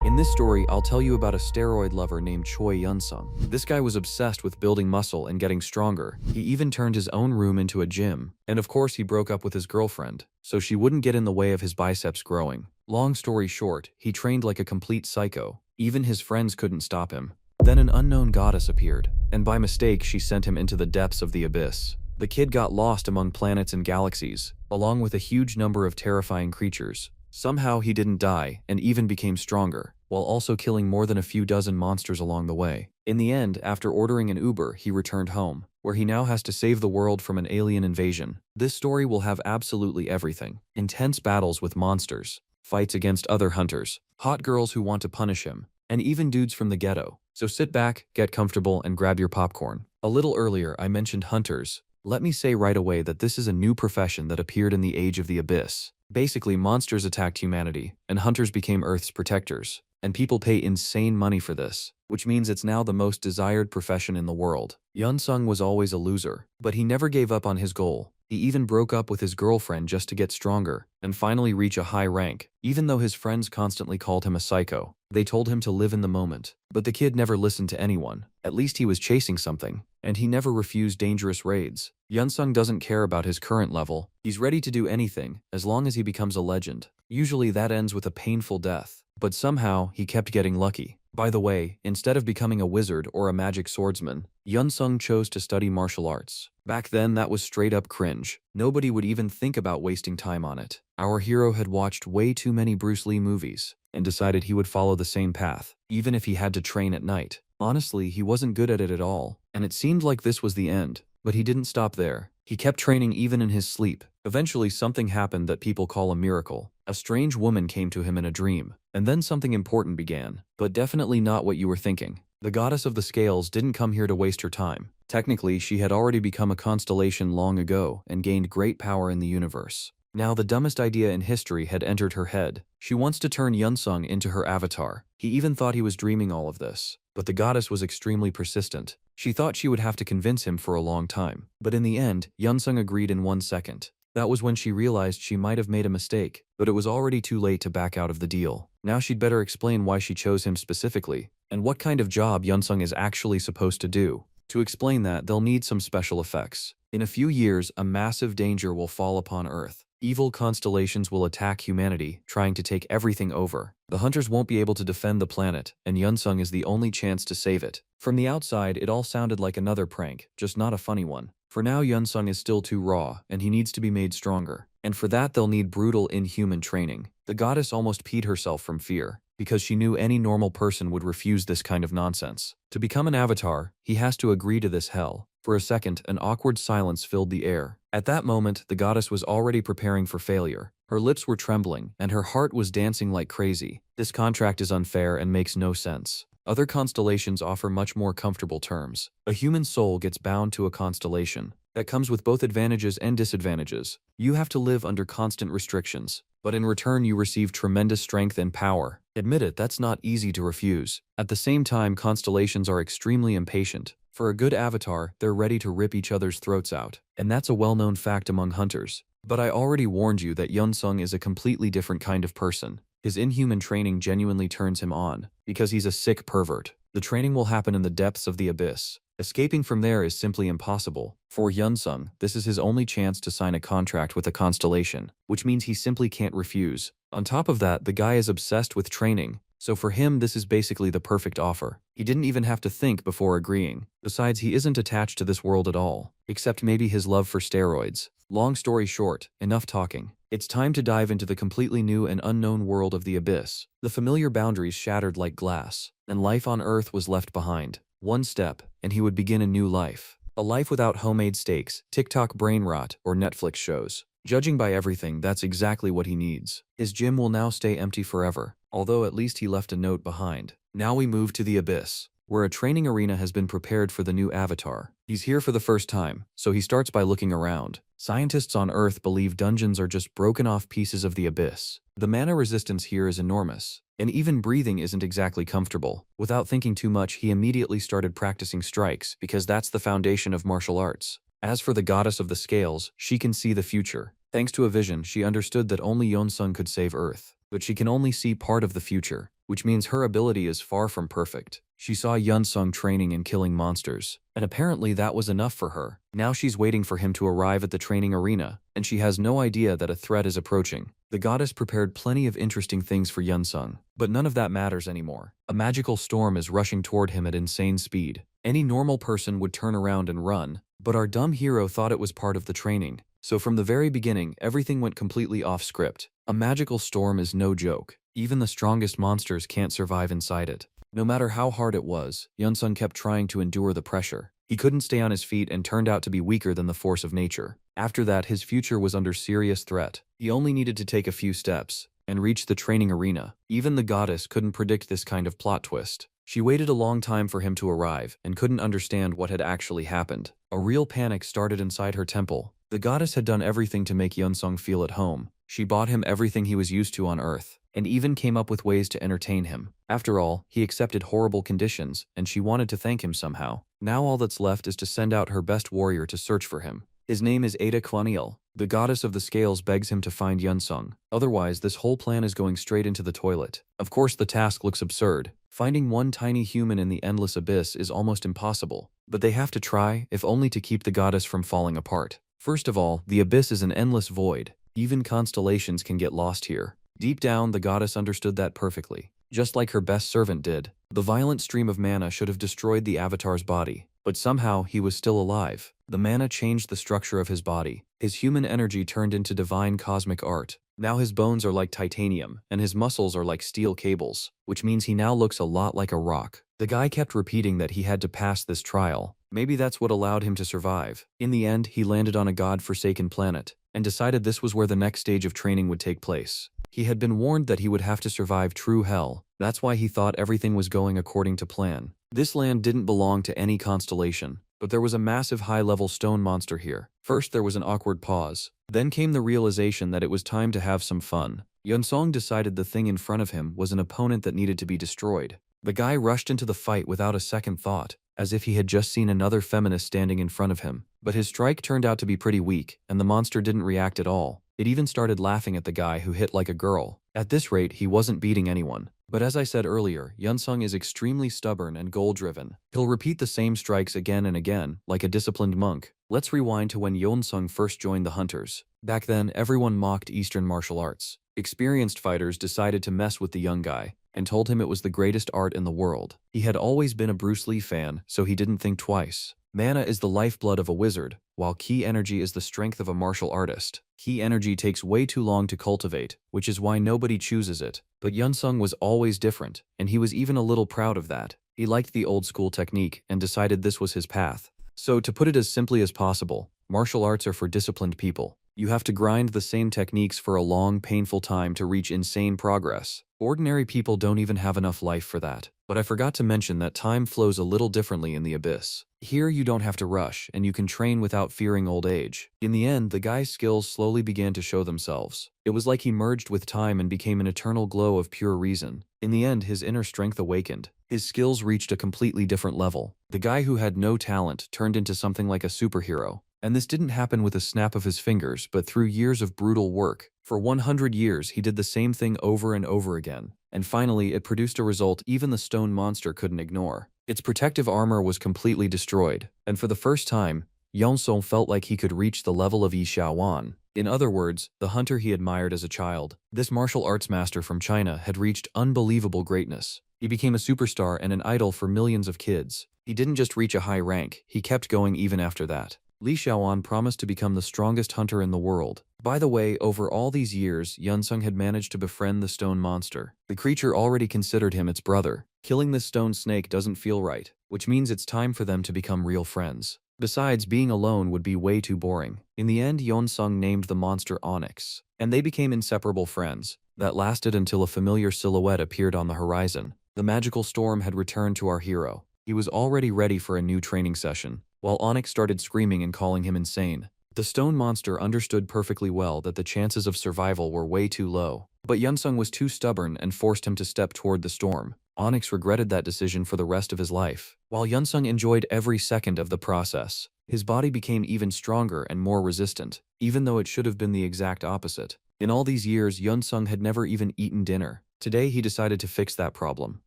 In this story, I'll tell you about a steroid lover named Choi Yun-sung. This guy was obsessed with building muscle and getting stronger. He even turned his own room into a gym. And of course, he broke up with his girlfriend, so she wouldn't get in the way of his biceps growing. Long story short, he trained like a complete psycho. Even his friends couldn't stop him. Then an unknown goddess appeared, and by mistake she sent him into the depths of the abyss. The kid got lost among planets and galaxies, along with a huge number of terrifying creatures. Somehow he didn't die and even became stronger, while also killing more than a few dozen monsters along the way. In the end, after ordering an Uber, he returned home, where he now has to save the world from an alien invasion. This story will have absolutely everything: intense battles with monsters, fights against other hunters, hot girls who want to punish him, and even dudes from the ghetto. So sit back, get comfortable, and grab your popcorn. A little earlier, I mentioned hunters. Let me say right away that this is a new profession that appeared in the Age of the Abyss. Basically, monsters attacked humanity, and hunters became Earth's protectors. And people pay insane money for this, which means it's now the most desired profession in the world. Yun-sung was always a loser, but he never gave up on his goal. He even broke up with his girlfriend just to get stronger, and finally reach a high rank. Even though his friends constantly called him a psycho, they told him to live in the moment. But the kid never listened to anyone. At least he was chasing something, and he never refused dangerous raids. Yun-sung doesn't care about his current level. He's ready to do anything, as long as he becomes a legend. Usually that ends with a painful death. But somehow, he kept getting lucky. By the way, instead of becoming a wizard or a magic swordsman, Yun-sung chose to study martial arts. Back then, that was straight up cringe. Nobody would even think about wasting time on it. Our hero had watched way too many Bruce Lee movies, and decided he would follow the same path, even if he had to train at night. Honestly, he wasn't good at it at all, and it seemed like this was the end. But he didn't stop there. He kept training even in his sleep. Eventually, something happened that people call a miracle. A strange woman came to him in a dream, and then something important began. But definitely not what you were thinking. The goddess of the scales didn't come here to waste her time. Technically, she had already become a constellation long ago and gained great power in the universe. Now the dumbest idea in history had entered her head. She wants to turn Yun-sung into her avatar. He even thought he was dreaming all of this. But the goddess was extremely persistent. She thought she would have to convince him for a long time. But in the end, Yun-sung agreed in 1 second. That was when she realized she might have made a mistake, but it was already too late to back out of the deal. Now she'd better explain why she chose him specifically, and what kind of job Yun-sung is actually supposed to do. To explain that, they'll need some special effects. In a few years, a massive danger will fall upon Earth. Evil constellations will attack humanity, trying to take everything over. The hunters won't be able to defend the planet, and Yun-sung is the only chance to save it. From the outside, it all sounded like another prank, just not a funny one. For now, Yun-sung is still too raw, and he needs to be made stronger. And for that, they'll need brutal, inhuman training. The goddess almost peed herself from fear, because she knew any normal person would refuse this kind of nonsense. To become an avatar, he has to agree to this hell. For a second, an awkward silence filled the air. At that moment, the goddess was already preparing for failure. Her lips were trembling, and her heart was dancing like crazy. This contract is unfair and makes no sense. Other constellations offer much more comfortable terms. A human soul gets bound to a constellation. That comes with both advantages and disadvantages. You have to live under constant restrictions, but in return you receive tremendous strength and power. Admit it, that's not easy to refuse. At the same time, constellations are extremely impatient. For a good avatar, they're ready to rip each other's throats out. And that's a well-known fact among hunters. But I already warned you that Yun-sung is a completely different kind of person. His inhuman training genuinely turns him on, because he's a sick pervert. The training will happen in the depths of the abyss. Escaping from there is simply impossible. For Yun-sung, this is his only chance to sign a contract with a constellation, which means he simply can't refuse. On top of that, the guy is obsessed with training, so for him this is basically the perfect offer. He didn't even have to think before agreeing. Besides, he isn't attached to this world at all, except maybe his love for steroids. Long story short, enough talking. It's time to dive into the completely new and unknown world of the abyss. The familiar boundaries shattered like glass, and life on Earth was left behind. One step, and he would begin a new life. A life without homemade steaks, TikTok brain rot, or Netflix shows. Judging by everything, that's exactly what he needs. His gym will now stay empty forever, although at least he left a note behind. Now we move to the abyss, where a training arena has been prepared for the new avatar. He's here for the first time, so he starts by looking around. Scientists on Earth believe dungeons are just broken off pieces of the abyss. The mana resistance here is enormous, and even breathing isn't exactly comfortable. Without thinking too much, he immediately started practicing strikes, because that's the foundation of martial arts. As for the goddess of the scales, she can see the future. Thanks to a vision, she understood that only Yun-sung could save Earth. But she can only see part of the future. which means her ability is far from perfect. She saw Yunsung training and killing monsters, and apparently that was enough for her. Now she's waiting for him to arrive at the training arena, and she has no idea that a threat is approaching. The goddess prepared plenty of interesting things for Yunsung, but none of that matters anymore. A magical storm is rushing toward him at insane speed. Any normal person would turn around and run, but our dumb hero thought it was part of the training. So from the very beginning, everything went completely off script. A magical storm is no joke. Even the strongest monsters can't survive inside it. No matter how hard it was, Yunsung kept trying to endure the pressure. He couldn't stay on his feet and turned out to be weaker than the force of nature. After that, his future was under serious threat. He only needed to take a few steps and reach the training arena. Even the goddess couldn't predict this kind of plot twist. She waited a long time for him to arrive and couldn't understand what had actually happened. A real panic started inside her temple. The goddess had done everything to make Yunsung feel at home. She bought him everything he was used to on Earth, and even came up with ways to entertain him. After all, he accepted horrible conditions, and she wanted to thank him somehow. Now all that's left is to send out her best warrior to search for him. His name is Ada Kwaniel. The goddess of the scales begs him to find Yunsung. Otherwise, this whole plan is going straight into the toilet. Of course, the task looks absurd. Finding one tiny human in the endless abyss is almost impossible. But they have to try, if only to keep the goddess from falling apart. First of all, the abyss is an endless void. Even constellations can get lost here. Deep down, the goddess understood that perfectly. Just like her best servant did. The violent stream of mana should have destroyed the avatar's body. But somehow, he was still alive. The mana changed the structure of his body. His human energy turned into divine cosmic art. Now his bones are like titanium, and his muscles are like steel cables, which means he now looks a lot like a rock. The guy kept repeating that he had to pass this trial. Maybe that's what allowed him to survive. In the end, he landed on a god-forsaken planet, and decided this was where the next stage of training would take place. He had been warned that he would have to survive true hell. That's why he thought everything was going according to plan. This land didn't belong to any constellation, but there was a massive high-level stone monster here. First there was an awkward pause. Then came the realization that it was time to have some fun. Yunsung decided the thing in front of him was an opponent that needed to be destroyed. The guy rushed into the fight without a second thought, as if he had just seen another feminist standing in front of him. But his strike turned out to be pretty weak, and the monster didn't react at all. It even started laughing at the guy who hit like a girl. At this rate, he wasn't beating anyone. But as I said earlier, Yunsung is extremely stubborn and goal-driven. He'll repeat the same strikes again and again, like a disciplined monk. Let's rewind to when Yunsung first joined the Hunters. Back then, everyone mocked Eastern martial arts. Experienced fighters decided to mess with the young guy, and told him it was the greatest art in the world. He had always been a Bruce Lee fan, so he didn't think twice. Mana is the lifeblood of a wizard, while ki energy is the strength of a martial artist. Ki energy takes way too long to cultivate, which is why nobody chooses it. But Yunsung was always different, and he was even a little proud of that. He liked the old-school technique and decided this was his path. So to put it as simply as possible, martial arts are for disciplined people. You have to grind the same techniques for a long, painful time to reach insane progress. Ordinary people don't even have enough life for that. But I forgot to mention that time flows a little differently in the abyss. Here you don't have to rush, and you can train without fearing old age. In the end, the guy's skills slowly began to show themselves. It was like he merged with time and became an eternal glow of pure reason. In the end, his inner strength awakened. His skills reached a completely different level. The guy who had no talent turned into something like a superhero. And this didn't happen with a snap of his fingers, but through years of brutal work. For 100 years, he did the same thing over and over again. And finally, it produced a result even the stone monster couldn't ignore. Its protective armor was completely destroyed, and for the first time, Yunsung felt like he could reach the level of Yi Xiaowan. In other words, the hunter he admired as a child. This martial arts master from China had reached unbelievable greatness. He became a superstar and an idol for millions of kids. He didn't just reach a high rank, he kept going even after that. Li Xiaowan promised to become the strongest hunter in the world. By the way, over all these years, Yunsung had managed to befriend the stone monster. The creature already considered him its brother. Killing this stone snake doesn't feel right, which means it's time for them to become real friends. Besides, being alone would be way too boring. In the end, Yunsung named the monster Onyx, and they became inseparable friends. That lasted until a familiar silhouette appeared on the horizon. The magical storm had returned to our hero. He was already ready for a new training session, while Onyx started screaming and calling him insane. The stone monster understood perfectly well that the chances of survival were way too low, but Yunsung was too stubborn and forced him to step toward the storm. Onyx regretted that decision for the rest of his life, while Yunsung enjoyed every second of the process. His body became even stronger and more resistant, even though it should have been the exact opposite. In all these years, Yun-sung had never even eaten dinner. Today he decided to fix that problem.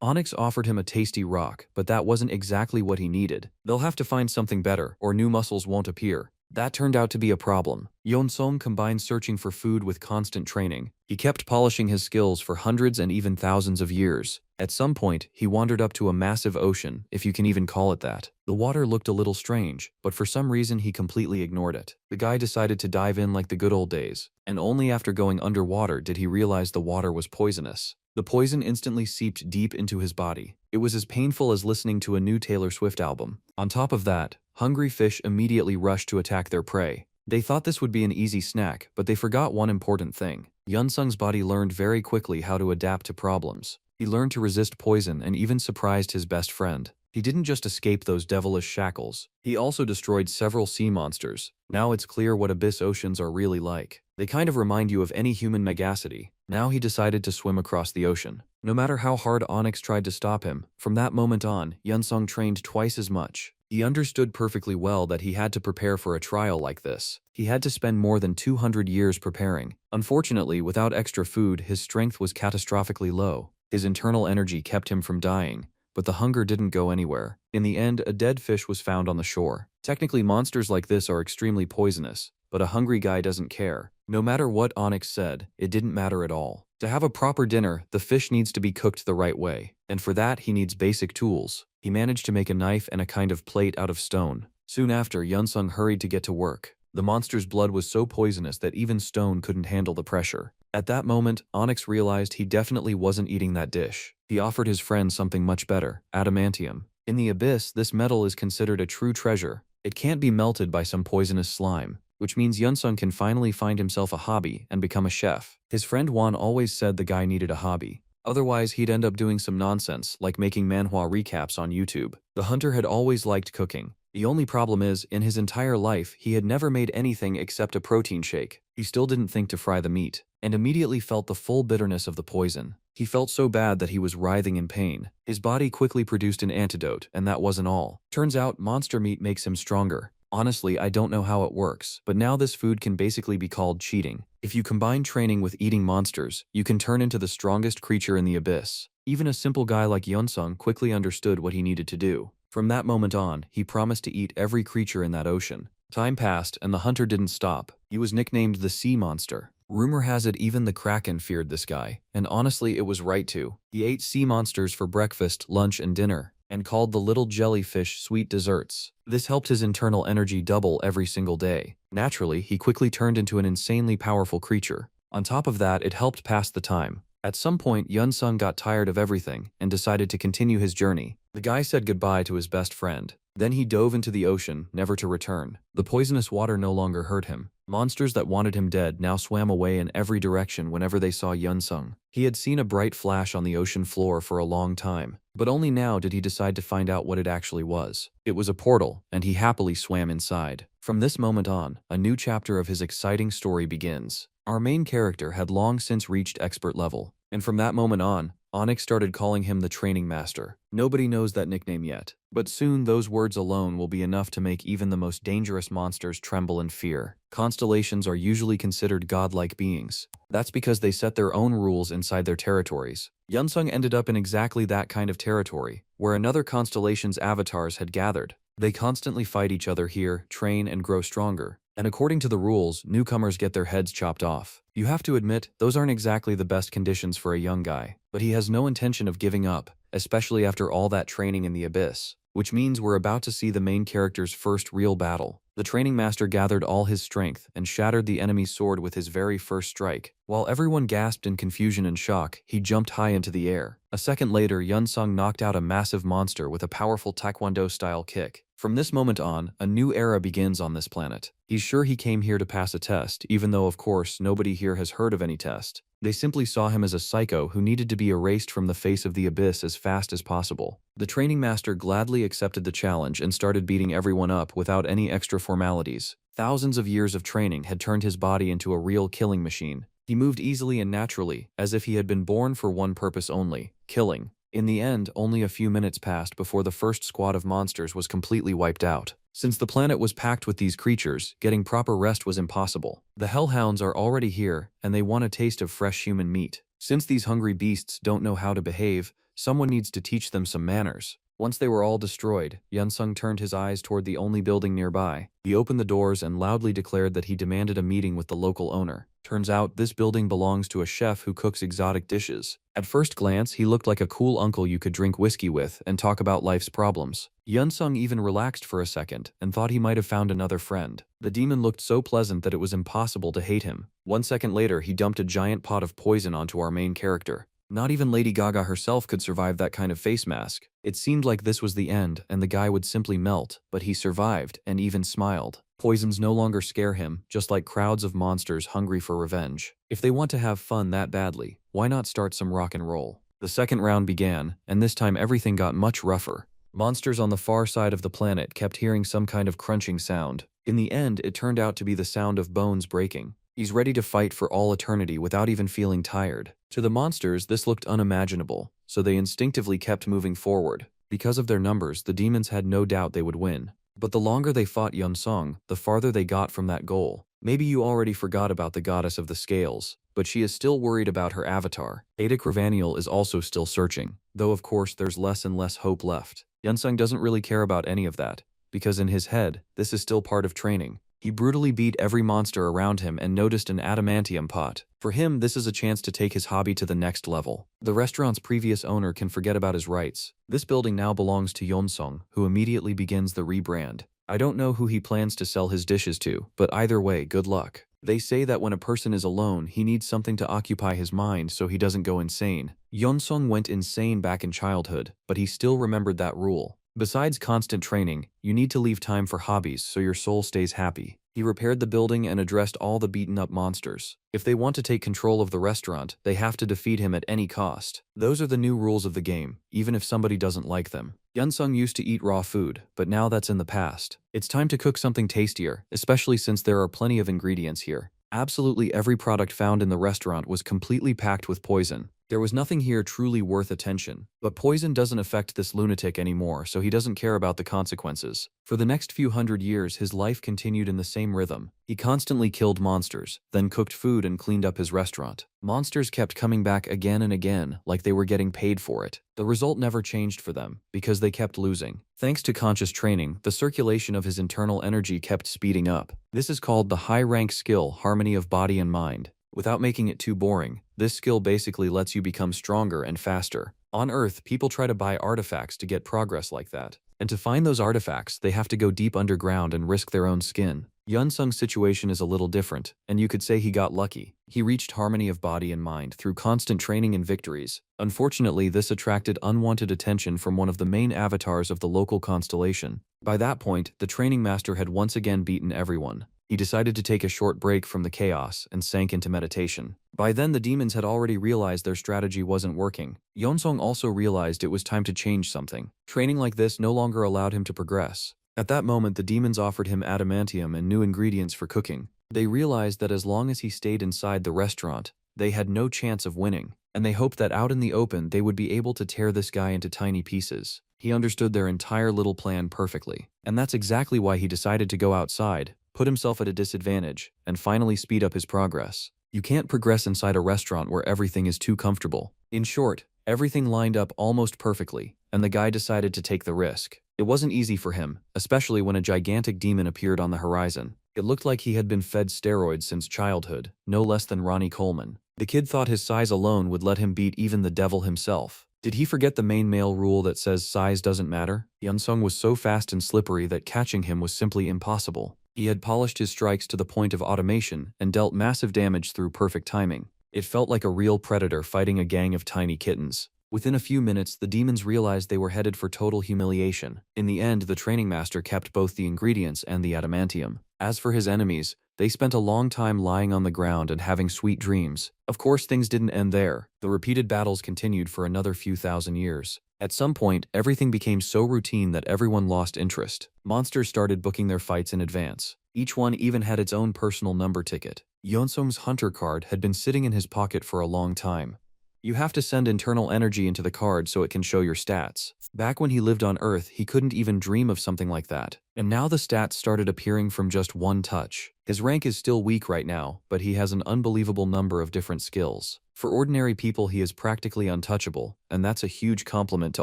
Onyx offered him a tasty rock, but that wasn't exactly what he needed. They'll have to find something better, or new muscles won't appear. That turned out to be a problem. Yeon-sung combined searching for food with constant training. He kept polishing his skills for hundreds and even thousands of years. At some point, he wandered up to a massive ocean, if you can even call it that. The water looked a little strange, but for some reason he completely ignored it. The guy decided to dive in like the good old days, and only after going underwater did he realize the water was poisonous. The poison instantly seeped deep into his body. It was as painful as listening to a new Taylor Swift album. On top of that, hungry fish immediately rushed to attack their prey. They thought this would be an easy snack, but they forgot one important thing. Yun-sung's body learned very quickly how to adapt to problems. He learned to resist poison and even surprised his best friend. He didn't just escape those devilish shackles. He also destroyed several sea monsters. Now it's clear what abyss oceans are really like. They kind of remind you of any human megacity. Now he decided to swim across the ocean. No matter how hard Onyx tried to stop him, from that moment on, Yun-sung trained twice as much. He understood perfectly well that he had to prepare for a trial like this. He had to spend more than 200 years preparing. Unfortunately, without extra food, his strength was catastrophically low. His internal energy kept him from dying, but the hunger didn't go anywhere. In the end, a dead fish was found on the shore. Technically, monsters like this are extremely poisonous, but a hungry guy doesn't care. No matter what Onyx said, it didn't matter at all. To have a proper dinner, the fish needs to be cooked the right way, and for that he needs basic tools. He managed to make a knife and a kind of plate out of stone. Soon after, Yun-sung hurried to get to work. The monster's blood was so poisonous that even stone couldn't handle the pressure. At that moment, Onyx realized he definitely wasn't eating that dish. He offered his friend something much better, adamantium. In the abyss, this metal is considered a true treasure. It can't be melted by some poisonous slime, which means Yun-sung can finally find himself a hobby and become a chef. His friend Juan always said the guy needed a hobby. Otherwise, he'd end up doing some nonsense, like making manhwa recaps on YouTube. The hunter had always liked cooking. The only problem is, in his entire life, he had never made anything except a protein shake. He still didn't think to fry the meat, and immediately felt the full bitterness of the poison. He felt so bad that he was writhing in pain. His body quickly produced an antidote, and that wasn't all. Turns out, monster meat makes him stronger. Honestly, I don't know how it works, but now this food can basically be called cheating. If you combine training with eating monsters, you can turn into the strongest creature in the abyss. Even a simple guy like Yun-sung quickly understood what he needed to do. From that moment on, he promised to eat every creature in that ocean. Time passed, and the hunter didn't stop. He was nicknamed the Sea Monster. Rumor has it even the Kraken feared this guy, and honestly it was right to. He ate sea monsters for breakfast, lunch, and dinner, and called the little jellyfish sweet desserts. This helped his internal energy double every single day. Naturally, he quickly turned into an insanely powerful creature. On top of that, it helped pass the time. At some point, Yun-sung got tired of everything and decided to continue his journey. The guy said goodbye to his best friend. Then he dove into the ocean, never to return. The poisonous water no longer hurt him. Monsters that wanted him dead now swam away in every direction whenever they saw Yun-sung. He had seen a bright flash on the ocean floor for a long time, but only now did he decide to find out what it actually was. It was a portal, and he happily swam inside. From this moment on, a new chapter of his exciting story begins. Our main character had long since reached expert level, and from that moment on, Onyx started calling him the Training Master. Nobody knows that nickname yet, but soon those words alone will be enough to make even the most dangerous monsters tremble in fear. Constellations are usually considered godlike beings. That's because they set their own rules inside their territories. Yun-sung ended up in exactly that kind of territory, where another constellation's avatars had gathered. They constantly fight each other here, train, and grow stronger. And according to the rules, newcomers get their heads chopped off. You have to admit, those aren't exactly the best conditions for a young guy. But he has no intention of giving up, especially after all that training in the abyss. Which means we're about to see the main character's first real battle. The Training Master gathered all his strength and shattered the enemy's sword with his very first strike. While everyone gasped in confusion and shock, he jumped high into the air. A second later, Yun-sung knocked out a massive monster with a powerful taekwondo-style kick. From this moment on, a new era begins on this planet. He's sure he came here to pass a test, even though of course nobody here has heard of any test. They simply saw him as a psycho who needed to be erased from the face of the abyss as fast as possible. The Training Master gladly accepted the challenge and started beating everyone up without any extra formalities. Thousands of years of training had turned his body into a real killing machine. He moved easily and naturally, as if he had been born for one purpose only: killing. In the end, only a few minutes passed before the first squad of monsters was completely wiped out. Since the planet was packed with these creatures, getting proper rest was impossible. The hellhounds are already here, and they want a taste of fresh human meat. Since these hungry beasts don't know how to behave, someone needs to teach them some manners. Once they were all destroyed, Yunsung turned his eyes toward the only building nearby. He opened the doors and loudly declared that he demanded a meeting with the local owner. Turns out, this building belongs to a chef who cooks exotic dishes. At first glance, he looked like a cool uncle you could drink whiskey with and talk about life's problems. Yunsung even relaxed for a second and thought he might have found another friend. The demon looked so pleasant that it was impossible to hate him. 1 second later, he dumped a giant pot of poison onto our main character. Not even Lady Gaga herself could survive that kind of face mask. It seemed like this was the end and the guy would simply melt, but he survived and even smiled. Poisons no longer scare him, just like crowds of monsters hungry for revenge. If they want to have fun that badly, why not start some rock and roll? The second round began, and this time everything got much rougher. Monsters on the far side of the planet kept hearing some kind of crunching sound. In the end, it turned out to be the sound of bones breaking. He's ready to fight for all eternity without even feeling tired. To the monsters, this looked unimaginable, so they instinctively kept moving forward. Because of their numbers, the demons had no doubt they would win. But the longer they fought Yunsung, the farther they got from that goal. Maybe you already forgot about the goddess of the scales, but she is still worried about her avatar. Ada Cravaniel is also still searching, though of course there's less and less hope left. Yunsung doesn't really care about any of that, because in his head, this is still part of training. He brutally beat every monster around him and noticed an adamantium pot. For him, this is a chance to take his hobby to the next level. The restaurant's previous owner can forget about his rights. This building now belongs to Yonsung, who immediately begins the rebrand. I don't know who he plans to sell his dishes to, but either way, good luck. They say that when a person is alone, he needs something to occupy his mind so he doesn't go insane. Yonsung went insane back in childhood, but he still remembered that rule. Besides constant training, you need to leave time for hobbies so your soul stays happy. He repaired the building and addressed all the beaten-up monsters. If they want to take control of the restaurant, they have to defeat him at any cost. Those are the new rules of the game, even if somebody doesn't like them. Yunsung used to eat raw food, but now that's in the past. It's time to cook something tastier, especially since there are plenty of ingredients here. Absolutely every product found in the restaurant was completely packed with poison. There was nothing here truly worth attention. But poison doesn't affect this lunatic anymore, so he doesn't care about the consequences. For the next few hundred years, his life continued in the same rhythm. He constantly killed monsters, then cooked food and cleaned up his restaurant. Monsters kept coming back again and again, like they were getting paid for it. The result never changed for them, because they kept losing. Thanks to conscious training, the circulation of his internal energy kept speeding up. This is called the high-rank skill, harmony of body and mind. Without making it too boring, this skill basically lets you become stronger and faster. On Earth, people try to buy artifacts to get progress like that. And to find those artifacts, they have to go deep underground and risk their own skin. Yunsung's situation is a little different, and you could say he got lucky. He reached harmony of body and mind through constant training and victories. Unfortunately, this attracted unwanted attention from one of the main avatars of the local constellation. By that point, the training master had once again beaten everyone. He decided to take a short break from the chaos and sank into meditation. By then, the demons had already realized their strategy wasn't working. Yonsung also realized it was time to change something. Training like this no longer allowed him to progress. At that moment, the demons offered him adamantium and new ingredients for cooking. They realized that as long as he stayed inside the restaurant, they had no chance of winning, and they hoped that out in the open they would be able to tear this guy into tiny pieces. He understood their entire little plan perfectly, and that's exactly why he decided to go outside, put himself at a disadvantage, and finally speed up his progress. You can't progress inside a restaurant where everything is too comfortable. In short, everything lined up almost perfectly, and the guy decided to take the risk. It wasn't easy for him, especially when a gigantic demon appeared on the horizon. It looked like he had been fed steroids since childhood, no less than Ronnie Coleman. The kid thought his size alone would let him beat even the devil himself. Did he forget the main male rule that says size doesn't matter? Yunsung was so fast and slippery that catching him was simply impossible. He had polished his strikes to the point of automation and dealt massive damage through perfect timing. It felt like a real predator fighting a gang of tiny kittens. Within a few minutes, the demons realized they were headed for total humiliation. In the end, the training master kept both the ingredients and the adamantium. As for his enemies, they spent a long time lying on the ground and having sweet dreams. Of course, things didn't end there. The repeated battles continued for another few thousand years. At some point, everything became so routine that everyone lost interest. Monsters started booking their fights in advance. Each one even had its own personal number ticket. Yonsung's hunter card had been sitting in his pocket for a long time. You have to send internal energy into the card so it can show your stats. Back when he lived on Earth, he couldn't even dream of something like that. And now the stats started appearing from just one touch. His rank is still weak right now, but he has an unbelievable number of different skills. For ordinary people, he is practically untouchable, and that's a huge compliment to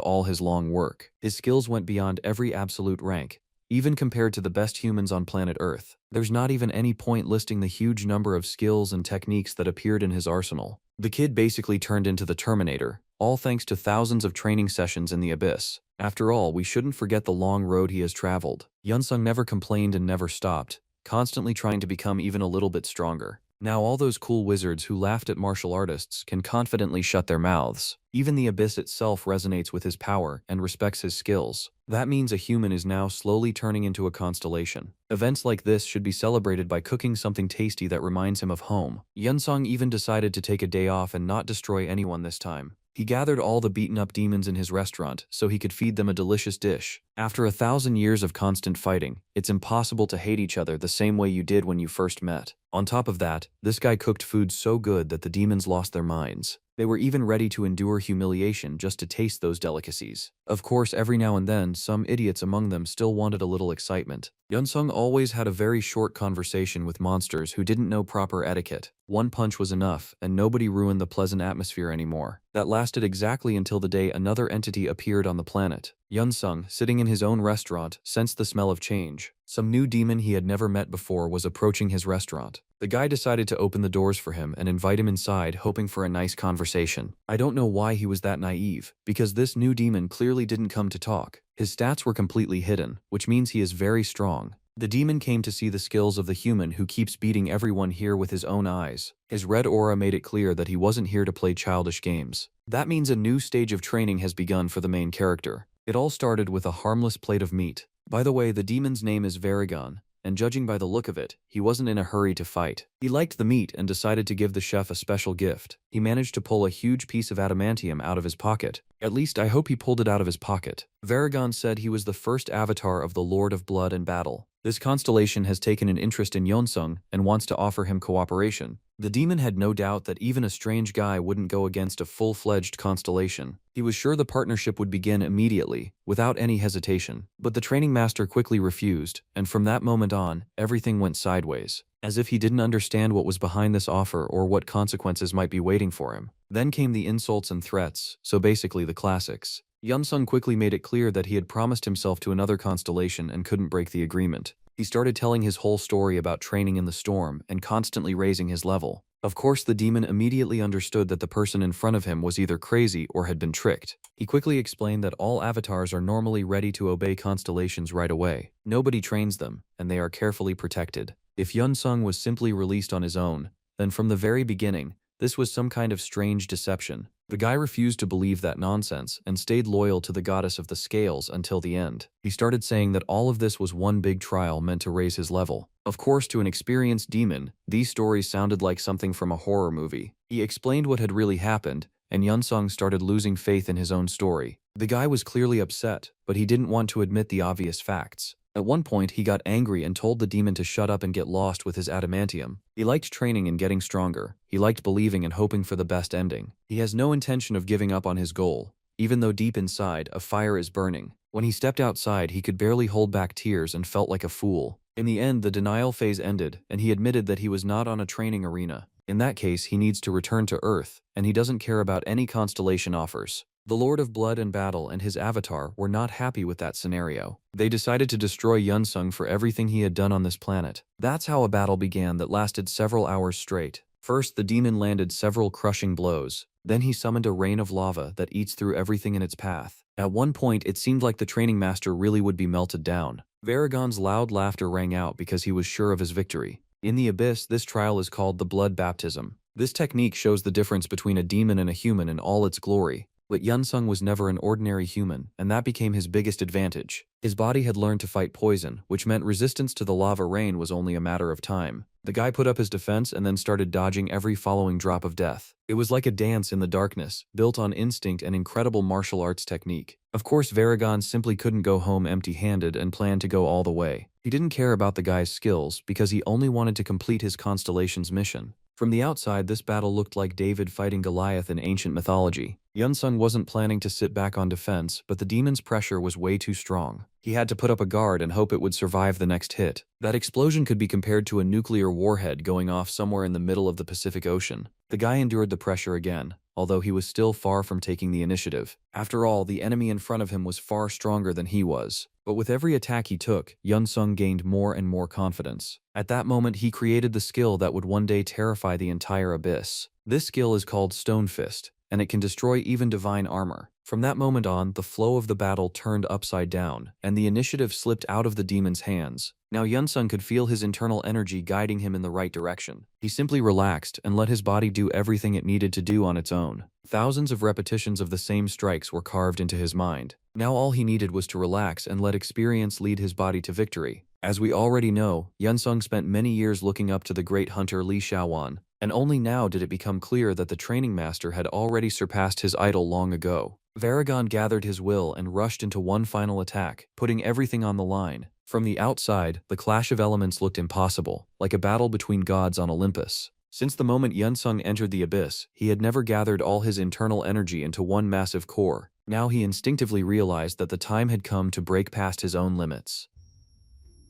all his long work. His skills went beyond every absolute rank, even compared to the best humans on planet Earth. There's not even any point listing the huge number of skills and techniques that appeared in his arsenal. The kid basically turned into the Terminator, all thanks to thousands of training sessions in the abyss. After all, we shouldn't forget the long road he has traveled. Yunsung never complained and never stopped, constantly trying to become even a little bit stronger. Now all those cool wizards who laughed at martial artists can confidently shut their mouths. Even the abyss itself resonates with his power and respects his skills. That means a human is now slowly turning into a constellation. Events like this should be celebrated by cooking something tasty that reminds him of home. Yunsung even decided to take a day off and not destroy anyone this time. He gathered all the beaten-up demons in his restaurant so he could feed them a delicious dish. After 1,000 years of constant fighting, it's impossible to hate each other the same way you did when you first met. On top of that, this guy cooked food so good that the demons lost their minds. They were even ready to endure humiliation just to taste those delicacies. Of course, every now and then, some idiots among them still wanted a little excitement. Yunsung always had a very short conversation with monsters who didn't know proper etiquette. One punch was enough, and nobody ruined the pleasant atmosphere anymore. That lasted exactly until the day another entity appeared on the planet. Yunsung, sitting in his own restaurant, sensed the smell of change. Some new demon he had never met before was approaching his restaurant. The guy decided to open the doors for him and invite him inside, hoping for a nice conversation. I don't know why he was that naive, because this new demon clearly didn't come to talk. His stats were completely hidden, which means he is very strong. The demon came to see the skills of the human who keeps beating everyone here with his own eyes. His red aura made it clear that he wasn't here to play childish games. That means a new stage of training has begun for the main character. It all started with a harmless plate of meat. By the way, the demon's name is Varigon, and judging by the look of it, he wasn't in a hurry to fight. He liked the meat and decided to give the chef a special gift. He managed to pull a huge piece of adamantium out of his pocket. At least I hope he pulled it out of his pocket. Varigon said he was the first avatar of the Lord of Blood and Battle. This constellation has taken an interest in Yunsung and wants to offer him cooperation. The demon had no doubt that even a strange guy wouldn't go against a full-fledged constellation. He was sure the partnership would begin immediately, without any hesitation. But the training master quickly refused, and from that moment on, everything went sideways. As if he didn't understand what was behind this offer or what consequences might be waiting for him. Then came the insults and threats, so basically the classics. Yunsung quickly made it clear that he had promised himself to another constellation and couldn't break the agreement. He started telling his whole story about training in the storm and constantly raising his level. Of course, the demon immediately understood that the person in front of him was either crazy or had been tricked. He quickly explained that all avatars are normally ready to obey constellations right away. Nobody trains them, and they are carefully protected. If Yunsung was simply released on his own, then from the very beginning, this was some kind of strange deception. The guy refused to believe that nonsense and stayed loyal to the goddess of the scales until the end. He started saying that all of this was one big trial meant to raise his level. Of course, to an experienced demon, these stories sounded like something from a horror movie. He explained what had really happened, and Yunsung started losing faith in his own story. The guy was clearly upset, but he didn't want to admit the obvious facts. At one point, he got angry and told the demon to shut up and get lost with his adamantium. He liked training and getting stronger. He liked believing and hoping for the best ending. He has no intention of giving up on his goal, even though deep inside, a fire is burning. When he stepped outside, he could barely hold back tears and felt like a fool. In the end, the denial phase ended, and he admitted that he was not on a training arena. In that case, he needs to return to Earth, and he doesn't care about any constellation offers. The Lord of Blood and Battle and his avatar were not happy with that scenario. They decided to destroy Yunsung for everything he had done on this planet. That's how a battle began that lasted several hours straight. First, the demon landed several crushing blows. Then he summoned a rain of lava that eats through everything in its path. At one point, it seemed like the training master really would be melted down. Varigon's loud laughter rang out because he was sure of his victory. In the abyss, this trial is called the blood baptism. This technique shows the difference between a demon and a human in all its glory. But Yunsung was never an ordinary human, and that became his biggest advantage. His body had learned to fight poison, which meant resistance to the lava rain was only a matter of time. The guy put up his defense and then started dodging every following drop of death. It was like a dance in the darkness, built on instinct and incredible martial arts technique. Of course, Varigon simply couldn't go home empty-handed and planned to go all the way. He didn't care about the guy's skills because he only wanted to complete his constellation's mission. From the outside, this battle looked like David fighting Goliath in ancient mythology. Yunsung wasn't planning to sit back on defense, but the demon's pressure was way too strong. He had to put up a guard and hope it would survive the next hit. That explosion could be compared to a nuclear warhead going off somewhere in the middle of the Pacific Ocean. The guy endured the pressure again, although he was still far from taking the initiative. After all, the enemy in front of him was far stronger than he was. But with every attack he took, Yunsung gained more and more confidence. At that moment, he created the skill that would one day terrify the entire abyss. This skill is called Stone Fist, and it can destroy even divine armor. From that moment on, the flow of the battle turned upside down, and the initiative slipped out of the demon's hands. Now Yunsung could feel his internal energy guiding him in the right direction. He simply relaxed and let his body do everything it needed to do on its own. Thousands of repetitions of the same strikes were carved into his mind. Now all he needed was to relax and let experience lead his body to victory. As we already know, Yunsung spent many years looking up to the great hunter Li Shaowan, and only now did it become clear that the training master had already surpassed his idol long ago. Varagon gathered his will and rushed into one final attack, putting everything on the line. From the outside, the clash of elements looked impossible, like a battle between gods on Olympus. Since the moment Yunsung entered the abyss, he had never gathered all his internal energy into one massive core. Now he instinctively realized that the time had come to break past his own limits.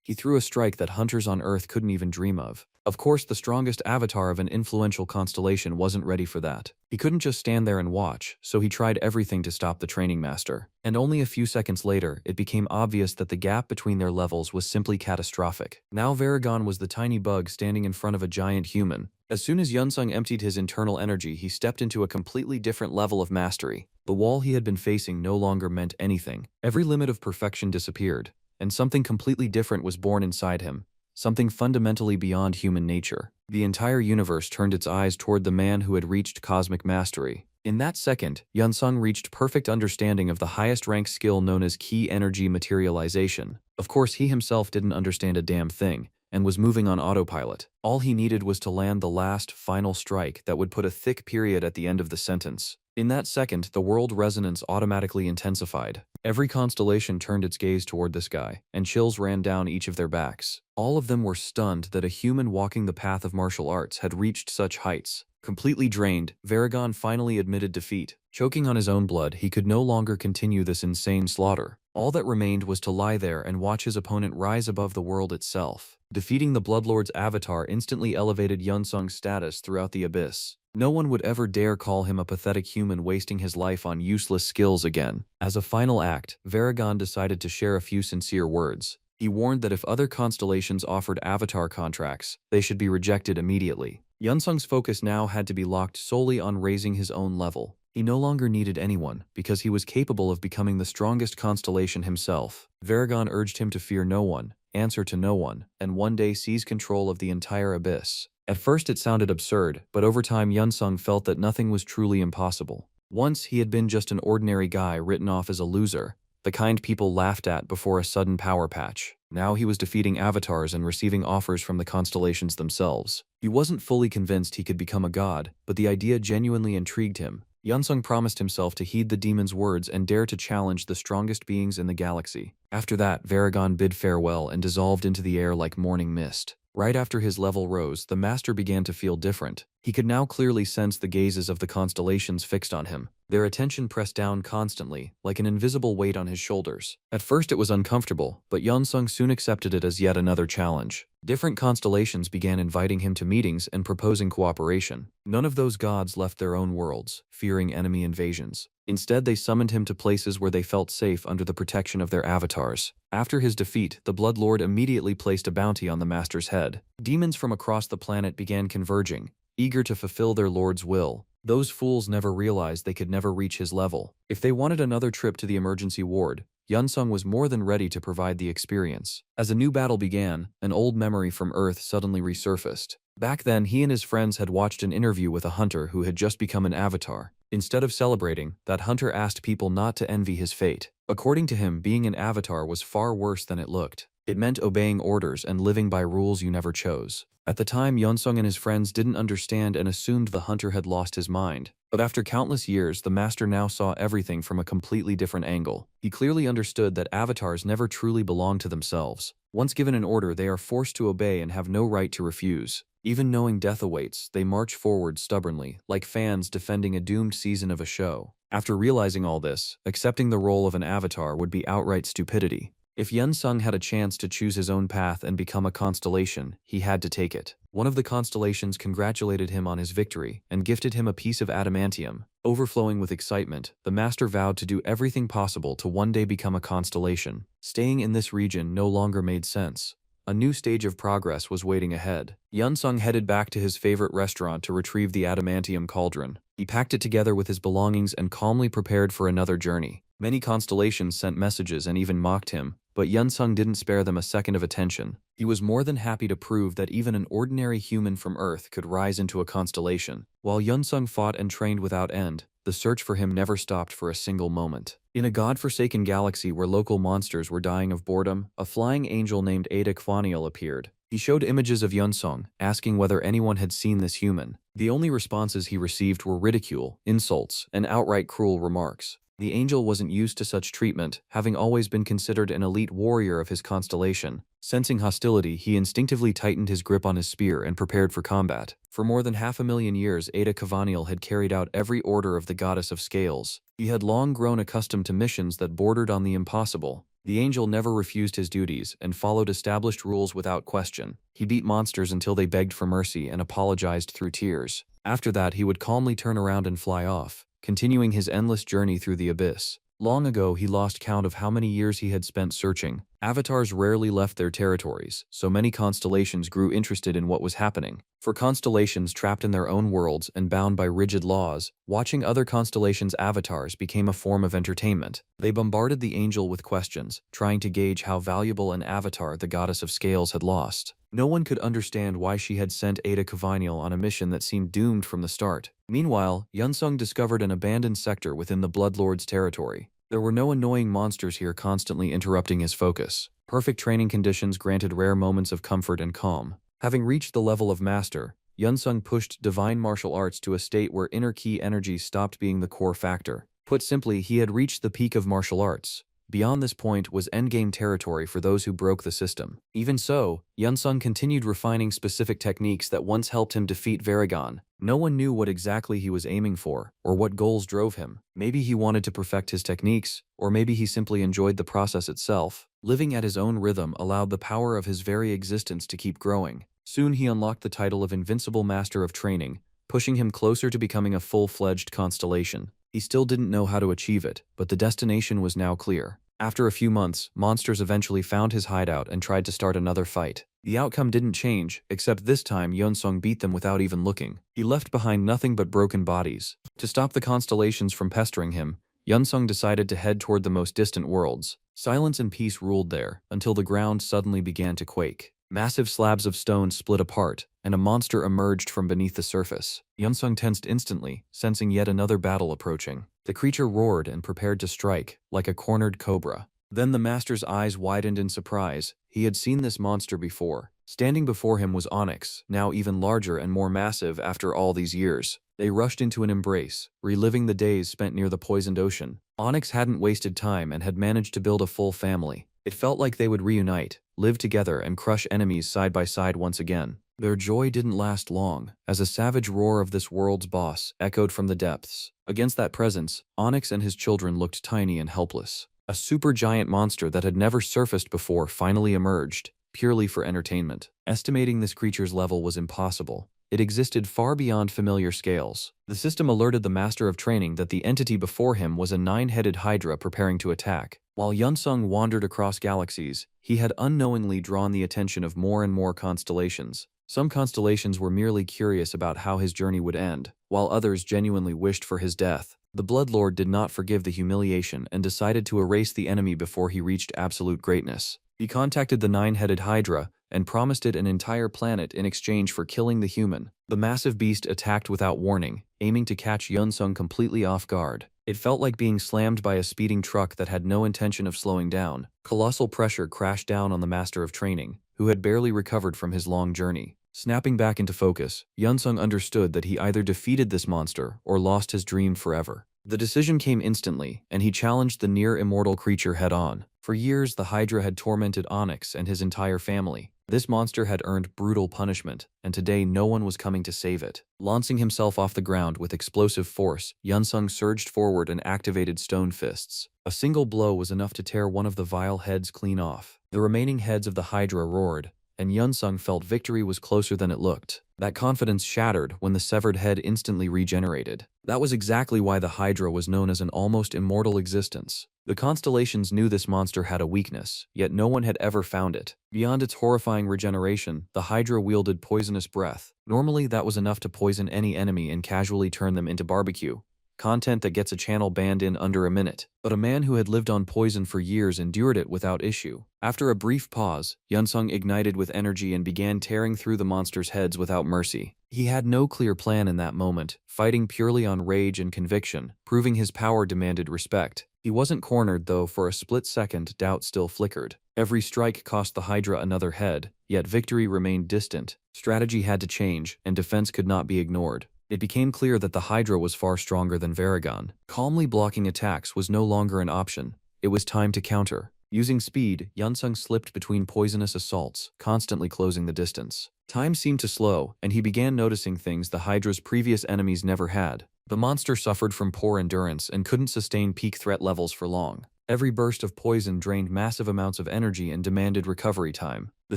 He threw a strike that hunters on Earth couldn't even dream of. Of course, the strongest avatar of an influential constellation wasn't ready for that. He couldn't just stand there and watch, so he tried everything to stop the training master. And only a few seconds later, it became obvious that the gap between their levels was simply catastrophic. Now Varagon was the tiny bug standing in front of a giant human. As soon as Yunsung emptied his internal energy, he stepped into a completely different level of mastery. The wall he had been facing no longer meant anything. Every limit of perfection disappeared, and something completely different was born inside him. Something fundamentally beyond human nature. The entire universe turned its eyes toward the man who had reached cosmic mastery. In that second, Yunsung reached perfect understanding of the highest rank skill known as key energy materialization. Of course, he himself didn't understand a damn thing, and was moving on autopilot. All he needed was to land the last, final strike that would put a thick period at the end of the sentence. In that second, the world resonance automatically intensified. Every constellation turned its gaze toward this guy, and chills ran down each of their backs. All of them were stunned that a human walking the path of martial arts had reached such heights. Completely drained, Varagon finally admitted defeat. Choking on his own blood, he could no longer continue this insane slaughter. All that remained was to lie there and watch his opponent rise above the world itself. Defeating the Bloodlord's avatar instantly elevated Yunsung's status throughout the abyss. No one would ever dare call him a pathetic human wasting his life on useless skills again. As a final act, Varagon decided to share a few sincere words. He warned that if other constellations offered avatar contracts, they should be rejected immediately. Yunsung's focus now had to be locked solely on raising his own level. He no longer needed anyone, because he was capable of becoming the strongest constellation himself. Varagon urged him to fear no one, answer to no one, and one day seize control of the entire abyss. At first it sounded absurd, but over time Yunsung felt that nothing was truly impossible. Once he had been just an ordinary guy written off as a loser, the kind people laughed at before a sudden power patch. Now he was defeating avatars and receiving offers from the constellations themselves. He wasn't fully convinced he could become a god, but the idea genuinely intrigued him. Yunsung promised himself to heed the demon's words and dare to challenge the strongest beings in the galaxy. After that, Varagon bid farewell and dissolved into the air like morning mist. Right after his level rose, the master began to feel different. He could now clearly sense the gazes of the constellations fixed on him. Their attention pressed down constantly, like an invisible weight on his shoulders. At first it was uncomfortable, but Yunsung soon accepted it as yet another challenge. Different constellations began inviting him to meetings and proposing cooperation. None of those gods left their own worlds, fearing enemy invasions. Instead, they summoned him to places where they felt safe under the protection of their avatars. After his defeat, the Bloodlord immediately placed a bounty on the master's head. Demons from across the planet began converging, eager to fulfill their lord's will. Those fools never realized they could never reach his level. If they wanted another trip to the emergency ward, Yunsung was more than ready to provide the experience. As a new battle began, an old memory from Earth suddenly resurfaced. Back then, he and his friends had watched an interview with a hunter who had just become an avatar. Instead of celebrating, that hunter asked people not to envy his fate. According to him, being an avatar was far worse than it looked. It meant obeying orders and living by rules you never chose. At the time, Yunsung and his friends didn't understand and assumed the hunter had lost his mind. But after countless years, the master now saw everything from a completely different angle. He clearly understood that avatars never truly belong to themselves. Once given an order, they are forced to obey and have no right to refuse. Even knowing death awaits, they march forward stubbornly, like fans defending a doomed season of a show. After realizing all this, accepting the role of an avatar would be outright stupidity. If Sung had a chance to choose his own path and become a constellation, he had to take it. One of the constellations congratulated him on his victory and gifted him a piece of adamantium. Overflowing with excitement, the master vowed to do everything possible to one day become a constellation. Staying in this region no longer made sense. A new stage of progress was waiting ahead. Sung headed back to his favorite restaurant to retrieve the adamantium cauldron. He packed it together with his belongings and calmly prepared for another journey. Many constellations sent messages and even mocked him, but Sung didn't spare them a second of attention. He was more than happy to prove that even an ordinary human from Earth could rise into a constellation. While Sung fought and trained without end, the search for him never stopped for a single moment. In a god-forsaken galaxy where local monsters were dying of boredom, a flying angel named Ada Kwaniel appeared. He showed images of Sung, asking whether anyone had seen this human. The only responses he received were ridicule, insults, and outright cruel remarks. The angel wasn't used to such treatment, having always been considered an elite warrior of his constellation. Sensing hostility, he instinctively tightened his grip on his spear and prepared for combat. For more than 500,000 years, Ada Kwaniel had carried out every order of the goddess of scales. He had long grown accustomed to missions that bordered on the impossible. The angel never refused his duties and followed established rules without question. He beat monsters until they begged for mercy and apologized through tears. After that, he would calmly turn around and fly off, continuing his endless journey through the abyss. Long ago, he lost count of how many years he had spent searching. Avatars rarely left their territories, so many constellations grew interested in what was happening. For constellations trapped in their own worlds and bound by rigid laws, watching other constellations' avatars became a form of entertainment. They bombarded the angel with questions, trying to gauge how valuable an avatar the goddess of scales had lost. No one could understand why she had sent Ada Kwaniel on a mission that seemed doomed from the start. Meanwhile, Sung discovered an abandoned sector within the Bloodlord's territory. There were no annoying monsters here constantly interrupting his focus. Perfect training conditions granted rare moments of comfort and calm. Having reached the level of master, Sung pushed divine martial arts to a state where inner ki energy stopped being the core factor. Put simply, he had reached the peak of martial arts. Beyond this point was endgame territory for those who broke the system. Even so, Sung continued refining specific techniques that once helped him defeat Varagon. No one knew what exactly he was aiming for, or what goals drove him. Maybe he wanted to perfect his techniques, or maybe he simply enjoyed the process itself. Living at his own rhythm allowed the power of his very existence to keep growing. Soon he unlocked the title of Invincible Master of Training, pushing him closer to becoming a full-fledged constellation. He still didn't know how to achieve it, but the destination was now clear. After a few months, monsters eventually found his hideout and tried to start another fight. The outcome didn't change, except this time Sung beat them without even looking. He left behind nothing but broken bodies. To stop the constellations from pestering him, Sung decided to head toward the most distant worlds. Silence and peace ruled there, until the ground suddenly began to quake. Massive slabs of stone split apart, and a monster emerged from beneath the surface. Sung tensed instantly, sensing yet another battle approaching. The creature roared and prepared to strike, like a cornered cobra. Then the master's eyes widened in surprise. He had seen this monster before. Standing before him was Onyx, now even larger and more massive after all these years. They rushed into an embrace, reliving the days spent near the poisoned ocean. Onyx hadn't wasted time and had managed to build a full family. It felt like they would reunite, live together, and crush enemies side by side once again. Their joy didn't last long, as a savage roar of this world's boss echoed from the depths. Against that presence, Onyx and his children looked tiny and helpless. A supergiant monster that had never surfaced before finally emerged, purely for entertainment. Estimating this creature's level was impossible. It existed far beyond familiar scales. The system alerted the master of training that the entity before him was a 9-headed hydra preparing to attack. While Sung wandered across galaxies, he had unknowingly drawn the attention of more and more constellations. Some constellations were merely curious about how his journey would end, while others genuinely wished for his death. The Bloodlord did not forgive the humiliation and decided to erase the enemy before he reached absolute greatness. He contacted the 9-headed Hydra and promised it an entire planet in exchange for killing the human. The massive beast attacked without warning, aiming to catch Sung completely off guard. It felt like being slammed by a speeding truck that had no intention of slowing down. Colossal pressure crashed down on the master of training, who had barely recovered from his long journey. Snapping back into focus, Yunsung understood that he either defeated this monster or lost his dream forever. The decision came instantly, and he challenged the near-immortal creature head-on. For years, the Hydra had tormented Onyx and his entire family. This monster had earned brutal punishment, and today no one was coming to save it. Launching himself off the ground with explosive force, Yunsung surged forward and activated stone fists. A single blow was enough to tear one of the vile heads clean off. The remaining heads of the Hydra roared, and Yunsung felt victory was closer than it looked. That confidence shattered when the severed head instantly regenerated. That was exactly why the Hydra was known as an almost immortal existence. The constellations knew this monster had a weakness, yet no one had ever found it. Beyond its horrifying regeneration, the Hydra wielded poisonous breath. Normally, that was enough to poison any enemy and casually turn them into barbecue. Content that gets a channel banned in under a minute. But a man who had lived on poison for years endured it without issue. After a brief pause, Yunsung ignited with energy and began tearing through the monster's heads without mercy. He had no clear plan in that moment, fighting purely on rage and conviction, proving his power demanded respect. He wasn't cornered, though. For a split second, doubt still flickered. Every strike cost the Hydra another head, yet victory remained distant. Strategy had to change, and defense could not be ignored. It became clear that the Hydra was far stronger than Varagon. Calmly blocking attacks was no longer an option. It was time to counter. Using speed, Yunsung slipped between poisonous assaults, constantly closing the distance. Time seemed to slow, and he began noticing things the Hydra's previous enemies never had. The monster suffered from poor endurance and couldn't sustain peak threat levels for long. Every burst of poison drained massive amounts of energy and demanded recovery time. The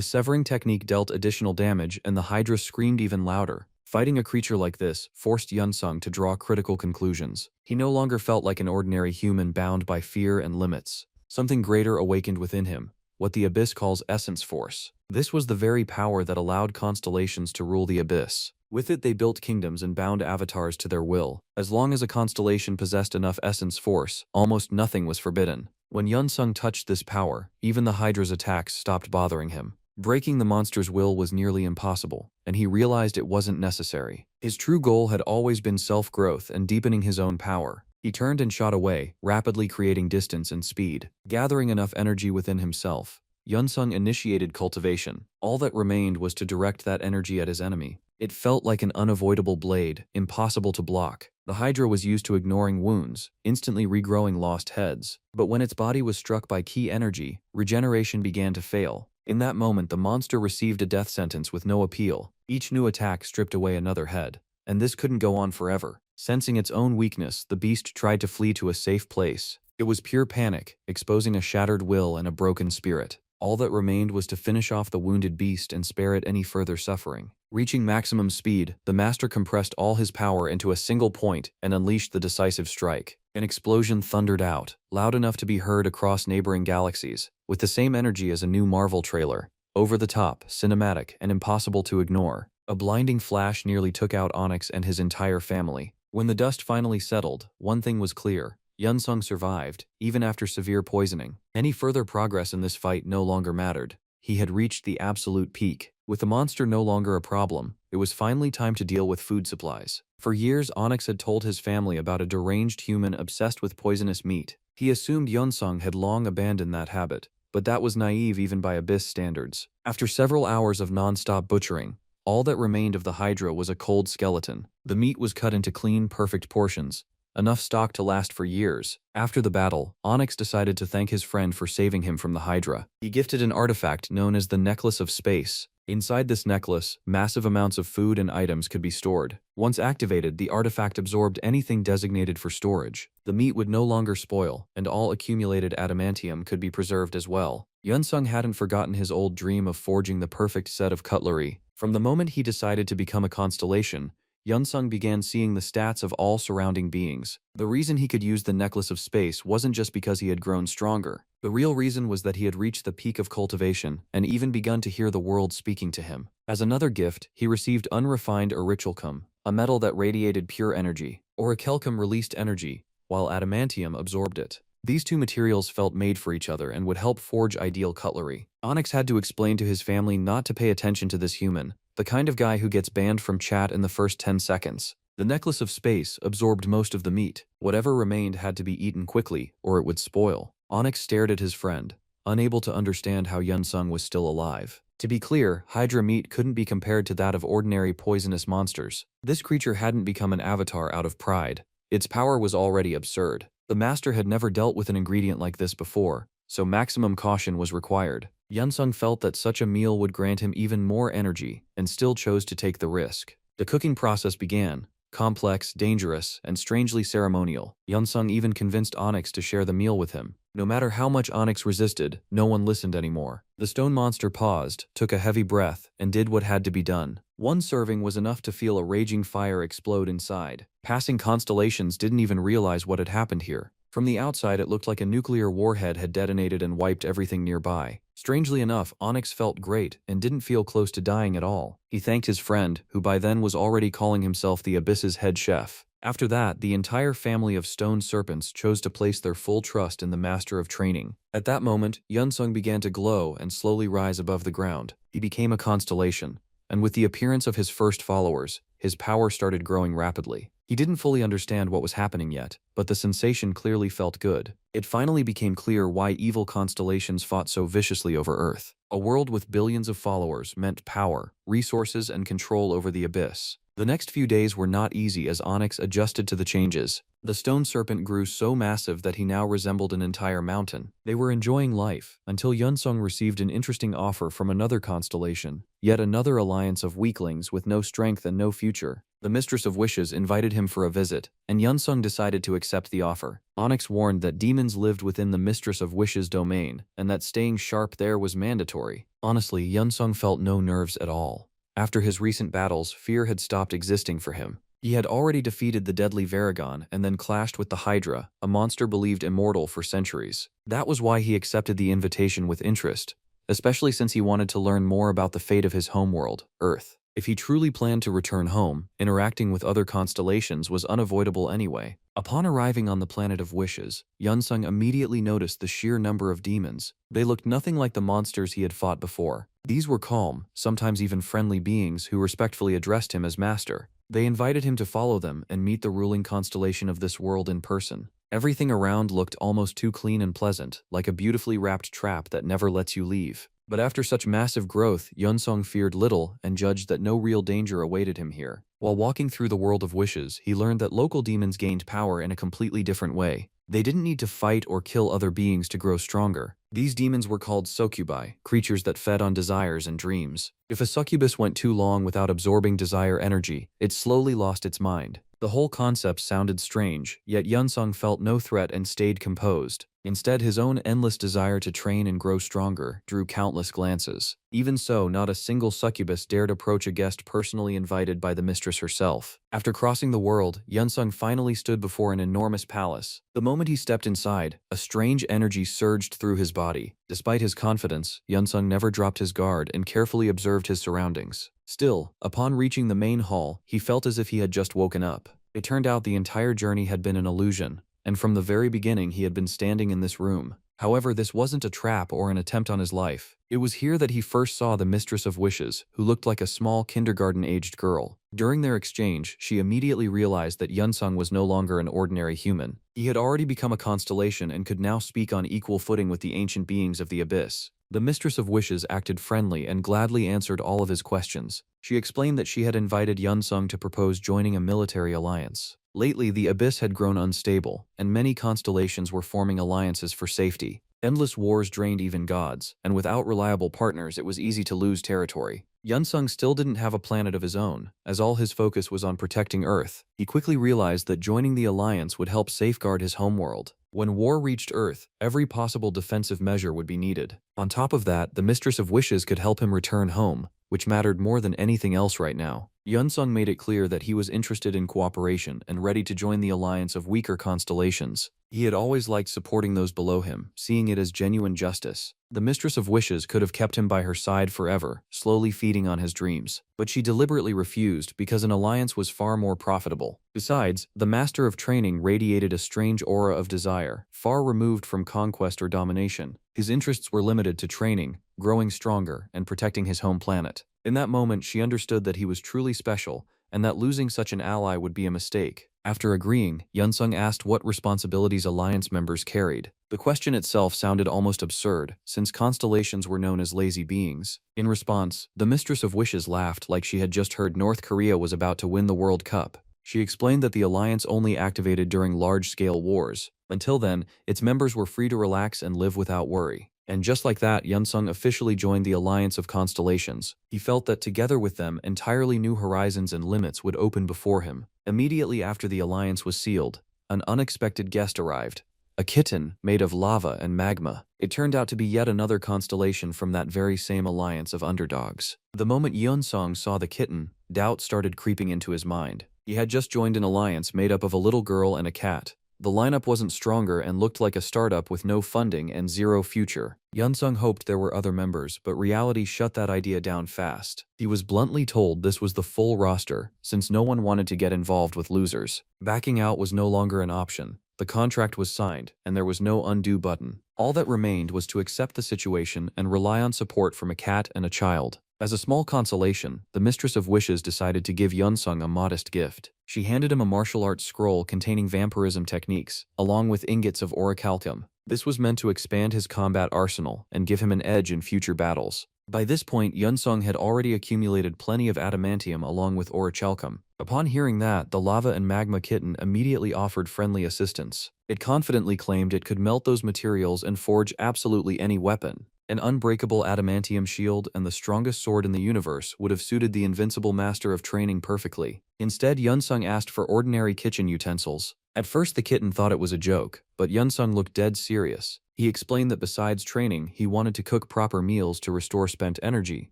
severing technique dealt additional damage, and the Hydra screamed even louder. Fighting a creature like this forced Yunsung to draw critical conclusions. He no longer felt like an ordinary human bound by fear and limits. Something greater awakened within him, what the Abyss calls Essence Force. This was the very power that allowed constellations to rule the Abyss. With it, they built kingdoms and bound avatars to their will. As long as a constellation possessed enough Essence Force, almost nothing was forbidden. When Yunsung touched this power, even the Hydra's attacks stopped bothering him. Breaking the monster's will was nearly impossible, and he realized it wasn't necessary. His true goal had always been self-growth and deepening his own power. He turned and shot away, rapidly creating distance and speed. Gathering enough energy within himself, Yunsung initiated cultivation. All that remained was to direct that energy at his enemy. It felt like an unavoidable blade, impossible to block. The Hydra was used to ignoring wounds, instantly regrowing lost heads. But when its body was struck by key energy, regeneration began to fail. In that moment, the monster received a death sentence with no appeal. Each new attack stripped away another head. And this couldn't go on forever. Sensing its own weakness, the beast tried to flee to a safe place. It was pure panic, exposing a shattered will and a broken spirit. All that remained was to finish off the wounded beast and spare it any further suffering. Reaching maximum speed, the master compressed all his power into a single point and unleashed the decisive strike. An explosion thundered out, loud enough to be heard across neighboring galaxies, with the same energy as a new Marvel trailer. Over the top, cinematic, and impossible to ignore. A blinding flash nearly took out Onyx and his entire family. When the dust finally settled, one thing was clear. Yunsung survived, even after severe poisoning. Any further progress in this fight no longer mattered. He had reached the absolute peak. With the monster no longer a problem, it was finally time to deal with food supplies. For years, Onyx had told his family about a deranged human obsessed with poisonous meat. He assumed Yunsung had long abandoned that habit, but that was naive even by Abyss standards. After several hours of non-stop butchering, all that remained of the Hydra was a cold skeleton. The meat was cut into clean, perfect portions, enough stock to last for years. After the battle, Onyx decided to thank his friend for saving him from the Hydra. He gifted an artifact known as the Necklace of Space. Inside this necklace, massive amounts of food and items could be stored. Once activated, the artifact absorbed anything designated for storage. The meat would no longer spoil, and all accumulated adamantium could be preserved as well. Yunsung hadn't forgotten his old dream of forging the perfect set of cutlery. From the moment he decided to become a constellation, Yunsung began seeing the stats of all surrounding beings. The reason he could use the Necklace of Space wasn't just because he had grown stronger. The real reason was that he had reached the peak of cultivation and even begun to hear the world speaking to him. As another gift, he received unrefined aurichalcum, a metal that radiated pure energy. Aurichalcum released energy, while adamantium absorbed it. These two materials felt made for each other and would help forge ideal cutlery. Onyx had to explain to his family not to pay attention to this human, the kind of guy who gets banned from chat in the first 10 seconds. The Necklace of Space absorbed most of the meat. Whatever remained had to be eaten quickly, or it would spoil. Onyx stared at his friend, unable to understand how Yunsung was still alive. To be clear, Hydra meat couldn't be compared to that of ordinary poisonous monsters. This creature hadn't become an avatar out of pride. Its power was already absurd. The master had never dealt with an ingredient like this before, so maximum caution was required. Yunsung felt that such a meal would grant him even more energy, and still chose to take the risk. The cooking process began. Complex, dangerous, and strangely ceremonial. Yunsung even convinced Onyx to share the meal with him. No matter how much Onyx resisted, no one listened anymore. The stone monster paused, took a heavy breath, and did what had to be done. One serving was enough to feel a raging fire explode inside. Passing constellations didn't even realize what had happened here. From the outside, it looked like a nuclear warhead had detonated and wiped everything nearby. Strangely enough, Onyx felt great and didn't feel close to dying at all. He thanked his friend, who by then was already calling himself the Abyss's head chef. After that, the entire family of stone serpents chose to place their full trust in the master of training. At that moment, Yunsung began to glow and slowly rise above the ground. He became a constellation, and with the appearance of his first followers, his power started growing rapidly. He didn't fully understand what was happening yet, but the sensation clearly felt good. It finally became clear why evil constellations fought so viciously over Earth. A world with billions of followers meant power, resources, and control over the abyss. The next few days were not easy as Onyx adjusted to the changes. The stone serpent grew so massive that he now resembled an entire mountain. They were enjoying life, until Yunsung received an interesting offer from another constellation, yet another alliance of weaklings with no strength and no future. The Mistress of Wishes invited him for a visit, and Yunsung decided to accept the offer. Onyx warned that demons lived within the Mistress of Wishes domain, and that staying sharp there was mandatory. Honestly, Yunsung felt no nerves at all. After his recent battles, fear had stopped existing for him. He had already defeated the deadly Varagon and then clashed with the Hydra, a monster believed immortal for centuries. That was why he accepted the invitation with interest, especially since he wanted to learn more about the fate of his homeworld, Earth. If he truly planned to return home, interacting with other constellations was unavoidable anyway. Upon arriving on the planet of wishes, Yunsung immediately noticed the sheer number of demons. They looked nothing like the monsters he had fought before. These were calm, sometimes even friendly beings who respectfully addressed him as master. They invited him to follow them and meet the ruling constellation of this world in person. Everything around looked almost too clean and pleasant, like a beautifully wrapped trap that never lets you leave. But after such massive growth, Yunsung feared little and judged that no real danger awaited him here. While walking through the world of wishes, he learned that local demons gained power in a completely different way. They didn't need to fight or kill other beings to grow stronger. These demons were called succubi, creatures that fed on desires and dreams. If a succubus went too long without absorbing desire energy, it slowly lost its mind. The whole concept sounded strange, yet Yunsung felt no threat and stayed composed. Instead, his own endless desire to train and grow stronger drew countless glances. Even so, not a single succubus dared approach a guest personally invited by the mistress herself. After crossing the world, Yunsung finally stood before an enormous palace. The moment he stepped inside, a strange energy surged through his body. Despite his confidence, Yunsung never dropped his guard and carefully observed his surroundings. Still, upon reaching the main hall, he felt as if he had just woken up. It turned out the entire journey had been an illusion, and from the very beginning he had been standing in this room. However, this wasn't a trap or an attempt on his life. It was here that he first saw the Mistress of Wishes, who looked like a small kindergarten-aged girl. During their exchange, she immediately realized that Yunsung was no longer an ordinary human. He had already become a constellation and could now speak on equal footing with the ancient beings of the Abyss. The Mistress of Wishes acted friendly and gladly answered all of his questions. She explained that she had invited Yunsung to propose joining a military alliance. Lately, the Abyss had grown unstable, and many constellations were forming alliances for safety. Endless wars drained even gods, and without reliable partners it was easy to lose territory. Yunsung still didn't have a planet of his own, as all his focus was on protecting Earth. He quickly realized that joining the alliance would help safeguard his homeworld. When war reached Earth, every possible defensive measure would be needed. On top of that, the Mistress of Wishes could help him return home, which mattered more than anything else right now. Yunsung made it clear that he was interested in cooperation and ready to join the alliance of weaker constellations. He had always liked supporting those below him, seeing it as genuine justice. The Mistress of Wishes could have kept him by her side forever, slowly feeding on his dreams. But she deliberately refused because an alliance was far more profitable. Besides, the Master of Training radiated a strange aura of desire, far removed from conquest or domination. His interests were limited to training, growing stronger, and protecting his home planet. In that moment, she understood that he was truly special, and that losing such an ally would be a mistake. After agreeing, Yunsung asked what responsibilities Alliance members carried. The question itself sounded almost absurd, since constellations were known as lazy beings. In response, the Mistress of Wishes laughed like she had just heard North Korea was about to win the World Cup. She explained that the alliance only activated during large-scale wars. Until then, its members were free to relax and live without worry. And just like that, Yunsung officially joined the Alliance of Constellations. He felt that together with them, entirely new horizons and limits would open before him. Immediately after the alliance was sealed, an unexpected guest arrived. A kitten made of lava and magma. It turned out to be yet another constellation from that very same alliance of underdogs. The moment Yunsung saw the kitten, doubt started creeping into his mind. He had just joined an alliance made up of a little girl and a cat. The lineup wasn't stronger and looked like a startup with no funding and zero future. Yunsung hoped there were other members, but reality shut that idea down fast. He was bluntly told this was the full roster, since no one wanted to get involved with losers. Backing out was no longer an option. The contract was signed, and there was no undo button. All that remained was to accept the situation and rely on support from a cat and a child. As a small consolation, the Mistress of Wishes decided to give Yunsung a modest gift. She handed him a martial arts scroll containing vampirism techniques, along with ingots of orichalcum. This was meant to expand his combat arsenal and give him an edge in future battles. By this point, Yunsung had already accumulated plenty of adamantium along with orichalcum. Upon hearing that, the lava and magma kitten immediately offered friendly assistance. It confidently claimed it could melt those materials and forge absolutely any weapon. An unbreakable adamantium shield and the strongest sword in the universe would have suited the invincible master of training perfectly. Instead, Yunsung asked for ordinary kitchen utensils. At first, the kitten thought it was a joke, but Yunsung looked dead serious. He explained that besides training, he wanted to cook proper meals to restore spent energy.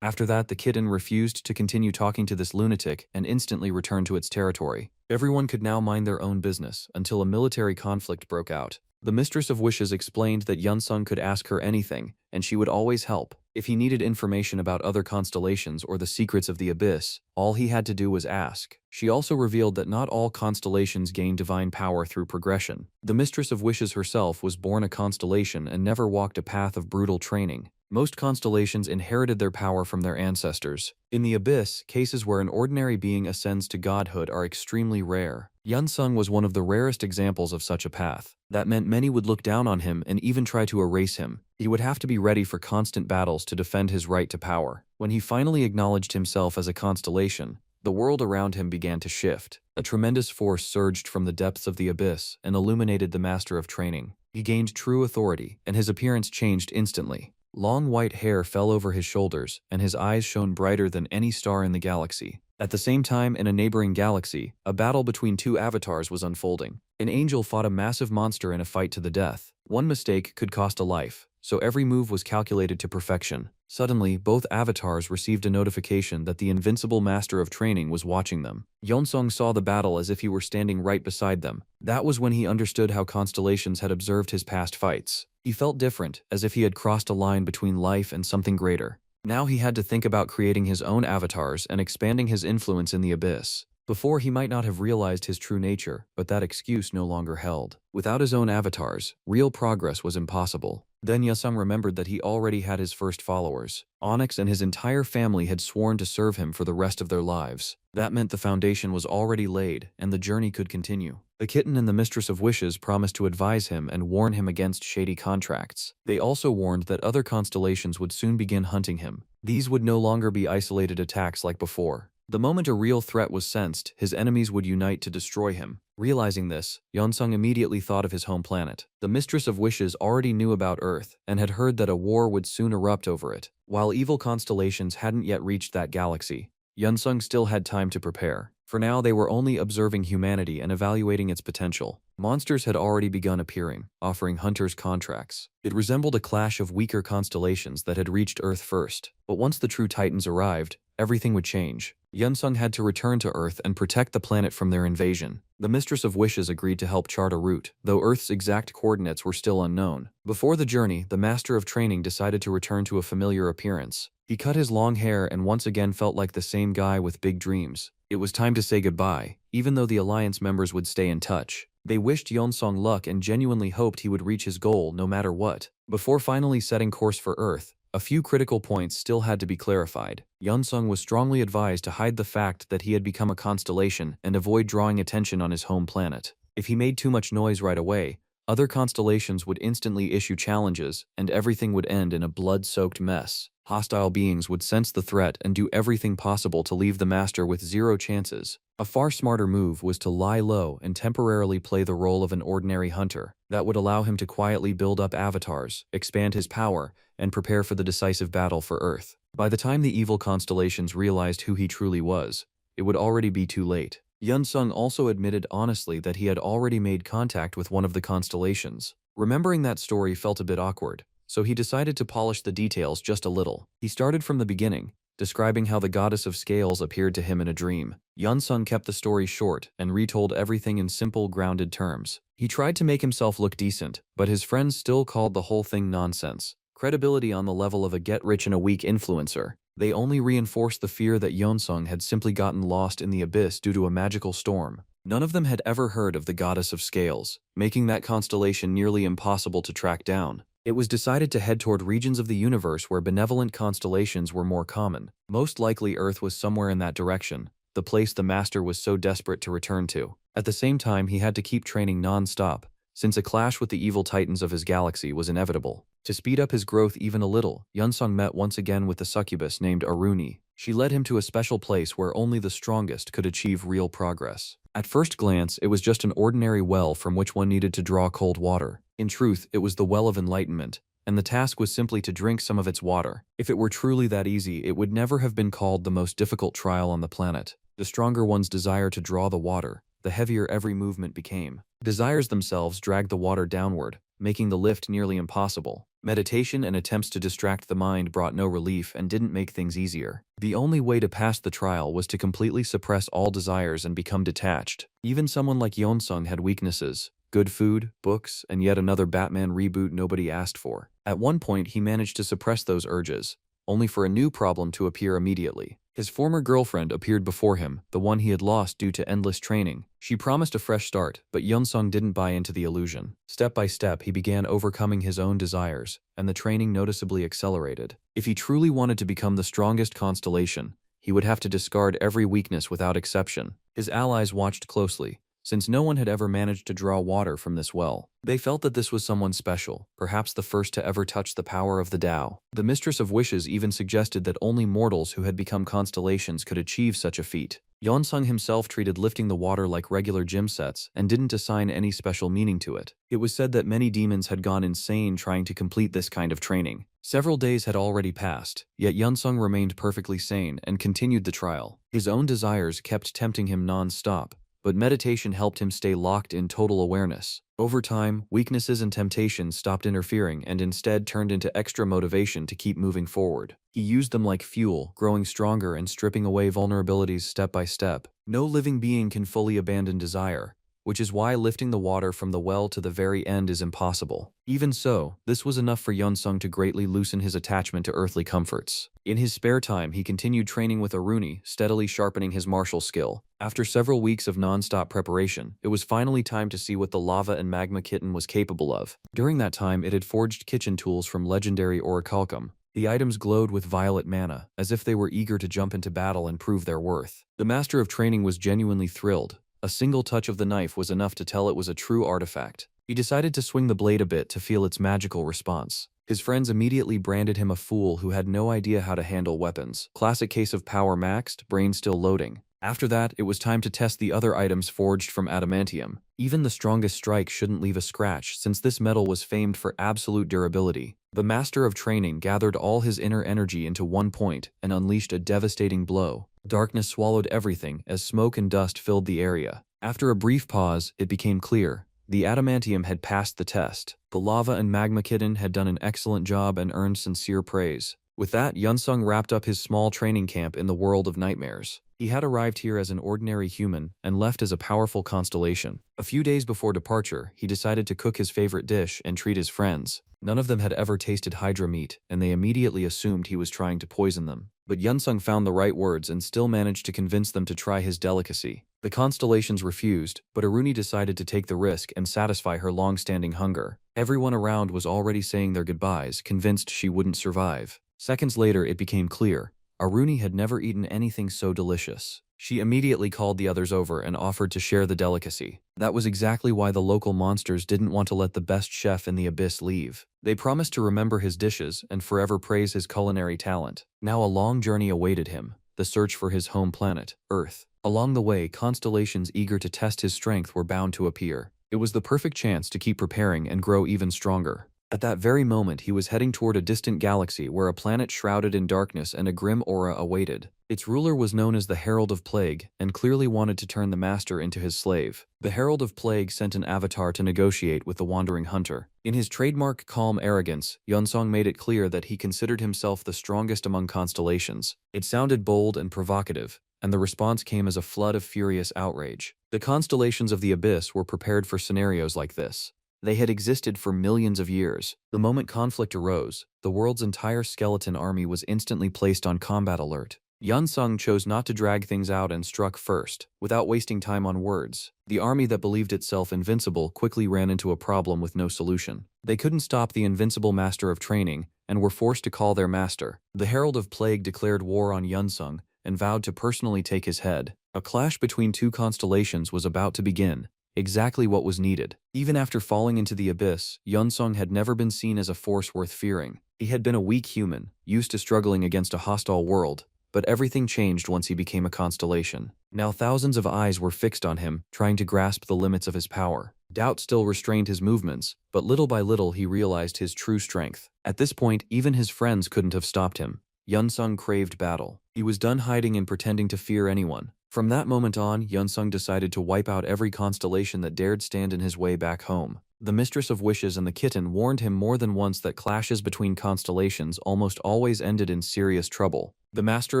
After that, the kitten refused to continue talking to this lunatic and instantly returned to its territory. Everyone could now mind their own business until a military conflict broke out. The Mistress of Wishes explained that Yunsung could ask her anything, and she would always help. If he needed information about other constellations or the secrets of the abyss, all he had to do was ask. She also revealed that not all constellations gain divine power through progression. The Mistress of Wishes herself was born a constellation and never walked a path of brutal training. Most constellations inherited their power from their ancestors. In the abyss, cases where an ordinary being ascends to godhood are extremely rare. Yunsung was one of the rarest examples of such a path. That meant many would look down on him and even try to erase him. He would have to be ready for constant battles to defend his right to power. When he finally acknowledged himself as a constellation, the world around him began to shift. A tremendous force surged from the depths of the abyss and illuminated the master of training. He gained true authority, and his appearance changed instantly. Long white hair fell over his shoulders, and his eyes shone brighter than any star in the galaxy. At the same time, in a neighboring galaxy, a battle between two avatars was unfolding. An angel fought a massive monster in a fight to the death. One mistake could cost a life, so every move was calculated to perfection. Suddenly, both avatars received a notification that the invincible master of training was watching them. Yunsung saw the battle as if he were standing right beside them. That was when he understood how constellations had observed his past fights. He felt different, as if he had crossed a line between life and something greater. Now he had to think about creating his own avatars and expanding his influence in the abyss. Before, he might not have realized his true nature, but that excuse no longer held. Without his own avatars, real progress was impossible. Then Yunsung remembered that he already had his first followers. Onyx and his entire family had sworn to serve him for the rest of their lives. That meant the foundation was already laid, and the journey could continue. The kitten and the Mistress of Wishes promised to advise him and warn him against shady contracts. They also warned that other constellations would soon begin hunting him. These would no longer be isolated attacks like before. The moment a real threat was sensed, his enemies would unite to destroy him. Realizing this, Yunsung immediately thought of his home planet. The Mistress of Wishes already knew about Earth and had heard that a war would soon erupt over it. While evil constellations hadn't yet reached that galaxy, Yunsung still had time to prepare. For now, they were only observing humanity and evaluating its potential. Monsters had already begun appearing, offering hunters contracts. It resembled a clash of weaker constellations that had reached Earth first. But once the true titans arrived, everything would change. Yunsung had to return to Earth and protect the planet from their invasion. The Mistress of Wishes agreed to help chart a route, though Earth's exact coordinates were still unknown. Before the journey, the Master of Training decided to return to a familiar appearance. He cut his long hair and once again felt like the same guy with big dreams. It was time to say goodbye, even though the Alliance members would stay in touch. They wished Yunsung luck and genuinely hoped he would reach his goal no matter what. Before finally setting course for Earth, a few critical points still had to be clarified. Yunsung was strongly advised to hide the fact that he had become a constellation and avoid drawing attention on his home planet. If he made too much noise right away, other constellations would instantly issue challenges, and everything would end in a blood-soaked mess. Hostile beings would sense the threat and do everything possible to leave the master with zero chances. A far smarter move was to lie low and temporarily play the role of an ordinary hunter. That would allow him to quietly build up avatars, expand his power, and prepare for the decisive battle for Earth. By the time the evil constellations realized who he truly was, it would already be too late. Yunsung also admitted honestly that he had already made contact with one of the constellations. Remembering that story felt a bit awkward, so he decided to polish the details just a little. He started from the beginning, describing how the goddess of scales appeared to him in a dream. Yunsung kept the story short and retold everything in simple, grounded terms. He tried to make himself look decent, but his friends still called the whole thing nonsense. Credibility on the level of a get-rich-in-a-week influencer. They only reinforced the fear that Yunsung had simply gotten lost in the abyss due to a magical storm. None of them had ever heard of the goddess of scales, making that constellation nearly impossible to track down. It was decided to head toward regions of the universe where benevolent constellations were more common. Most likely Earth was somewhere in that direction, the place the master was so desperate to return to. At the same time, he had to keep training non-stop, since a clash with the evil titans of his galaxy was inevitable. To speed up his growth even a little, Yunsung met once again with the succubus named Aruni. She led him to a special place where only the strongest could achieve real progress. At first glance, it was just an ordinary well from which one needed to draw cold water. In truth, it was the well of enlightenment, and the task was simply to drink some of its water. If it were truly that easy, it would never have been called the most difficult trial on the planet. The stronger one's desire to draw the water, the heavier every movement became. Desires themselves dragged the water downward, making the lift nearly impossible. Meditation and attempts to distract the mind brought no relief and didn't make things easier. The only way to pass the trial was to completely suppress all desires and become detached. Even someone like Yunsung had weaknesses. Good food, books, and yet another Batman reboot nobody asked for. At one point, he managed to suppress those urges, only for a new problem to appear immediately. His former girlfriend appeared before him, the one he had lost due to endless training. She promised a fresh start, but Yunsung didn't buy into the illusion. Step by step, he began overcoming his own desires, and the training noticeably accelerated. If he truly wanted to become the strongest constellation, he would have to discard every weakness without exception. His allies watched closely, since no one had ever managed to draw water from this well. They felt that this was someone special, perhaps the first to ever touch the power of the Tao. The Mistress of Wishes even suggested that only mortals who had become constellations could achieve such a feat. Yunsung himself treated lifting the water like regular gym sets and didn't assign any special meaning to it. It was said that many demons had gone insane trying to complete this kind of training. Several days had already passed, yet Yunsung remained perfectly sane and continued the trial. His own desires kept tempting him non-stop, but meditation helped him stay locked in total awareness. Over time, weaknesses and temptations stopped interfering and instead turned into extra motivation to keep moving forward. He used them like fuel, growing stronger and stripping away vulnerabilities step by step. No living being can fully abandon desire, which is why lifting the water from the well to the very end is impossible. Even so, this was enough for Yunsung to greatly loosen his attachment to earthly comforts. In his spare time, he continued training with Aruni, steadily sharpening his martial skill. After several weeks of non-stop preparation, it was finally time to see what the lava and magma kitten was capable of. During that time, it had forged kitchen tools from legendary orichalcum. The items glowed with violet mana, as if they were eager to jump into battle and prove their worth. The master of training was genuinely thrilled. A single touch of the knife was enough to tell it was a true artifact. He decided to swing the blade a bit to feel its magical response. His friends immediately branded him a fool who had no idea how to handle weapons. Classic case of power maxed, brain still loading. After that, it was time to test the other items forged from adamantium. Even the strongest strike shouldn't leave a scratch, since this metal was famed for absolute durability. The master of training gathered all his inner energy into one point and unleashed a devastating blow. Darkness swallowed everything as smoke and dust filled the area. After a brief pause, it became clear. The adamantium had passed the test. The lava and magma kitten had done an excellent job and earned sincere praise. With that, Yunsung wrapped up his small training camp in the world of nightmares. He had arrived here as an ordinary human and left as a powerful constellation. A few days before departure, he decided to cook his favorite dish and treat his friends. None of them had ever tasted hydra meat, and they immediately assumed he was trying to poison them. But Yunsung found the right words and still managed to convince them to try his delicacy. The constellations refused, but Aruni decided to take the risk and satisfy her long-standing hunger. Everyone around was already saying their goodbyes, convinced she wouldn't survive. Seconds later, it became clear. Aruni had never eaten anything so delicious. She immediately called the others over and offered to share the delicacy. That was exactly why the local monsters didn't want to let the best chef in the abyss leave. They promised to remember his dishes and forever praise his culinary talent. Now a long journey awaited him, the search for his home planet, Earth. Along the way, constellations eager to test his strength were bound to appear. It was the perfect chance to keep preparing and grow even stronger. At that very moment, he was heading toward a distant galaxy where a planet shrouded in darkness and a grim aura awaited. Its ruler was known as the Herald of Plague and clearly wanted to turn the master into his slave. The Herald of Plague sent an avatar to negotiate with the wandering hunter. In his trademark calm arrogance, Yunsong made it clear that he considered himself the strongest among constellations. It sounded bold and provocative, and the response came as a flood of furious outrage. The constellations of the abyss were prepared for scenarios like this. They had existed for millions of years. The moment conflict arose, the world's entire skeleton army was instantly placed on combat alert. Yunsung chose not to drag things out and struck first, without wasting time on words. The army that believed itself invincible quickly ran into a problem with no solution. They couldn't stop the invincible master of training, and were forced to call their master. The Herald of Plague declared war on Yunsung and vowed to personally take his head. A clash between two constellations was about to begin. Exactly what was needed. Even after falling into the abyss, Yunsung had never been seen as a force worth fearing. He had been a weak human, used to struggling against a hostile world, but everything changed once he became a constellation. Now thousands of eyes were fixed on him, trying to grasp the limits of his power. Doubt still restrained his movements, but little by little he realized his true strength. At this point, even his friends couldn't have stopped him. Yunsung craved battle. He was done hiding and pretending to fear anyone. From that moment on, Yunsung decided to wipe out every constellation that dared stand in his way back home. The Mistress of Wishes and the kitten warned him more than once that clashes between constellations almost always ended in serious trouble. The Master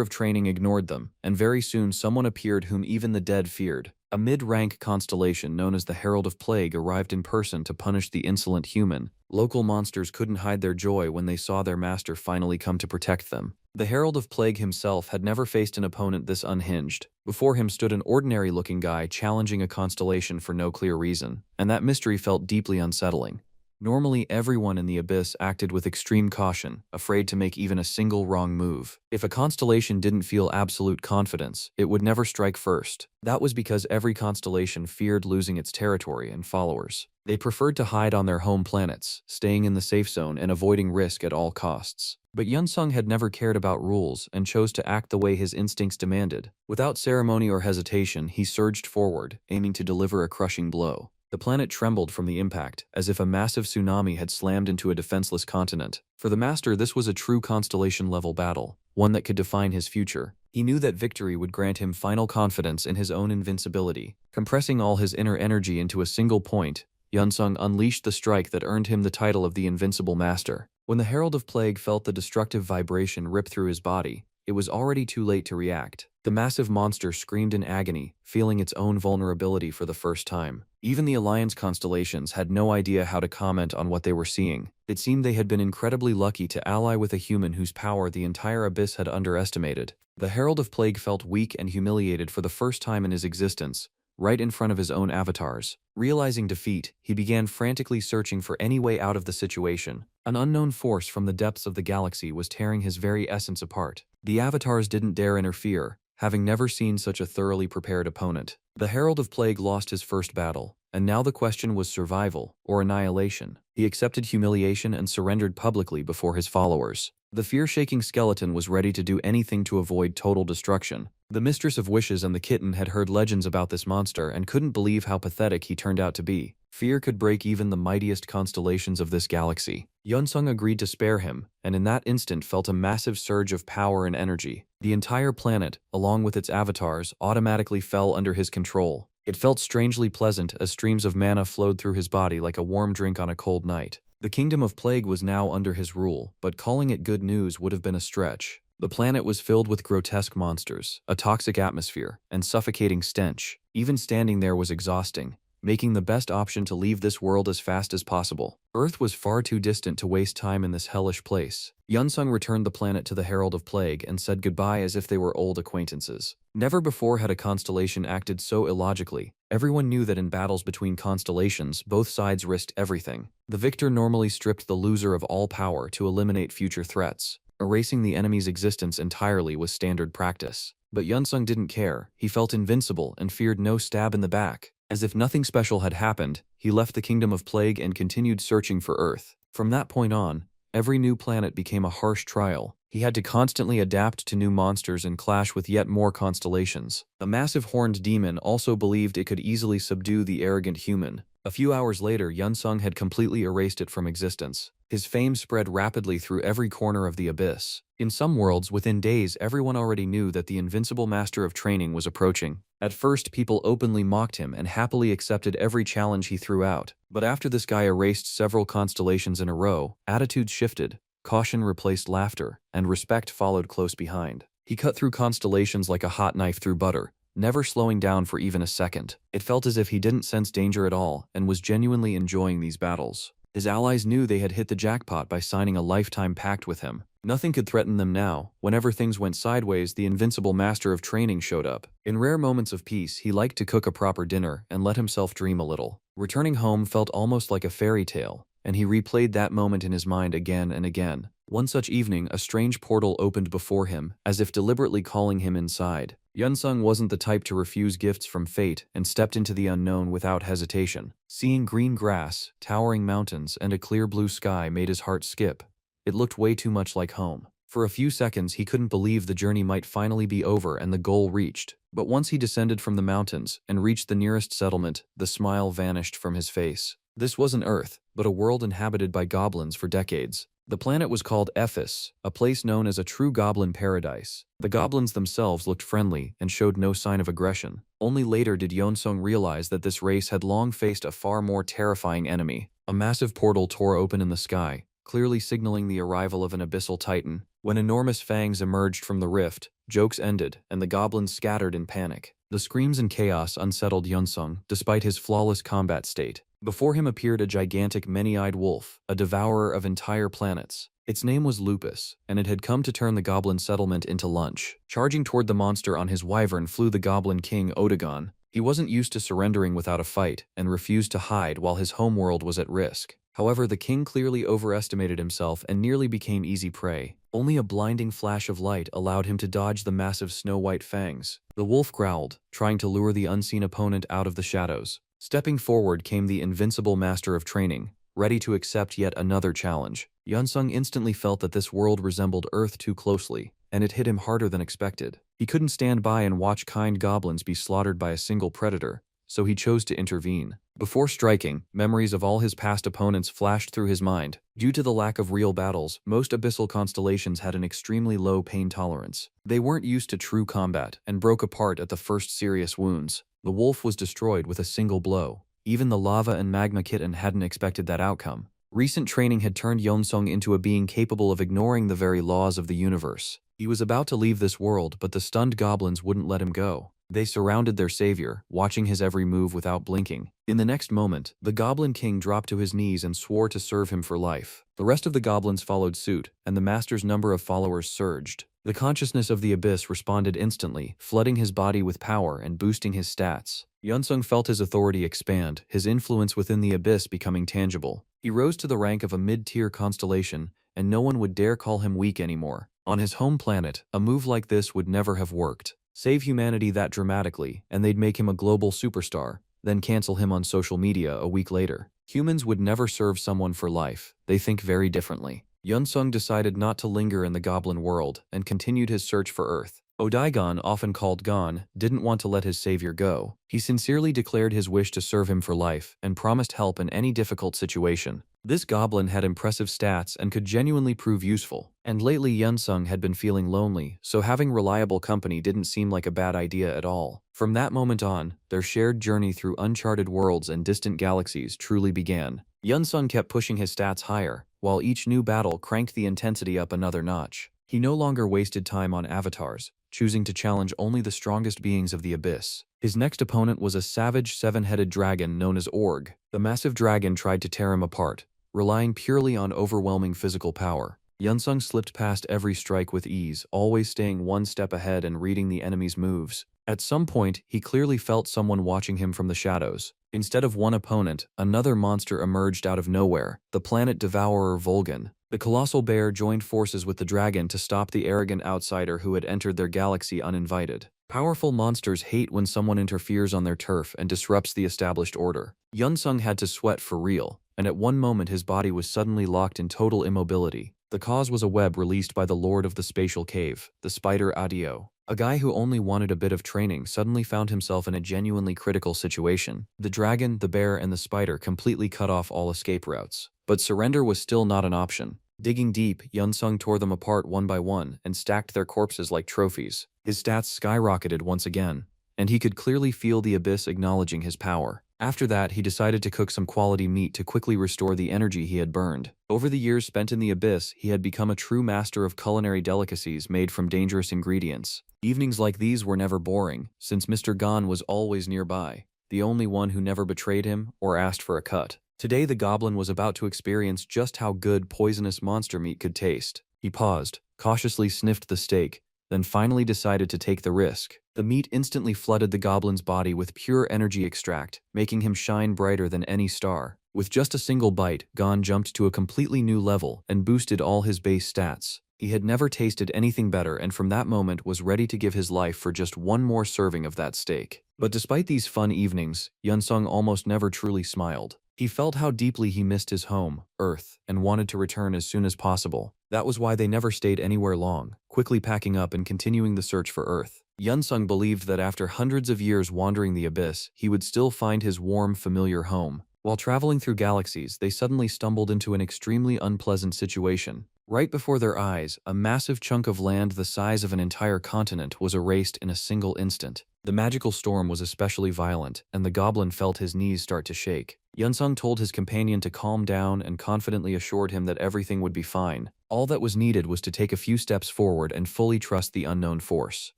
of Training ignored them, and very soon someone appeared whom even the dead feared. A mid-rank constellation known as the Herald of Plague arrived in person to punish the insolent human. Local monsters couldn't hide their joy when they saw their master finally come to protect them. The Herald of Plague himself had never faced an opponent this unhinged. Before him stood an ordinary-looking guy challenging a constellation for no clear reason, and that mystery felt deeply unsettling. Normally, everyone in the abyss acted with extreme caution, afraid to make even a single wrong move. If a constellation didn't feel absolute confidence, it would never strike first. That was because every constellation feared losing its territory and followers. They preferred to hide on their home planets, staying in the safe zone and avoiding risk at all costs. But Yunsung had never cared about rules and chose to act the way his instincts demanded. Without ceremony or hesitation, he surged forward, aiming to deliver a crushing blow. The planet trembled from the impact, as if a massive tsunami had slammed into a defenseless continent. For the Master, this was a true constellation-level battle, one that could define his future. He knew that victory would grant him final confidence in his own invincibility. Compressing all his inner energy into a single point, Yunsung unleashed the strike that earned him the title of the Invincible Master. When the Herald of Plague felt the destructive vibration rip through his body, it was already too late to react. The massive monster screamed in agony, feeling its own vulnerability for the first time. Even the Alliance constellations had no idea how to comment on what they were seeing. It seemed they had been incredibly lucky to ally with a human whose power the entire abyss had underestimated. The Herald of Plague felt weak and humiliated for the first time in his existence, right in front of his own avatars. Realizing defeat, he began frantically searching for any way out of the situation. An unknown force from the depths of the galaxy was tearing his very essence apart. The avatars didn't dare interfere, having never seen such a thoroughly prepared opponent. The Herald of Plague lost his first battle, and now the question was survival or annihilation. He accepted humiliation and surrendered publicly before his followers. The fear-shaking skeleton was ready to do anything to avoid total destruction. The Mistress of Wishes and the kitten had heard legends about this monster and couldn't believe how pathetic he turned out to be. Fear could break even the mightiest constellations of this galaxy. Yunsung agreed to spare him, and in that instant felt a massive surge of power and energy. The entire planet, along with its avatars, automatically fell under his control. It felt strangely pleasant as streams of mana flowed through his body like a warm drink on a cold night. The Kingdom of Plague was now under his rule, but calling it good news would have been a stretch. The planet was filled with grotesque monsters, a toxic atmosphere, and suffocating stench. Even standing there was exhausting, making the best option to leave this world as fast as possible. Earth was far too distant to waste time in this hellish place. Yunsung returned the planet to the Herald of Plague and said goodbye as if they were old acquaintances. Never before had a constellation acted so illogically. Everyone knew that in battles between constellations, both sides risked everything. The victor normally stripped the loser of all power to eliminate future threats. Erasing the enemy's existence entirely was standard practice. But Yunsung didn't care. He felt invincible and feared no stab in the back. As if nothing special had happened, he left the Kingdom of Plague and continued searching for Earth. From that point on, every new planet became a harsh trial. He had to constantly adapt to new monsters and clash with yet more constellations. A massive horned demon also believed it could easily subdue the arrogant human. A few hours later, Yunsung had completely erased it from existence. His fame spread rapidly through every corner of the abyss. In some worlds, within days, everyone already knew that the invincible master of training was approaching. At first, people openly mocked him and happily accepted every challenge he threw out. But after this guy erased several constellations in a row, attitudes shifted. Caution replaced laughter, and respect followed close behind. He cut through constellations like a hot knife through butter, never slowing down for even a second. It felt as if he didn't sense danger at all and was genuinely enjoying these battles. His allies knew they had hit the jackpot by signing a lifetime pact with him. Nothing could threaten them now. Whenever things went sideways, the invincible master of training showed up. In rare moments of peace, he liked to cook a proper dinner and let himself dream a little. Returning home felt almost like a fairy tale, and he replayed that moment in his mind again and again. One such evening, a strange portal opened before him, as if deliberately calling him inside. Yunsung wasn't the type to refuse gifts from fate and stepped into the unknown without hesitation. Seeing green grass, towering mountains, and a clear blue sky made his heart skip. It looked way too much like home. For a few seconds, he couldn't believe the journey might finally be over and the goal reached. But once he descended from the mountains and reached the nearest settlement, the smile vanished from his face. This wasn't Earth, but a world inhabited by goblins for decades. The planet was called Ephes, a place known as a true goblin paradise. The goblins themselves looked friendly and showed no sign of aggression. Only later did Yeonsung realize that this race had long faced a far more terrifying enemy. A massive portal tore open in the sky, clearly signaling the arrival of an abyssal titan. When enormous fangs emerged from the rift, jokes ended, and the goblins scattered in panic. The screams and chaos unsettled Yeonsung, despite his flawless combat state. Before him appeared a gigantic many-eyed wolf, a devourer of entire planets. Its name was Lupus, and it had come to turn the goblin settlement into lunch. Charging toward the monster on his wyvern flew the goblin king Odagon. He wasn't used to surrendering without a fight, and refused to hide while his homeworld was at risk. However, the king clearly overestimated himself and nearly became easy prey. Only a blinding flash of light allowed him to dodge the massive snow-white fangs. The wolf growled, trying to lure the unseen opponent out of the shadows. Stepping forward came the invincible master of training, ready to accept yet another challenge. Yunsung instantly felt that this world resembled Earth too closely, and it hit him harder than expected. He couldn't stand by and watch kind goblins be slaughtered by a single predator, so he chose to intervene. Before striking, memories of all his past opponents flashed through his mind. Due to the lack of real battles, most abyssal constellations had an extremely low pain tolerance. They weren't used to true combat and broke apart at the first serious wounds. The wolf was destroyed with a single blow. Even the lava and magma kitten hadn't expected that outcome. Recent training had turned Yeonsung into a being capable of ignoring the very laws of the universe. He was about to leave this world, but the stunned goblins wouldn't let him go. They surrounded their savior, watching his every move without blinking. In the next moment, the Goblin King dropped to his knees and swore to serve him for life. The rest of the goblins followed suit, and the master's number of followers surged. The consciousness of the abyss responded instantly, flooding his body with power and boosting his stats. Yunsung felt his authority expand, his influence within the abyss becoming tangible. He rose to the rank of a mid-tier constellation, and no one would dare call him weak anymore. On his home planet, a move like this would never have worked. Save humanity that dramatically, and they'd make him a global superstar, then cancel him on social media a week later. Humans would never serve someone for life. They think very differently. Yunsung decided not to linger in the goblin world and continued his search for Earth. Odaigon, often called Gon, didn't want to let his savior go. He sincerely declared his wish to serve him for life and promised help in any difficult situation. This goblin had impressive stats and could genuinely prove useful. And lately Yunsung had been feeling lonely, so having reliable company didn't seem like a bad idea at all. From that moment on, their shared journey through uncharted worlds and distant galaxies truly began. Yunsung kept pushing his stats higher, while each new battle cranked the intensity up another notch. He no longer wasted time on avatars, choosing to challenge only the strongest beings of the abyss. His next opponent was a savage seven-headed dragon known as Org. The massive dragon tried to tear him apart, relying purely on overwhelming physical power. Yunsung slipped past every strike with ease, always staying one step ahead and reading the enemy's moves. At some point, he clearly felt someone watching him from the shadows. Instead of one opponent, another monster emerged out of nowhere, the planet devourer Volgan. The colossal bear joined forces with the dragon to stop the arrogant outsider who had entered their galaxy uninvited. Powerful monsters hate when someone interferes on their turf and disrupts the established order. Yunsung had to sweat for real, and at one moment his body was suddenly locked in total immobility. The cause was a web released by the Lord of the Spatial Cave, the Spider Adio. A guy who only wanted a bit of training suddenly found himself in a genuinely critical situation. The dragon, the bear, and the spider completely cut off all escape routes. But surrender was still not an option. Digging deep, Yunsung tore them apart one by one and stacked their corpses like trophies. His stats skyrocketed once again, and he could clearly feel the abyss acknowledging his power. After that, he decided to cook some quality meat to quickly restore the energy he had burned. Over the years spent in the abyss, he had become a true master of culinary delicacies made from dangerous ingredients. Evenings like these were never boring, since Mr. Gon was always nearby, the only one who never betrayed him or asked for a cut. Today the goblin was about to experience just how good poisonous monster meat could taste. He paused, cautiously sniffed the steak, then finally decided to take the risk. The meat instantly flooded the goblin's body with pure energy extract, making him shine brighter than any star. With just a single bite, Gon jumped to a completely new level and boosted all his base stats. He had never tasted anything better and from that moment was ready to give his life for just one more serving of that steak. But despite these fun evenings, Yunsung almost never truly smiled. He felt how deeply he missed his home, Earth, and wanted to return as soon as possible. That was why they never stayed anywhere long, quickly packing up and continuing the search for Earth. Yunsung believed that after hundreds of years wandering the abyss, he would still find his warm, familiar home. While traveling through galaxies, they suddenly stumbled into an extremely unpleasant situation. Right before their eyes, a massive chunk of land the size of an entire continent was erased in a single instant. The magical storm was especially violent, and the goblin felt his knees start to shake. Yunsung told his companion to calm down and confidently assured him that everything would be fine. All that was needed was to take a few steps forward and fully trust the unknown force.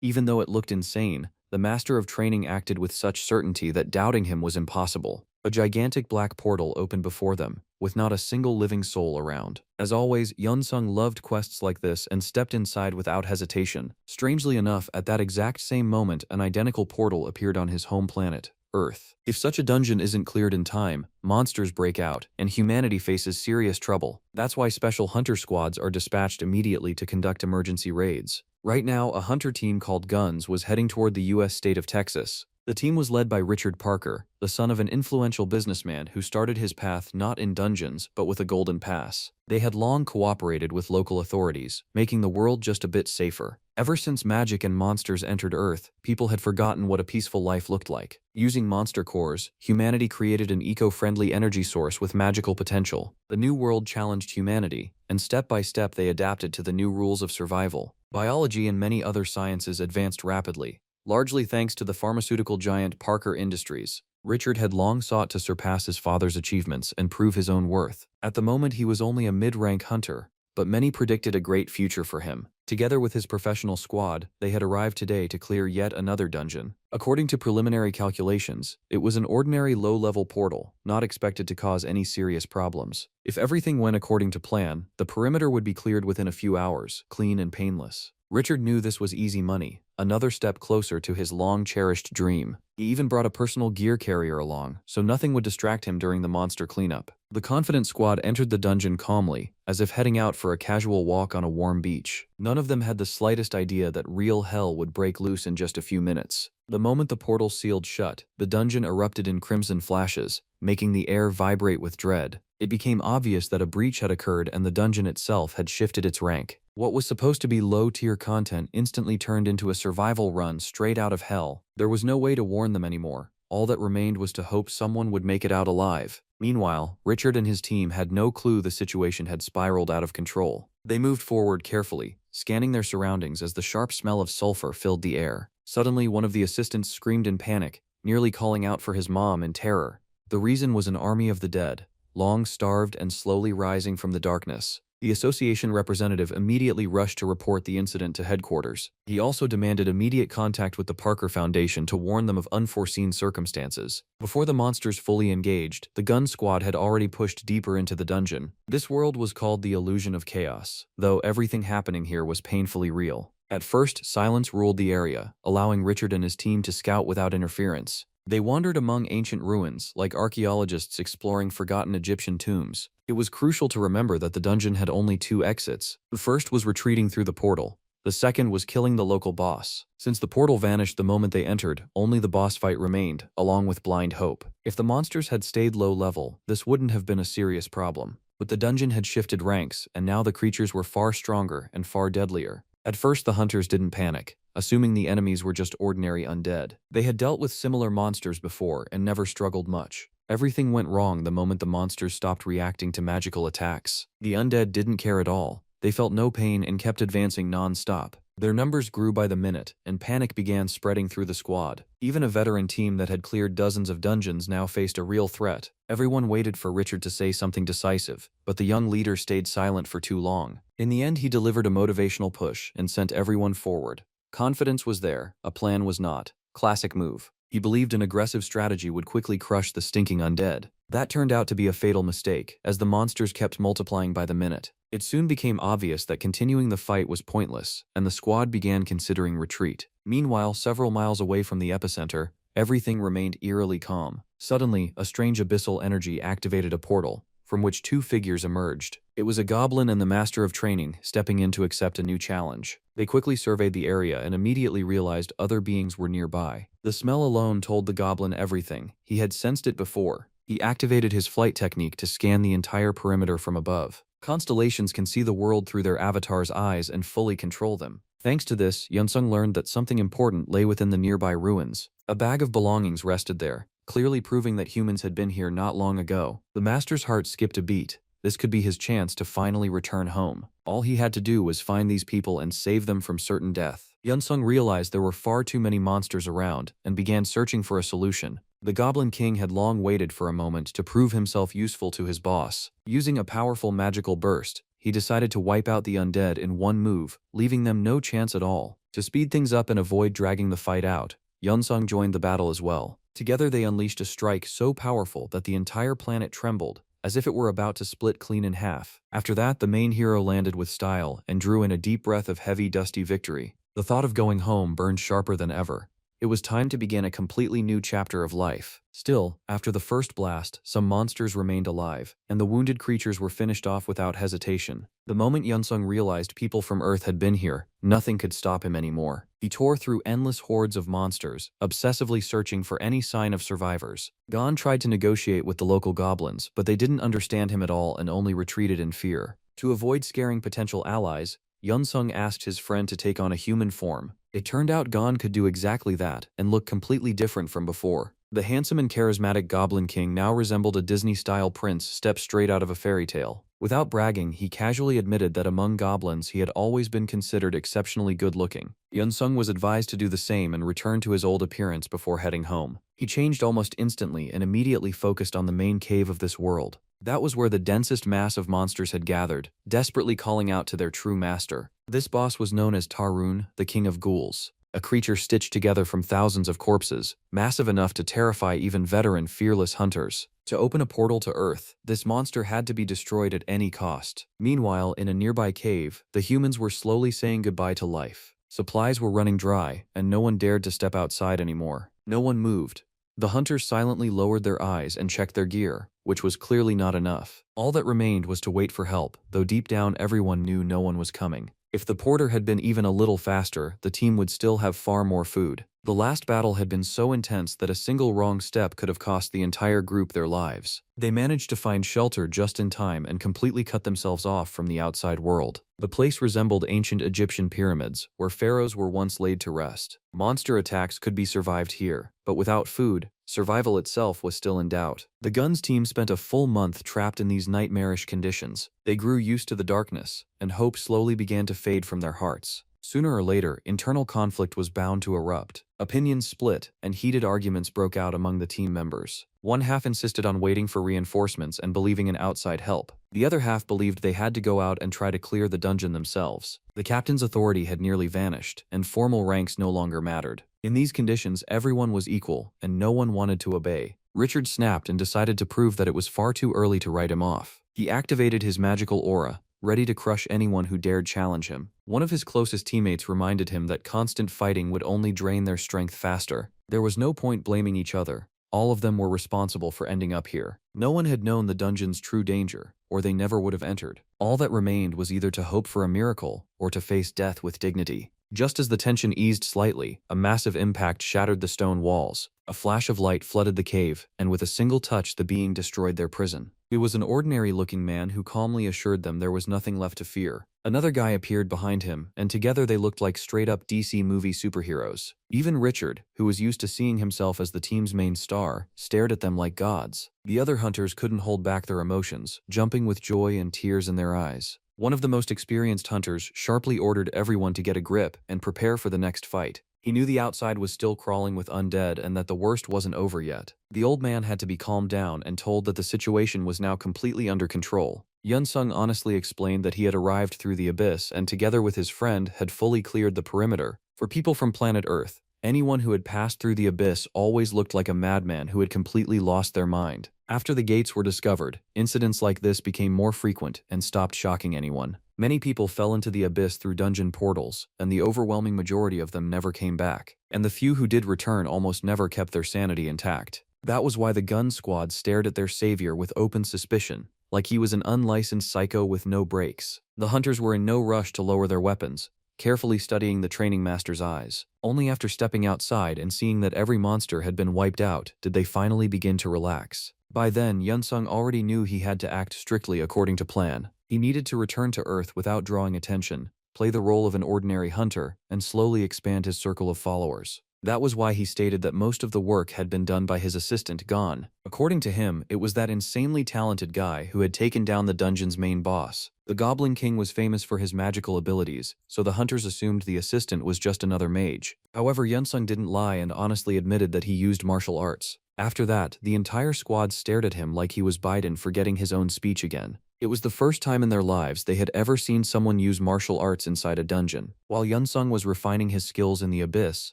Even though it looked insane, the master of training acted with such certainty that doubting him was impossible. A gigantic black portal opened before them, with not a single living soul around. As always, Yunsung loved quests like this and stepped inside without hesitation. Strangely enough, at that exact same moment, an identical portal appeared on his home planet, Earth. If such a dungeon isn't cleared in time, monsters break out, and humanity faces serious trouble. That's why special hunter squads are dispatched immediately to conduct emergency raids. Right now, a hunter team called Guns was heading toward the U.S. state of Texas. The team was led by Richard Parker, the son of an influential businessman who started his path not in dungeons but with a golden pass. They had long cooperated with local authorities, making the world just a bit safer. Ever since magic and monsters entered Earth, people had forgotten what a peaceful life looked like. Using monster cores, humanity created an eco-friendly energy source with magical potential. The new world challenged humanity, and step by step they adapted to the new rules of survival. Biology and many other sciences advanced rapidly, largely thanks to the pharmaceutical giant Parker Industries. Richard had long sought to surpass his father's achievements and prove his own worth. At the moment he was only a mid-rank hunter, but many predicted a great future for him. Together with his professional squad, they had arrived today to clear yet another dungeon. According to preliminary calculations, it was an ordinary low-level portal, not expected to cause any serious problems. If everything went according to plan, the perimeter would be cleared within a few hours, clean and painless. Richard knew this was easy money, another step closer to his long-cherished dream. He even brought a personal gear carrier along, so nothing would distract him during the monster cleanup. The confident squad entered the dungeon calmly, as if heading out for a casual walk on a warm beach. None of them had the slightest idea that real hell would break loose in just a few minutes. The moment the portal sealed shut, the dungeon erupted in crimson flashes, making the air vibrate with dread. It became obvious that a breach had occurred and the dungeon itself had shifted its rank. What was supposed to be low-tier content instantly turned into a survival run straight out of hell. There was no way to warn them anymore. All that remained was to hope someone would make it out alive. Meanwhile, Richard and his team had no clue the situation had spiraled out of control. They moved forward carefully, scanning their surroundings as the sharp smell of sulfur filled the air. Suddenly, one of the assistants screamed in panic, nearly calling out for his mom in terror. The reason was an army of the dead, long starved and slowly rising from the darkness. The association representative immediately rushed to report the incident to headquarters. He also demanded immediate contact with the Parker Foundation to warn them of unforeseen circumstances. Before the monsters fully engaged, the gun squad had already pushed deeper into the dungeon. This world was called the Illusion of Chaos, though everything happening here was painfully real. At first, silence ruled the area, allowing Richard and his team to scout without interference. They wandered among ancient ruins, like archaeologists exploring forgotten Egyptian tombs. It was crucial to remember that the dungeon had only two exits. The first was retreating through the portal. The second was killing the local boss. Since the portal vanished the moment they entered, only the boss fight remained, along with blind hope. If the monsters had stayed low level, this wouldn't have been a serious problem. But the dungeon had shifted ranks, and now the creatures were far stronger and far deadlier. At first, the hunters didn't panic, assuming the enemies were just ordinary undead. They had dealt with similar monsters before and never struggled much. Everything went wrong the moment the monsters stopped reacting to magical attacks. The undead didn't care at all. They felt no pain and kept advancing non-stop. Their numbers grew by the minute, and panic began spreading through the squad. Even a veteran team that had cleared dozens of dungeons now faced a real threat. Everyone waited for Richard to say something decisive, but the young leader stayed silent for too long. In the end, he delivered a motivational push and sent everyone forward. Confidence was there, a plan was not. Classic move. He believed an aggressive strategy would quickly crush the stinking undead. That turned out to be a fatal mistake, as the monsters kept multiplying by the minute. It soon became obvious that continuing the fight was pointless, and the squad began considering retreat. Meanwhile, several miles away from the epicenter, everything remained eerily calm. Suddenly, a strange abyssal energy activated a portal, from which two figures emerged. It was a goblin and the master of training, stepping in to accept a new challenge. They quickly surveyed the area and immediately realized other beings were nearby. The smell alone told the goblin everything. He had sensed it before. He activated his flight technique to scan the entire perimeter from above. Constellations can see the world through their avatar's eyes and fully control them. Thanks to this, Yunsung learned that something important lay within the nearby ruins. A bag of belongings rested there, clearly proving that humans had been here not long ago. The master's heart skipped a beat. This could be his chance to finally return home. All he had to do was find these people and save them from certain death. Yunsung realized there were far too many monsters around and began searching for a solution. The Goblin King had long waited for a moment to prove himself useful to his boss. Using a powerful magical burst, he decided to wipe out the undead in one move, leaving them no chance at all. To speed things up and avoid dragging the fight out, Yunsung joined the battle as well. Together they unleashed a strike so powerful that the entire planet trembled, as if it were about to split clean in half. After that, the main hero landed with style and drew in a deep breath of heavy, dusty victory. The thought of going home burned sharper than ever. It was time to begin a completely new chapter of life. Still, after the first blast, some monsters remained alive, and the wounded creatures were finished off without hesitation. The moment Yunsung realized people from Earth had been here, nothing could stop him anymore. He tore through endless hordes of monsters, obsessively searching for any sign of survivors. Gon tried to negotiate with the local goblins, but they didn't understand him at all and only retreated in fear. To avoid scaring potential allies, Yunsung asked his friend to take on a human form. It turned out Gon could do exactly that and look completely different from before. The handsome and charismatic Goblin King now resembled a Disney-style prince stepped straight out of a fairy tale. Without bragging, he casually admitted that among goblins he had always been considered exceptionally good-looking. Yunsung was advised to do the same and return to his old appearance before heading home. He changed almost instantly and immediately focused on the main cave of this world. That was where the densest mass of monsters had gathered, desperately calling out to their true master. This boss was known as Tarun, the King of Ghouls, a creature stitched together from thousands of corpses, massive enough to terrify even veteran, fearless hunters. To open a portal to Earth, this monster had to be destroyed at any cost. Meanwhile, in a nearby cave, the humans were slowly saying goodbye to life. Supplies were running dry, and no one dared to step outside anymore. No one moved. The hunters silently lowered their eyes and checked their gear, which was clearly not enough. All that remained was to wait for help, though deep down everyone knew no one was coming. If the porter had been even a little faster, the team would still have far more food. The last battle had been so intense that a single wrong step could have cost the entire group their lives. They managed to find shelter just in time and completely cut themselves off from the outside world. The place resembled ancient Egyptian pyramids, where pharaohs were once laid to rest. Monster attacks could be survived here, but without food, survival itself was still in doubt. The Guns team spent a full month trapped in these nightmarish conditions. They grew used to the darkness, and hope slowly began to fade from their hearts. Sooner or later, internal conflict was bound to erupt. Opinions split, and heated arguments broke out among the team members. One half insisted on waiting for reinforcements and believing in outside help. The other half believed they had to go out and try to clear the dungeon themselves. The captain's authority had nearly vanished, and formal ranks no longer mattered. In these conditions, everyone was equal, and no one wanted to obey. Richard snapped and decided to prove that it was far too early to write him off. He activated his magical aura, ready to crush anyone who dared challenge him. One of his closest teammates reminded him that constant fighting would only drain their strength faster. There was no point blaming each other. All of them were responsible for ending up here. No one had known the dungeon's true danger, or they never would have entered. All that remained was either to hope for a miracle, or to face death with dignity. Just as the tension eased slightly, a massive impact shattered the stone walls. A flash of light flooded the cave, and with a single touch the being destroyed their prison. It was an ordinary-looking man who calmly assured them there was nothing left to fear. Another guy appeared behind him, and together they looked like straight-up DC movie superheroes. Even Richard, who was used to seeing himself as the team's main star, stared at them like gods. The other hunters couldn't hold back their emotions, jumping with joy and tears in their eyes. One of the most experienced hunters sharply ordered everyone to get a grip and prepare for the next fight. He knew the outside was still crawling with undead and that the worst wasn't over yet. The old man had to be calmed down and told that the situation was now completely under control. Yunsung honestly explained that he had arrived through the abyss and together with his friend had fully cleared the perimeter. For people from planet Earth, anyone who had passed through the abyss always looked like a madman who had completely lost their mind. After the gates were discovered, incidents like this became more frequent and stopped shocking anyone. Many people fell into the abyss through dungeon portals, and the overwhelming majority of them never came back. And the few who did return almost never kept their sanity intact. That was why the gun squad stared at their savior with open suspicion, like he was an unlicensed psycho with no brakes. The hunters were in no rush to lower their weapons, carefully studying the training master's eyes. Only after stepping outside and seeing that every monster had been wiped out did they finally begin to relax. By then, Yunsung already knew he had to act strictly according to plan. He needed to return to Earth without drawing attention, play the role of an ordinary hunter, and slowly expand his circle of followers. That was why he stated that most of the work had been done by his assistant, Gon. According to him, it was that insanely talented guy who had taken down the dungeon's main boss. The Goblin King was famous for his magical abilities, so the hunters assumed the assistant was just another mage. However, Yunsung didn't lie and honestly admitted that he used martial arts. After that, the entire squad stared at him like he was Biden forgetting his own speech again. It was the first time in their lives they had ever seen someone use martial arts inside a dungeon. While Yunsung was refining his skills in the abyss,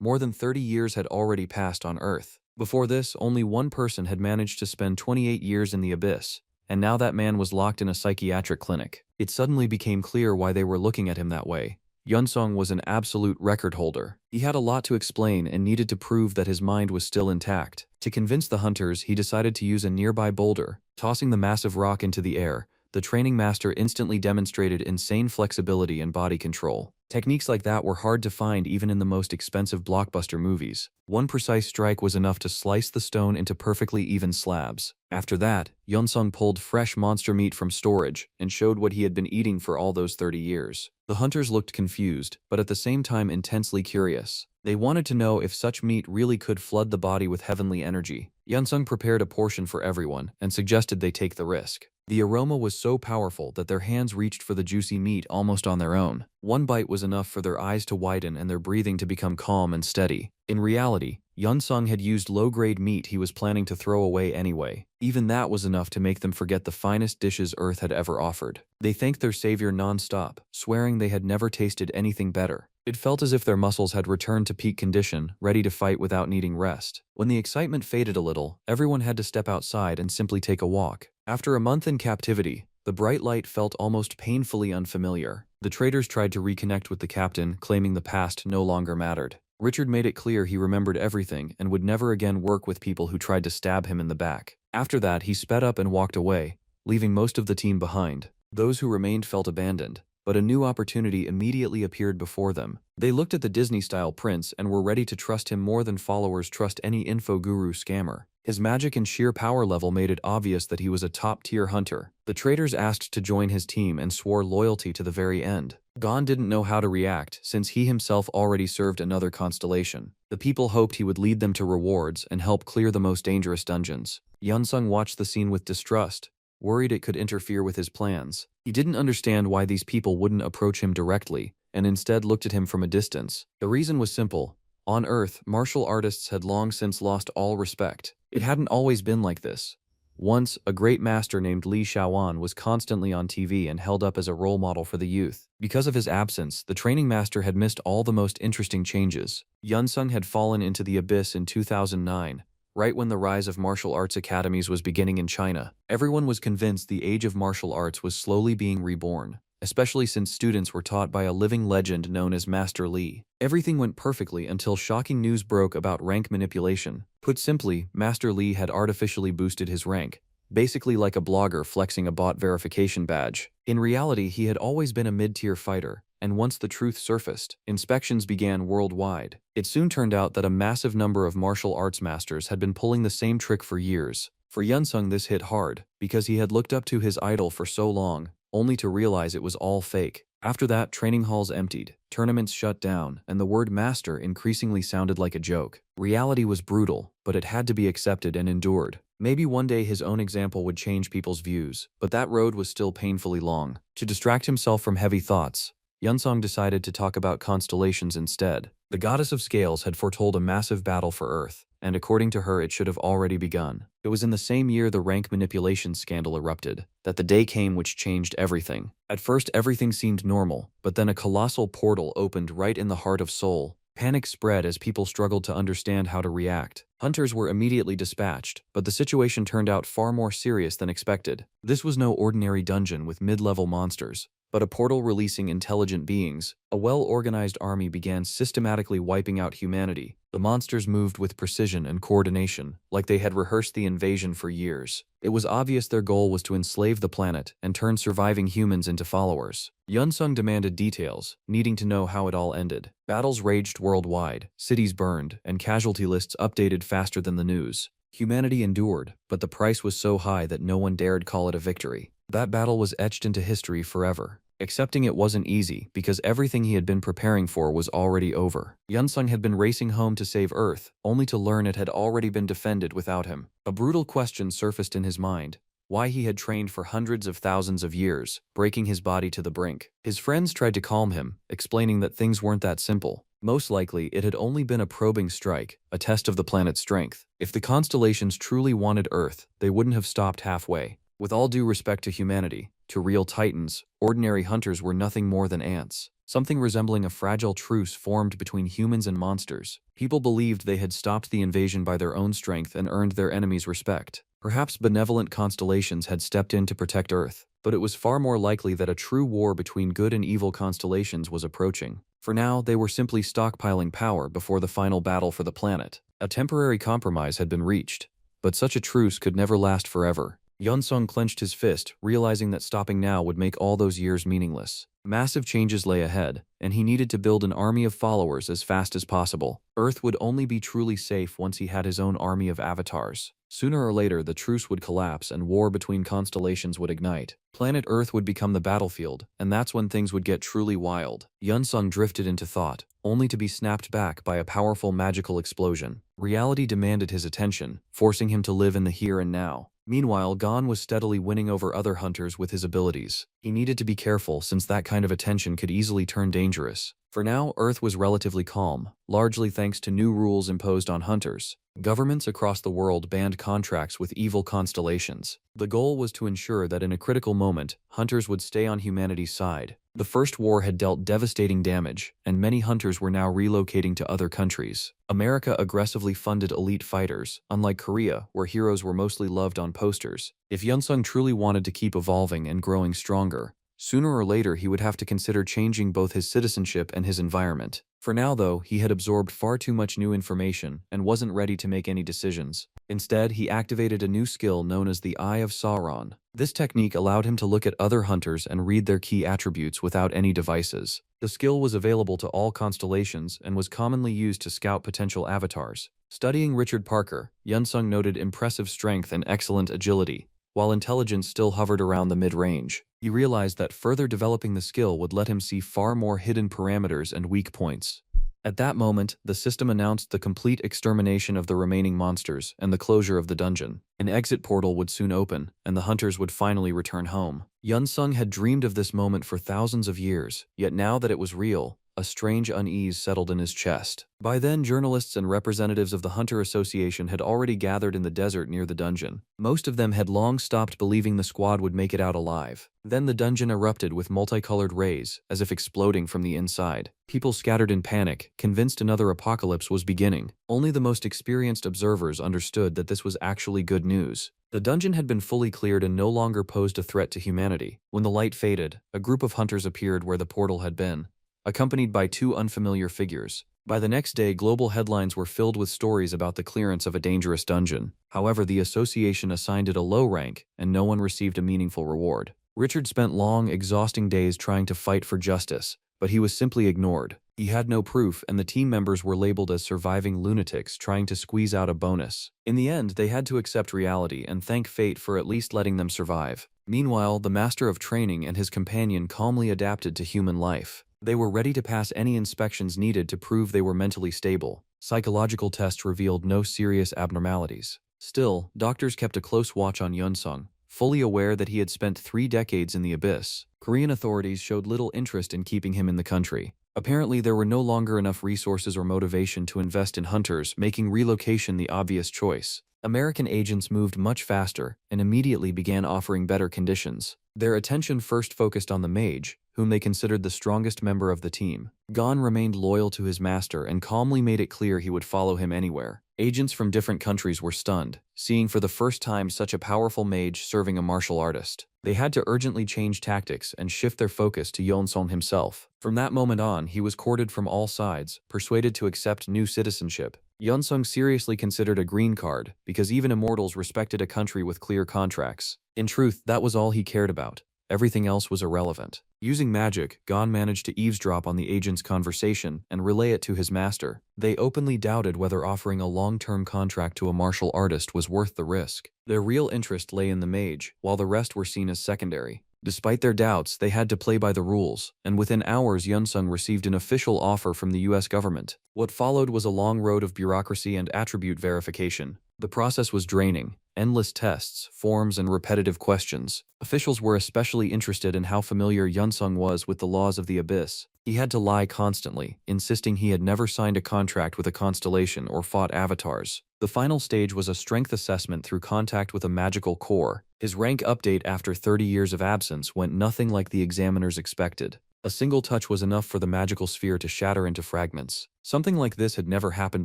more than 30 years had already passed on Earth. Before this, only one person had managed to spend 28 years in the abyss, and now that man was locked in a psychiatric clinic. It suddenly became clear why they were looking at him that way. Yunsung was an absolute record holder. He had a lot to explain and needed to prove that his mind was still intact. To convince the hunters, he decided to use a nearby boulder. Tossing the massive rock into the air, the training master instantly demonstrated insane flexibility and body control. Techniques like that were hard to find even in the most expensive blockbuster movies. One precise strike was enough to slice the stone into perfectly even slabs. After that, Yunsung pulled fresh monster meat from storage and showed what he had been eating for all those 30 years. The hunters looked confused, but at the same time intensely curious. They wanted to know if such meat really could flood the body with heavenly energy. Yunsung prepared a portion for everyone and suggested they take the risk. The aroma was so powerful that their hands reached for the juicy meat almost on their own. One bite was enough for their eyes to widen and their breathing to become calm and steady. In reality, Yunsung had used low-grade meat he was planning to throw away anyway. Even that was enough to make them forget the finest dishes Earth had ever offered. They thanked their savior non-stop, swearing they had never tasted anything better. It felt as if their muscles had returned to peak condition, ready to fight without needing rest. When the excitement faded a little, everyone had to step outside and simply take a walk. After a month in captivity, the bright light felt almost painfully unfamiliar. The traders tried to reconnect with the captain, claiming the past no longer mattered. Richard made it clear he remembered everything and would never again work with people who tried to stab him in the back. After that, he sped up and walked away, leaving most of the team behind. Those who remained felt abandoned, but a new opportunity immediately appeared before them. They looked at the Disney-style prince and were ready to trust him more than followers trust any info guru scammer. His magic and sheer power level made it obvious that he was a top-tier hunter. The traders asked to join his team and swore loyalty to the very end. Gon didn't know how to react, since he himself already served another constellation. The people hoped he would lead them to rewards and help clear the most dangerous dungeons. Yunsung watched the scene with distrust, worried it could interfere with his plans. He didn't understand why these people wouldn't approach him directly, and instead looked at him from a distance. The reason was simple. On Earth, martial artists had long since lost all respect. It hadn't always been like this. Once, a great master named Li Shaoan was constantly on TV and held up as a role model for the youth. Because of his absence, the training master had missed all the most interesting changes. Yunsung had fallen into the abyss in 2009, right when the rise of martial arts academies was beginning in China. Everyone was convinced the age of martial arts was slowly being reborn, especially since students were taught by a living legend known as Master Li. Everything went perfectly until shocking news broke about rank manipulation. Put simply, Master Li had artificially boosted his rank, basically like a blogger flexing a bot verification badge. In reality, he had always been a mid-tier fighter, and once the truth surfaced, inspections began worldwide. It soon turned out that a massive number of martial arts masters had been pulling the same trick for years. For Yunsung, this hit hard, because he had looked up to his idol for so long, only to realize it was all fake. After that, training halls emptied, tournaments shut down, and the word master increasingly sounded like a joke. Reality was brutal, but it had to be accepted and endured. Maybe one day his own example would change people's views, but that road was still painfully long. To distract himself from heavy thoughts, Yunsung decided to talk about constellations instead. The goddess of scales had foretold a massive battle for Earth, and according to her it should have already begun. It was in the same year the rank manipulation scandal erupted that the day came which changed everything. At first everything seemed normal, but then a colossal portal opened right in the heart of Seoul. Panic spread as people struggled to understand how to react. Hunters were immediately dispatched, but the situation turned out far more serious than expected. This was no ordinary dungeon with mid-level monsters, but a portal releasing intelligent beings. A well-organized army began systematically wiping out humanity. The monsters moved with precision and coordination, like they had rehearsed the invasion for years. It was obvious their goal was to enslave the planet and turn surviving humans into followers. Yunsung demanded details, needing to know how it all ended. Battles raged worldwide, cities burned, and casualty lists updated faster than the news. Humanity endured, but the price was so high that no one dared call it a victory. That battle was etched into history forever. Accepting it wasn't easy, because everything he had been preparing for was already over. Yunsung had been racing home to save Earth, only to learn it had already been defended without him. A brutal question surfaced in his mind: why he had trained for hundreds of thousands of years, breaking his body to the brink. His friends tried to calm him, explaining that things weren't that simple. Most likely, it had only been a probing strike, a test of the planet's strength. If the constellations truly wanted Earth, they wouldn't have stopped halfway. With all due respect to humanity, to real titans, ordinary hunters were nothing more than ants. Something resembling a fragile truce formed between humans and monsters. People believed they had stopped the invasion by their own strength and earned their enemies' respect. Perhaps benevolent constellations had stepped in to protect Earth, but it was far more likely that a true war between good and evil constellations was approaching. For now, they were simply stockpiling power before the final battle for the planet. A temporary compromise had been reached, but such a truce could never last forever. Yunsung clenched his fist, realizing that stopping now would make all those years meaningless. Massive changes lay ahead, and he needed to build an army of followers as fast as possible. Earth would only be truly safe once he had his own army of avatars. Sooner or later, the truce would collapse and war between constellations would ignite. Planet Earth would become the battlefield, and that's when things would get truly wild. Yunsung drifted into thought, only to be snapped back by a powerful magical explosion. Reality demanded his attention, forcing him to live in the here and now. Meanwhile, Gon was steadily winning over other hunters with his abilities. He needed to be careful since that kind of attention could easily turn dangerous. For now, Earth was relatively calm, largely thanks to new rules imposed on hunters. Governments across the world banned contracts with evil constellations. The goal was to ensure that in a critical moment, hunters would stay on humanity's side. The First War had dealt devastating damage, and many hunters were now relocating to other countries. America aggressively funded elite fighters, unlike Korea, where heroes were mostly loved on posters. If Yunsung truly wanted to keep evolving and growing stronger, sooner or later he would have to consider changing both his citizenship and his environment. For now, though, he had absorbed far too much new information and wasn't ready to make any decisions. Instead, he activated a new skill known as the Eye of Sauron. This technique allowed him to look at other hunters and read their key attributes without any devices. The skill was available to all constellations and was commonly used to scout potential avatars. Studying Richard Parker, Yunsung noted impressive strength and excellent agility, while intelligence still hovered around the mid-range. He realized that further developing the skill would let him see far more hidden parameters and weak points. At that moment, the system announced the complete extermination of the remaining monsters and the closure of the dungeon. An exit portal would soon open, and the hunters would finally return home. Yunsung had dreamed of this moment for thousands of years, yet now that it was real, a strange unease settled in his chest. By then, journalists and representatives of the Hunter Association had already gathered in the desert near the dungeon. Most of them had long stopped believing the squad would make it out alive. Then the dungeon erupted with multicolored rays, as if exploding from the inside. People scattered in panic, convinced another apocalypse was beginning. Only the most experienced observers understood that this was actually good news. The dungeon had been fully cleared and no longer posed a threat to humanity. When the light faded, a group of hunters appeared where the portal had been, accompanied by two unfamiliar figures. By the next day, global headlines were filled with stories about the clearance of a dangerous dungeon. However, the association assigned it a low rank, and no one received a meaningful reward. Richard spent long, exhausting days trying to fight for justice, but he was simply ignored. He had no proof, and the team members were labeled as surviving lunatics trying to squeeze out a bonus. In the end, they had to accept reality and thank fate for at least letting them survive. Meanwhile, the master of training and his companion calmly adapted to human life. They were ready to pass any inspections needed to prove they were mentally stable. Psychological tests revealed no serious abnormalities. Still, doctors kept a close watch on Yunsung, fully aware that he had spent 3 decades in the abyss. Korean authorities showed little interest in keeping him in the country. Apparently, there were no longer enough resources or motivation to invest in hunters, making relocation the obvious choice. American agents moved much faster and immediately began offering better conditions. Their attention first focused on the mage, whom they considered the strongest member of the team. Gon remained loyal to his master and calmly made it clear he would follow him anywhere. Agents from different countries were stunned, seeing for the first time such a powerful mage serving a martial artist. They had to urgently change tactics and shift their focus to Yeonsong himself. From that moment on, he was courted from all sides, persuaded to accept new citizenship. Yeonsong seriously considered a green card, because even immortals respected a country with clear contracts. In truth, that was all he cared about. Everything else was irrelevant. Using magic, Gon managed to eavesdrop on the agent's conversation and relay it to his master. They openly doubted whether offering a long-term contract to a martial artist was worth the risk. Their real interest lay in the mage, while the rest were seen as secondary. Despite their doubts, they had to play by the rules, and within hours Yunsung received an official offer from the US government. What followed was a long road of bureaucracy and attribute verification. The process was draining. Endless tests, forms, and repetitive questions. Officials were especially interested in how familiar Yunsung was with the laws of the abyss. He had to lie constantly, insisting he had never signed a contract with a constellation or fought avatars. The final stage was a strength assessment through contact with a magical core. His rank update after 30 years of absence went nothing like the examiners expected. A single touch was enough for the magical sphere to shatter into fragments. Something like this had never happened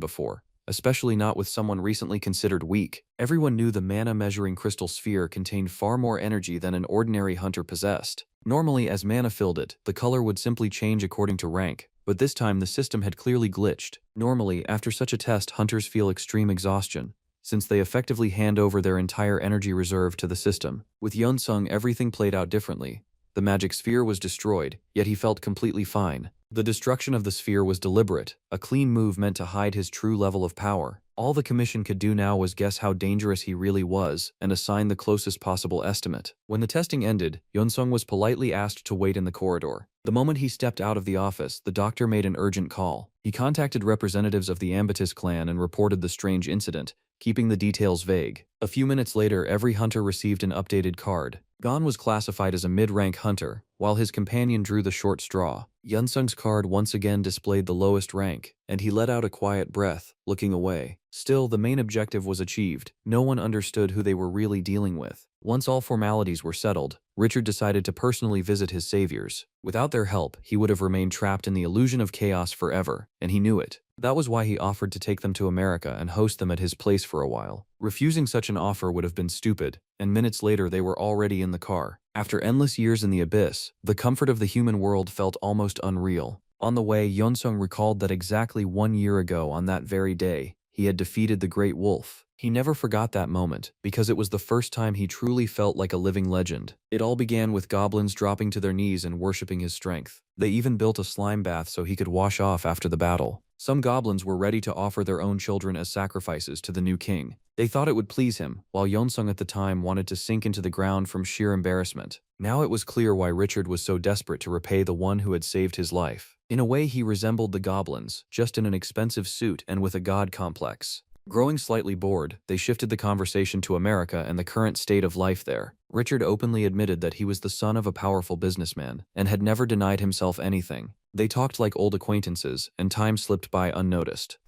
before, especially not with someone recently considered weak. Everyone knew the mana measuring crystal sphere contained far more energy than an ordinary hunter possessed. Normally, as mana filled it, the color would simply change according to rank, but this time the system had clearly glitched. Normally, after such a test, hunters feel extreme exhaustion, since they effectively hand over their entire energy reserve to the system. With Yunsung, everything played out differently. The magic sphere was destroyed, yet he felt completely fine. The destruction of the sphere was deliberate, a clean move meant to hide his true level of power. All the commission could do now was guess how dangerous he really was and assign the closest possible estimate. When the testing ended, Yunsung was politely asked to wait in the corridor. The moment he stepped out of the office, the doctor made an urgent call. He contacted representatives of the Ambatus clan and reported the strange incident, keeping the details vague. A few minutes later, every hunter received an updated card. Gon was classified as a mid-rank hunter, while his companion drew the short straw. Yunsung's card once again displayed the lowest rank, and he let out a quiet breath, looking away. Still, the main objective was achieved. No one understood who they were really dealing with. Once all formalities were settled, Richard decided to personally visit his saviors. Without their help, he would have remained trapped in the illusion of chaos forever, and he knew it. That was why he offered to take them to America and host them at his place for a while. Refusing such an offer would have been stupid, and minutes later they were already in the car. After endless years in the abyss, the comfort of the human world felt almost unreal. On the way, Yunsung recalled that exactly 1 year ago on that very day, he had defeated the Great Wolf. He never forgot that moment, because it was the first time he truly felt like a living legend. It all began with goblins dropping to their knees and worshipping his strength. They even built a slime bath so he could wash off after the battle. Some goblins were ready to offer their own children as sacrifices to the new king. They thought it would please him, while Yeonsung at the time wanted to sink into the ground from sheer embarrassment. Now it was clear why Richard was so desperate to repay the one who had saved his life. In a way, he resembled the goblins, just in an expensive suit and with a god complex. Growing slightly bored, they shifted the conversation to America and the current state of life there. Richard openly admitted that he was the son of a powerful businessman and had never denied himself anything. They talked like old acquaintances, and time slipped by unnoticed.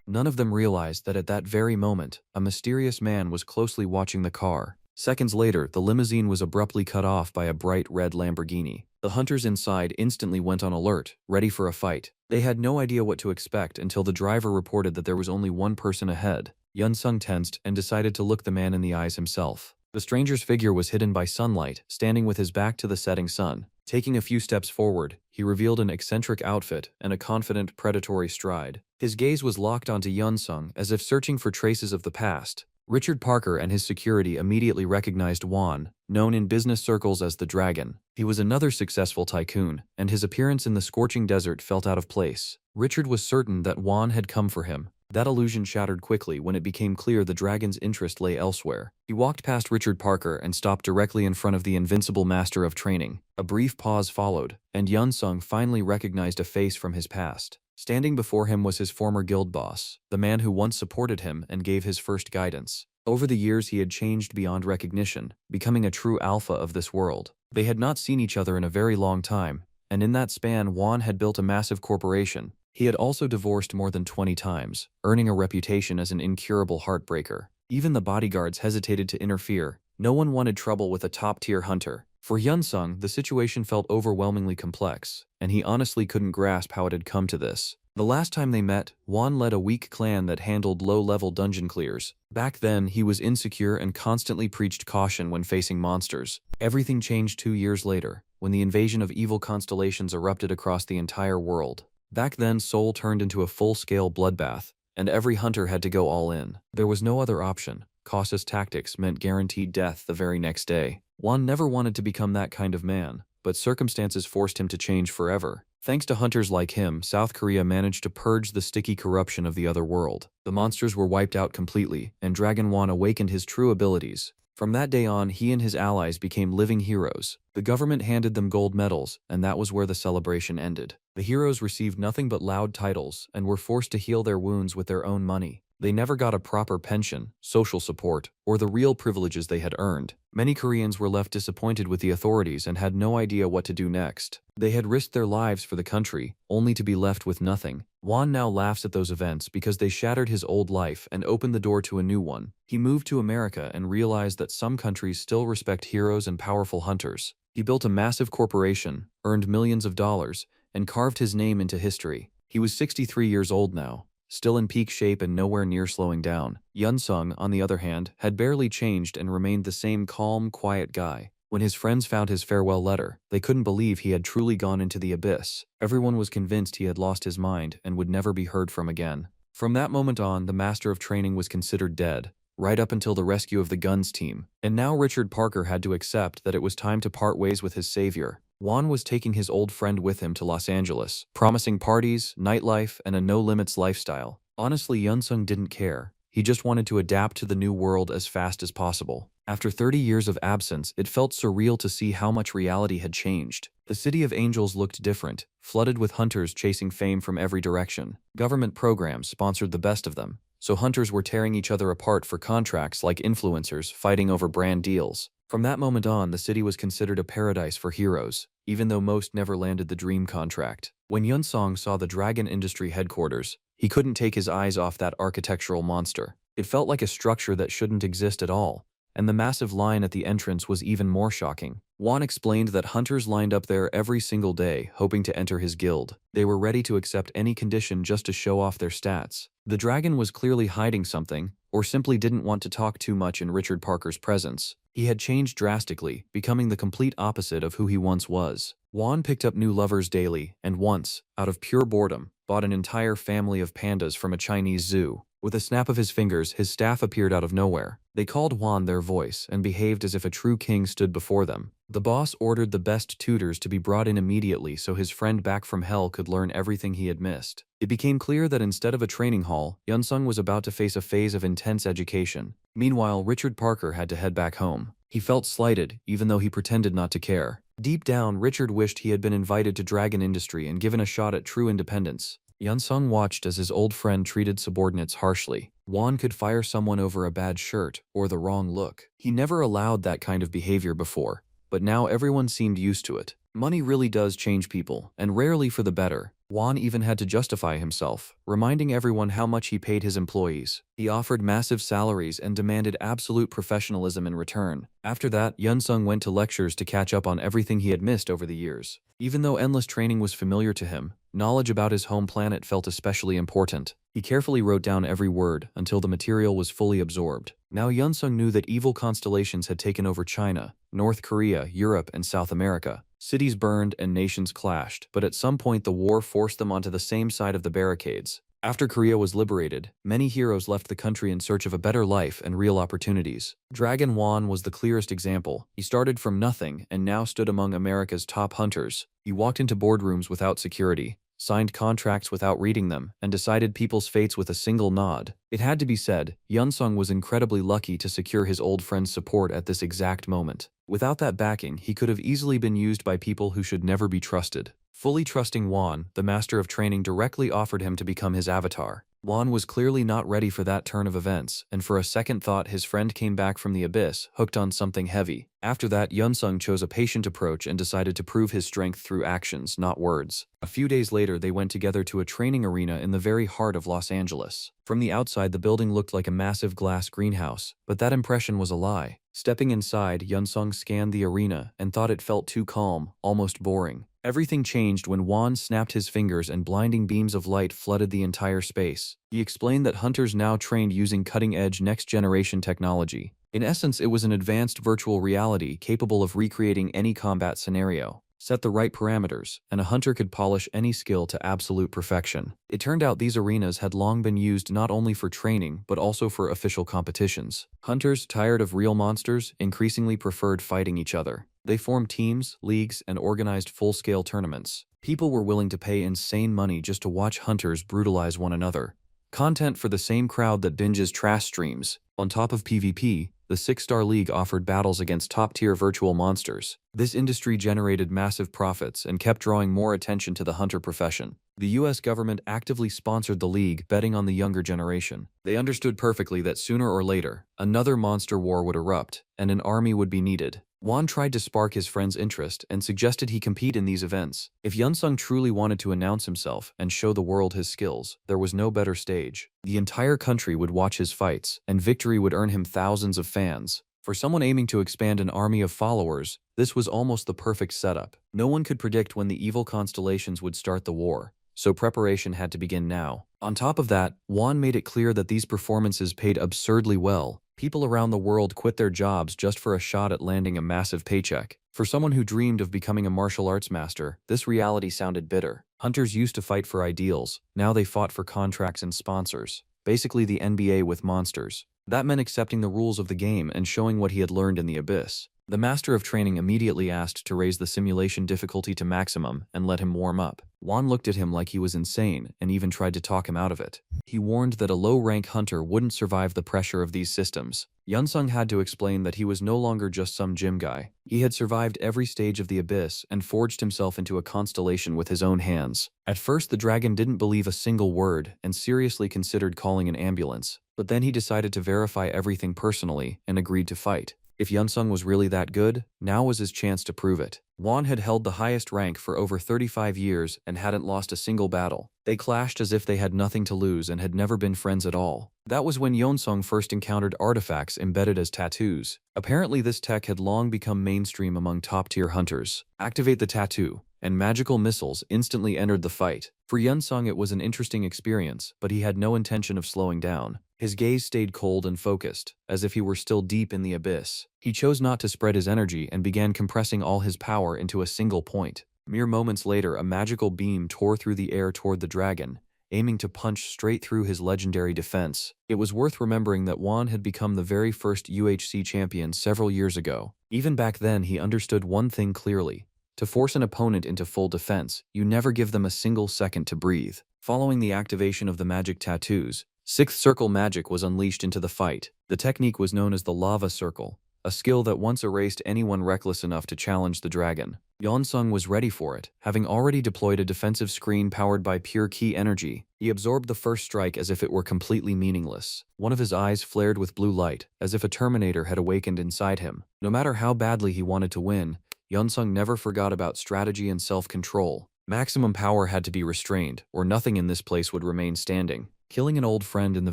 None of them realized that at that very moment, a mysterious man was closely watching the car. Seconds later, the limousine was abruptly cut off by a bright red Lamborghini. The hunters inside instantly went on alert, ready for a fight. They had no idea what to expect until the driver reported that there was only one person ahead. Yun-sung tensed and decided to look the man in the eyes himself. The stranger's figure was hidden by sunlight, standing with his back to the setting sun. Taking a few steps forward, he revealed an eccentric outfit and a confident, predatory stride. His gaze was locked onto Yun-sung as if searching for traces of the past. Richard Parker and his security immediately recognized Juan, known in business circles as the Dragon. He was another successful tycoon, and his appearance in the scorching desert felt out of place. Richard was certain that Juan had come for him. That illusion shattered quickly when it became clear the Dragon's interest lay elsewhere. He walked past Richard Parker and stopped directly in front of the invincible master of training. A brief pause followed, and Yun-sung finally recognized a face from his past. Standing before him was his former guild boss, the man who once supported him and gave his first guidance. Over the years he had changed beyond recognition, becoming a true alpha of this world. They had not seen each other in a very long time, and in that span Juan had built a massive corporation. He had also divorced more than 20 times, earning a reputation as an incurable heartbreaker. Even the bodyguards hesitated to interfere. No one wanted trouble with a top-tier hunter. For Yun-sung, the situation felt overwhelmingly complex, and he honestly couldn't grasp how it had come to this. The last time they met, Juan led a weak clan that handled low-level dungeon clears. Back then, he was insecure and constantly preached caution when facing monsters. Everything changed 2 years later, when the invasion of evil constellations erupted across the entire world. Back then, Seoul turned into a full-scale bloodbath, and every hunter had to go all in. There was no other option. Cautious tactics meant guaranteed death the very next day. Juan never wanted to become that kind of man, but circumstances forced him to change forever. Thanks to hunters like him, South Korea managed to purge the sticky corruption of the other world. The monsters were wiped out completely, and Dragon Juan awakened his true abilities. From that day on, he and his allies became living heroes. The government handed them gold medals, and that was where the celebration ended. The heroes received nothing but loud titles and were forced to heal their wounds with their own money. They never got a proper pension, social support, or the real privileges they had earned. Many Koreans were left disappointed with the authorities and had no idea what to do next. They had risked their lives for the country, only to be left with nothing. Juan now laughs at those events because they shattered his old life and opened the door to a new one. He moved to America and realized that some countries still respect heroes and powerful hunters. He built a massive corporation, earned millions of dollars, and carved his name into history. He was 63 years old now, still in peak shape and nowhere near slowing down. Yun-sung, on the other hand, had barely changed and remained the same calm, quiet guy. When his friends found his farewell letter, they couldn't believe he had truly gone into the abyss. Everyone was convinced he had lost his mind and would never be heard from again. From that moment on, the master of training was considered dead, right up until the rescue of the guns team. And now Richard Parker had to accept that it was time to part ways with his savior. Juan was taking his old friend with him to Los Angeles, promising parties, nightlife, and a no-limits lifestyle. Honestly, Yun-sung didn't care. He just wanted to adapt to the new world as fast as possible. After 30 years of absence, it felt surreal to see how much reality had changed. The City of Angels looked different, flooded with hunters chasing fame from every direction. Government programs sponsored the best of them, so hunters were tearing each other apart for contracts like influencers fighting over brand deals. From that moment on, the city was considered a paradise for heroes, even though most never landed the dream contract. When Yun-sung saw the Dragon Industry headquarters, he couldn't take his eyes off that architectural monster. It felt like a structure that shouldn't exist at all, and the massive line at the entrance was even more shocking. Juan explained that hunters lined up there every single day, hoping to enter his guild. They were ready to accept any condition just to show off their stats. The dragon was clearly hiding something, or simply didn't want to talk too much in Richard Parker's presence. He had changed drastically, becoming the complete opposite of who he once was. Juan picked up new lovers daily, and once, out of pure boredom, bought an entire family of pandas from a Chinese zoo. With a snap of his fingers, his staff appeared out of nowhere. They called Juan their voice and behaved as if a true king stood before them. The boss ordered the best tutors to be brought in immediately so his friend back from hell could learn everything he had missed. It became clear that instead of a training hall, Yun-sung was about to face a phase of intense education. Meanwhile, Richard Parker had to head back home. He felt slighted, even though he pretended not to care. Deep down, Richard wished he had been invited to Dragon Industry and given a shot at true independence. Yun-sung watched as his old friend treated subordinates harshly. Juan could fire someone over a bad shirt or the wrong look. He never allowed that kind of behavior before, but now everyone seemed used to it. Money really does change people, and rarely for the better. Juan even had to justify himself, reminding everyone how much he paid his employees. He offered massive salaries and demanded absolute professionalism in return. After that, Yunsung went to lectures to catch up on everything he had missed over the years. Even though endless training was familiar to him, knowledge about his home planet felt especially important. He carefully wrote down every word until the material was fully absorbed. Now Yunsung knew that evil constellations had taken over China, North Korea, Europe, and South America. Cities burned and nations clashed, but at some point the war forced them onto the same side of the barricades. After Korea was liberated, many heroes left the country in search of a better life and real opportunities. Dragon Wan was the clearest example. He started from nothing and now stood among America's top hunters. He walked into boardrooms without security, signed contracts without reading them, and decided people's fates with a single nod. It had to be said, Yunsung was incredibly lucky to secure his old friend's support at this exact moment. Without that backing, he could have easily been used by people who should never be trusted. Fully trusting Wan, the master of training directly offered him to become his avatar. Wan was clearly not ready for that turn of events, and for a second thought his friend came back from the abyss, hooked on something heavy. After that, Yunsung chose a patient approach and decided to prove his strength through actions, not words. A few days later, they went together to a training arena in the very heart of Los Angeles. From the outside, the building looked like a massive glass greenhouse, but that impression was a lie. Stepping inside, Yunsung scanned the arena and thought it felt too calm, almost boring. Everything changed when Wan snapped his fingers and blinding beams of light flooded the entire space. He explained that hunters now trained using cutting-edge next-generation technology. In essence, it was an advanced virtual reality capable of recreating any combat scenario. Set the right parameters, and a hunter could polish any skill to absolute perfection. It turned out these arenas had long been used not only for training, but also for official competitions. Hunters, tired of real monsters, increasingly preferred fighting each other. They formed teams, leagues, and organized full-scale tournaments. People were willing to pay insane money just to watch hunters brutalize one another. Content for the same crowd that binges trash streams. On top of PvP, the Six-Star League offered battles against top-tier virtual monsters. This industry generated massive profits and kept drawing more attention to the hunter profession. The US government actively sponsored the league, betting on the younger generation. They understood perfectly that sooner or later, another monster war would erupt, and an army would be needed. Wan tried to spark his friend's interest and suggested he compete in these events. If Yunsung truly wanted to announce himself and show the world his skills, there was no better stage. The entire country would watch his fights, and victory would earn him thousands of fans. For someone aiming to expand an army of followers, this was almost the perfect setup. No one could predict when the evil constellations would start the war, so preparation had to begin now. On top of that, Wan made it clear that these performances paid absurdly well. People around the world quit their jobs just for a shot at landing a massive paycheck. For someone who dreamed of becoming a martial arts master, this reality sounded bitter. Hunters used to fight for ideals, now they fought for contracts and sponsors. Basically the NBA with monsters. That meant accepting the rules of the game and showing what he had learned in the abyss. The master of training immediately asked to raise the simulation difficulty to maximum and let him warm up. Wan looked at him like he was insane and even tried to talk him out of it. He warned that a low-rank hunter wouldn't survive the pressure of these systems. Yunsung had to explain that he was no longer just some gym guy. He had survived every stage of the abyss and forged himself into a constellation with his own hands. At first, the dragon didn't believe a single word and seriously considered calling an ambulance. But then he decided to verify everything personally and agreed to fight. If Yunsung was really that good, now was his chance to prove it. Wan had held the highest rank for over 35 years and hadn't lost a single battle. They clashed as if they had nothing to lose and had never been friends at all. That was when Yunsung first encountered artifacts embedded as tattoos. Apparently this tech had long become mainstream among top-tier hunters. Activate the tattoo, and magical missiles instantly entered the fight. For Yunsung it was an interesting experience, but he had no intention of slowing down. His gaze stayed cold and focused, as if he were still deep in the abyss. He chose not to spread his energy and began compressing all his power into a single point. Mere moments later, a magical beam tore through the air toward the dragon, aiming to punch straight through his legendary defense. It was worth remembering that Wan had become the very first UHC champion several years ago. Even back then, he understood one thing clearly. To force an opponent into full defense, you never give them a single second to breathe. Following the activation of the magic tattoos, Sixth Circle magic was unleashed into the fight. The technique was known as the Lava Circle, a skill that once erased anyone reckless enough to challenge the dragon. Yunsung was ready for it, having already deployed a defensive screen powered by pure ki energy. He absorbed the first strike as if it were completely meaningless. One of his eyes flared with blue light, as if a Terminator had awakened inside him. No matter how badly he wanted to win, Yunsung never forgot about strategy and self-control. Maximum power had to be restrained, or nothing in this place would remain standing. Killing an old friend in the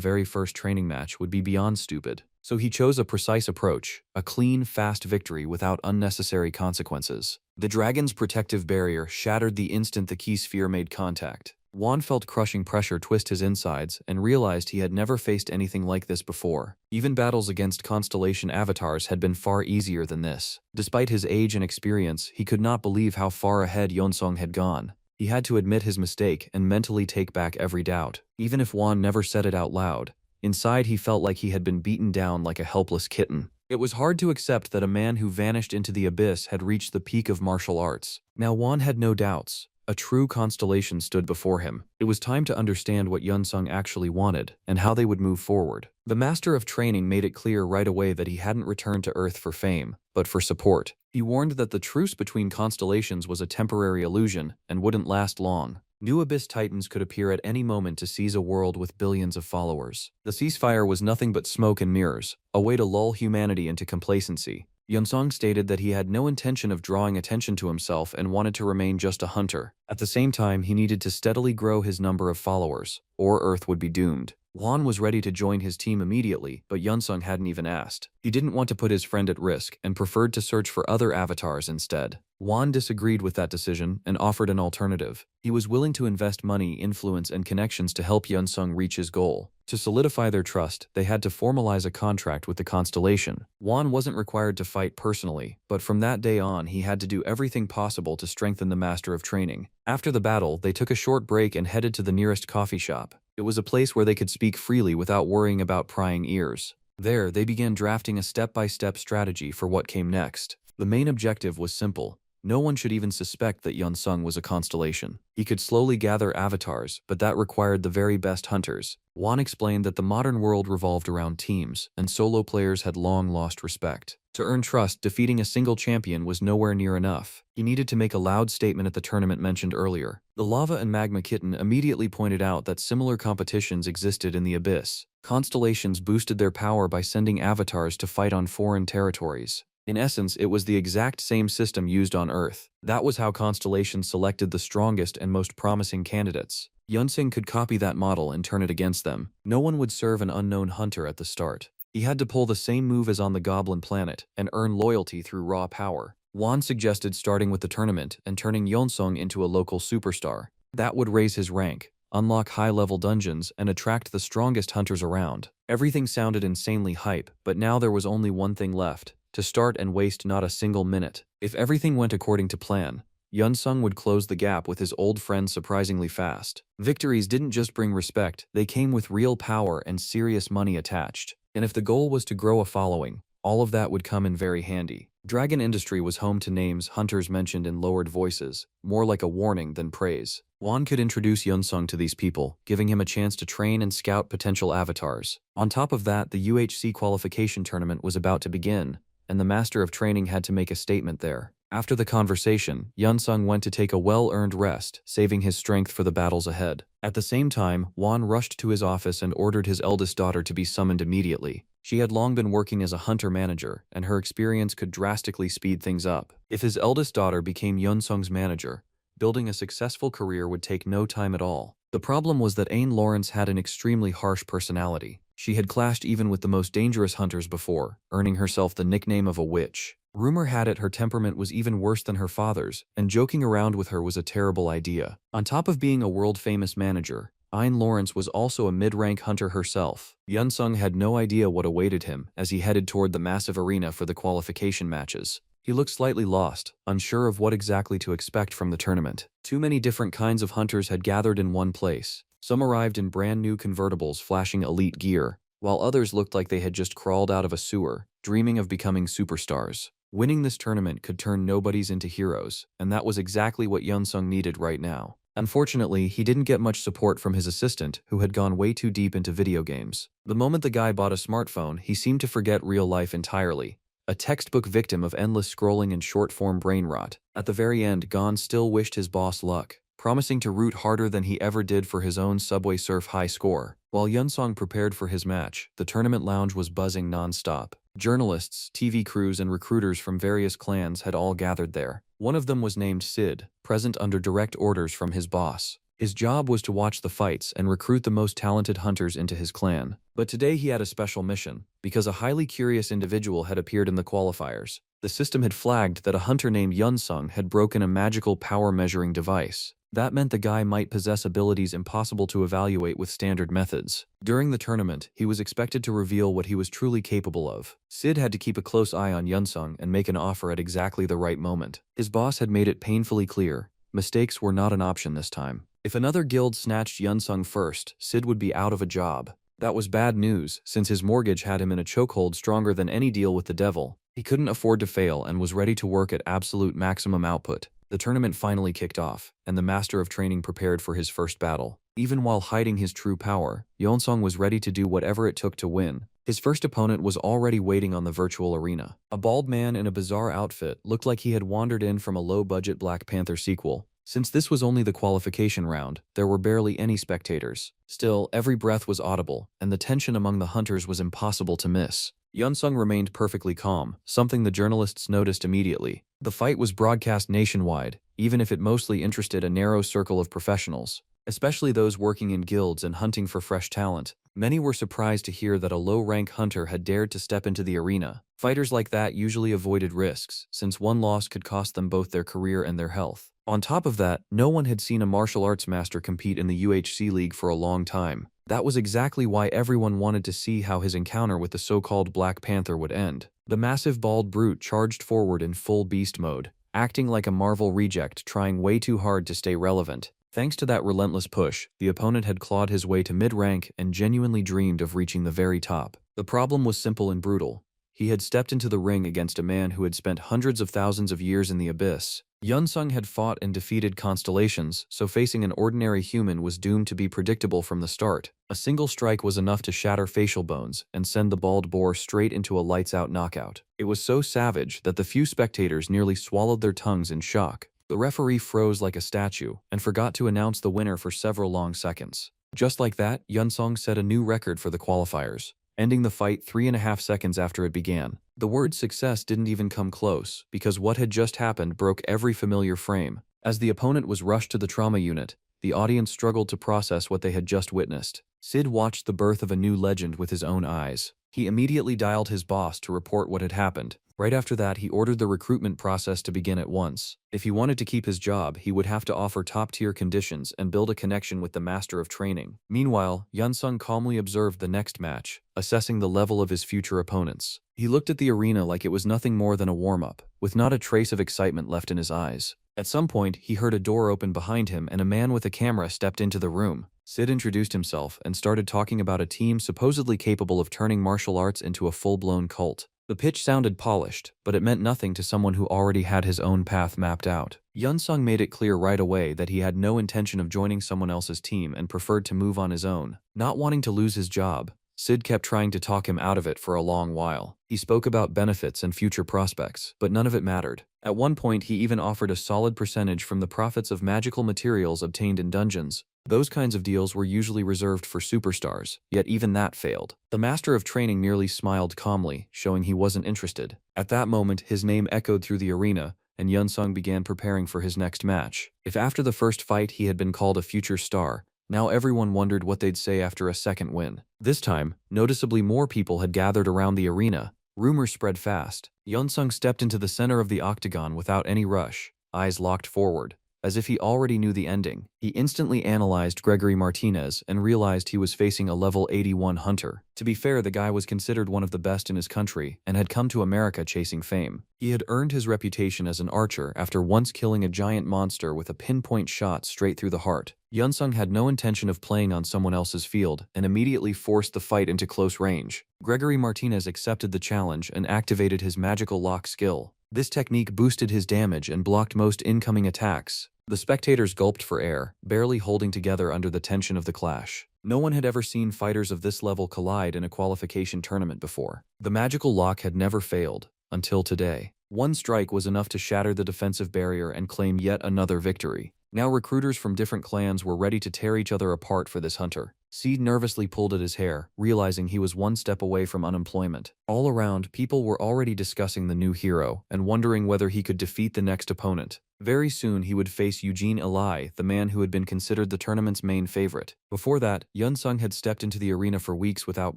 very first training match would be beyond stupid. So he chose a precise approach, a clean, fast victory without unnecessary consequences. The dragon's protective barrier shattered the instant the key sphere made contact. Juan felt crushing pressure twist his insides and realized he had never faced anything like this before. Even battles against Constellation avatars had been far easier than this. Despite his age and experience, he could not believe how far ahead Yunsung had gone. He had to admit his mistake and mentally take back every doubt. Even if Juan never said it out loud, inside he felt like he had been beaten down like a helpless kitten. It was hard to accept that a man who vanished into the abyss had reached the peak of martial arts. Now Juan had no doubts. A true constellation stood before him. It was time to understand what Yunsung actually wanted, and how they would move forward. The master of training made it clear right away that he hadn't returned to Earth for fame, but for support. He warned that the truce between constellations was a temporary illusion, and wouldn't last long. New Abyss Titans could appear at any moment to seize a world with billions of followers. The ceasefire was nothing but smoke and mirrors, a way to lull humanity into complacency. Yunsung stated that he had no intention of drawing attention to himself and wanted to remain just a hunter. At the same time, he needed to steadily grow his number of followers, or Earth would be doomed. Juan was ready to join his team immediately, but Yunsung hadn't even asked. He didn't want to put his friend at risk and preferred to search for other avatars instead. Juan disagreed with that decision and offered an alternative. He was willing to invest money, influence, and connections to help Yunsung reach his goal. To solidify their trust, they had to formalize a contract with the constellation. Juan wasn't required to fight personally, but from that day on he had to do everything possible to strengthen the master of training. After the battle, they took a short break and headed to the nearest coffee shop. It was a place where they could speak freely without worrying about prying ears. There, they began drafting a step-by-step strategy for what came next. The main objective was simple. No one should even suspect that Yunsung was a constellation. He could slowly gather avatars, but that required the very best hunters. Juan explained that the modern world revolved around teams, and solo players had long lost respect. To earn trust, defeating a single champion was nowhere near enough. He needed to make a loud statement at the tournament mentioned earlier. The Lava and Magma Kitten immediately pointed out that similar competitions existed in the Abyss. Constellations boosted their power by sending avatars to fight on foreign territories. In essence, it was the exact same system used on Earth. That was how constellations selected the strongest and most promising candidates. Yunsung could copy that model and turn it against them. No one would serve an unknown hunter at the start. He had to pull the same move as on the Goblin Planet and earn loyalty through raw power. Juan suggested starting with the tournament and turning Yunsung into a local superstar. That would raise his rank, unlock high-level dungeons, and attract the strongest hunters around. Everything sounded insanely hype, but now there was only one thing left: to start and waste not a single minute. If everything went according to plan, Yunsung would close the gap with his old friend surprisingly fast. Victories didn't just bring respect, they came with real power and serious money attached. And if the goal was to grow a following, all of that would come in very handy. Dragon Industry was home to names hunters mentioned in lowered voices, more like a warning than praise. Juan could introduce Yunsung to these people, giving him a chance to train and scout potential avatars. On top of that, the UHC qualification tournament was about to begin, and the Master of Training had to make a statement there. After the conversation, Yunsung went to take a well-earned rest, saving his strength for the battles ahead. At the same time, Juan rushed to his office and ordered his eldest daughter to be summoned immediately. She had long been working as a hunter manager, and her experience could drastically speed things up. If his eldest daughter became Yunsung's manager, building a successful career would take no time at all. The problem was that Ain Lawrence had an extremely harsh personality. She had clashed even with the most dangerous hunters before, earning herself the nickname of a witch. Rumor had it her temperament was even worse than her father's, and joking around with her was a terrible idea. On top of being a world-famous manager, Ain Lawrence was also a mid-rank hunter herself. Yunsung had no idea what awaited him as he headed toward the massive arena for the qualification matches. He looked slightly lost, unsure of what exactly to expect from the tournament. Too many different kinds of hunters had gathered in one place. Some arrived in brand new convertibles flashing elite gear, while others looked like they had just crawled out of a sewer, dreaming of becoming superstars. Winning this tournament could turn nobodies into heroes, and that was exactly what Yunsung needed right now. Unfortunately, he didn't get much support from his assistant, who had gone way too deep into video games. The moment the guy bought a smartphone, he seemed to forget real life entirely. A textbook victim of endless scrolling and short-form brain rot. At the very end, Gon still wished his boss luck, promising to root harder than he ever did for his own Subway Surf high score. While Yunsung prepared for his match, the tournament lounge was buzzing non-stop. Journalists, TV crews, and recruiters from various clans had all gathered there. One of them was named Sid, present under direct orders from his boss. His job was to watch the fights and recruit the most talented hunters into his clan. But today he had a special mission, because a highly curious individual had appeared in the qualifiers. The system had flagged that a hunter named Yunsung had broken a magical power-measuring device. That meant the guy might possess abilities impossible to evaluate with standard methods. During the tournament, he was expected to reveal what he was truly capable of. Sid had to keep a close eye on Yunsung and make an offer at exactly the right moment. His boss had made it painfully clear, mistakes were not an option this time. If another guild snatched Yunsung first, Sid would be out of a job. That was bad news, since his mortgage had him in a chokehold stronger than any deal with the devil. He couldn't afford to fail and was ready to work at absolute maximum output. The tournament finally kicked off, and the master of training prepared for his first battle. Even while hiding his true power, Yunsung was ready to do whatever it took to win. His first opponent was already waiting on the virtual arena. A bald man in a bizarre outfit looked like he had wandered in from a low-budget Black Panther sequel. Since this was only the qualification round, there were barely any spectators. Still, every breath was audible, and the tension among the hunters was impossible to miss. Yunsung remained perfectly calm, something the journalists noticed immediately. The fight was broadcast nationwide, even if it mostly interested a narrow circle of professionals, especially those working in guilds and hunting for fresh talent. Many were surprised to hear that a low-rank hunter had dared to step into the arena. Fighters like that usually avoided risks, since one loss could cost them both their career and their health. On top of that, no one had seen a martial arts master compete in the UHC League for a long time. That was exactly why everyone wanted to see how his encounter with the so-called Black Panther would end. The massive bald brute charged forward in full beast mode, acting like a Marvel reject trying way too hard to stay relevant. Thanks to that relentless push, the opponent had clawed his way to mid-rank and genuinely dreamed of reaching the very top. The problem was simple and brutal. He had stepped into the ring against a man who had spent hundreds of thousands of years in the abyss. Yunsung had fought and defeated constellations, so facing an ordinary human was doomed to be predictable from the start. A single strike was enough to shatter facial bones and send the bald boar straight into a lights-out knockout. It was so savage that the few spectators nearly swallowed their tongues in shock. The referee froze like a statue and forgot to announce the winner for several long seconds. Just like that, Yunsung set a new record for the qualifiers, ending the fight 3.5 seconds after it began. The word success didn't even come close, because what had just happened broke every familiar frame. As the opponent was rushed to the trauma unit, the audience struggled to process what they had just witnessed. Sid watched the birth of a new legend with his own eyes. He immediately dialed his boss to report what had happened. Right after that, he ordered the recruitment process to begin at once. If he wanted to keep his job, he would have to offer top-tier conditions and build a connection with the master of training. Meanwhile, Yunsung calmly observed the next match, assessing the level of his future opponents. He looked at the arena like it was nothing more than a warm-up, with not a trace of excitement left in his eyes. At some point, he heard a door open behind him and a man with a camera stepped into the room. Sid introduced himself and started talking about a team supposedly capable of turning martial arts into a full-blown cult. The pitch sounded polished, but it meant nothing to someone who already had his own path mapped out. Yunsung made it clear right away that he had no intention of joining someone else's team and preferred to move on his own. Not wanting to lose his job, Sid kept trying to talk him out of it for a long while. He spoke about benefits and future prospects, but none of it mattered. At one point, he even offered a solid percentage from the profits of magical materials obtained in dungeons. Those kinds of deals were usually reserved for superstars, yet even that failed. The master of training merely smiled calmly, showing he wasn't interested. At that moment, his name echoed through the arena, and Yunsung began preparing for his next match. If after the first fight he had been called a future star, now everyone wondered what they'd say after a second win. This time, noticeably more people had gathered around the arena. Rumors spread fast. Yunsung stepped into the center of the octagon without any rush, eyes locked forward, as if he already knew the ending. He instantly analyzed Gregory Martinez and realized he was facing a level 81 hunter. To be fair, the guy was considered one of the best in his country and had come to America chasing fame. He had earned his reputation as an archer after once killing a giant monster with a pinpoint shot straight through the heart. Yunsung had no intention of playing on someone else's field and immediately forced the fight into close range. Gregory Martinez accepted the challenge and activated his magical lock skill. This technique boosted his damage and blocked most incoming attacks. The spectators gulped for air, barely holding together under the tension of the clash. No one had ever seen fighters of this level collide in a qualification tournament before. The magical lock had never failed, until today. One strike was enough to shatter the defensive barrier and claim yet another victory. Now recruiters from different clans were ready to tear each other apart for this hunter. Seed nervously pulled at his hair, realizing he was one step away from unemployment. All around, people were already discussing the new hero and wondering whether he could defeat the next opponent. Very soon he would face Eugene Eli, the man who had been considered the tournament's main favorite. Before that, Yunsung had stepped into the arena for weeks without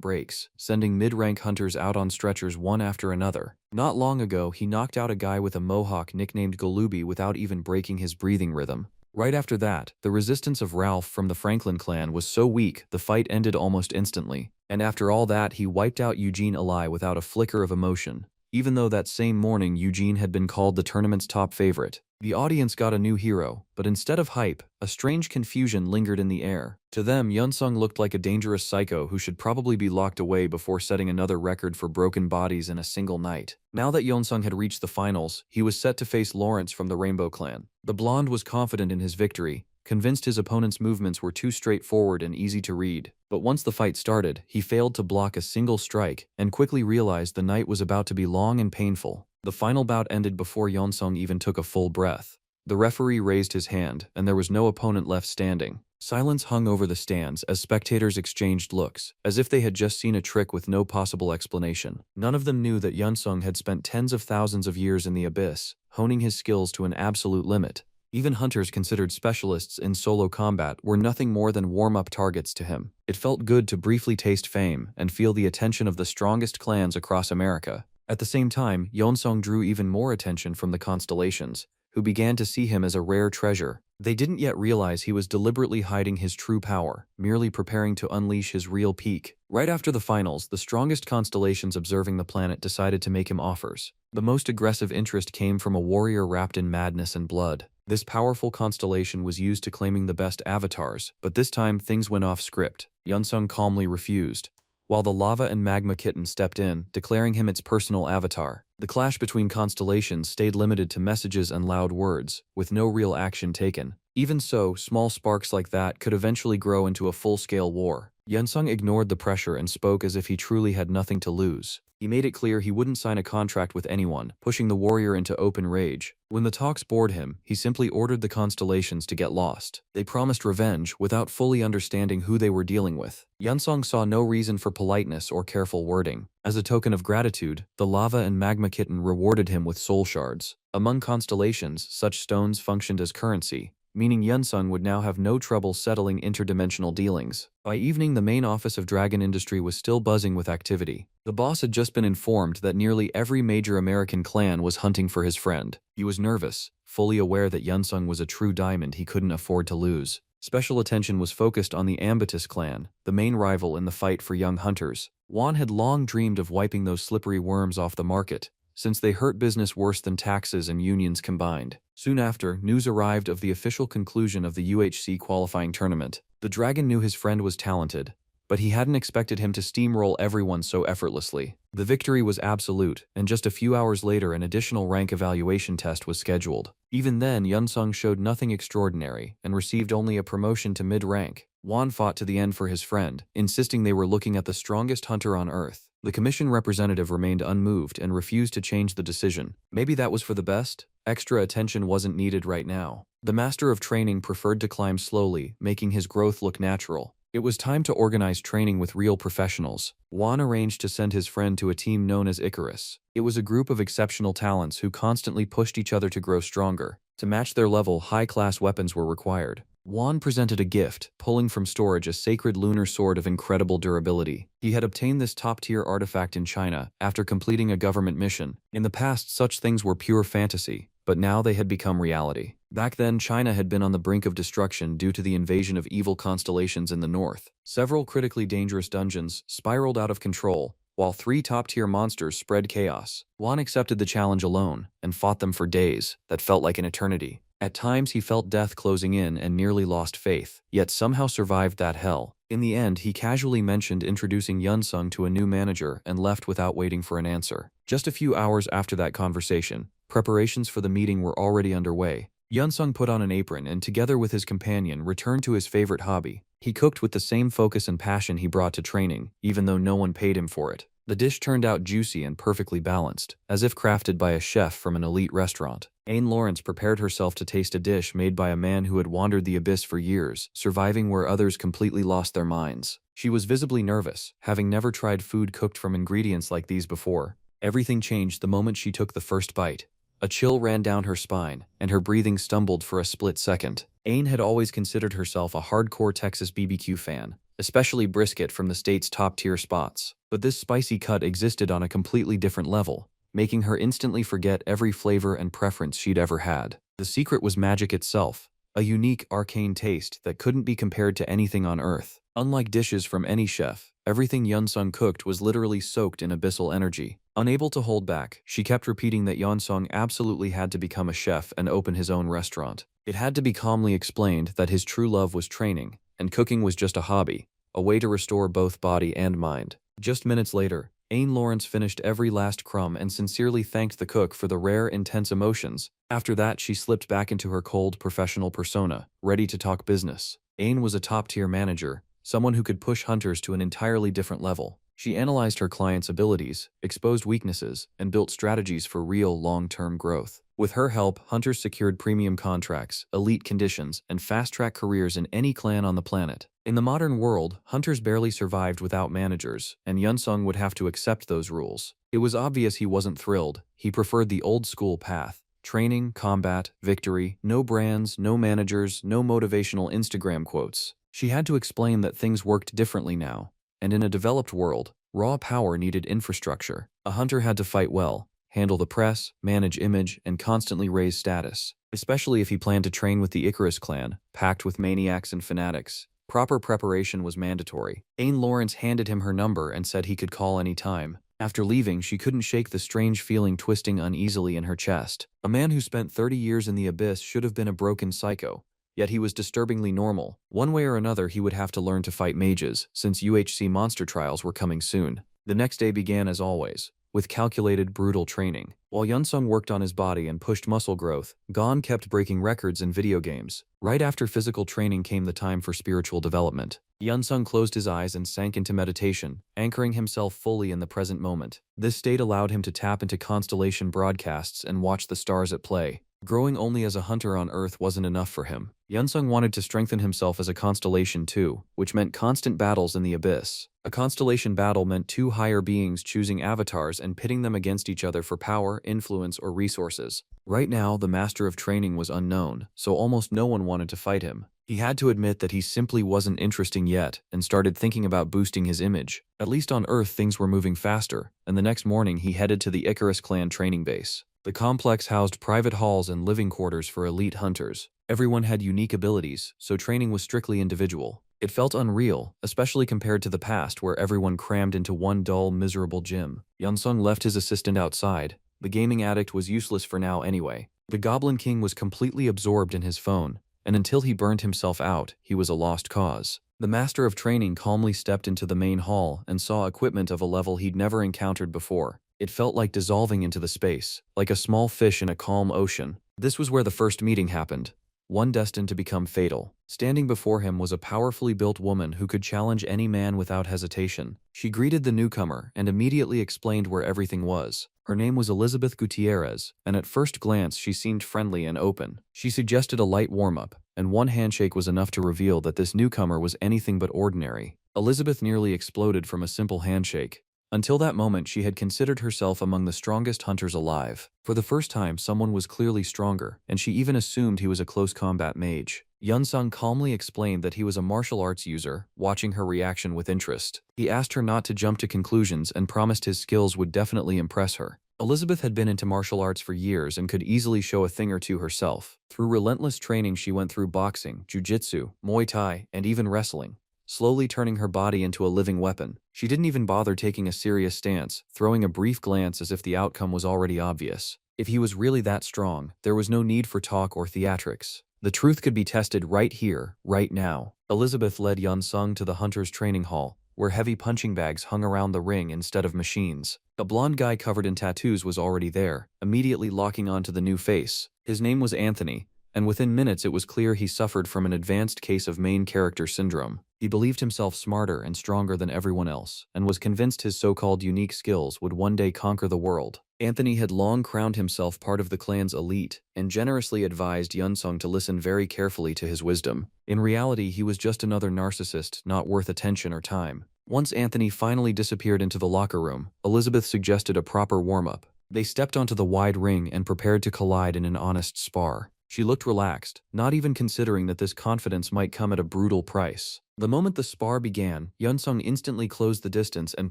breaks, sending mid-rank hunters out on stretchers one after another. Not long ago, he knocked out a guy with a mohawk nicknamed Galubi without even breaking his breathing rhythm. Right after that, the resistance of Ralph from the Franklin clan was so weak the fight ended almost instantly. And after all that, he wiped out Eugene Eli without a flicker of emotion. Even though that same morning Eugene had been called the tournament's top favorite. The audience got a new hero, but instead of hype, a strange confusion lingered in the air. To them, Yunsung looked like a dangerous psycho who should probably be locked away before setting another record for broken bodies in a single night. Now that Yunsung had reached the finals, he was set to face Lawrence from the Rainbow Clan. The blonde was confident in his victory, convinced his opponent's movements were too straightforward and easy to read. But once the fight started, he failed to block a single strike and quickly realized the night was about to be long and painful. The final bout ended before Yunsung even took a full breath. The referee raised his hand, and there was no opponent left standing. Silence hung over the stands as spectators exchanged looks, as if they had just seen a trick with no possible explanation. None of them knew that Yunsung had spent tens of thousands of years in the abyss, honing his skills to an absolute limit. Even hunters considered specialists in solo combat were nothing more than warm-up targets to him. It felt good to briefly taste fame and feel the attention of the strongest clans across America. At the same time, Yunsung drew even more attention from the constellations, who began to see him as a rare treasure. They didn't yet realize he was deliberately hiding his true power, merely preparing to unleash his real peak. Right after the finals, the strongest constellations observing the planet decided to make him offers. The most aggressive interest came from a warrior wrapped in madness and blood. This powerful constellation was used to claiming the best avatars, but this time things went off script. Yunsung calmly refused, while the Lava and Magma Kitten stepped in, declaring him its personal avatar. The clash between constellations stayed limited to messages and loud words, with no real action taken. Even so, small sparks like that could eventually grow into a full-scale war. Yunsung ignored the pressure and spoke as if he truly had nothing to lose. He made it clear he wouldn't sign a contract with anyone, pushing the warrior into open rage. When the talks bored him, he simply ordered the constellations to get lost. They promised revenge without fully understanding who they were dealing with. Yunsung saw no reason for politeness or careful wording. As a token of gratitude, the Lava and Magma Kitten rewarded him with soul shards. Among constellations, such stones functioned as currency, meaning Yunsung would now have no trouble settling interdimensional dealings. By evening, the main office of Dragon Industry was still buzzing with activity. The boss had just been informed that nearly every major American clan was hunting for his friend. He was nervous, fully aware that Yunsung was a true diamond he couldn't afford to lose. Special attention was focused on the Ambitus clan, the main rival in the fight for young hunters. Juan had long dreamed of wiping those slippery worms off the market, since they hurt business worse than taxes and unions combined. Soon after, news arrived of the official conclusion of the UHC qualifying tournament. The dragon knew his friend was talented, but he hadn't expected him to steamroll everyone so effortlessly. The victory was absolute, and just a few hours later an additional rank evaluation test was scheduled. Even then, Yunsung showed nothing extraordinary and received only a promotion to mid-rank. Juan fought to the end for his friend, insisting they were looking at the strongest hunter on Earth. The commission representative remained unmoved and refused to change the decision. Maybe that was for the best? Extra attention wasn't needed right now. The master of training preferred to climb slowly, making his growth look natural. It was time to organize training with real professionals. Juan arranged to send his friend to a team known as Icarus. It was a group of exceptional talents who constantly pushed each other to grow stronger. To match their level, high-class weapons were required. Juan presented a gift, pulling from storage a sacred lunar sword of incredible durability. He had obtained this top-tier artifact in China after completing a government mission. In the past, such things were pure fantasy, but now they had become reality. Back then, China had been on the brink of destruction due to the invasion of evil constellations in the north. Several critically dangerous dungeons spiraled out of control, while 3 top-tier monsters spread chaos. Juan accepted the challenge alone and fought them for days that felt like an eternity. At times, he felt death closing in and nearly lost faith, yet somehow survived that hell. In the end, he casually mentioned introducing Yunsung to a new manager and left without waiting for an answer. Just a few hours after that conversation, preparations for the meeting were already underway. Yunsung put on an apron and, together with his companion, returned to his favorite hobby. He cooked with the same focus and passion he brought to training, even though no one paid him for it. The dish turned out juicy and perfectly balanced, as if crafted by a chef from an elite restaurant. Ain Lawrence prepared herself to taste a dish made by a man who had wandered the abyss for years, surviving where others completely lost their minds. She was visibly nervous, having never tried food cooked from ingredients like these before. Everything changed the moment she took the first bite. A chill ran down her spine, and her breathing stumbled for a split second. Ain had always considered herself a hardcore Texas BBQ fan, especially brisket from the state's top-tier spots. But this spicy cut existed on a completely different level, making her instantly forget every flavor and preference she'd ever had. The secret was magic itself, a unique, arcane taste that couldn't be compared to anything on Earth. Unlike dishes from any chef, everything Yeonsung cooked was literally soaked in abyssal energy. Unable to hold back, she kept repeating that Yeonsung absolutely had to become a chef and open his own restaurant. It had to be calmly explained that his true love was training, and cooking was just a hobby, a way to restore both body and mind. Just minutes later, Ain Lawrence finished every last crumb and sincerely thanked the cook for the rare, intense emotions. After that, she slipped back into her cold, professional persona, ready to talk business. Ain was a top-tier manager, someone who could push hunters to an entirely different level. She analyzed her clients' abilities, exposed weaknesses, and built strategies for real, long-term growth. With her help, hunters secured premium contracts, elite conditions, and fast-track careers in any clan on the planet. In the modern world, hunters barely survived without managers, and Yeonsung would have to accept those rules. It was obvious he wasn't thrilled. He preferred the old-school path. Training, combat, victory, no brands, no managers, no motivational Instagram quotes. She had to explain that things worked differently now. And in a developed world, raw power needed infrastructure. A hunter had to fight well, handle the press, manage image, and constantly raise status. Especially if he planned to train with the Icarus clan, packed with maniacs and fanatics. Proper preparation was mandatory. Ain Lawrence handed him her number and said he could call any time. After leaving, she couldn't shake the strange feeling twisting uneasily in her chest. A man who spent 30 years in the abyss should have been a broken psycho. Yet he was disturbingly normal. One way or another, he would have to learn to fight mages, since UHC monster trials were coming soon. The next day began as always, with calculated, brutal training. While Yeonsung worked on his body and pushed muscle growth, Gon kept breaking records in video games. Right after physical training came the time for spiritual development. Yeonsung closed his eyes and sank into meditation, anchoring himself fully in the present moment. This state allowed him to tap into constellation broadcasts and watch the stars at play. Growing only as a hunter on Earth wasn't enough for him. Yeonsung wanted to strengthen himself as a constellation too, which meant constant battles in the abyss. A constellation battle meant two higher beings choosing avatars and pitting them against each other for power, influence, or resources. Right now, the master of training was unknown, so almost no one wanted to fight him. He had to admit that he simply wasn't interesting yet and started thinking about boosting his image. At least on Earth, things were moving faster, and the next morning he headed to the Icarus clan training base. The complex housed private halls and living quarters for elite hunters. Everyone had unique abilities, so training was strictly individual. It felt unreal, especially compared to the past where everyone crammed into one dull, miserable gym. Yeonsung left his assistant outside. The gaming addict was useless for now anyway. The Goblin King was completely absorbed in his phone, and until he burned himself out, he was a lost cause. The master of training calmly stepped into the main hall and saw equipment of a level he'd never encountered before. It felt like dissolving into the space, like a small fish in a calm ocean. This was where the first meeting happened, one destined to become fatal. Standing before him was a powerfully built woman who could challenge any man without hesitation. She greeted the newcomer and immediately explained where everything was. Her name was Elizabeth Gutierrez, and at first glance she seemed friendly and open. She suggested a light warm-up, and one handshake was enough to reveal that this newcomer was anything but ordinary. Elizabeth nearly exploded from a simple handshake. Until that moment, she had considered herself among the strongest hunters alive. For the first time, someone was clearly stronger, and she even assumed he was a close combat mage. Yeonsung calmly explained that he was a martial arts user, watching her reaction with interest. He asked her not to jump to conclusions and promised his skills would definitely impress her. Elizabeth had been into martial arts for years and could easily show a thing or two herself. Through relentless training, she went through boxing, jiu-jitsu, Muay Thai, and even wrestling, slowly turning her body into a living weapon. She didn't even bother taking a serious stance, throwing a brief glance as if the outcome was already obvious. If he was really that strong, there was no need for talk or theatrics. The truth could be tested right here, right now. Elizabeth led Yeonsung to the hunter's training hall, where heavy punching bags hung around the ring instead of machines. A blonde guy covered in tattoos was already there, immediately locking onto the new face. His name was Anthony, and within minutes it was clear he suffered from an advanced case of main character syndrome. He believed himself smarter and stronger than everyone else, and was convinced his so-called unique skills would one day conquer the world. Anthony had long crowned himself part of the clan's elite and generously advised Yunsung to listen very carefully to his wisdom. In reality, he was just another narcissist not worth attention or time. Once Anthony finally disappeared into the locker room, Elizabeth suggested a proper warm-up. They stepped onto the wide ring and prepared to collide in an honest spar. She looked relaxed, not even considering that this confidence might come at a brutal price. The moment the spar began, Yunsung instantly closed the distance and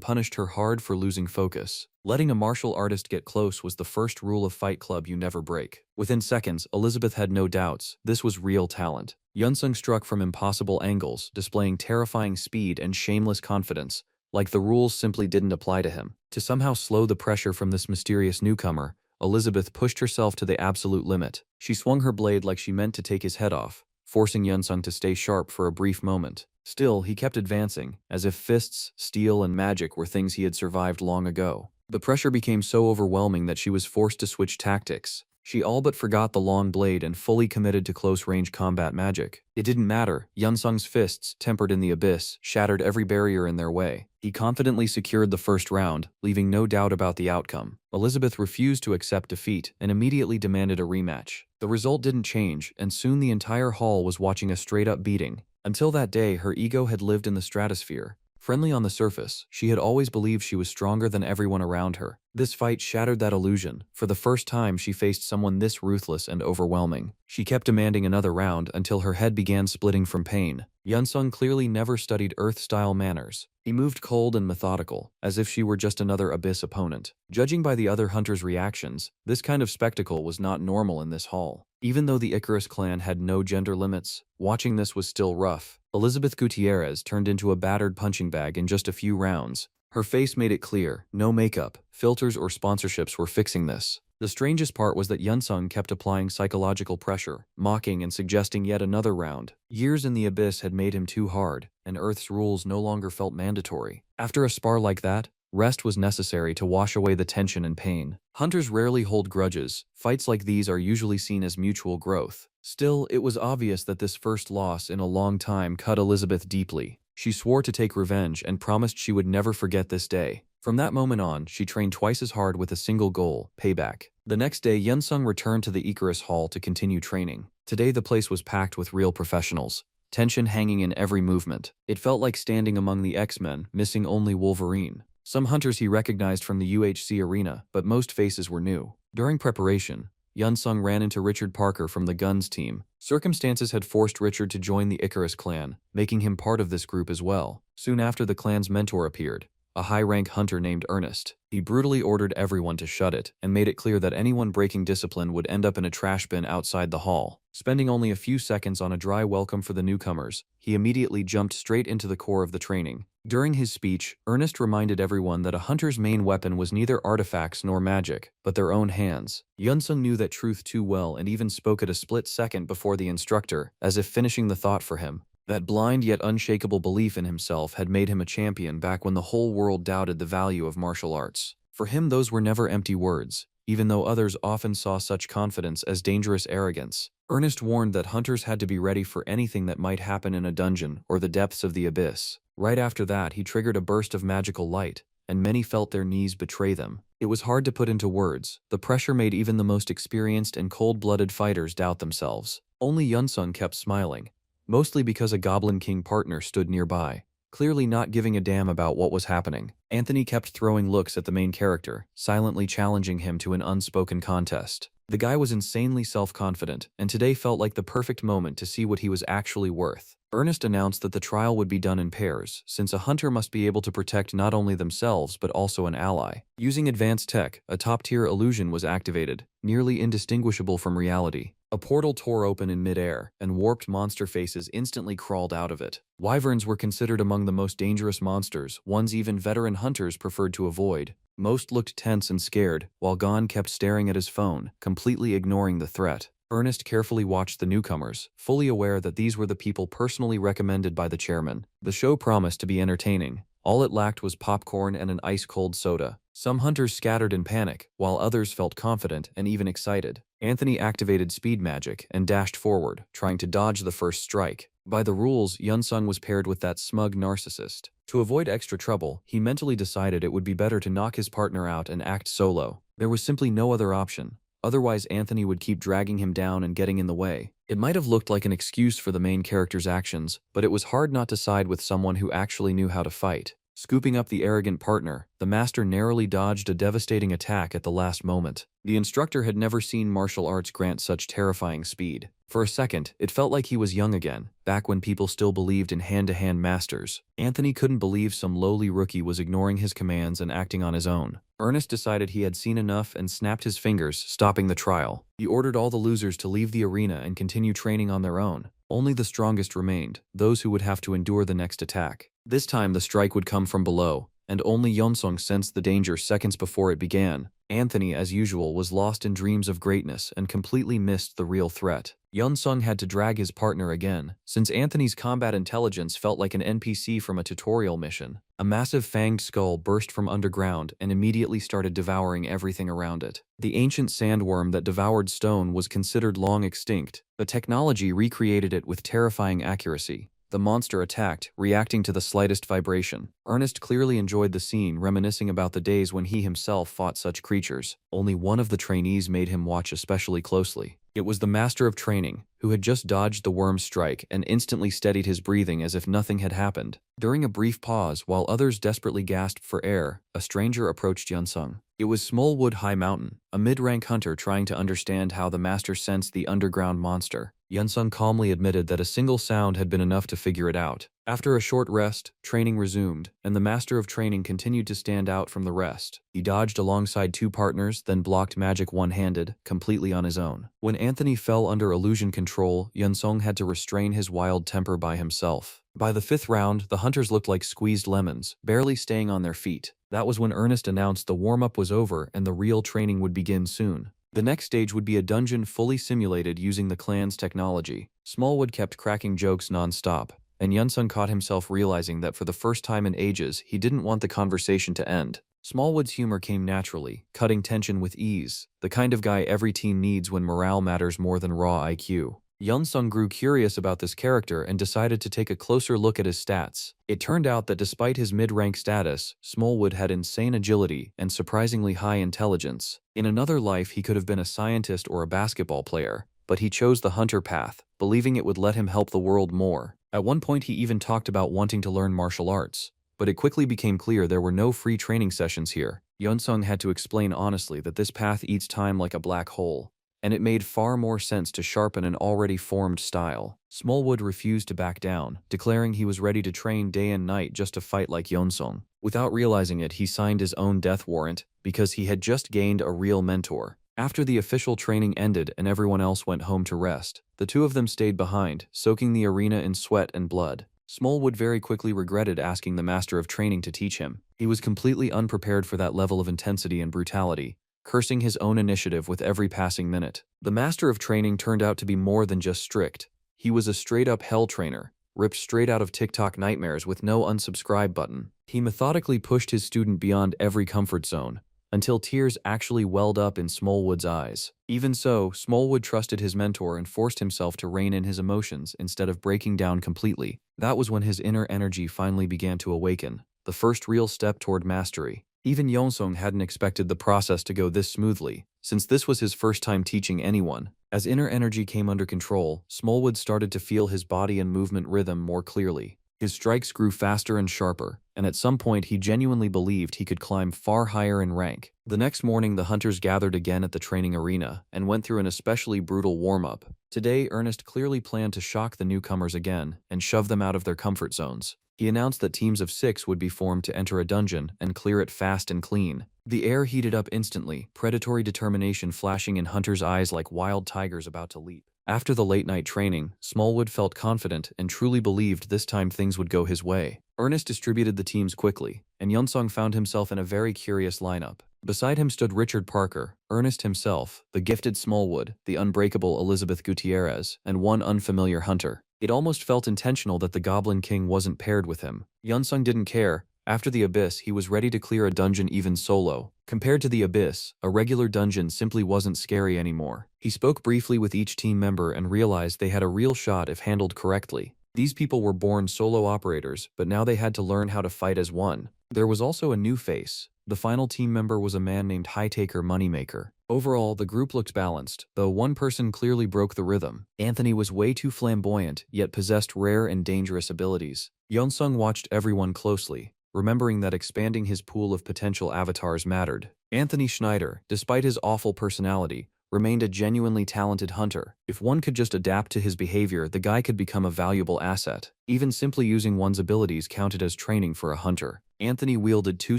punished her hard for losing focus. Letting a martial artist get close was the first rule of Fight Club you never break. Within seconds, Elizabeth had no doubts. This was real talent. Yunsung struck from impossible angles, displaying terrifying speed and shameless confidence, like the rules simply didn't apply to him. To somehow slow the pressure from this mysterious newcomer, Elizabeth pushed herself to the absolute limit. She swung her blade like she meant to take his head off, forcing Yunsung to stay sharp for a brief moment. Still, he kept advancing, as if fists, steel, and magic were things he had survived long ago. The pressure became so overwhelming that she was forced to switch tactics. She all but forgot the long blade and fully committed to close-range combat magic. It didn't matter. Yunsung's fists, tempered in the abyss, shattered every barrier in their way. He confidently secured the first round, leaving no doubt about the outcome. Elizabeth refused to accept defeat and immediately demanded a rematch. The result didn't change, and soon the entire hall was watching a straight-up beating. Until that day, her ego had lived in the stratosphere. Friendly on the surface, she had always believed she was stronger than everyone around her. This fight shattered that illusion. For the first time, she faced someone this ruthless and overwhelming. She kept demanding another round until her head began splitting from pain. Yunsung clearly never studied Earth-style manners. He moved cold and methodical, as if she were just another Abyss opponent. Judging by the other hunters' reactions, this kind of spectacle was not normal in this hall. Even though the Icarus clan had no gender limits, watching this was still rough. Elizabeth Gutierrez turned into a battered punching bag in just a few rounds. Her face made it clear, no makeup, filters or sponsorships were fixing this. The strangest part was that Yunsung kept applying psychological pressure, mocking and suggesting yet another round. Years in the Abyss had made him too hard, and Earth's rules no longer felt mandatory. After a spar like that, rest was necessary to wash away the tension and pain. Hunters rarely hold grudges. Fights like these are usually seen as mutual growth. Still, it was obvious that this first loss in a long time cut Elizabeth deeply. She swore to take revenge and promised she would never forget this day. From that moment on, she trained twice as hard with a single goal, payback. The next day, Yunsung returned to the Icarus Hall to continue training. Today, the place was packed with real professionals, tension hanging in every movement. It felt like standing among the X-Men, missing only Wolverine. Some hunters he recognized from the UHC arena, but most faces were new. During preparation, Yunsung ran into Richard Parker from the Guns team. Circumstances had forced Richard to join the Icarus clan, making him part of this group as well. Soon after, the clan's mentor appeared, a high-rank hunter named Ernest. He brutally ordered everyone to shut it, and made it clear that anyone breaking discipline would end up in a trash bin outside the hall. Spending only a few seconds on a dry welcome for the newcomers, he immediately jumped straight into the core of the training. During his speech, Ernest reminded everyone that a hunter's main weapon was neither artifacts nor magic, but their own hands. Yunsung knew that truth too well and even spoke at a split second before the instructor, as if finishing the thought for him. That blind yet unshakable belief in himself had made him a champion back when the whole world doubted the value of martial arts. For him, those were never empty words, even though others often saw such confidence as dangerous arrogance. Ernest warned that hunters had to be ready for anything that might happen in a dungeon or the depths of the abyss. Right after that, he triggered a burst of magical light, and many felt their knees betray them. It was hard to put into words. The pressure made even the most experienced and cold-blooded fighters doubt themselves. Only Yunsung kept smiling, mostly because a Goblin King partner stood nearby, clearly not giving a damn about what was happening. Anthony kept throwing looks at the main character, silently challenging him to an unspoken contest. The guy was insanely self-confident, and today felt like the perfect moment to see what he was actually worth. Ernest announced that the trial would be done in pairs, since a hunter must be able to protect not only themselves but also an ally. Using advanced tech, a top-tier illusion was activated, nearly indistinguishable from reality. A portal tore open in midair, and warped monster faces instantly crawled out of it. Wyverns were considered among the most dangerous monsters, ones even veteran hunters preferred to avoid. Most looked tense and scared, while Gon kept staring at his phone, completely ignoring the threat. Ernest carefully watched the newcomers, fully aware that these were the people personally recommended by the chairman. The show promised to be entertaining. All it lacked was popcorn and an ice-cold soda. Some hunters scattered in panic, while others felt confident and even excited. Anthony activated speed magic and dashed forward, trying to dodge the first strike. By the rules, Yunsung was paired with that smug narcissist. To avoid extra trouble, he mentally decided it would be better to knock his partner out and act solo. There was simply no other option. Otherwise, Anthony would keep dragging him down and getting in the way. It might have looked like an excuse for the main character's actions, but it was hard not to side with someone who actually knew how to fight. Scooping up the arrogant partner, the master narrowly dodged a devastating attack at the last moment. The instructor had never seen martial arts grant such terrifying speed. For a second, it felt like he was young again, back when people still believed in hand-to-hand masters. Anthony couldn't believe some lowly rookie was ignoring his commands and acting on his own. Ernest decided he had seen enough and snapped his fingers, stopping the trial. He ordered all the losers to leave the arena and continue training on their own. Only the strongest remained, those who would have to endure the next attack. This time the strike would come from below, and only Yeonsung sensed the danger seconds before it began. Anthony, as usual, was lost in dreams of greatness and completely missed the real threat. Yeonsung had to drag his partner again, since Anthony's combat intelligence felt like an NPC from a tutorial mission. A massive fanged skull burst from underground and immediately started devouring everything around it. The ancient sandworm that devoured stone was considered long extinct, but technology recreated it with terrifying accuracy. The monster attacked, reacting to the slightest vibration. Ernest clearly enjoyed the scene, reminiscing about the days when he himself fought such creatures. Only one of the trainees made him watch especially closely. It was the master of training, who had just dodged the worm's strike and instantly steadied his breathing as if nothing had happened. During a brief pause, while others desperately gasped for air, a stranger approached Yeonsung. It was Smallwood High Mountain, a mid-rank hunter trying to understand how the master sensed the underground monster. Yeonsung calmly admitted that a single sound had been enough to figure it out. After a short rest, training resumed, and the master of training continued to stand out from the rest. He dodged alongside two partners, then blocked magic one-handed, completely on his own. When Anthony fell under illusion control, Yeonsung had to restrain his wild temper by himself. By the fifth round, the hunters looked like squeezed lemons, barely staying on their feet. That was when Ernest announced the warm-up was over and the real training would begin soon. The next stage would be a dungeon fully simulated using the clan's technology. Smallwood kept cracking jokes non-stop, and Yeonsung caught himself realizing that for the first time in ages, he didn't want the conversation to end. Smallwood's humor came naturally, cutting tension with ease, the kind of guy every teen needs when morale matters more than raw IQ. Yeonsung grew curious about this character and decided to take a closer look at his stats. It turned out that despite his mid-rank status, Smallwood had insane agility and surprisingly high intelligence. In another life, he could have been a scientist or a basketball player, but he chose the hunter path, believing it would let him help the world more. At one point, he even talked about wanting to learn martial arts, but it quickly became clear there were no free training sessions here. Yeonsung had to explain honestly that this path eats time like a black hole, and it made far more sense to sharpen an already formed style. Smallwood refused to back down, declaring he was ready to train day and night just to fight like Yeonsung. Without realizing it, he signed his own death warrant because he had just gained a real mentor. After the official training ended and everyone else went home to rest, the two of them stayed behind, soaking the arena in sweat and blood. Smallwood very quickly regretted asking the master of training to teach him. He was completely unprepared for that level of intensity and brutality, cursing his own initiative with every passing minute. The master of training turned out to be more than just strict. He was a straight-up hell trainer, ripped straight out of TikTok nightmares with no unsubscribe button. He methodically pushed his student beyond every comfort zone, until tears actually welled up in Smallwood's eyes. Even so, Smallwood trusted his mentor and forced himself to rein in his emotions instead of breaking down completely. That was when his inner energy finally began to awaken, the first real step toward mastery. Even Yeonsung hadn't expected the process to go this smoothly, since this was his first time teaching anyone. As inner energy came under control, Smallwood started to feel his body and movement rhythm more clearly. His strikes grew faster and sharper, and at some point he genuinely believed he could climb far higher in rank. The next morning, the hunters gathered again at the training arena and went through an especially brutal warm-up. Today, Ernest clearly planned to shock the newcomers again and shove them out of their comfort zones. He announced that teams of 6 would be formed to enter a dungeon and clear it fast and clean. The air heated up instantly, predatory determination flashing in hunters' eyes like wild tigers about to leap. After the late-night training, Smallwood felt confident and truly believed this time things would go his way. Ernest distributed the teams quickly, and Yeonsung found himself in a very curious lineup. Beside him stood Richard Parker, Ernest himself, the gifted Smallwood, the unbreakable Elizabeth Gutierrez, and one unfamiliar hunter. It almost felt intentional that the Goblin King wasn't paired with him. Yeonsung didn't care. After the Abyss, he was ready to clear a dungeon even solo. Compared to the Abyss, a regular dungeon simply wasn't scary anymore. He spoke briefly with each team member and realized they had a real shot if handled correctly. These people were born solo operators, but now they had to learn how to fight as one. There was also a new face, The final team member was a man named Hightaker Moneymaker. Overall, the group looked balanced, though one person clearly broke the rhythm. Anthony was way too flamboyant, yet possessed rare and dangerous abilities. Yeonsung watched everyone closely, remembering that expanding his pool of potential avatars mattered. Anthony Schneider, despite his awful personality, remained a genuinely talented hunter. If one could just adapt to his behavior, the guy could become a valuable asset. Even simply using one's abilities counted as training for a hunter. Anthony wielded two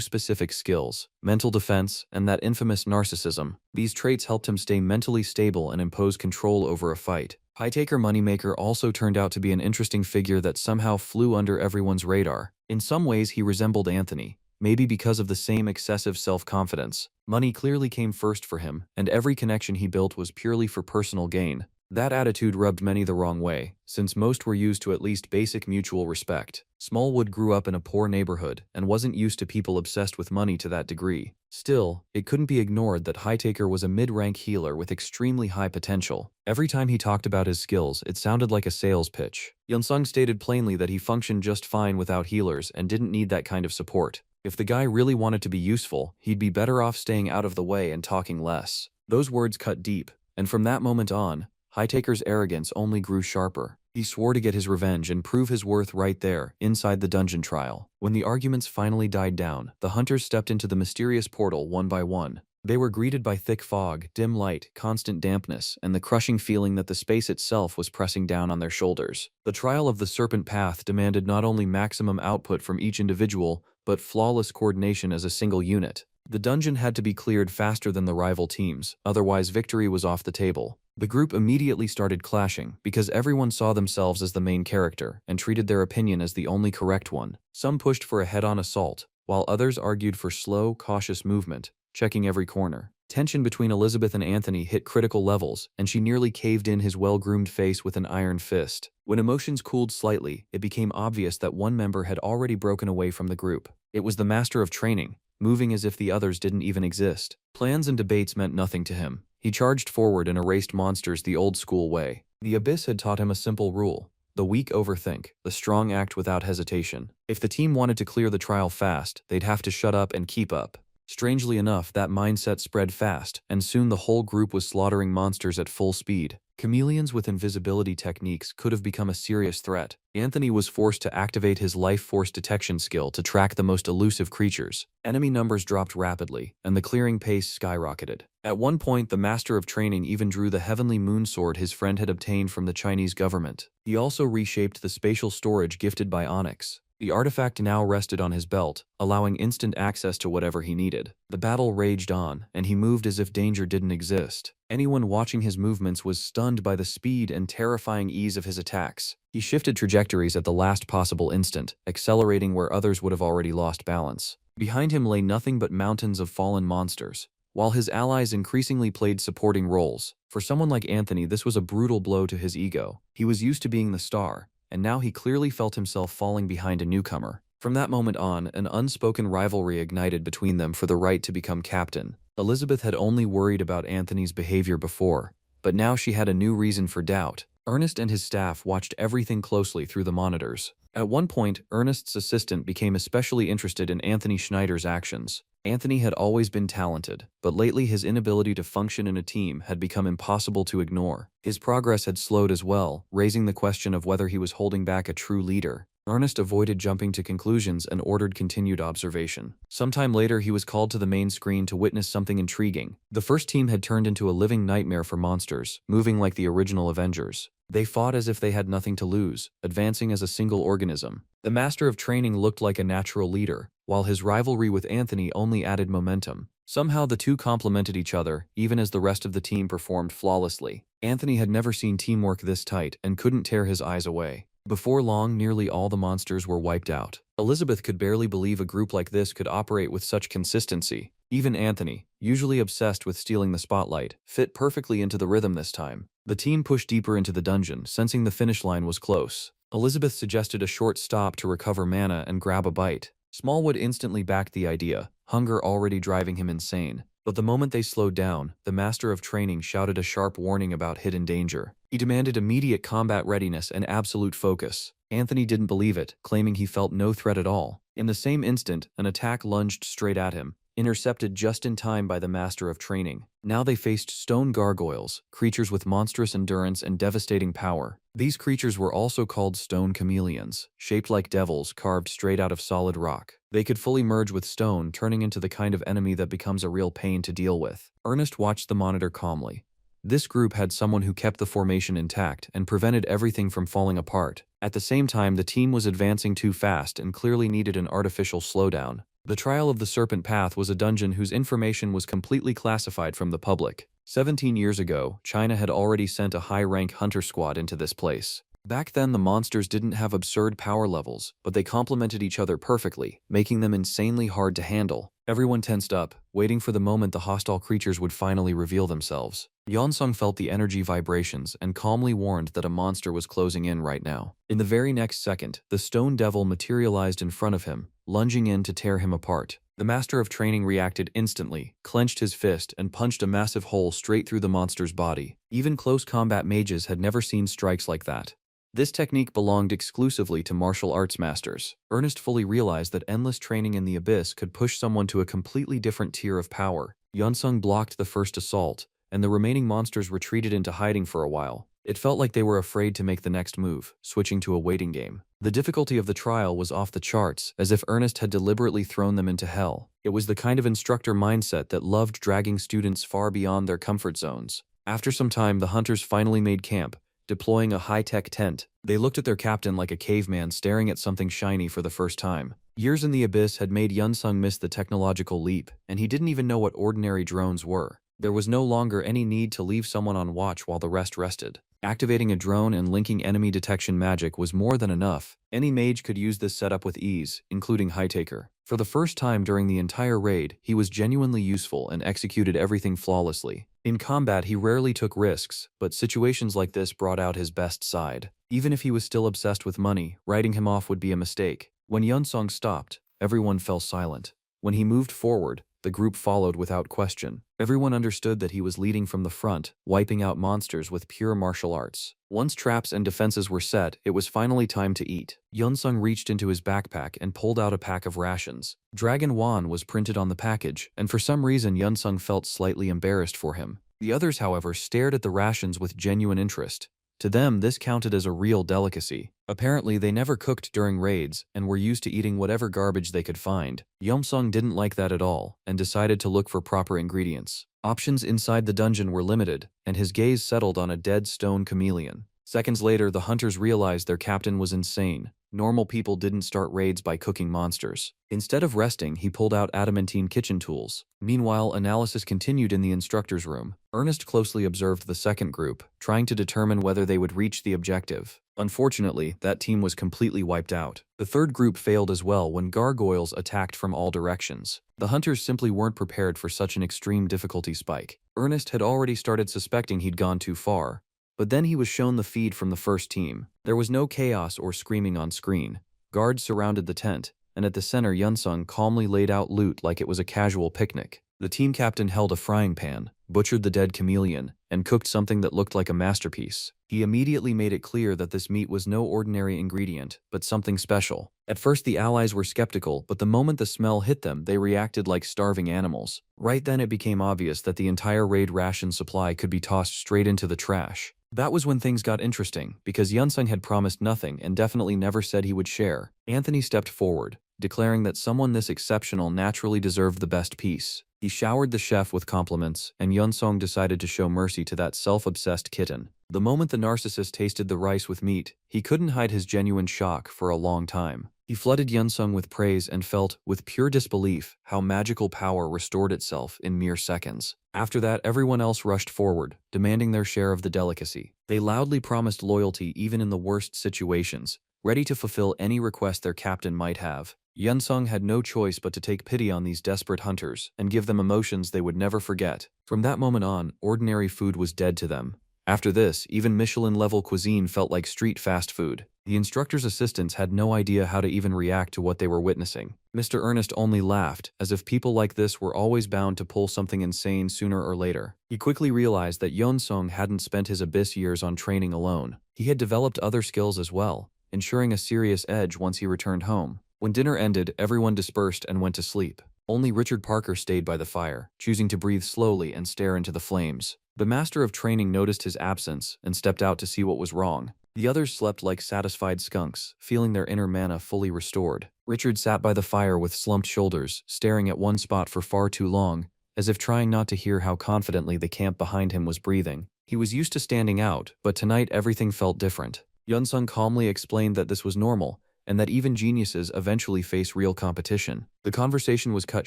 specific skills: mental defense and that infamous narcissism. These traits helped him stay mentally stable and impose control over a fight. Hightaker Moneymaker also turned out to be an interesting figure that somehow flew under everyone's radar. In some ways, he resembled Anthony, maybe because of the same excessive self-confidence. Money clearly came first for him, and every connection he built was purely for personal gain. That attitude rubbed many the wrong way, since most were used to at least basic mutual respect. Smallwood grew up in a poor neighborhood and wasn't used to people obsessed with money to that degree. Still, it couldn't be ignored that Hightaker was a mid-rank healer with extremely high potential. Every time he talked about his skills, it sounded like a sales pitch. Yeonsung stated plainly that he functioned just fine without healers and didn't need that kind of support. If the guy really wanted to be useful, he'd be better off staying out of the way and talking less. Those words cut deep, and from that moment on, Hightaker's arrogance only grew sharper. He swore to get his revenge and prove his worth right there, inside the dungeon trial. When the arguments finally died down, the hunters stepped into the mysterious portal one by one. They were greeted by thick fog, dim light, constant dampness, and the crushing feeling that the space itself was pressing down on their shoulders. The trial of the Serpent Path demanded not only maximum output from each individual, but flawless coordination as a single unit. The dungeon had to be cleared faster than the rival teams, otherwise victory was off the table. The group immediately started clashing, because everyone saw themselves as the main character and treated their opinion as the only correct one. Some pushed for a head-on assault, while others argued for slow, cautious movement, checking every corner. Tension between Elizabeth and Anthony hit critical levels, and she nearly caved in his well-groomed face with an iron fist. When emotions cooled slightly, it became obvious that one member had already broken away from the group. It was the master of training, moving as if the others didn't even exist. Plans and debates meant nothing to him. He charged forward and erased monsters the old-school way. The Abyss had taught him a simple rule: the weak overthink, the strong act without hesitation. If the team wanted to clear the trial fast, they'd have to shut up and keep up. Strangely enough, that mindset spread fast, and soon the whole group was slaughtering monsters at full speed. Chameleons with invisibility techniques could have become a serious threat. Anthony was forced to activate his life force detection skill to track the most elusive creatures. Enemy numbers dropped rapidly, and the clearing pace skyrocketed. At one point, the Master of Training even drew the heavenly moon sword his friend had obtained from the Chinese government. He also reshaped the spatial storage gifted by Onyx. The artifact now rested on his belt, allowing instant access to whatever he needed. The battle raged on, and he moved as if danger didn't exist. Anyone watching his movements was stunned by the speed and terrifying ease of his attacks. He shifted trajectories at the last possible instant, accelerating where others would have already lost balance. Behind him lay nothing but mountains of fallen monsters, while his allies increasingly played supporting roles. For someone like Anthony, this was a brutal blow to his ego. He was used to being the star, and now he clearly felt himself falling behind a newcomer. From that moment on, an unspoken rivalry ignited between them for the right to become captain. Elizabeth had only worried about Anthony's behavior before, but now she had a new reason for doubt. Ernest and his staff watched everything closely through the monitors. At one point, Ernest's assistant became especially interested in Anthony Schneider's actions. Anthony had always been talented, but lately his inability to function in a team had become impossible to ignore. His progress had slowed as well, raising the question of whether he was holding back a true leader. Ernest avoided jumping to conclusions and ordered continued observation. Sometime later, he was called to the main screen to witness something intriguing. The first team had turned into a living nightmare for monsters, moving like the original Avengers. They fought as if they had nothing to lose, advancing as a single organism. The Master of Training looked like a natural leader, while his rivalry with Anthony only added momentum. Somehow the two complemented each other, even as the rest of the team performed flawlessly. Anthony had never seen teamwork this tight and couldn't tear his eyes away. Before long, nearly all the monsters were wiped out. Elizabeth could barely believe a group like this could operate with such consistency. Even Anthony, usually obsessed with stealing the spotlight, fit perfectly into the rhythm this time. The team pushed deeper into the dungeon, sensing the finish line was close. Elizabeth suggested a short stop to recover mana and grab a bite. Smallwood instantly backed the idea, hunger already driving him insane. But the moment they slowed down, the Master of Training shouted a sharp warning about hidden danger. He demanded immediate combat readiness and absolute focus. Anthony didn't believe it, claiming he felt no threat at all. In the same instant, an attack lunged straight at him, intercepted just in time by the master of training. Now they faced stone gargoyles, creatures with monstrous endurance and devastating power. These creatures were also called stone chameleons, shaped like devils carved straight out of solid rock. They could fully merge with stone, turning into the kind of enemy that becomes a real pain to deal with. Ernest watched the monitor calmly. This group had someone who kept the formation intact and prevented everything from falling apart. At the same time, the team was advancing too fast and clearly needed an artificial slowdown. The Trial of the Serpent Path was a dungeon whose information was completely classified from the public. 17 years ago, China had already sent a high-rank hunter squad into this place. Back then, the monsters didn't have absurd power levels, but they complemented each other perfectly, making them insanely hard to handle. Everyone tensed up, waiting for the moment the hostile creatures would finally reveal themselves. Yeonsung felt the energy vibrations and calmly warned that a monster was closing in right now. In the very next second, the stone devil materialized in front of him, lunging in to tear him apart. The master of training reacted instantly, clenched his fist, and punched a massive hole straight through the monster's body. Even close combat mages had never seen strikes like that. This technique belonged exclusively to martial arts masters. Ernest fully realized that endless training in the abyss could push someone to a completely different tier of power. Yeonsung blocked the first assault, and the remaining monsters retreated into hiding for a while. It felt like they were afraid to make the next move, switching to a waiting game. The difficulty of the trial was off the charts, as if Ernest had deliberately thrown them into hell. It was the kind of instructor mindset that loved dragging students far beyond their comfort zones. After some time, the hunters finally made camp, deploying a high-tech tent. They looked at their captain like a caveman staring at something shiny for the first time. Years in the abyss had made Yeonsung miss the technological leap, and he didn't even know what ordinary drones were. There was no longer any need to leave someone on watch while the rest rested. Activating a drone and linking enemy detection magic was more than enough. Any mage could use this setup with ease, including Hightaker. For the first time during the entire raid, he was genuinely useful and executed everything flawlessly. In combat, he rarely took risks, but situations like this brought out his best side. Even if he was still obsessed with money, writing him off would be a mistake. When Yeonsung stopped, everyone fell silent. When he moved forward, the group followed without question. Everyone understood that he was leading from the front, wiping out monsters with pure martial arts. Once traps and defenses were set, it was finally time to eat. Yeonsung reached into his backpack and pulled out a pack of rations. Dragon Wan was printed on the package, and for some reason Yeonsung felt slightly embarrassed for him. The others, however, stared at the rations with genuine interest. To them, this counted as a real delicacy. Apparently, they never cooked during raids and were used to eating whatever garbage they could find. Yeonsung didn't like that at all and decided to look for proper ingredients. Options inside the dungeon were limited, and his gaze settled on a dead stone chameleon. Seconds later, the hunters realized their captain was insane. Normal people didn't start raids by cooking monsters. Instead of resting, he pulled out adamantine kitchen tools. Meanwhile, analysis continued in the instructor's room. Ernest closely observed the second group, trying to determine whether they would reach the objective. Unfortunately, that team was completely wiped out. The third group failed as well when gargoyles attacked from all directions. The hunters simply weren't prepared for such an extreme difficulty spike. Ernest had already started suspecting he'd gone too far. But then he was shown the feed from the first team. There was no chaos or screaming on screen. Guards surrounded the tent, and at the center Yeonsung calmly laid out loot like it was a casual picnic. The team captain held a frying pan, butchered the dead chameleon, and cooked something that looked like a masterpiece. He immediately made it clear that this meat was no ordinary ingredient, but something special. At first the allies were skeptical, but the moment the smell hit them, they reacted like starving animals. Right then it became obvious that the entire raid ration supply could be tossed straight into the trash. That was when things got interesting, because Yeonsung had promised nothing and definitely never said he would share. Anthony stepped forward, declaring that someone this exceptional naturally deserved the best piece. He showered the chef with compliments, and Yeonsung decided to show mercy to that self-obsessed kitten. The moment the narcissist tasted the rice with meat, he couldn't hide his genuine shock for a long time. He flooded Yeonsung with praise and felt, with pure disbelief, how magical power restored itself in mere seconds. After that, everyone else rushed forward, demanding their share of the delicacy. They loudly promised loyalty even in the worst situations, ready to fulfill any request their captain might have. Yeonsung had no choice but to take pity on these desperate hunters and give them emotions they would never forget. From that moment on, ordinary food was dead to them. After this, even Michelin-level cuisine felt like street fast food. The instructor's assistants had no idea how to even react to what they were witnessing. Mr. Ernest only laughed, as if people like this were always bound to pull something insane sooner or later. He quickly realized that Yeonsung hadn't spent his abyss years on training alone. He had developed other skills as well, ensuring a serious edge once he returned home. When dinner ended, everyone dispersed and went to sleep. Only Richard Parker stayed by the fire, choosing to breathe slowly and stare into the flames. The Master of Training noticed his absence and stepped out to see what was wrong. The others slept like satisfied skunks, feeling their inner mana fully restored. Richard sat by the fire with slumped shoulders, staring at one spot for far too long, as if trying not to hear how confidently the camp behind him was breathing. He was used to standing out, but tonight everything felt different. Yunsung calmly explained that this was normal, and that even geniuses eventually face real competition. The conversation was cut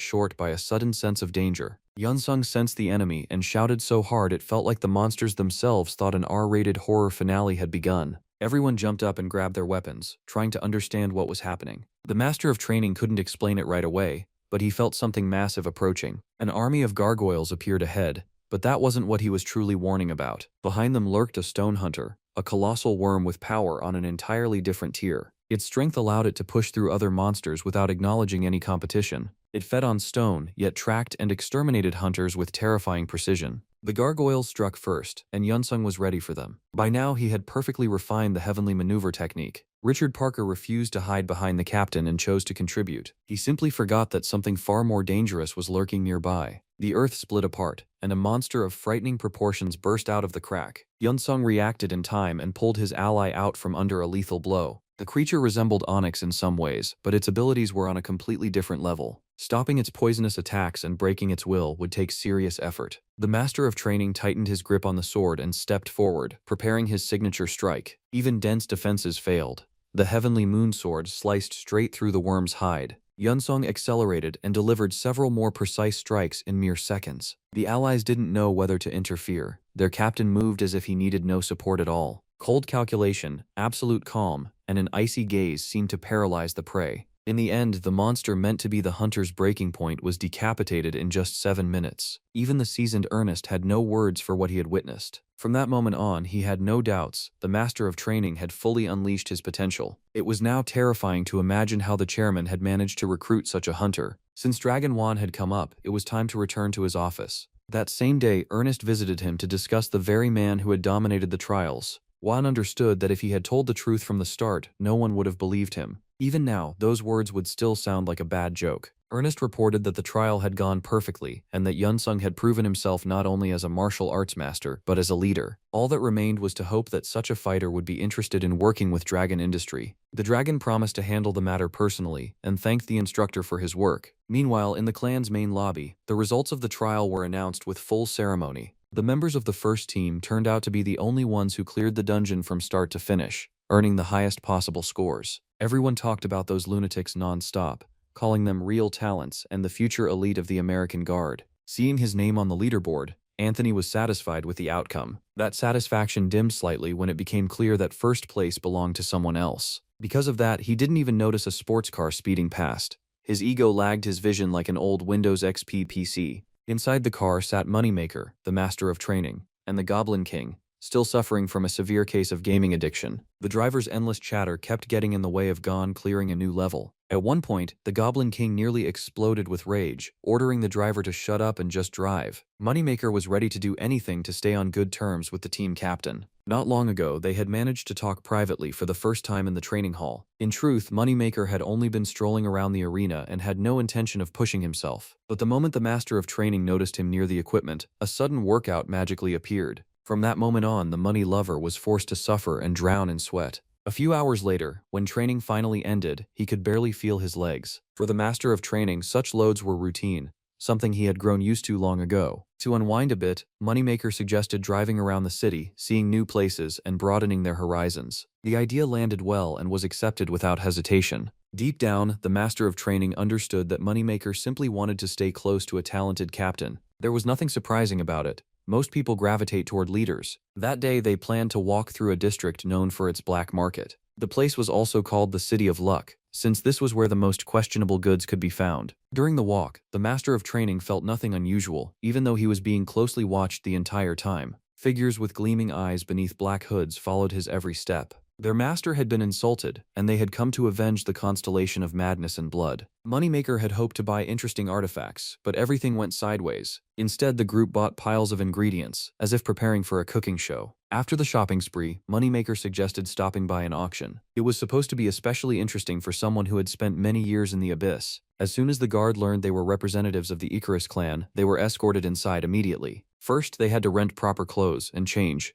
short by a sudden sense of danger. Yunsung sensed the enemy and shouted so hard it felt like the monsters themselves thought an R-rated horror finale had begun. Everyone jumped up and grabbed their weapons, trying to understand what was happening. The Master of Training couldn't explain it right away, but he felt something massive approaching. An army of gargoyles appeared ahead, but that wasn't what he was truly warning about. Behind them lurked a stone hunter, a colossal worm with power on an entirely different tier. Its strength allowed it to push through other monsters without acknowledging any competition. It fed on stone, yet tracked and exterminated hunters with terrifying precision. The gargoyles struck first, and Yunsung was ready for them. By now he had perfectly refined the heavenly maneuver technique. Richard Parker refused to hide behind the captain and chose to contribute. He simply forgot that something far more dangerous was lurking nearby. The earth split apart, and a monster of frightening proportions burst out of the crack. Yunsung reacted in time and pulled his ally out from under a lethal blow. The creature resembled Onyx in some ways, but its abilities were on a completely different level. Stopping its poisonous attacks and breaking its will would take serious effort. The Master of Training tightened his grip on the sword and stepped forward, preparing his signature strike. Even dense defenses failed. The heavenly moon sword sliced straight through the worm's hide. Yunsung accelerated and delivered several more precise strikes in mere seconds. The allies didn't know whether to interfere. Their captain moved as if he needed no support at all. Cold calculation, absolute calm, and an icy gaze seemed to paralyze the prey. In the end, the monster meant to be the hunter's breaking point was decapitated in just 7 minutes. Even the seasoned Ernest had no words for what he had witnessed. From that moment on, he had no doubts. The Master of Training had fully unleashed his potential. It was now terrifying to imagine how the chairman had managed to recruit such a hunter. Since Dragon Wan had come up, it was time to return to his office. That same day, Ernest visited him to discuss the very man who had dominated the trials. Wan understood that if he had told the truth from the start, no one would have believed him. Even now, those words would still sound like a bad joke. Ernest reported that the trial had gone perfectly, and that Yunsung had proven himself not only as a martial arts master, but as a leader. All that remained was to hope that such a fighter would be interested in working with Dragon Industry. The dragon promised to handle the matter personally, and thanked the instructor for his work. Meanwhile, in the clan's main lobby, the results of the trial were announced with full ceremony. The members of the first team turned out to be the only ones who cleared the dungeon from start to finish, earning the highest possible scores. Everyone talked about those lunatics non-stop, calling them real talents and the future elite of the American Guard. Seeing his name on the leaderboard, Anthony was satisfied with the outcome. That satisfaction dimmed slightly when it became clear that first place belonged to someone else. Because of that, he didn't even notice a sports car speeding past. His ego lagged his vision like an old Windows XP PC. Inside the car sat Moneymaker, the Master of Training, and the Goblin King, still suffering from a severe case of gaming addiction. The driver's endless chatter kept getting in the way of Gon clearing a new level. At one point, the Goblin King nearly exploded with rage, ordering the driver to shut up and just drive. Moneymaker was ready to do anything to stay on good terms with the team captain. Not long ago, they had managed to talk privately for the first time in the training hall. In truth, Moneymaker had only been strolling around the arena and had no intention of pushing himself. But the moment the Master of Training noticed him near the equipment, a sudden workout magically appeared. From that moment on, the money lover was forced to suffer and drown in sweat. A few hours later, when training finally ended, he could barely feel his legs. For the Master of Training, such loads were routine, something he had grown used to long ago. To unwind a bit, Moneymaker suggested driving around the city, seeing new places, and broadening their horizons. The idea landed well and was accepted without hesitation. Deep down, the Master of Training understood that Moneymaker simply wanted to stay close to a talented captain. There was nothing surprising about it. Most people gravitate toward leaders. That day, they planned to walk through a district known for its black market. The place was also called the City of Luck, since this was where the most questionable goods could be found. During the walk, the Master of Training felt nothing unusual, even though he was being closely watched the entire time. Figures with gleaming eyes beneath black hoods followed his every step. Their master had been insulted, and they had come to avenge the constellation of madness and blood. Moneymaker had hoped to buy interesting artifacts, but everything went sideways. Instead, the group bought piles of ingredients, as if preparing for a cooking show. After the shopping spree, Moneymaker suggested stopping by an auction. It was supposed to be especially interesting for someone who had spent many years in the abyss. As soon as the guard learned they were representatives of the Icarus clan, they were escorted inside immediately. First, they had to rent proper clothes and change.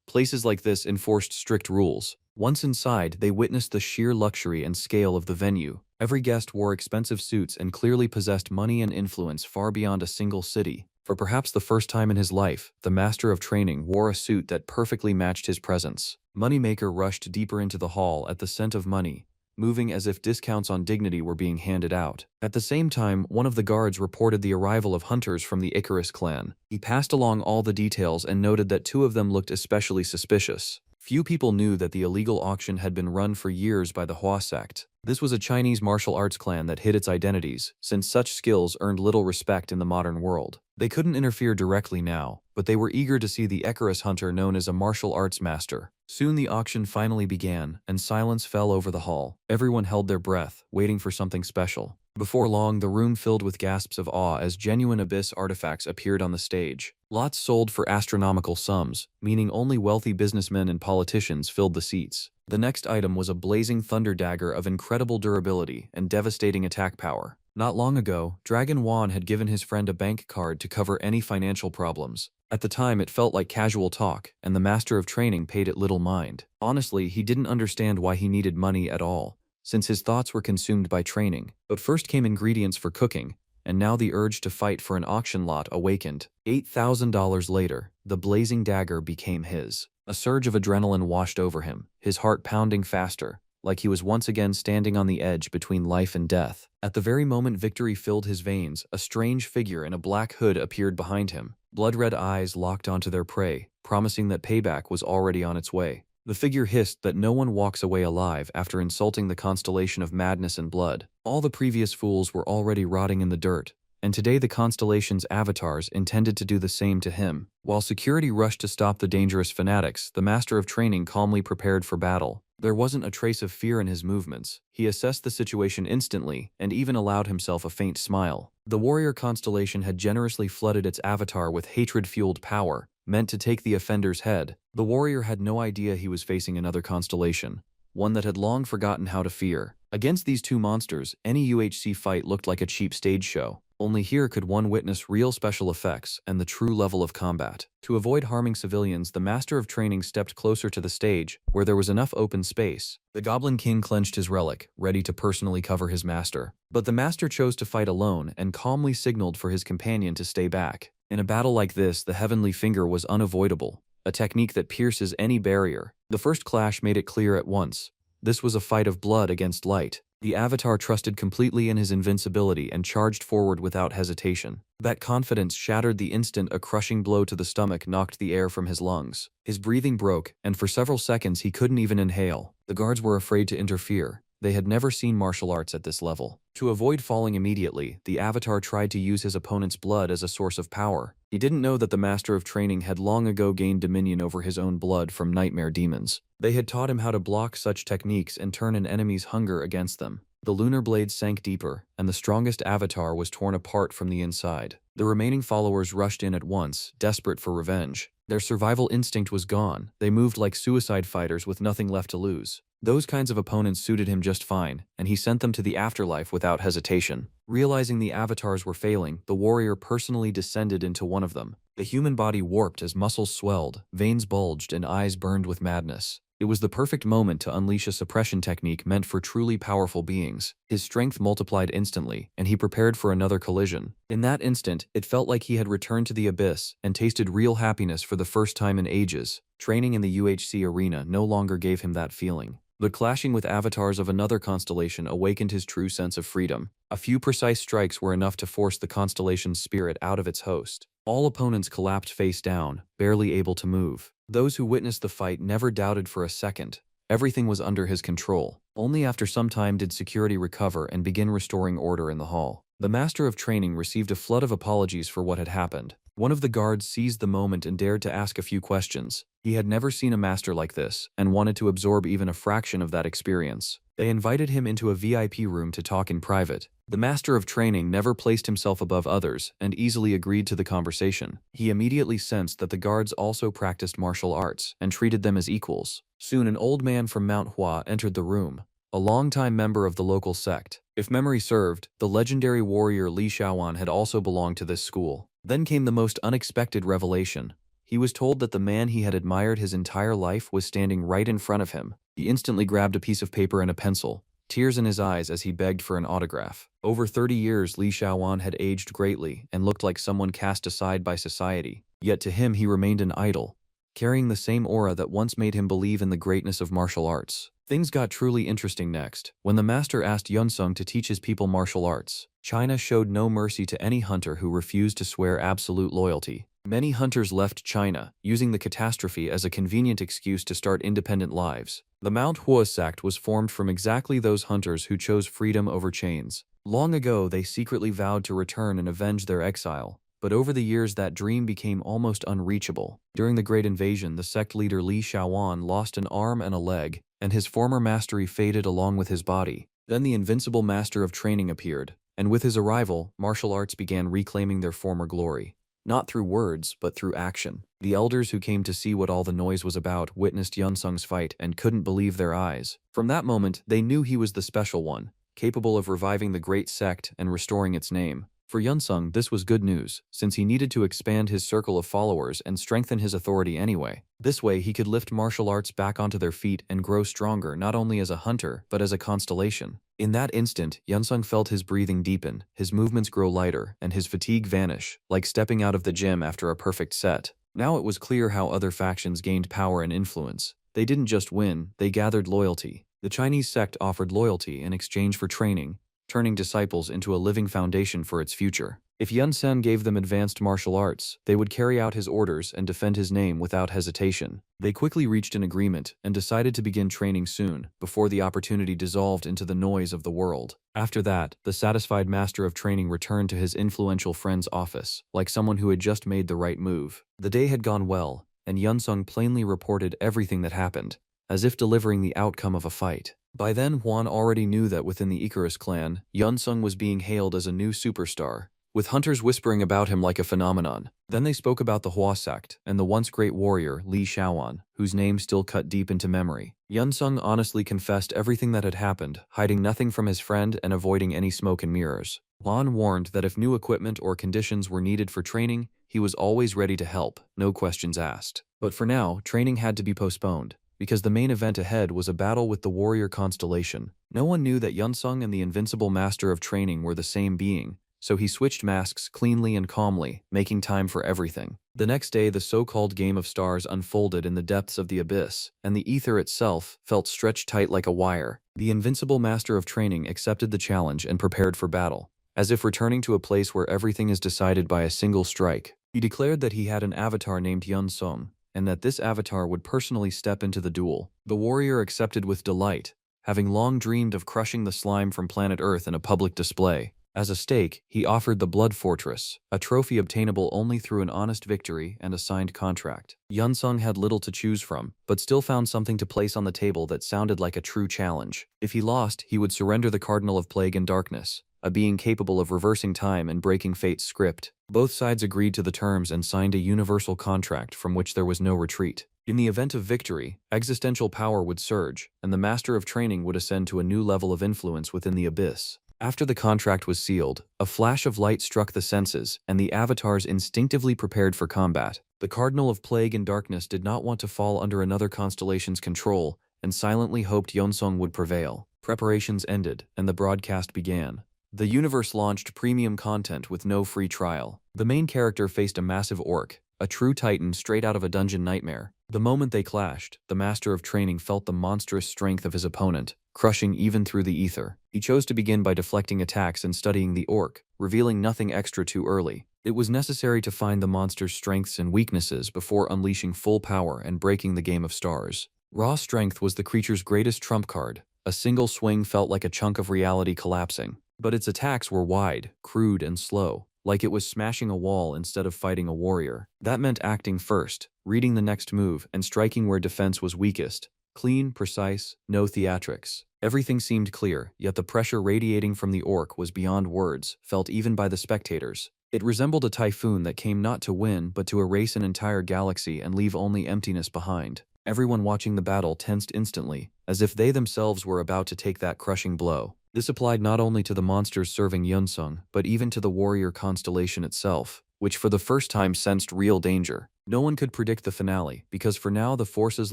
Places like this enforced strict rules. Once inside, they witnessed the sheer luxury and scale of the venue. Every guest wore expensive suits and clearly possessed money and influence far beyond a single city. For perhaps the first time in his life, the master of training wore a suit that perfectly matched his presence. Moneymaker rushed deeper into the hall at the scent of money, moving as if discounts on dignity were being handed out. At the same time, one of the guards reported the arrival of hunters from the Icarus clan. He passed along all the details and noted that two of them looked especially suspicious. Few people knew that the illegal auction had been run for years by the Hua sect. This was a Chinese martial arts clan that hid its identities, since such skills earned little respect in the modern world. They couldn't interfere directly now, but they were eager to see the Icarus hunter known as a martial arts master. Soon the auction finally began, and silence fell over the hall. Everyone held their breath, waiting for something special. Before long, the room filled with gasps of awe as genuine abyss artifacts appeared on the stage. Lots sold for astronomical sums, meaning only wealthy businessmen and politicians filled the seats. The next item was a blazing thunder dagger of incredible durability and devastating attack power. Not long ago, Dragon Wan had given his friend a bank card to cover any financial problems. At the time, it felt like casual talk, and the master of training paid it little mind. Honestly, he didn't understand why he needed money at all, since his thoughts were consumed by training. But first came ingredients for cooking, and now the urge to fight for an auction lot awakened. $8,000 later, the blazing dagger became his. A surge of adrenaline washed over him, his heart pounding faster, like he was once again standing on the edge between life and death. At the very moment victory filled his veins, a strange figure in a black hood appeared behind him. Blood-red eyes locked onto their prey, promising that payback was already on its way. The figure hissed that no one walks away alive after insulting the constellation of madness and blood. All the previous fools were already rotting in the dirt, and today the constellation's avatars intended to do the same to him. While security rushed to stop the dangerous fanatics, the master of training calmly prepared for battle. There wasn't a trace of fear in his movements. He assessed the situation instantly and even allowed himself a faint smile. The warrior constellation had generously flooded its avatar with hatred-fueled power, meant to take the offender's head. The warrior had no idea he was facing another constellation, one that had long forgotten how to fear. Against these two monsters, any UHC fight looked like a cheap stage show. Only here could one witness real special effects and the true level of combat. To avoid harming civilians, the master of training stepped closer to the stage, where there was enough open space. The Goblin King clenched his relic, ready to personally cover his master. But the master chose to fight alone and calmly signaled for his companion to stay back. In a battle like this, the heavenly finger was unavoidable, a technique that pierces any barrier. The first clash made it clear at once. This was a fight of blood against light. The avatar trusted completely in his invincibility and charged forward without hesitation. That confidence shattered the instant a crushing blow to the stomach knocked the air from his lungs. His breathing broke, and for several seconds he couldn't even inhale. The guards were afraid to interfere. They had never seen martial arts at this level. To avoid falling immediately, the avatar tried to use his opponent's blood as a source of power. He didn't know that the master of training had long ago gained dominion over his own blood from nightmare demons. They had taught him how to block such techniques and turn an enemy's hunger against them. The lunar blade sank deeper, and the strongest avatar was torn apart from the inside. The remaining followers rushed in at once, desperate for revenge. Their survival instinct was gone. They moved like suicide fighters with nothing left to lose. Those kinds of opponents suited him just fine, and he sent them to the afterlife without hesitation. Realizing the avatars were failing, the warrior personally descended into one of them. The human body warped as muscles swelled, veins bulged, and eyes burned with madness. It was the perfect moment to unleash a suppression technique meant for truly powerful beings. His strength multiplied instantly, and he prepared for another collision. In that instant, it felt like he had returned to the abyss and tasted real happiness for the first time in ages. Training in the UHC arena no longer gave him that feeling. The clashing with avatars of another constellation awakened his true sense of freedom. A few precise strikes were enough to force the constellation's spirit out of its host. All opponents collapsed face down, barely able to move. Those who witnessed the fight never doubted for a second. Everything was under his control. Only after some time did security recover and begin restoring order in the hall. The master of training received a flood of apologies for what had happened. One of the guards seized the moment and dared to ask a few questions. He had never seen a master like this and wanted to absorb even a fraction of that experience. They invited him into a VIP room to talk in private. The master of training never placed himself above others and easily agreed to the conversation. He immediately sensed that the guards also practiced martial arts and treated them as equals. Soon an old man from Manhua entered the room, a longtime member of the local sect. If memory served, the legendary warrior Li Shaoan had also belonged to this school. Then came the most unexpected revelation. He was told that the man he had admired his entire life was standing right in front of him. He instantly grabbed a piece of paper and a pencil, tears in his eyes as he begged for an autograph. Over 30 years, Li Shaoan had aged greatly and looked like someone cast aside by society. Yet to him he remained an idol, carrying the same aura that once made him believe in the greatness of martial arts. Things got truly interesting next. When the master asked Yunsung to teach his people martial arts, China showed no mercy to any hunter who refused to swear absolute loyalty. Many hunters left China, using the catastrophe as a convenient excuse to start independent lives. The MANHUA sect was formed from exactly those hunters who chose freedom over chains. Long ago, they secretly vowed to return and avenge their exile. But over the years that dream became almost unreachable. During the Great Invasion, the sect leader Li Shaoan lost an arm and a leg, and his former mastery faded along with his body. Then the invincible master of training appeared, and with his arrival, martial arts began reclaiming their former glory. Not through words, but through action. The elders who came to see what all the noise was about witnessed Yunsung's fight and couldn't believe their eyes. From that moment, they knew he was the special one, capable of reviving the great sect and restoring its name. For Yunsung, this was good news, since he needed to expand his circle of followers and strengthen his authority anyway. This way, he could lift martial arts back onto their feet and grow stronger not only as a hunter, but as a constellation. In that instant, Yunsung felt his breathing deepen, his movements grow lighter, and his fatigue vanish, like stepping out of the gym after a perfect set. Now it was clear how other factions gained power and influence. They didn't just win, they gathered loyalty. The Chinese sect offered loyalty in exchange for training, turning disciples into a living foundation for its future. If Yun-sen gave them advanced martial arts, they would carry out his orders and defend his name without hesitation. They quickly reached an agreement and decided to begin training soon, before the opportunity dissolved into the noise of the world. After that, the satisfied master of training returned to his influential friend's office, like someone who had just made the right move. The day had gone well, and Yunsung plainly reported everything that happened, as if delivering the outcome of a fight. By then, Huan already knew that within the Icarus clan, Yunsung was being hailed as a new superstar, with hunters whispering about him like a phenomenon. Then they spoke about the Hua sect and the once great warrior Li Shaoan, whose name still cut deep into memory. Yunsung honestly confessed everything that had happened, hiding nothing from his friend and avoiding any smoke and mirrors. Huan warned that if new equipment or conditions were needed for training, he was always ready to help, no questions asked. But for now, training had to be postponed, because the main event ahead was a battle with the warrior constellation. No one knew that Yunsung and the invincible master of training were the same being, so he switched masks cleanly and calmly, making time for everything. The next day, the so-called Game of Stars unfolded in the depths of the abyss, and the ether itself felt stretched tight like a wire. The invincible master of training accepted the challenge and prepared for battle, as if returning to a place where everything is decided by a single strike. He declared that he had an avatar named Yunsung, and that this avatar would personally step into the duel. The warrior accepted with delight, having long dreamed of crushing the slime from planet Earth in a public display. As a stake, he offered the Blood Fortress, a trophy obtainable only through an honest victory and a signed contract. Yunsung had little to choose from, but still found something to place on the table that sounded like a true challenge. If he lost, he would surrender the Cardinal of Plague and Darkness, a being capable of reversing time and breaking fate's script. Both sides agreed to the terms and signed a universal contract from which there was no retreat. In the event of victory, existential power would surge, and the master of training would ascend to a new level of influence within the abyss. After the contract was sealed, a flash of light struck the senses, and the avatars instinctively prepared for combat. The Cardinal of Plague and Darkness did not want to fall under another constellation's control, and silently hoped Yunsung would prevail. Preparations ended, and the broadcast began. The universe launched premium content with no free trial. The main character faced a massive orc, a true titan straight out of a dungeon nightmare. The moment they clashed, the master of training felt the monstrous strength of his opponent, crushing even through the ether. He chose to begin by deflecting attacks and studying the orc, revealing nothing extra too early. It was necessary to find the monster's strengths and weaknesses before unleashing full power and breaking the Game of Stars. Raw strength was the creature's greatest trump card. A single swing felt like a chunk of reality collapsing. But its attacks were wide, crude, and slow. like it was smashing a wall instead of fighting a warrior. That meant acting first, reading the next move, and striking where defense was weakest. Clean, precise, no theatrics. Everything seemed clear, yet the pressure radiating from the orc was beyond words, felt even by the spectators. It resembled a typhoon that came not to win but to erase an entire galaxy and leave only emptiness behind. Everyone watching the battle tensed instantly, as if they themselves were about to take that crushing blow. This applied not only to the monsters serving Yunsung, but even to the warrior constellation itself, which for the first time sensed real danger. No one could predict the finale, because for now the forces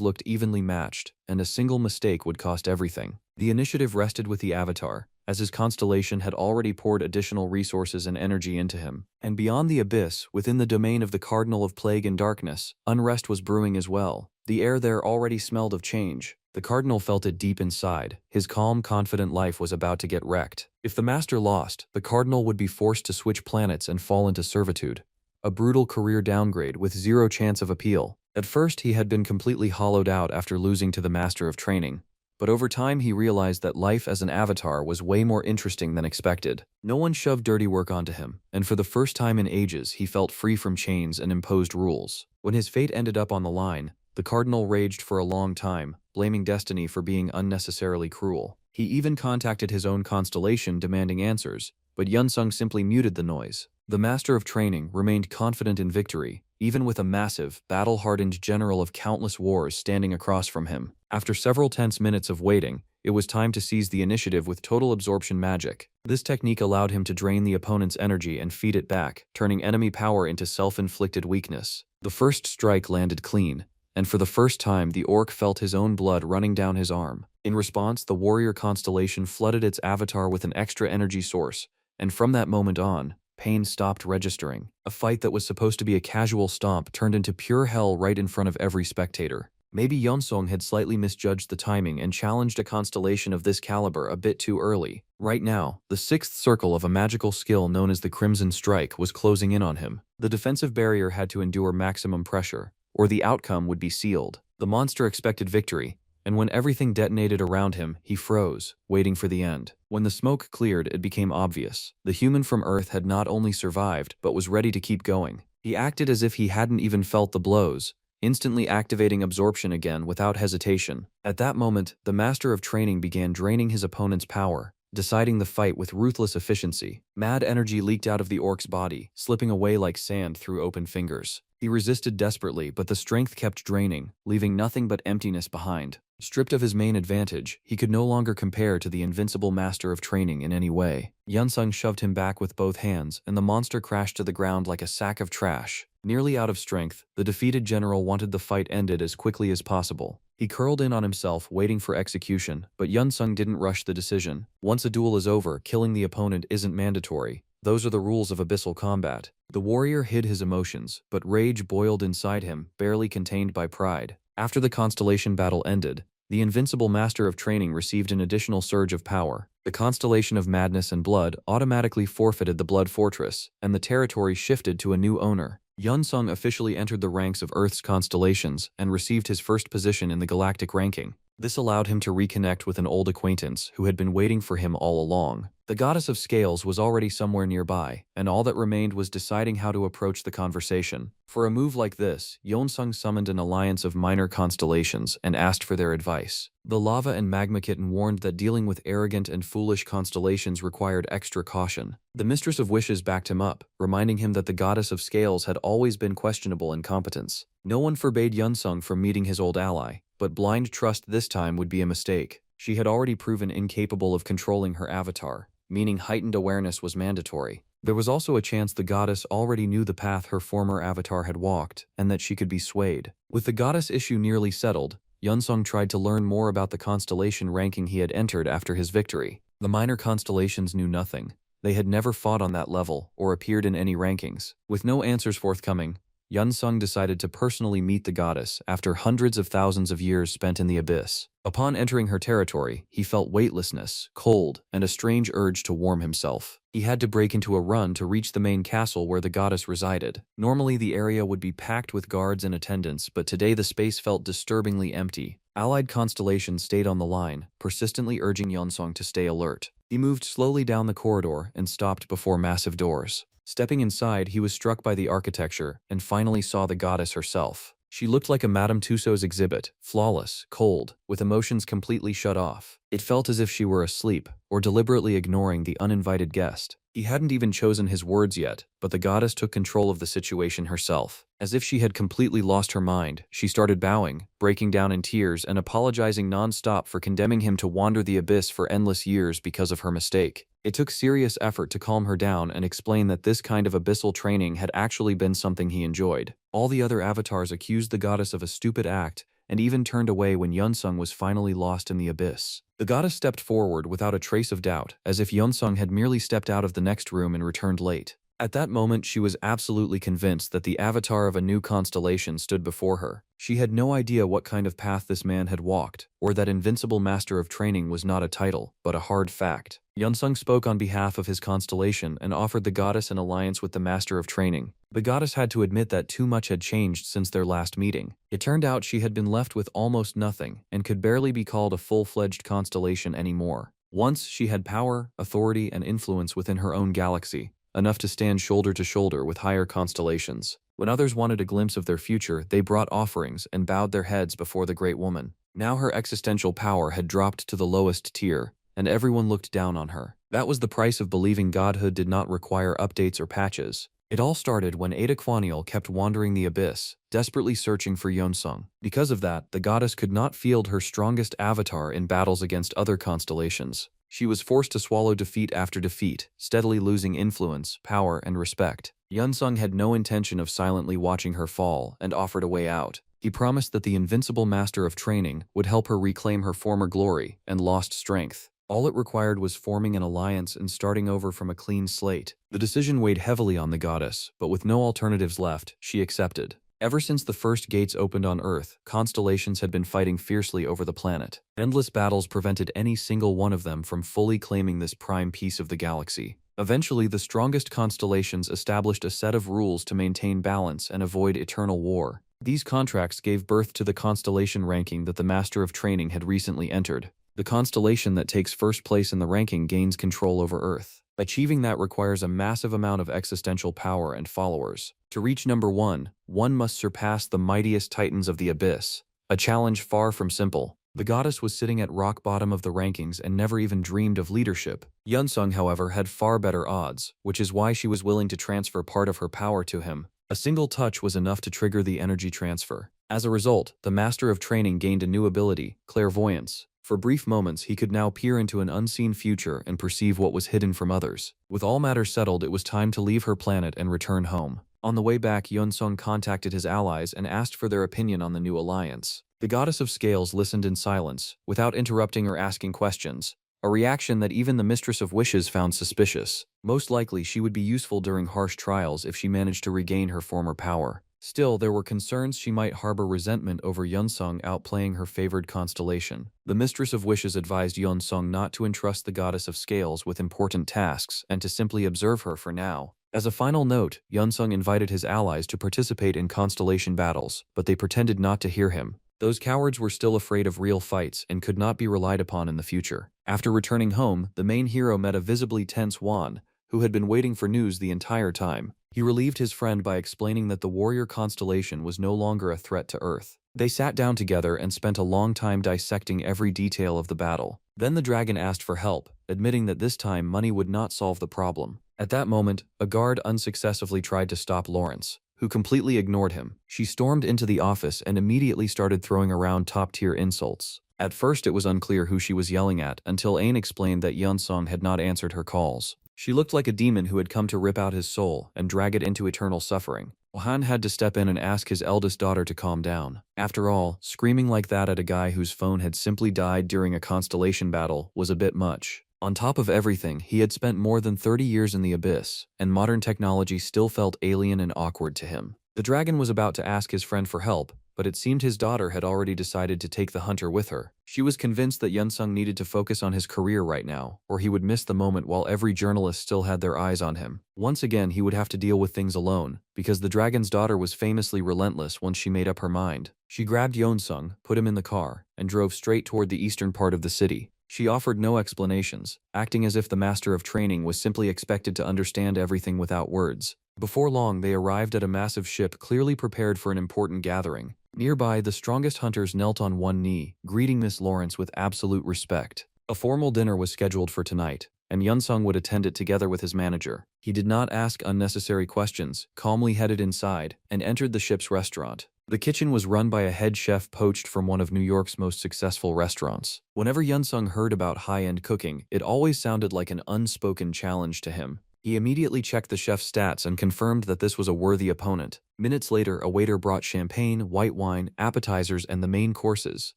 looked evenly matched, and a single mistake would cost everything. The initiative rested with the Avatar, as his constellation had already poured additional resources and energy into him. And beyond the abyss, within the domain of the Cardinal of Plague and Darkness, unrest was brewing as well. The air there already smelled of change. The Cardinal felt it deep inside. His calm, confident life was about to get wrecked. If the Master lost, the Cardinal would be forced to switch planets and fall into servitude. A brutal career downgrade with zero chance of appeal. At first, he had been completely hollowed out after losing to the Master of Training. But over time he realized that life as an avatar was way more interesting than expected. No one shoved dirty work onto him, and for the first time in ages he felt free from chains and imposed rules. When his fate ended up on the line, the Cardinal raged for a long time, blaming destiny for being unnecessarily cruel. He even contacted his own constellation demanding answers, but Yunsung simply muted the noise. The Master of Training remained confident in victory, even with a massive, battle-hardened general of countless wars standing across from him. After several tense minutes of waiting, it was time to seize the initiative with total absorption magic. This technique allowed him to drain the opponent's energy and feed it back, turning enemy power into self-inflicted weakness. The first strike landed clean, and for the first time the orc felt his own blood running down his arm. In response, the warrior constellation flooded its avatar with an extra energy source, and from that moment on, pain stopped registering. A fight that was supposed to be a casual stomp turned into pure hell right in front of every spectator. Maybe Yeonsong had slightly misjudged the timing and challenged a constellation of this caliber a bit too early. Right now, the sixth circle of a magical skill known as the Crimson Strike was closing in on him. The defensive barrier had to endure maximum pressure, or the outcome would be sealed. The monster expected victory, and when everything detonated around him, he froze, waiting for the end. When the smoke cleared, it became obvious. The human from Earth had not only survived, but was ready to keep going. He acted as if he hadn't even felt the blows, instantly activating absorption again without hesitation. At that moment, the Master of Training began draining his opponent's power, deciding the fight with ruthless efficiency. Mad energy leaked out of the orc's body, slipping away like sand through open fingers. He resisted desperately, but the strength kept draining, leaving nothing but emptiness behind. Stripped of his main advantage, he could no longer compare to the invincible Master of Training in any way. Yunsung shoved him back with both hands, and the monster crashed to the ground like a sack of trash. Nearly out of strength, the defeated general wanted the fight ended as quickly as possible. He curled in on himself, waiting for execution, but Yunsung didn't rush the decision. Once a duel is over, killing the opponent isn't mandatory. Those are the rules of abyssal combat. The warrior hid his emotions, but rage boiled inside him, barely contained by pride. After the constellation battle ended, the invincible Master of Training received an additional surge of power. The constellation of Madness and Blood automatically forfeited the Blood Fortress, and the territory shifted to a new owner. Yunsung officially entered the ranks of Earth's constellations and received his first position in the galactic ranking. This allowed him to reconnect with an old acquaintance who had been waiting for him all along. The Goddess of Scales was already somewhere nearby, and all that remained was deciding how to approach the conversation. For a move like this, Yeonsung summoned an alliance of minor constellations and asked for their advice. The Lava and Magma Kitten warned that dealing with arrogant and foolish constellations required extra caution. The Mistress of Wishes backed him up, reminding him that the Goddess of Scales had always been questionable in competence. No one forbade Yunsung from meeting his old ally, but blind trust this time would be a mistake. She had already proven incapable of controlling her avatar, meaning heightened awareness was mandatory. There was also a chance the goddess already knew the path her former avatar had walked, and that she could be swayed. With the goddess issue nearly settled, Yunsung tried to learn more about the constellation ranking he had entered after his victory. The minor constellations knew nothing. They had never fought on that level, or appeared in any rankings. With no answers forthcoming, Yunsung decided to personally meet the goddess after hundreds of thousands of years spent in the abyss. Upon entering her territory, he felt weightlessness, cold, and a strange urge to warm himself. He had to break into a run to reach the main castle where the goddess resided. Normally the area would be packed with guards and attendants, but today the space felt disturbingly empty. Allied constellations stayed on the line, persistently urging Yunsung to stay alert. He moved slowly down the corridor and stopped before massive doors. Stepping inside, he was struck by the architecture and finally saw the goddess herself. She looked like a Madame Tussauds exhibit, flawless, cold, with emotions completely shut off. It felt as if she were asleep, or deliberately ignoring the uninvited guest. He hadn't even chosen his words yet, but the goddess took control of the situation herself. As if she had completely lost her mind, she started bowing, breaking down in tears and apologizing non-stop for condemning him to wander the abyss for endless years because of her mistake. It took serious effort to calm her down and explain that this kind of abyssal training had actually been something he enjoyed. All the other avatars accused the goddess of a stupid act and even turned away when Yunsung was finally lost in the abyss. The goddess stepped forward without a trace of doubt, as if Yunsung had merely stepped out of the next room and returned late. At that moment, she was absolutely convinced that the avatar of a new constellation stood before her. She had no idea what kind of path this man had walked, or that Invincible Master of Training was not a title, but a hard fact. Yunsung spoke on behalf of his constellation and offered the goddess an alliance with the Master of Training. The goddess had to admit that too much had changed since their last meeting. It turned out she had been left with almost nothing and could barely be called a full-fledged constellation anymore. Once she had power, authority, and influence within her own galaxy, enough to stand shoulder to shoulder with higher constellations. When others wanted a glimpse of their future, they brought offerings and bowed their heads before the great woman. Now her existential power had dropped to the lowest tier, and everyone looked down on her. That was the price of believing godhood did not require updates or patches. It all started when Ada Kwaniel kept wandering the abyss, desperately searching for Yeonsung. Because of that, the goddess could not field her strongest avatar in battles against other constellations. She was forced to swallow defeat after defeat, steadily losing influence, power, and respect. Yeonsung had no intention of silently watching her fall and offered a way out. He promised that the Invincible Master of Training would help her reclaim her former glory and lost strength. All it required was forming an alliance and starting over from a clean slate. The decision weighed heavily on the goddess, but with no alternatives left, she accepted. Ever since the first gates opened on Earth, constellations had been fighting fiercely over the planet. Endless battles prevented any single one of them from fully claiming this prime piece of the galaxy. Eventually, the strongest constellations established a set of rules to maintain balance and avoid eternal war. These contracts gave birth to the constellation ranking that the Master of Training had recently entered. The constellation that takes first place in the ranking gains control over Earth. Achieving that requires a massive amount of existential power and followers. To reach number one must surpass the mightiest titans of the abyss. A challenge far from simple. The goddess was sitting at rock bottom of the rankings and never even dreamed of leadership. Yeonsung, however, had far better odds, which is why she was willing to transfer part of her power to him. A single touch was enough to trigger the energy transfer. As a result, the Master of Training gained a new ability, clairvoyance. For brief moments, he could now peer into an unseen future and perceive what was hidden from others. With all matters settled, it was time to leave her planet and return home. On the way back, Yeonsung contacted his allies and asked for their opinion on the new alliance. The Goddess of Scales listened in silence, without interrupting or asking questions, a reaction that even the Mistress of Wishes found suspicious. Most likely, she would be useful during harsh trials if she managed to regain her former power. Still, there were concerns she might harbor resentment over Yeonsung outplaying her favored constellation. The Mistress of Wishes advised Yeonsung not to entrust the Goddess of Scales with important tasks and to simply observe her for now. As a final note, Yeonsung invited his allies to participate in constellation battles, but they pretended not to hear him. Those cowards were still afraid of real fights and could not be relied upon in the future. After returning home, the main hero met a visibly tense Wan, who had been waiting for news the entire time. He relieved his friend by explaining that the warrior constellation was no longer a threat to Earth. They sat down together and spent a long time dissecting every detail of the battle. Then the dragon asked for help, admitting that this time money would not solve the problem. At that moment, a guard unsuccessfully tried to stop Lawrence, who completely ignored him. She stormed into the office and immediately started throwing around top-tier insults. At first, it was unclear who she was yelling at until Ain explained that Yeonsung had not answered her calls. She looked like a demon who had come to rip out his soul and drag it into eternal suffering. Han had to step in and ask his eldest daughter to calm down. After all, screaming like that at a guy whose phone had simply died during a constellation battle was a bit much. On top of everything, he had spent more than 30 years in the abyss, and modern technology still felt alien and awkward to him. The dragon was about to ask his friend for help, but it seemed his daughter had already decided to take the hunter with her. She was convinced that Yeonsung needed to focus on his career right now, or he would miss the moment while every journalist still had their eyes on him. Once again, he would have to deal with things alone, because the dragon's daughter was famously relentless once she made up her mind. She grabbed Yeonsung, put him in the car, and drove straight toward the eastern part of the city. She offered no explanations, acting as if the master of training was simply expected to understand everything without words. Before long, they arrived at a massive ship clearly prepared for an important gathering. Nearby, the strongest hunters knelt on one knee, greeting Miss Lawrence with absolute respect. A formal dinner was scheduled for tonight, and Yunsung would attend it together with his manager. He did not ask unnecessary questions, calmly headed inside, and entered the ship's restaurant. The kitchen was run by a head chef poached from one of New York's most successful restaurants. Whenever Yunsung heard about high-end cooking, it always sounded like an unspoken challenge to him. He immediately checked the chef's stats and confirmed that this was a worthy opponent. Minutes later, a waiter brought champagne, white wine, appetizers, and the main courses.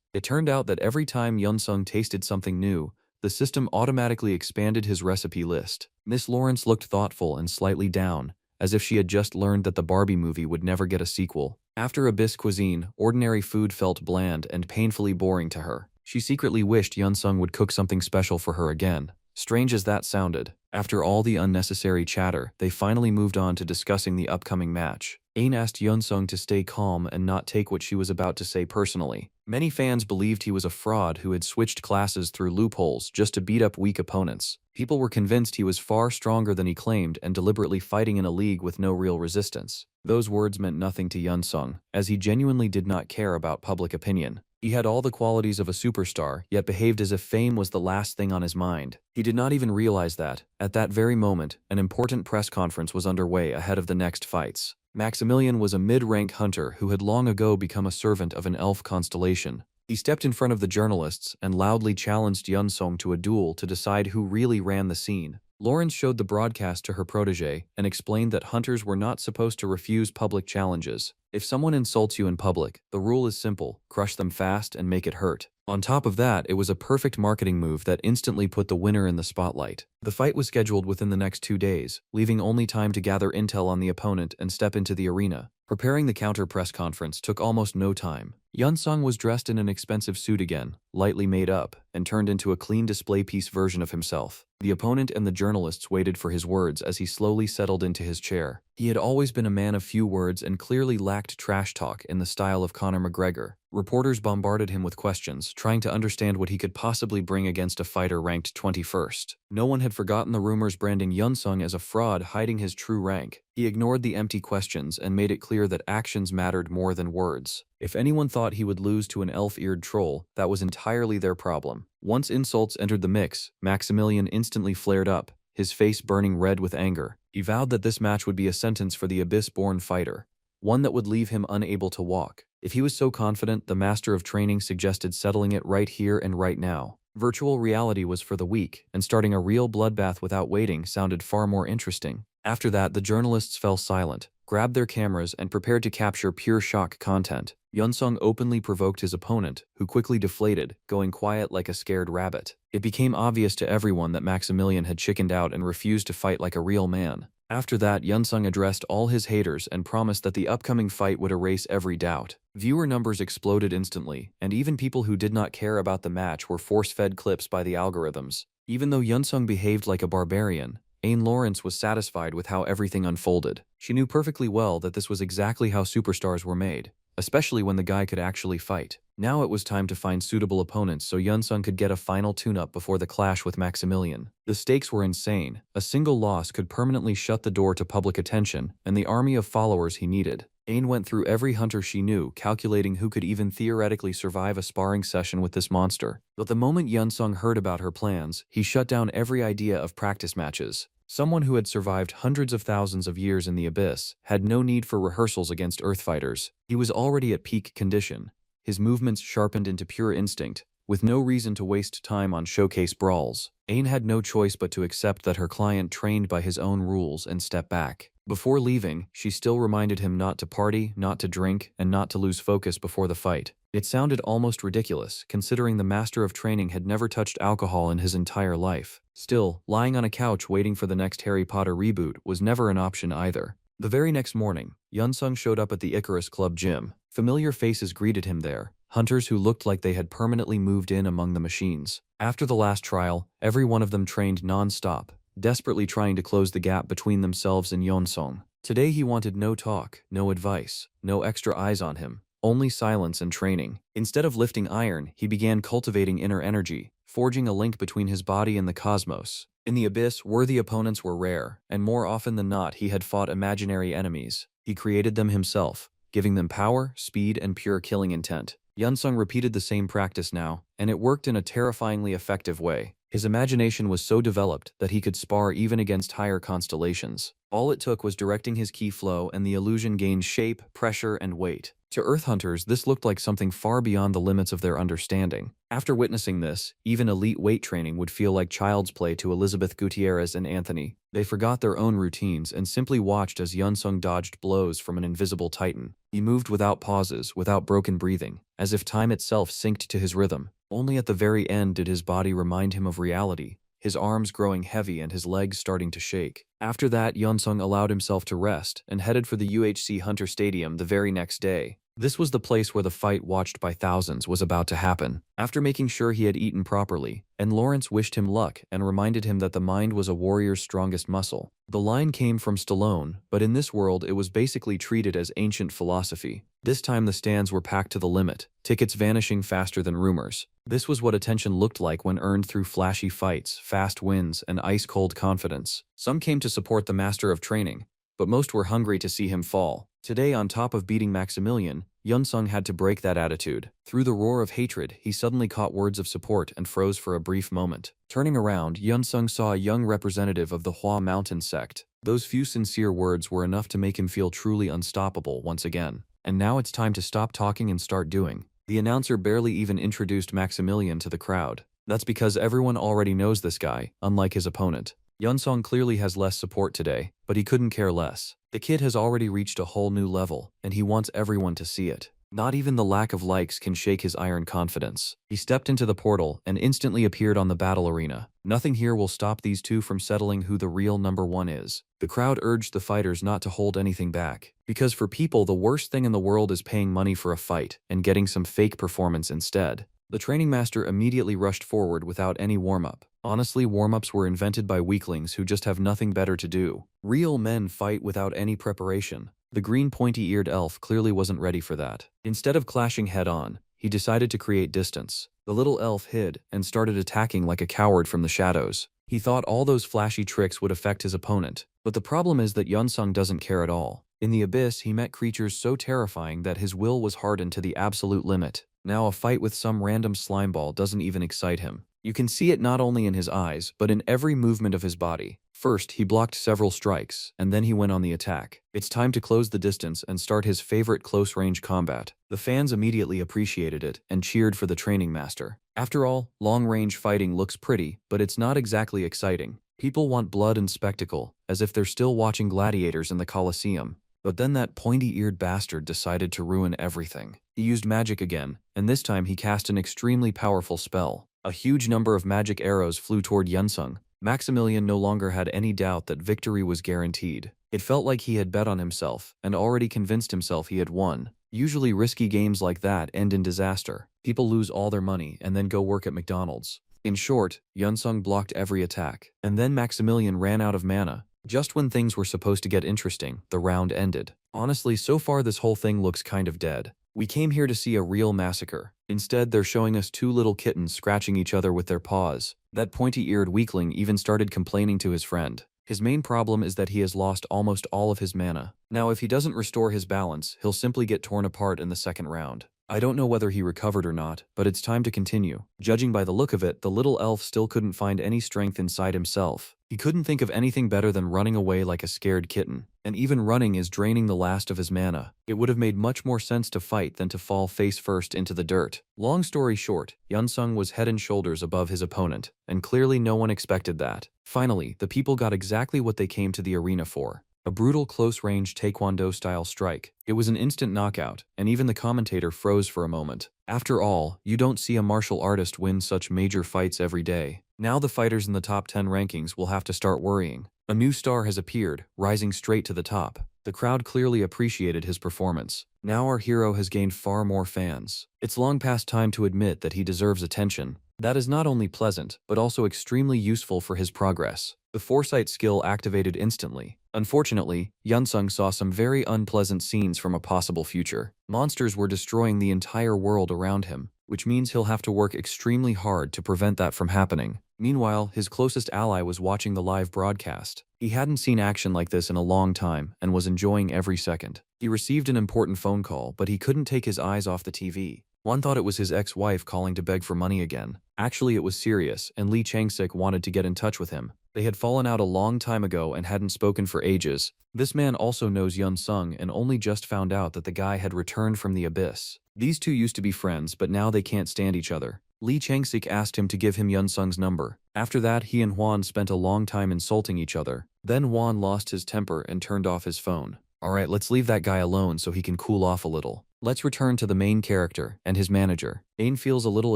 It turned out that every time Yunsung tasted something new, the system automatically expanded his recipe list. Miss Lawrence looked thoughtful and slightly down, as if she had just learned that the Barbie movie would never get a sequel. After Abyss cuisine, ordinary food felt bland and painfully boring to her. She secretly wished Yunsung would cook something special for her again. Strange as that sounded, after all the unnecessary chatter, they finally moved on to discussing the upcoming match. Ain asked Yunsung to stay calm and not take what she was about to say personally. Many fans believed he was a fraud who had switched classes through loopholes just to beat up weak opponents. People were convinced he was far stronger than he claimed and deliberately fighting in a league with no real resistance. Those words meant nothing to Yunsung, as he genuinely did not care about public opinion. He had all the qualities of a superstar, yet behaved as if fame was the last thing on his mind. He did not even realize that, at that very moment, an important press conference was underway ahead of the next fights. Maximilian was a mid-rank hunter who had long ago become a servant of an elf constellation. He stepped in front of the journalists and loudly challenged Yunsung to a duel to decide who really ran the scene. Lawrence showed the broadcast to her protege and explained that hunters were not supposed to refuse public challenges. If someone insults you in public, the rule is simple: crush them fast and make it hurt. On top of that, it was a perfect marketing move that instantly put the winner in the spotlight. The fight was scheduled within the next 2 days, leaving only time to gather intel on the opponent and step into the arena. Preparing the counter press conference took almost no time. Yunsung was dressed in an expensive suit again, lightly made up, and turned into a clean display piece version of himself. The opponent and the journalists waited for his words as he slowly settled into his chair. He had always been a man of few words and clearly lacked trash talk in the style of Conor McGregor. Reporters bombarded him with questions, trying to understand what he could possibly bring against a fighter ranked 21st. No one had forgotten the rumors branding Yunsung as a fraud hiding his true rank. He ignored the empty questions and made it clear that actions mattered more than words. If anyone thought he would lose to an elf-eared troll, that was entirely their problem. Once insults entered the mix, Maximilian instantly flared up, his face burning red with anger. He vowed that this match would be a sentence for the Abyss-born fighter, one that would leave him unable to walk. If he was so confident, the master of training suggested settling it right here and right now. Virtual reality was for the weak, and starting a real bloodbath without waiting sounded far more interesting. After that, the journalists fell silent, grabbed their cameras, and prepared to capture pure shock content. Yunsung openly provoked his opponent, who quickly deflated, going quiet like a scared rabbit. It became obvious to everyone that Maximilian had chickened out and refused to fight like a real man. After that, Yunsung addressed all his haters and promised that the upcoming fight would erase every doubt. Viewer numbers exploded instantly, and even people who did not care about the match were force-fed clips by the algorithms. Even though Yunsung behaved like a barbarian, Ain Lawrence was satisfied with how everything unfolded. She knew perfectly well that this was exactly how superstars were made, especially when the guy could actually fight. Now it was time to find suitable opponents so Yunsung could get a final tune-up before the clash with Maximilian. The stakes were insane. A single loss could permanently shut the door to public attention and the army of followers he needed. Ain went through every hunter she knew, calculating who could even theoretically survive a sparring session with this monster. But the moment Yunsung heard about her plans, he shut down every idea of practice matches. Someone who had survived hundreds of thousands of years in the Abyss had no need for rehearsals against Earthfighters. He was already at peak condition, his movements sharpened into pure instinct, with no reason to waste time on showcase brawls. Ain had no choice but to accept that her client trained by his own rules and step back. Before leaving, she still reminded him not to party, not to drink, and not to lose focus before the fight. It sounded almost ridiculous, considering the master of training had never touched alcohol in his entire life. Still, lying on a couch waiting for the next Harry Potter reboot was never an option either. The very next morning, Yunsung showed up at the Icarus Club gym. Familiar faces greeted him there, hunters who looked like they had permanently moved in among the machines. After the last trial, every one of them trained non-stop, desperately trying to close the gap between themselves and Yunsung. Today he wanted no talk, no advice, no extra eyes on him, only silence and training. Instead of lifting iron, he began cultivating inner energy, forging a link between his body and the cosmos. In the abyss, worthy opponents were rare, and more often than not he had fought imaginary enemies. He created them himself, giving them power, speed, and pure killing intent. Yunsung repeated the same practice now, and it worked in a terrifyingly effective way. His imagination was so developed that he could spar even against higher constellations. All it took was directing his ki flow and the illusion gained shape, pressure, and weight. To Earth hunters, this looked like something far beyond the limits of their understanding. After witnessing this, even elite weight training would feel like child's play to Elizabeth Gutierrez and Anthony. They forgot their own routines and simply watched as Yunsung dodged blows from an invisible titan. He moved without pauses, without broken breathing, as if time itself synced to his rhythm. Only at the very end did his body remind him of reality, his arms growing heavy and his legs starting to shake. After that, Yunsung allowed himself to rest and headed for the UHC Hunter Stadium the very next day. This was the place where the fight watched by thousands was about to happen. After making sure he had eaten properly, and Lawrence wished him luck and reminded him that the mind was a warrior's strongest muscle. The line came from Stallone, but in this world it was basically treated as ancient philosophy. This time the stands were packed to the limit, tickets vanishing faster than rumors. This was what attention looked like when earned through flashy fights, fast wins, and ice-cold confidence. Some came to support the master of training, but most were hungry to see him fall. Today, on top of beating Maximilian, Yunsung had to break that attitude. Through the roar of hatred, he suddenly caught words of support and froze for a brief moment. Turning around, Yunsung saw a young representative of the Hua Mountain sect. Those few sincere words were enough to make him feel truly unstoppable once again. And now it's time to stop talking and start doing. The announcer barely even introduced Maximilian to the crowd. That's because everyone already knows this guy, unlike his opponent. Yunsung clearly has less support today, but he couldn't care less. The kid has already reached a whole new level, and he wants everyone to see it. Not even the lack of likes can shake his iron confidence. He stepped into the portal and instantly appeared on the battle arena. Nothing here will stop these two from settling who the real number one is. The crowd urged the fighters not to hold anything back, because for people the worst thing in the world is paying money for a fight and getting some fake performance instead. The training master immediately rushed forward without any warm-up. Honestly, warm-ups were invented by weaklings who just have nothing better to do. Real men fight without any preparation. The green pointy-eared elf clearly wasn't ready for that. Instead of clashing head-on, he decided to create distance. The little elf hid and started attacking like a coward from the shadows. He thought all those flashy tricks would affect his opponent, but the problem is that Yunsung doesn't care at all. In the abyss, he met creatures so terrifying that his will was hardened to the absolute limit. Now a fight with some random slimeball doesn't even excite him. You can see it not only in his eyes, but in every movement of his body. First, he blocked several strikes, and then he went on the attack. It's time to close the distance and start his favorite close-range combat. The fans immediately appreciated it and cheered for the training master. After all, long-range fighting looks pretty, but it's not exactly exciting. People want blood and spectacle, as if they're still watching gladiators in the Colosseum. But then that pointy-eared bastard decided to ruin everything. He used magic again, and this time he cast an extremely powerful spell. A huge number of magic arrows flew toward Yunsung. Maximilian no longer had any doubt that victory was guaranteed. It felt like he had bet on himself and already convinced himself he had won. Usually risky games like that end in disaster. People lose all their money and then go work at McDonald's. In short, Yunsung blocked every attack, and then Maximilian ran out of mana. Just when things were supposed to get interesting, the round ended. Honestly, so far this whole thing looks kind of dead. We came here to see a real massacre. Instead, they're showing us two little kittens scratching each other with their paws. That pointy-eared weakling even started complaining to his friend. His main problem is that he has lost almost all of his mana. Now, if he doesn't restore his balance, he'll simply get torn apart in the second round. I don't know whether he recovered or not, but it's time to continue. Judging by the look of it, the little elf still couldn't find any strength inside himself. He couldn't think of anything better than running away like a scared kitten. And even running is draining the last of his mana. It would have made much more sense to fight than to fall face first into the dirt. Long story short, Yunsung was head and shoulders above his opponent, and clearly no one expected that. Finally, the people got exactly what they came to the arena for. A brutal close-range taekwondo-style strike. It was an instant knockout, and even the commentator froze for a moment. After all, you don't see a martial artist win such major fights every day. Now the fighters in the top 10 rankings will have to start worrying. A new star has appeared, rising straight to the top. The crowd clearly appreciated his performance. Now our hero has gained far more fans. It's long past time to admit that he deserves attention. That is not only pleasant, but also extremely useful for his progress. The foresight skill activated instantly. Unfortunately, Yunsung saw some very unpleasant scenes from a possible future. Monsters were destroying the entire world around him, which means he'll have to work extremely hard to prevent that from happening. Meanwhile, his closest ally was watching the live broadcast. He hadn't seen action like this in a long time and was enjoying every second. He received an important phone call, but he couldn't take his eyes off the TV. Juan thought it was his ex-wife calling to beg for money again. Actually, it was serious, and Lee Changsik wanted to get in touch with him. They had fallen out a long time ago and hadn't spoken for ages. This man also knows Yun Sung and only just found out that the guy had returned from the abyss. These two used to be friends, but now they can't stand each other. Lee Changsik asked him to give him Yun Sung's number. After that, he and Juan spent a long time insulting each other. Then Juan lost his temper and turned off his phone. Alright, let's leave that guy alone so he can cool off a little. Let's return to the main character and his manager. Ain feels a little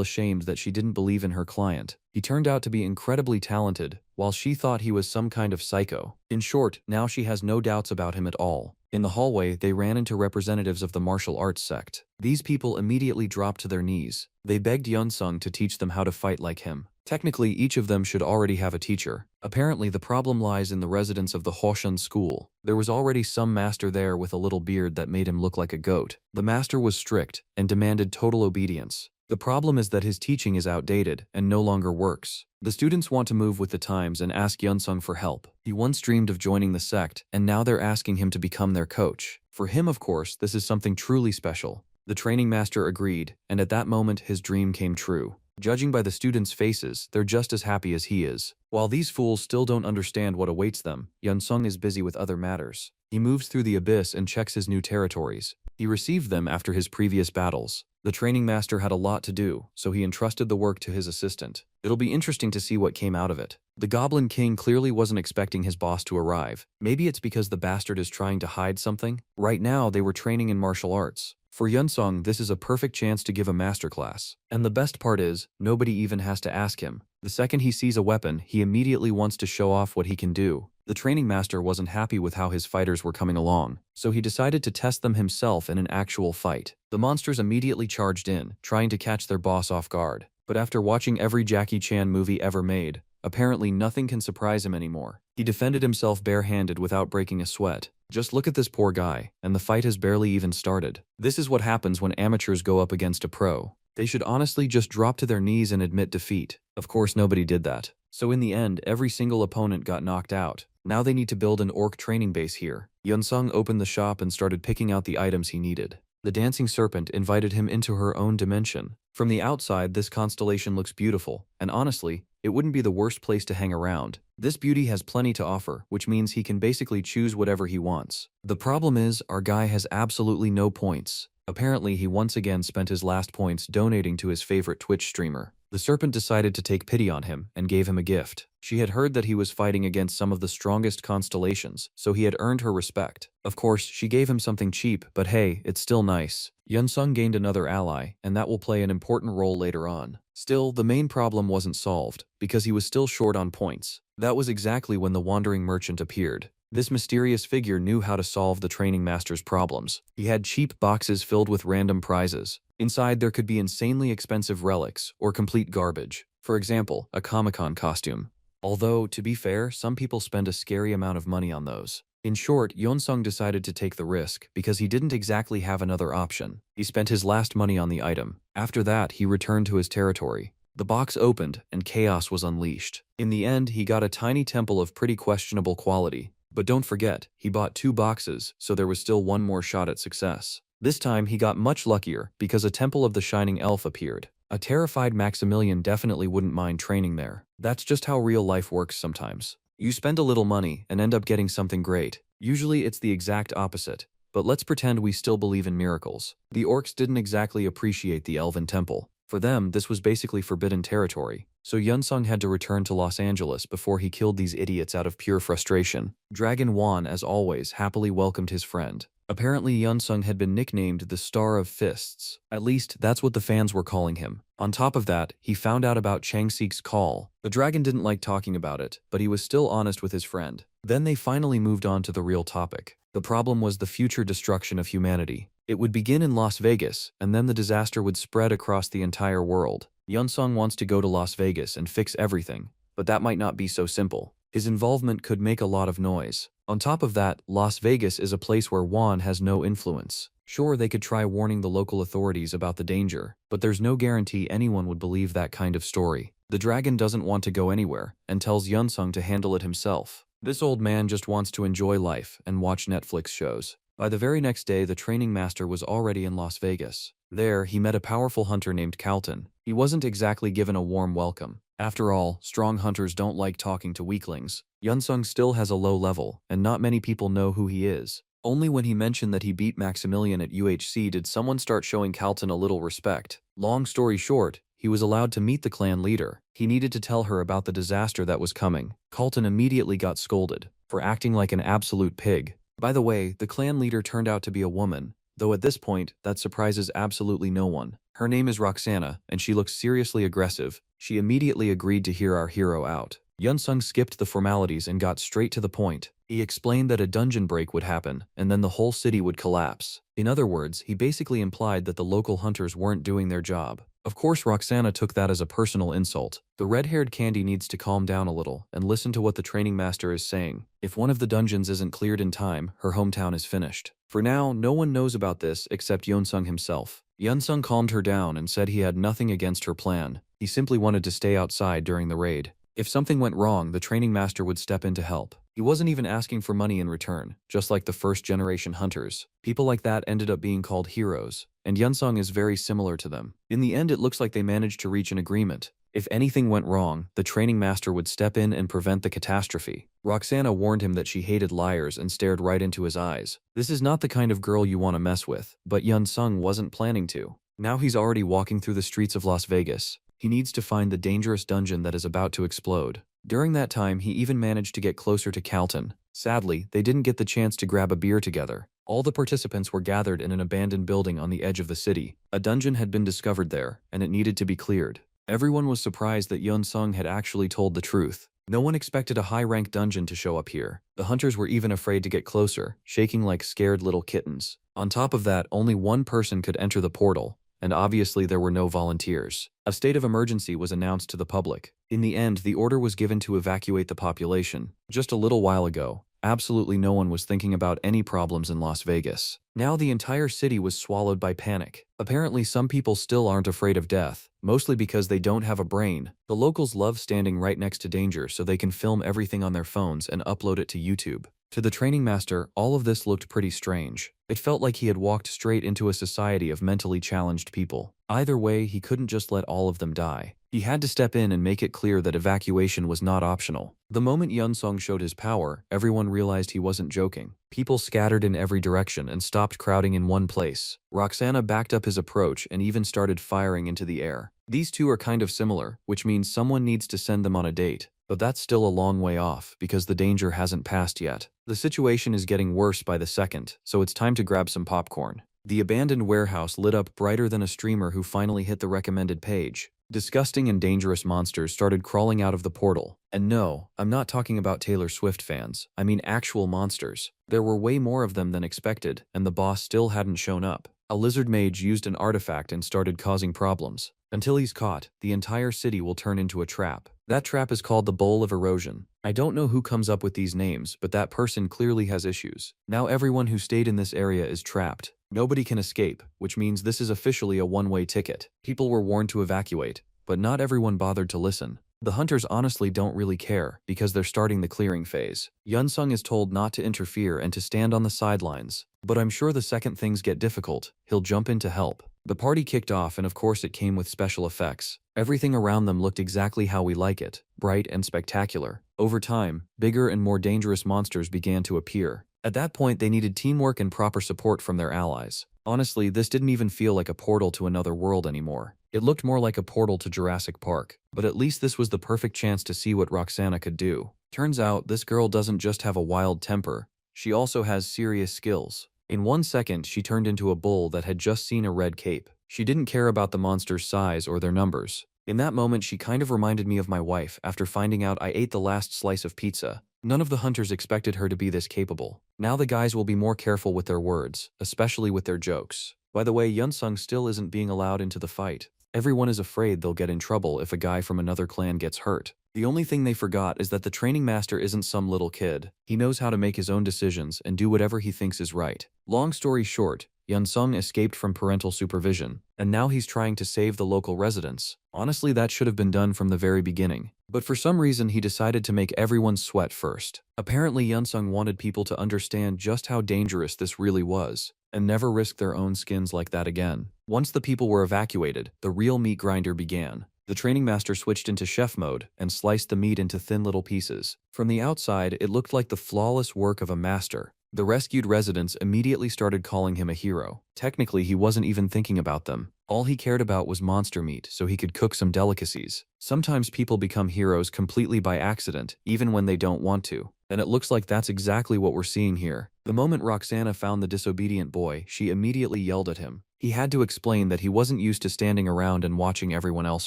ashamed that she didn't believe in her client. He turned out to be incredibly talented, while she thought he was some kind of psycho. In short, now she has no doubts about him at all. In the hallway, they ran into representatives of the martial arts sect. These people immediately dropped to their knees. They begged Yun Sung to teach them how to fight like him. Technically, each of them should already have a teacher. Apparently, the problem lies in the residents of the Hoshan school. There was already some master there with a little beard that made him look like a goat. The master was strict and demanded total obedience. The problem is that his teaching is outdated and no longer works. The students want to move with the times and ask Yun Sung for help. He once dreamed of joining the sect, and now they're asking him to become their coach. For him, of course, this is something truly special. The training master agreed, and at that moment his dream came true. Judging by the students' faces, they're just as happy as he is. While these fools still don't understand what awaits them, Yun Sung is busy with other matters. He moves through the abyss and checks his new territories. He received them after his previous battles. The training master had a lot to do, so he entrusted the work to his assistant. It'll be interesting to see what came out of it. The Goblin King clearly wasn't expecting his boss to arrive. Maybe it's because the bastard is trying to hide something? Right now, they were training in martial arts. For Yun Sung, this is a perfect chance to give a masterclass. And the best part is, nobody even has to ask him. The second he sees a weapon, he immediately wants to show off what he can do. The training master wasn't happy with how his fighters were coming along, so he decided to test them himself in an actual fight. The monsters immediately charged in, trying to catch their boss off guard. But after watching every Jackie Chan movie ever made, apparently nothing can surprise him anymore. He defended himself barehanded without breaking a sweat. Just look at this poor guy, and the fight has barely even started. This is what happens when amateurs go up against a pro. They should honestly just drop to their knees and admit defeat. Of course, nobody did that. So in the end, every single opponent got knocked out. Now they need to build an orc training base here. Yun Sung opened the shop and started picking out the items he needed. The dancing serpent invited him into her own dimension. From the outside, this constellation looks beautiful, and honestly, it wouldn't be the worst place to hang around. This beauty has plenty to offer, which means he can basically choose whatever he wants. The problem is, our guy has absolutely no points. Apparently, he once again spent his last points donating to his favorite Twitch streamer. The serpent decided to take pity on him and gave him a gift. She had heard that he was fighting against some of the strongest constellations, so he had earned her respect. Of course, she gave him something cheap, but hey, it's still nice. Yun Sung gained another ally, and that will play an important role later on. Still, the main problem wasn't solved, because he was still short on points. That was exactly when the wandering merchant appeared. This mysterious figure knew how to solve the training master's problems. He had cheap boxes filled with random prizes. Inside there could be insanely expensive relics, or complete garbage. For example, a Comic-Con costume. Although, to be fair, some people spend a scary amount of money on those. In short, Yun Sung decided to take the risk, because he didn't exactly have another option. He spent his last money on the item. After that, he returned to his territory. The box opened, and chaos was unleashed. In the end, he got a tiny temple of pretty questionable quality. But don't forget, he bought 2 boxes, so there was still one more shot at success. This time, he got much luckier, because a temple of the Shining Elf appeared. A terrified Maximilian definitely wouldn't mind training there. That's just how real life works sometimes. You spend a little money and end up getting something great. Usually it's the exact opposite. But let's pretend we still believe in miracles. The orcs didn't exactly appreciate the Elven Temple. For them, this was basically forbidden territory. So Yun Sung had to return to Los Angeles before he killed these idiots out of pure frustration. Dragon Wan, as always, happily welcomed his friend. Apparently Yun Sung had been nicknamed the Star of Fists. At least, that's what the fans were calling him. On top of that, he found out about Changsik's call. The dragon didn't like talking about it, but he was still honest with his friend. Then they finally moved on to the real topic. The problem was the future destruction of humanity. It would begin in Las Vegas, and then the disaster would spread across the entire world. Yun Sung wants to go to Las Vegas and fix everything, but that might not be so simple. His involvement could make a lot of noise. On top of that, Las Vegas is a place where Juan has no influence. Sure, they could try warning the local authorities about the danger, but there's no guarantee anyone would believe that kind of story. The dragon doesn't want to go anywhere and tells Yunsung to handle it himself. This old man just wants to enjoy life and watch Netflix shows. By the very next day, the training master was already in Las Vegas. There, he met a powerful hunter named Calton. He wasn't exactly given a warm welcome. After all, strong hunters don't like talking to weaklings. Yunsung still has a low level, and not many people know who he is. Only when he mentioned that he beat Maximilian at UHC did someone start showing Calton a little respect. Long story short, he was allowed to meet the clan leader. He needed to tell her about the disaster that was coming. Calton immediately got scolded for acting like an absolute pig. By the way, the clan leader turned out to be a woman, though at this point, that surprises absolutely no one. Her name is Roxana, and she looks seriously aggressive. She immediately agreed to hear our hero out. Yunsung skipped the formalities and got straight to the point. He explained that a dungeon break would happen, and then the whole city would collapse. In other words, he basically implied that the local hunters weren't doing their job. Of course, Roxana took that as a personal insult. The red-haired Candy needs to calm down a little and listen to what the training master is saying. If one of the dungeons isn't cleared in time, her hometown is finished. For now, no one knows about this except Yunsung himself. Yunsung calmed her down and said he had nothing against her plan. He simply wanted to stay outside during the raid. If something went wrong, the training master would step in to help. He wasn't even asking for money in return, just like the first-generation hunters. People like that ended up being called heroes, and Yunsung is very similar to them. In the end, it looks like they managed to reach an agreement. If anything went wrong, the training master would step in and prevent the catastrophe. Roxana warned him that she hated liars and stared right into his eyes. This is not the kind of girl you want to mess with, but Yunsung wasn't planning to. Now he's already walking through the streets of Las Vegas. He needs to find the dangerous dungeon that is about to explode. During that time, he even managed to get closer to Calton. Sadly, they didn't get the chance to grab a beer together. All the participants were gathered in an abandoned building on the edge of the city. A dungeon had been discovered there, and it needed to be cleared. Everyone was surprised that Yunsung had actually told the truth. No one expected a high-ranked dungeon to show up here. The hunters were even afraid to get closer, shaking like scared little kittens. On top of that, only one person could enter the portal, and obviously there were no volunteers. A state of emergency was announced to the public. In the end, the order was given to evacuate the population. Just a little while ago, absolutely no one was thinking about any problems in Las Vegas. Now the entire city was swallowed by panic. Apparently some people still aren't afraid of death, mostly because they don't have a brain. The locals love standing right next to danger so they can film everything on their phones and upload it to YouTube. To the training master, all of this looked pretty strange. It felt like he had walked straight into a society of mentally challenged people. Either way, he couldn't just let all of them die. He had to step in and make it clear that evacuation was not optional. The moment Yunsung showed his power, everyone realized he wasn't joking. People scattered in every direction and stopped crowding in one place. Roxana backed up his approach and even started firing into the air. These two are kind of similar, which means someone needs to send them on a date. But that's still a long way off, because the danger hasn't passed yet. The situation is getting worse by the second, so it's time to grab some popcorn. The abandoned warehouse lit up brighter than a streamer who finally hit the recommended page. Disgusting and dangerous monsters started crawling out of the portal. And no, I'm not talking about Taylor Swift fans. I mean actual monsters. There were way more of them than expected, and the boss still hadn't shown up. A lizard mage used an artifact and started causing problems. Until he's caught, the entire city will turn into a trap. That trap is called the Bowl of Erosion. I don't know who comes up with these names, but that person clearly has issues. Now everyone who stayed in this area is trapped. Nobody can escape, which means this is officially a one-way ticket. People were warned to evacuate, but not everyone bothered to listen. The hunters honestly don't really care, because they're starting the clearing phase. Yunsung is told not to interfere and to stand on the sidelines. But I'm sure the second things get difficult, he'll jump in to help. The party kicked off, and of course it came with special effects. Everything around them looked exactly how we like it, bright and spectacular. Over time, bigger and more dangerous monsters began to appear. At that point, they needed teamwork and proper support from their allies. Honestly, this didn't even feel like a portal to another world anymore. It looked more like a portal to Jurassic Park. But at least this was the perfect chance to see what Roxana could do. Turns out, this girl doesn't just have a wild temper, she also has serious skills. In 1 second, she turned into a bull that had just seen a red cape. She didn't care about the monster's size or their numbers. In that moment, she kind of reminded me of my wife after finding out I ate the last slice of pizza. None of the hunters expected her to be this capable. Now the guys will be more careful with their words, especially with their jokes. By the way, Yunsung still isn't being allowed into the fight. Everyone is afraid they'll get in trouble if a guy from another clan gets hurt. The only thing they forgot is that the training master isn't some little kid. He knows how to make his own decisions and do whatever he thinks is right. Long story short, Yun-sung escaped from parental supervision, and now he's trying to save the local residents. Honestly, that should have been done from the very beginning. But for some reason, he decided to make everyone sweat first. Apparently, Yun-sung wanted people to understand just how dangerous this really was, and never risk their own skins like that again. Once the people were evacuated, the real meat grinder began. The training master switched into chef mode and sliced the meat into thin little pieces. From the outside, it looked like the flawless work of a master. The rescued residents immediately started calling him a hero. Technically, he wasn't even thinking about them. All he cared about was monster meat so he could cook some delicacies. Sometimes people become heroes completely by accident, even when they don't want to. And it looks like that's exactly what we're seeing here. The moment Roxana found the disobedient boy, she immediately yelled at him. He had to explain that he wasn't used to standing around and watching everyone else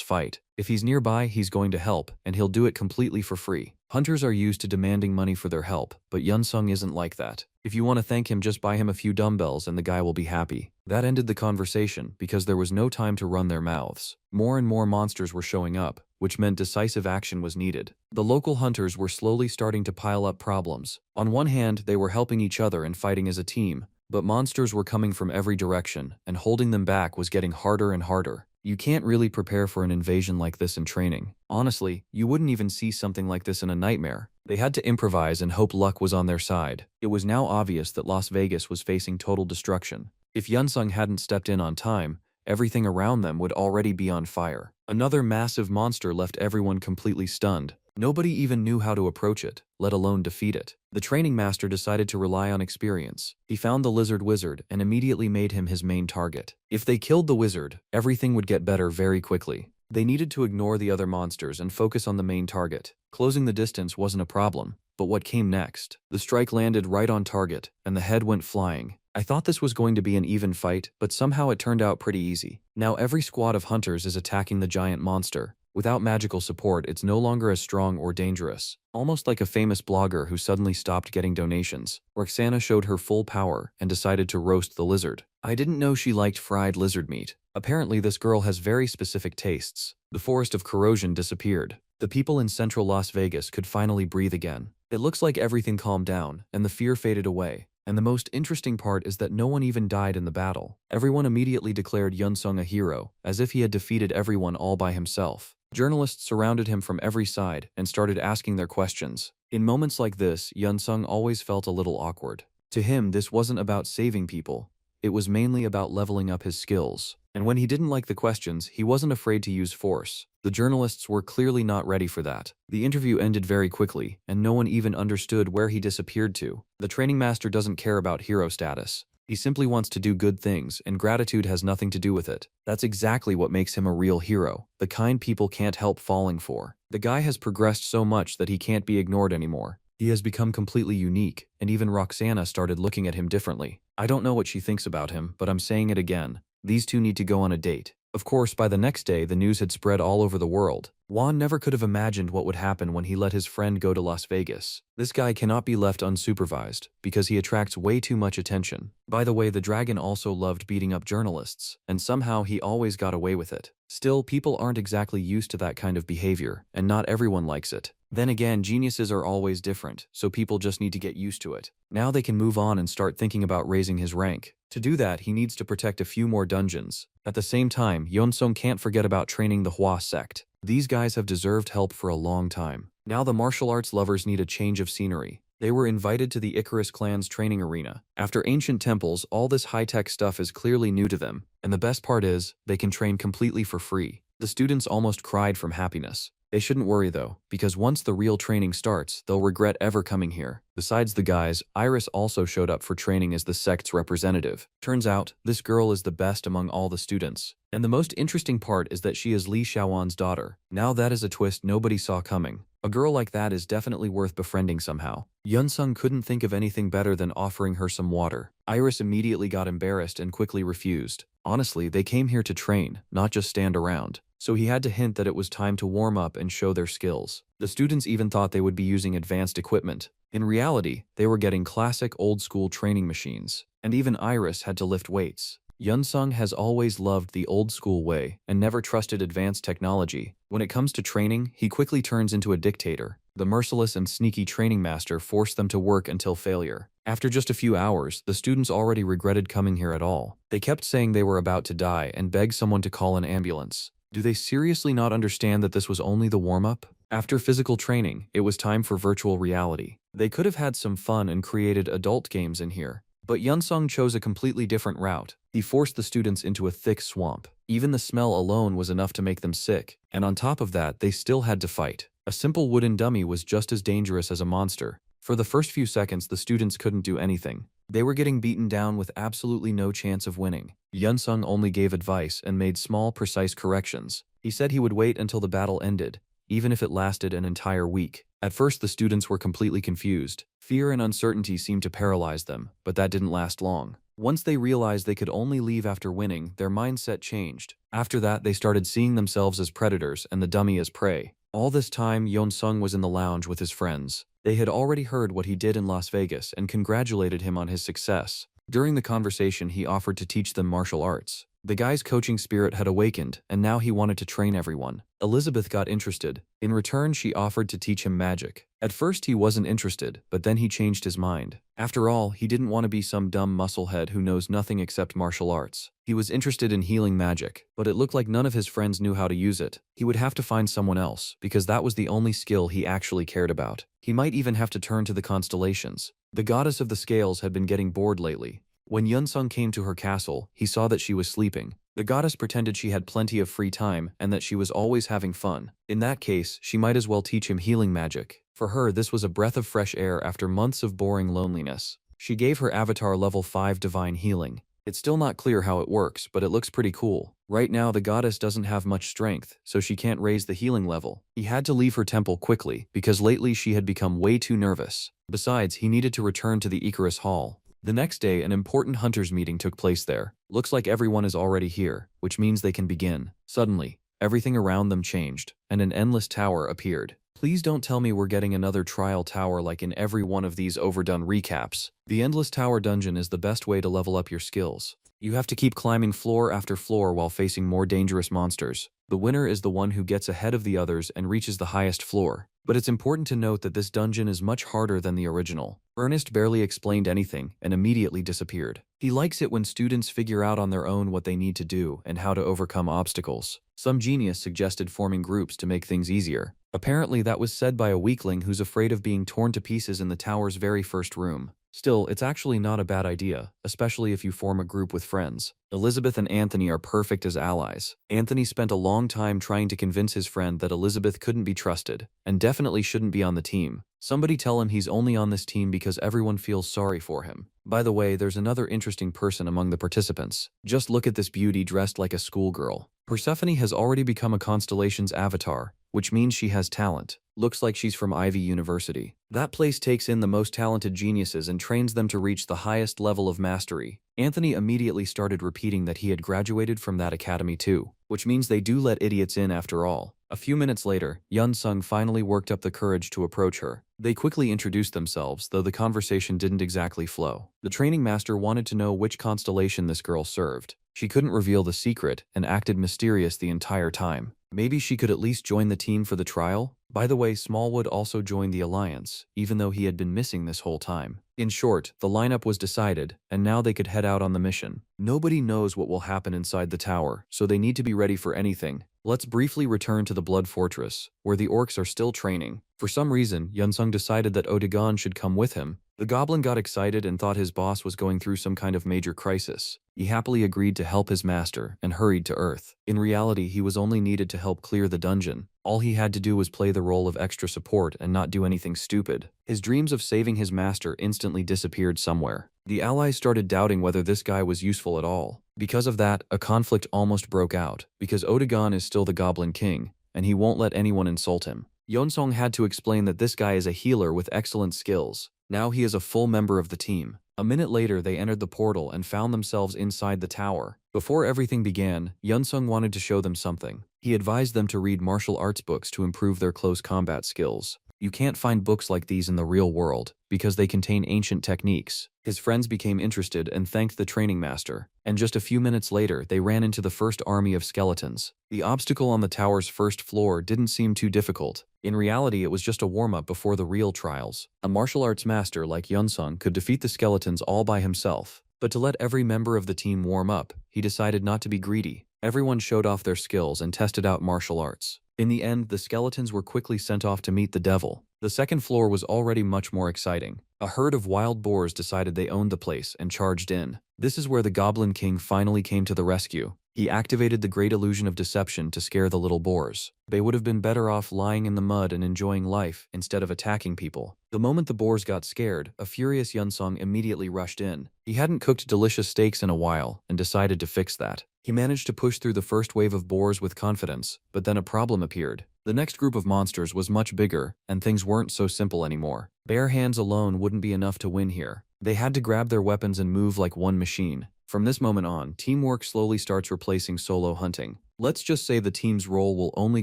fight. If he's nearby, he's going to help, and he'll do it completely for free. Hunters are used to demanding money for their help, but Yun-sung isn't like that. If you want to thank him, just buy him a few dumbbells and the guy will be happy. That ended the conversation because there was no time to run their mouths. More and more monsters were showing up, which meant decisive action was needed. The local hunters were slowly starting to pile up problems. On one hand, they were helping each other and fighting as a team, but monsters were coming from every direction, and holding them back was getting harder and harder. You can't really prepare for an invasion like this in training. Honestly, you wouldn't even see something like this in a nightmare. They had to improvise and hope luck was on their side. It was now obvious that Las Vegas was facing total destruction. If Yun-sung hadn't stepped in on time, everything around them would already be on fire. Another massive monster left everyone completely stunned. Nobody even knew how to approach it, let alone defeat it. The training master decided to rely on experience. He found the lizard wizard and immediately made him his main target. If they killed the wizard, everything would get better very quickly. They needed to ignore the other monsters and focus on the main target. Closing the distance wasn't a problem, but what came next? The strike landed right on target, and the head went flying. I thought this was going to be an even fight, but somehow it turned out pretty easy. Now every squad of hunters is attacking the giant monster. Without magical support, it's no longer as strong or dangerous. Almost like a famous blogger who suddenly stopped getting donations, Roxana showed her full power and decided to roast the lizard. I didn't know she liked fried lizard meat. Apparently this girl has very specific tastes. The forest of corrosion disappeared. The people in central Las Vegas could finally breathe again. It looks like everything calmed down, and the fear faded away. And the most interesting part is that no one even died in the battle. Everyone immediately declared Yun-sung a hero, as if he had defeated everyone all by himself. Journalists surrounded him from every side and started asking their questions. In moments like this, Yun-sung always felt a little awkward. To him, this wasn't about saving people. It was mainly about leveling up his skills. And when he didn't like the questions, he wasn't afraid to use force. The journalists were clearly not ready for that. The interview ended very quickly, and no one even understood where he disappeared to. The training master doesn't care about hero status. He simply wants to do good things, and gratitude has nothing to do with it. That's exactly what makes him a real hero, the kind people can't help falling for. The guy has progressed so much that he can't be ignored anymore. He has become completely unique, and even Roxana started looking at him differently. I don't know what she thinks about him, but I'm saying it again. These two need to go on a date. Of course, by the next day, the news had spread all over the world. Juan never could have imagined what would happen when he let his friend go to Las Vegas. This guy cannot be left unsupervised, because he attracts way too much attention. By the way, the dragon also loved beating up journalists, and somehow he always got away with it. Still, people aren't exactly used to that kind of behavior, and not everyone likes it. Then again, geniuses are always different, so people just need to get used to it. Now they can move on and start thinking about raising his rank. To do that, he needs to protect a few more dungeons. At the same time, Yun-sung can't forget about training the Hua sect. These guys have deserved help for a long time. Now the martial arts lovers need a change of scenery. They were invited to the Icarus clan's training arena. After ancient temples, all this high-tech stuff is clearly new to them. And the best part is, they can train completely for free. The students almost cried from happiness. They shouldn't worry though, because once the real training starts, they'll regret ever coming here. Besides the guys, Iris also showed up for training as the sect's representative. Turns out, this girl is the best among all the students. And the most interesting part is that she is Li Xiaowan's daughter. Now that is a twist nobody saw coming. A girl like that is definitely worth befriending somehow. Yun-sung couldn't think of anything better than offering her some water. Iris immediately got embarrassed and quickly refused. Honestly, they came here to train, not just stand around. So he had to hint that it was time to warm up and show their skills. The students even thought they would be using advanced equipment. In reality, they were getting classic old-school training machines. And even Iris had to lift weights. Yunsung has always loved the old-school way and never trusted advanced technology. When it comes to training, he quickly turns into a dictator. The merciless and sneaky training master forced them to work until failure. After just a few hours, the students already regretted coming here at all. They kept saying they were about to die and begged someone to call an ambulance. Do they seriously not understand that this was only the warm-up? After physical training, it was time for virtual reality. They could have had some fun and created adult games in here. But Yunsung chose a completely different route. He forced the students into a thick swamp. Even the smell alone was enough to make them sick, and on top of that, they still had to fight. A simple wooden dummy was just as dangerous as a monster. For the first few seconds, the students couldn't do anything. They were getting beaten down with absolutely no chance of winning. Yunsung only gave advice and made small, precise corrections. He said he would wait until the battle ended, even if it lasted an entire week. At first, the students were completely confused. Fear and uncertainty seemed to paralyze them, but that didn't last long. Once they realized they could only leave after winning, their mindset changed. After that, they started seeing themselves as predators and the dummy as prey. All this time, Yunsung was in the lounge with his friends. They had already heard what he did in Las Vegas and congratulated him on his success. During the conversation, he offered to teach them martial arts. The guy's coaching spirit had awakened, and now he wanted to train everyone. Elizabeth got interested. In return, she offered to teach him magic. At first, he wasn't interested, but then he changed his mind. After all, he didn't want to be some dumb musclehead who knows nothing except martial arts. He was interested in healing magic, but it looked like none of his friends knew how to use it. He would have to find someone else, because that was the only skill he actually cared about. He might even have to turn to the constellations. The goddess of the scales had been getting bored lately. When Yunsung came to her castle, he saw that she was sleeping. The goddess pretended she had plenty of free time and that she was always having fun. In that case, she might as well teach him healing magic. For her, this was a breath of fresh air after months of boring loneliness. She gave her avatar level 5 divine healing. It's still not clear how it works, but it looks pretty cool. Right now, the goddess doesn't have much strength, so she can't raise the healing level. He had to leave her temple quickly, because lately she had become way too nervous. Besides, he needed to return to the Icarus Hall. The next day, an important hunters meeting took place there. Looks like everyone is already here, which means they can begin. Suddenly, everything around them changed, and an endless tower appeared. Please don't tell me we're getting another trial tower like in every one of these overdone recaps. The Endless Tower dungeon is the best way to level up your skills. You have to keep climbing floor after floor while facing more dangerous monsters. The winner is the one who gets ahead of the others and reaches the highest floor. But it's important to note that this dungeon is much harder than the original. Ernest barely explained anything and immediately disappeared. He likes it when students figure out on their own what they need to do and how to overcome obstacles. Some genius suggested forming groups to make things easier. Apparently that was said by a weakling who's afraid of being torn to pieces in the tower's very first room. Still, it's actually not a bad idea, especially if you form a group with friends. Elizabeth and Anthony are perfect as allies. Anthony spent a long time trying to convince his friend that Elizabeth couldn't be trusted, and definitely shouldn't be on the team. Somebody tell him he's only on this team because everyone feels sorry for him. By the way, there's another interesting person among the participants. Just look at this beauty dressed like a schoolgirl. Persephone has already become a constellation's avatar, which means she has talent. Looks like she's from Ivy University. That place takes in the most talented geniuses and trains them to reach the highest level of mastery. Anthony immediately started repeating that he had graduated from that academy too, which means they do let idiots in after all. A few minutes later, Yunsung finally worked up the courage to approach her. They quickly introduced themselves, though the conversation didn't exactly flow. The training master wanted to know which constellation this girl served. She couldn't reveal the secret and acted mysterious the entire time. Maybe she could at least join the team for the trial? By the way, Smallwood also joined the alliance, even though he had been missing this whole time. In short, the lineup was decided, and now they could head out on the mission. Nobody knows what will happen inside the tower, so they need to be ready for anything. Let's briefly return to the Blood Fortress, where the orcs are still training. For some reason, Yunsung decided that Odegon should come with him. The goblin got excited and thought his boss was going through some kind of major crisis. He happily agreed to help his master and hurried to Earth. In reality, he was only needed to help clear the dungeon. All he had to do was play the role of extra support and not do anything stupid. His dreams of saving his master instantly disappeared somewhere. The allies started doubting whether this guy was useful at all. Because of that, a conflict almost broke out, because Odegon is still the Goblin King, and he won't let anyone insult him. Yunsung had to explain that this guy is a healer with excellent skills. Now he is a full member of the team. A minute later, they entered the portal and found themselves inside the tower. Before everything began, Yunsung wanted to show them something. He advised them to read martial arts books to improve their close combat skills. You can't find books like these in the real world, because they contain ancient techniques. His friends became interested and thanked the training master, and just a few minutes later they ran into the first army of skeletons. The obstacle on the tower's first floor didn't seem too difficult. In reality, it was just a warm-up before the real trials. A martial arts master like Yunsung could defeat the skeletons all by himself. But to let every member of the team warm up, he decided not to be greedy. Everyone showed off their skills and tested out martial arts. In the end, the skeletons were quickly sent off to meet the devil. The second floor was already much more exciting. A herd of wild boars decided they owned the place and charged in. This is where the Goblin King finally came to the rescue. He activated the great illusion of deception to scare the little boars. They would have been better off lying in the mud and enjoying life instead of attacking people. The moment the boars got scared, a furious Yunsung immediately rushed in. He hadn't cooked delicious steaks in a while and decided to fix that. He managed to push through the first wave of boars with confidence, but then a problem appeared. The next group of monsters was much bigger, and things weren't so simple anymore. Bare hands alone wouldn't be enough to win here. They had to grab their weapons and move like one machine. From this moment on, teamwork slowly starts replacing solo hunting. Let's just say the team's role will only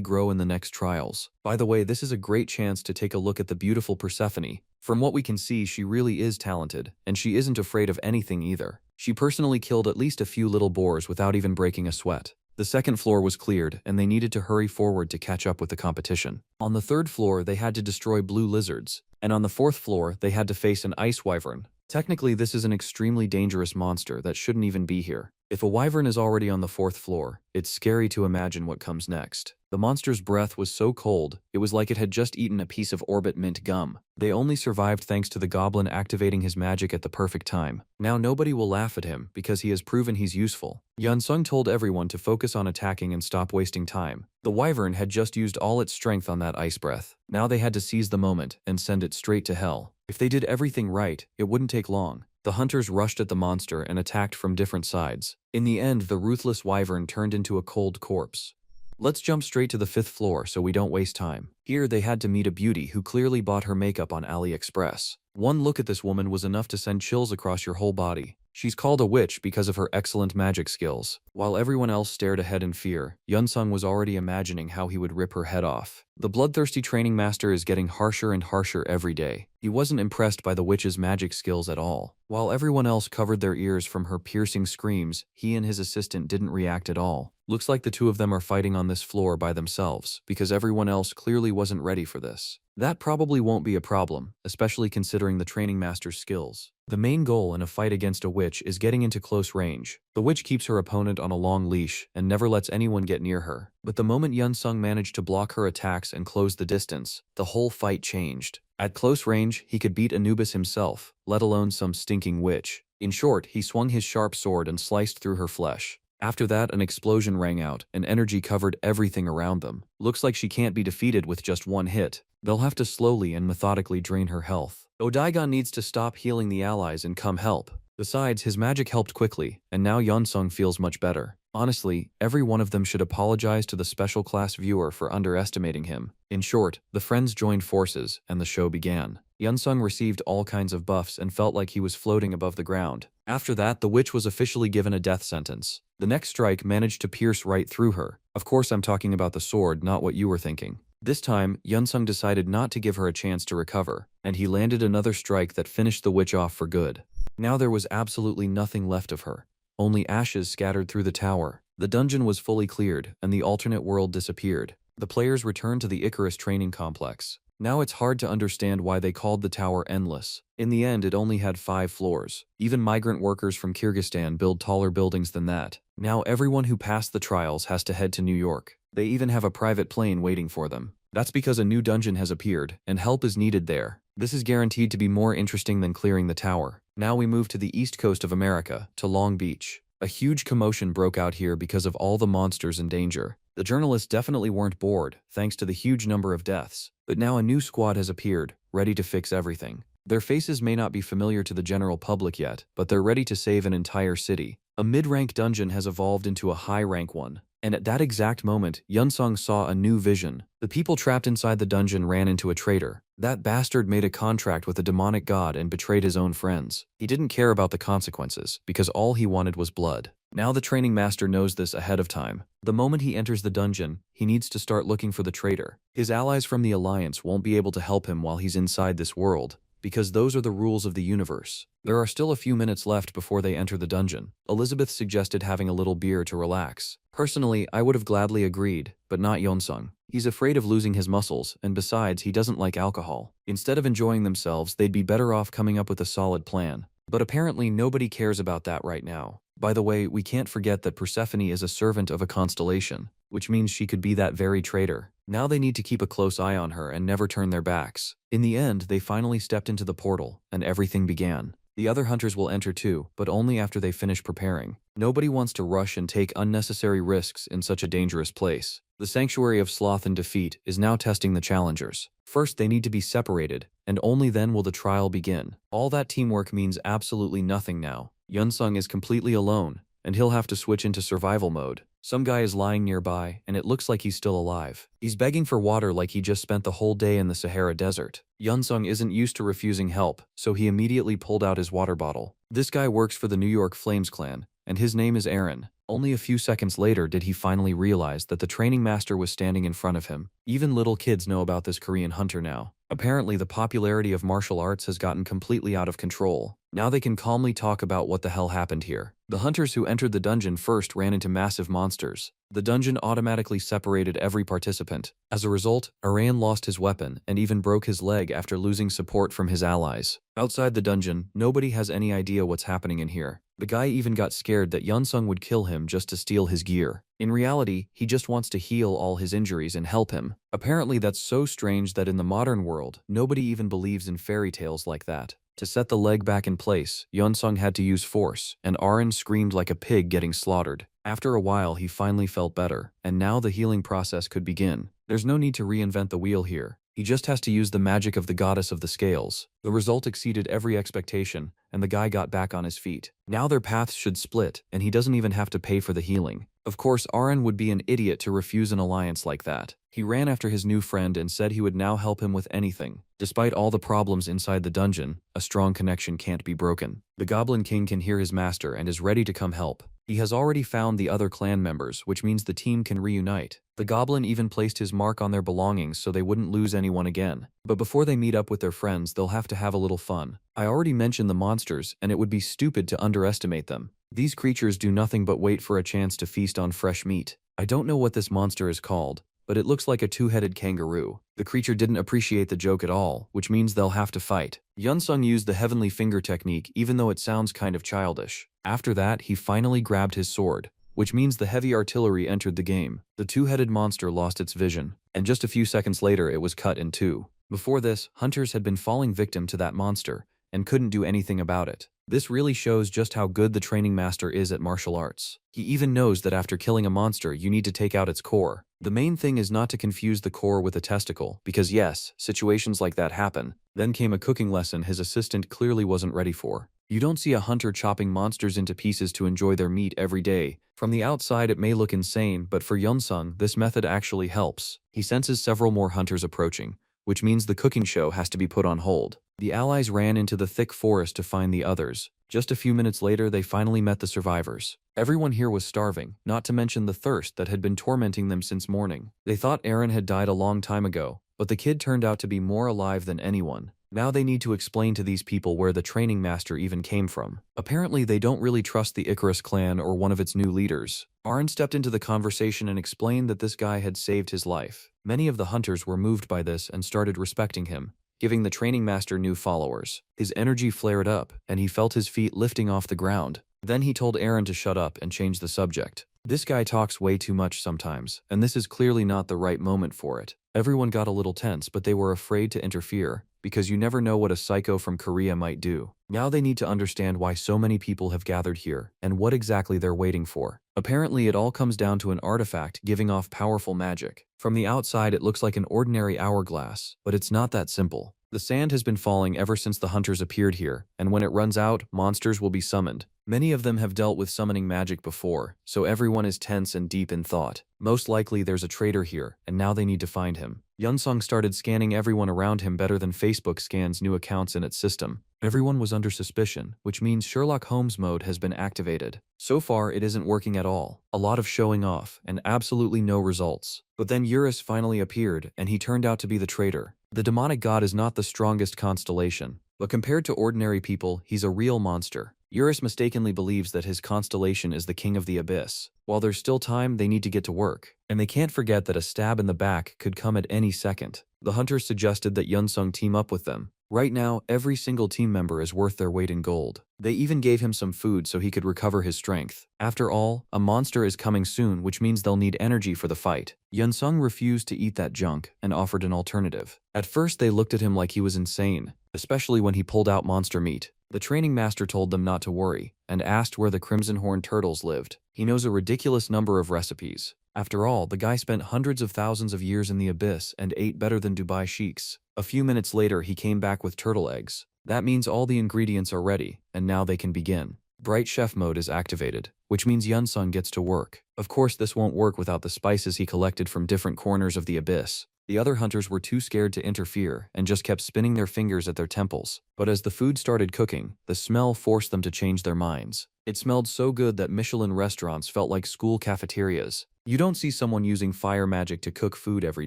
grow in the next trials. By the way, this is a great chance to take a look at the beautiful Persephone. From what we can see, she really is talented, and she isn't afraid of anything either. She personally killed at least a few little boars without even breaking a sweat. The second floor was cleared, and they needed to hurry forward to catch up with the competition. On the third floor, they had to destroy blue lizards, and on the fourth floor, they had to face an ice wyvern. Technically, this is an extremely dangerous monster that shouldn't even be here. If a wyvern is already on the fourth floor, it's scary to imagine what comes next. The monster's breath was so cold, it was like it had just eaten a piece of Orbit mint gum. They only survived thanks to the goblin activating his magic at the perfect time. Now nobody will laugh at him because he has proven he's useful. Yunsung told everyone to focus on attacking and stop wasting time. The wyvern had just used all its strength on that ice breath. Now they had to seize the moment and send it straight to hell. If they did everything right, it wouldn't take long. The hunters rushed at the monster and attacked from different sides. In the end, the ruthless wyvern turned into a cold corpse. Let's jump straight to the fifth floor so we don't waste time. Here they had to meet a beauty who clearly bought her makeup on AliExpress. One look at this woman was enough to send chills across your whole body. She's called a witch because of her excellent magic skills. While everyone else stared ahead in fear, Yunsung was already imagining how he would rip her head off. The bloodthirsty training master is getting harsher and harsher every day. He wasn't impressed by the witch's magic skills at all. While everyone else covered their ears from her piercing screams, he and his assistant didn't react at all. Looks like the two of them are fighting on this floor by themselves, because everyone else clearly wasn't ready for this. That probably won't be a problem, especially considering the training master's skills. The main goal in a fight against a witch is getting into close range. The witch keeps her opponent on a long leash and never lets anyone get near her. But the moment Yunsung managed to block her attacks and close the distance, the whole fight changed. At close range, he could beat Anubis himself, let alone some stinking witch. In short, he swung his sharp sword and sliced through her flesh. After that, an explosion rang out, and energy covered everything around them. Looks like she can't be defeated with just one hit. They'll have to slowly and methodically drain her health. Odaigon needs to stop healing the allies and come help. Besides, his magic helped quickly, and now Yunsung feels much better. Honestly, every one of them should apologize to the special class viewer for underestimating him. In short, the friends joined forces, and the show began. Yunsung received all kinds of buffs and felt like he was floating above the ground. After that, the witch was officially given a death sentence. The next strike managed to pierce right through her. Of course, I'm talking about the sword, not what you were thinking. This time, Yunsung decided not to give her a chance to recover, and he landed another strike that finished the witch off for good. Now there was absolutely nothing left of her. Only ashes scattered through the tower. The dungeon was fully cleared, and the alternate world disappeared. The players returned to the Icarus training complex. Now it's hard to understand why they called the tower endless. In the end, it only had 5 floors. Even migrant workers from Kyrgyzstan build taller buildings than that. Now everyone who passed the trials has to head to New York. They even have a private plane waiting for them. That's because a new dungeon has appeared, and help is needed there. This is guaranteed to be more interesting than clearing the tower. Now we move to the east coast of America, to Long Beach. A huge commotion broke out here because of all the monsters in danger. The journalists definitely weren't bored, thanks to the huge number of deaths. But now a new squad has appeared, ready to fix everything. Their faces may not be familiar to the general public yet, but they're ready to save an entire city. A mid-rank dungeon has evolved into a high-rank one. And at that exact moment, Yunsung saw a new vision. The people trapped inside the dungeon ran into a traitor. That bastard made a contract with a demonic god and betrayed his own friends. He didn't care about the consequences, because all he wanted was blood. Now the training master knows this ahead of time. The moment he enters the dungeon, he needs to start looking for the traitor. His allies from the Alliance won't be able to help him while he's inside this world, because those are the rules of the universe. There are still a few minutes left before they enter the dungeon. Elizabeth suggested having a little beer to relax. Personally, I would have gladly agreed, but not Yeonsung. He's afraid of losing his muscles, and besides, he doesn't like alcohol. Instead of enjoying themselves, they'd be better off coming up with a solid plan. But apparently nobody cares about that right now. By the way, we can't forget that Persephone is a servant of a constellation, which means she could be that very traitor. Now they need to keep a close eye on her and never turn their backs. In the end, they finally stepped into the portal, and everything began. The other hunters will enter too, but only after they finish preparing. Nobody wants to rush and take unnecessary risks in such a dangerous place. The Sanctuary of Sloth and Defeat is now testing the challengers. First, they need to be separated, and only then will the trial begin. All that teamwork means absolutely nothing now. Yeonsung is completely alone, and he'll have to switch into survival mode. Some guy is lying nearby, and it looks like he's still alive. He's begging for water like he just spent the whole day in the Sahara Desert. Yeonsung isn't used to refusing help, so he immediately pulled out his water bottle. This guy works for the New York Flames clan, and his name is Aaron. Only a few seconds later did he finally realize that the training master was standing in front of him. Even little kids know about this Korean hunter now. Apparently, the popularity of martial arts has gotten completely out of control. Now they can calmly talk about what the hell happened here. The hunters who entered the dungeon first ran into massive monsters. The dungeon automatically separated every participant. As a result, Aran lost his weapon and even broke his leg after losing support from his allies. Outside the dungeon, nobody has any idea what's happening in here. The guy even got scared that Yeonsung would kill him just to steal his gear. In reality, he just wants to heal all his injuries and help him. Apparently that's so strange that in the modern world, nobody even believes in fairy tales like that. To set the leg back in place, Yeonsung had to use force, and Aran screamed like a pig getting slaughtered. After a while, he finally felt better, and now the healing process could begin. There's no need to reinvent the wheel here. He just has to use the magic of the goddess of the scales. The result exceeded every expectation, and the guy got back on his feet. Now their paths should split, and he doesn't even have to pay for the healing. Of course, Aran would be an idiot to refuse an alliance like that. He ran after his new friend and said he would now help him with anything. Despite all the problems inside the dungeon, a strong connection can't be broken. The Goblin King can hear his master and is ready to come help. He has already found the other clan members, which means the team can reunite. The Goblin even placed his mark on their belongings so they wouldn't lose anyone again. But before they meet up with their friends, they'll have to have a little fun. I already mentioned the monsters, and it would be stupid to underestimate them. These creatures do nothing but wait for a chance to feast on fresh meat. I don't know what this monster is called, but it looks like a two-headed kangaroo. The creature didn't appreciate the joke at all, which means they'll have to fight. Yeonsung used the heavenly finger technique even though it sounds kind of childish. After that, he finally grabbed his sword, which means the heavy artillery entered the game. The two-headed monster lost its vision, and just a few seconds later it was cut in two. Before this, hunters had been falling victim to that monster, and couldn't do anything about it. This really shows just how good the training master is at martial arts. He even knows that after killing a monster, you need to take out its core. The main thing is not to confuse the core with a testicle, because yes, situations like that happen. Then came a cooking lesson his assistant clearly wasn't ready for. You don't see a hunter chopping monsters into pieces to enjoy their meat every day. From the outside it may look insane, but for Yeonsung, this method actually helps. He senses several more hunters approaching, which means the cooking show has to be put on hold. The allies ran into the thick forest to find the others. Just a few minutes later, they finally met the survivors. Everyone here was starving, not to mention the thirst that had been tormenting them since morning. They thought Aaron had died a long time ago, but the kid turned out to be more alive than anyone. Now they need to explain to these people where the training master even came from. Apparently they don't really trust the Icarus clan or one of its new leaders. Aaron stepped into the conversation and explained that this guy had saved his life. Many of the hunters were moved by this and started respecting him, giving the training master new followers. His energy flared up, and he felt his feet lifting off the ground. Then he told Aaron to shut up and change the subject. This guy talks way too much sometimes, and this is clearly not the right moment for it. Everyone got a little tense, but they were afraid to interfere, because you never know what a psycho from Korea might do. Now they need to understand why so many people have gathered here, and what exactly they're waiting for. Apparently it all comes down to an artifact giving off powerful magic. From the outside it looks like an ordinary hourglass, but it's not that simple. The sand has been falling ever since the hunters appeared here, and when it runs out, monsters will be summoned. Many of them have dealt with summoning magic before, so everyone is tense and deep in thought. Most likely there's a traitor here, and now they need to find him. Yunsung started scanning everyone around him better than Facebook scans new accounts in its system. Everyone was under suspicion, which means Sherlock Holmes mode has been activated. So far, it isn't working at all. A lot of showing off, and absolutely no results. But then Eurus finally appeared, and he turned out to be the traitor. The demonic god is not the strongest constellation, but compared to ordinary people, he's a real monster. Eurus mistakenly believes that his constellation is the king of the abyss. While there's still time, they need to get to work. And they can't forget that a stab in the back could come at any second. The hunters suggested that Yunsung team up with them. Right now, every single team member is worth their weight in gold. They even gave him some food so he could recover his strength. After all, a monster is coming soon, which means they'll need energy for the fight. Yunsung refused to eat that junk and offered an alternative. At first, they looked at him like he was insane, especially when he pulled out monster meat. The training master told them not to worry and asked where the crimson horned turtles lived. He knows a ridiculous number of recipes. After all, the guy spent hundreds of thousands of years in the abyss and ate better than Dubai sheiks. A few minutes later, he came back with turtle eggs. That means all the ingredients are ready, and now they can begin. Bright Chef mode is activated, which means Yunsung gets to work. Of course, this won't work without the spices he collected from different corners of the abyss. The other hunters were too scared to interfere and just kept spinning their fingers at their temples. But as the food started cooking, the smell forced them to change their minds. It smelled so good that Michelin restaurants felt like school cafeterias. You don't see someone using fire magic to cook food every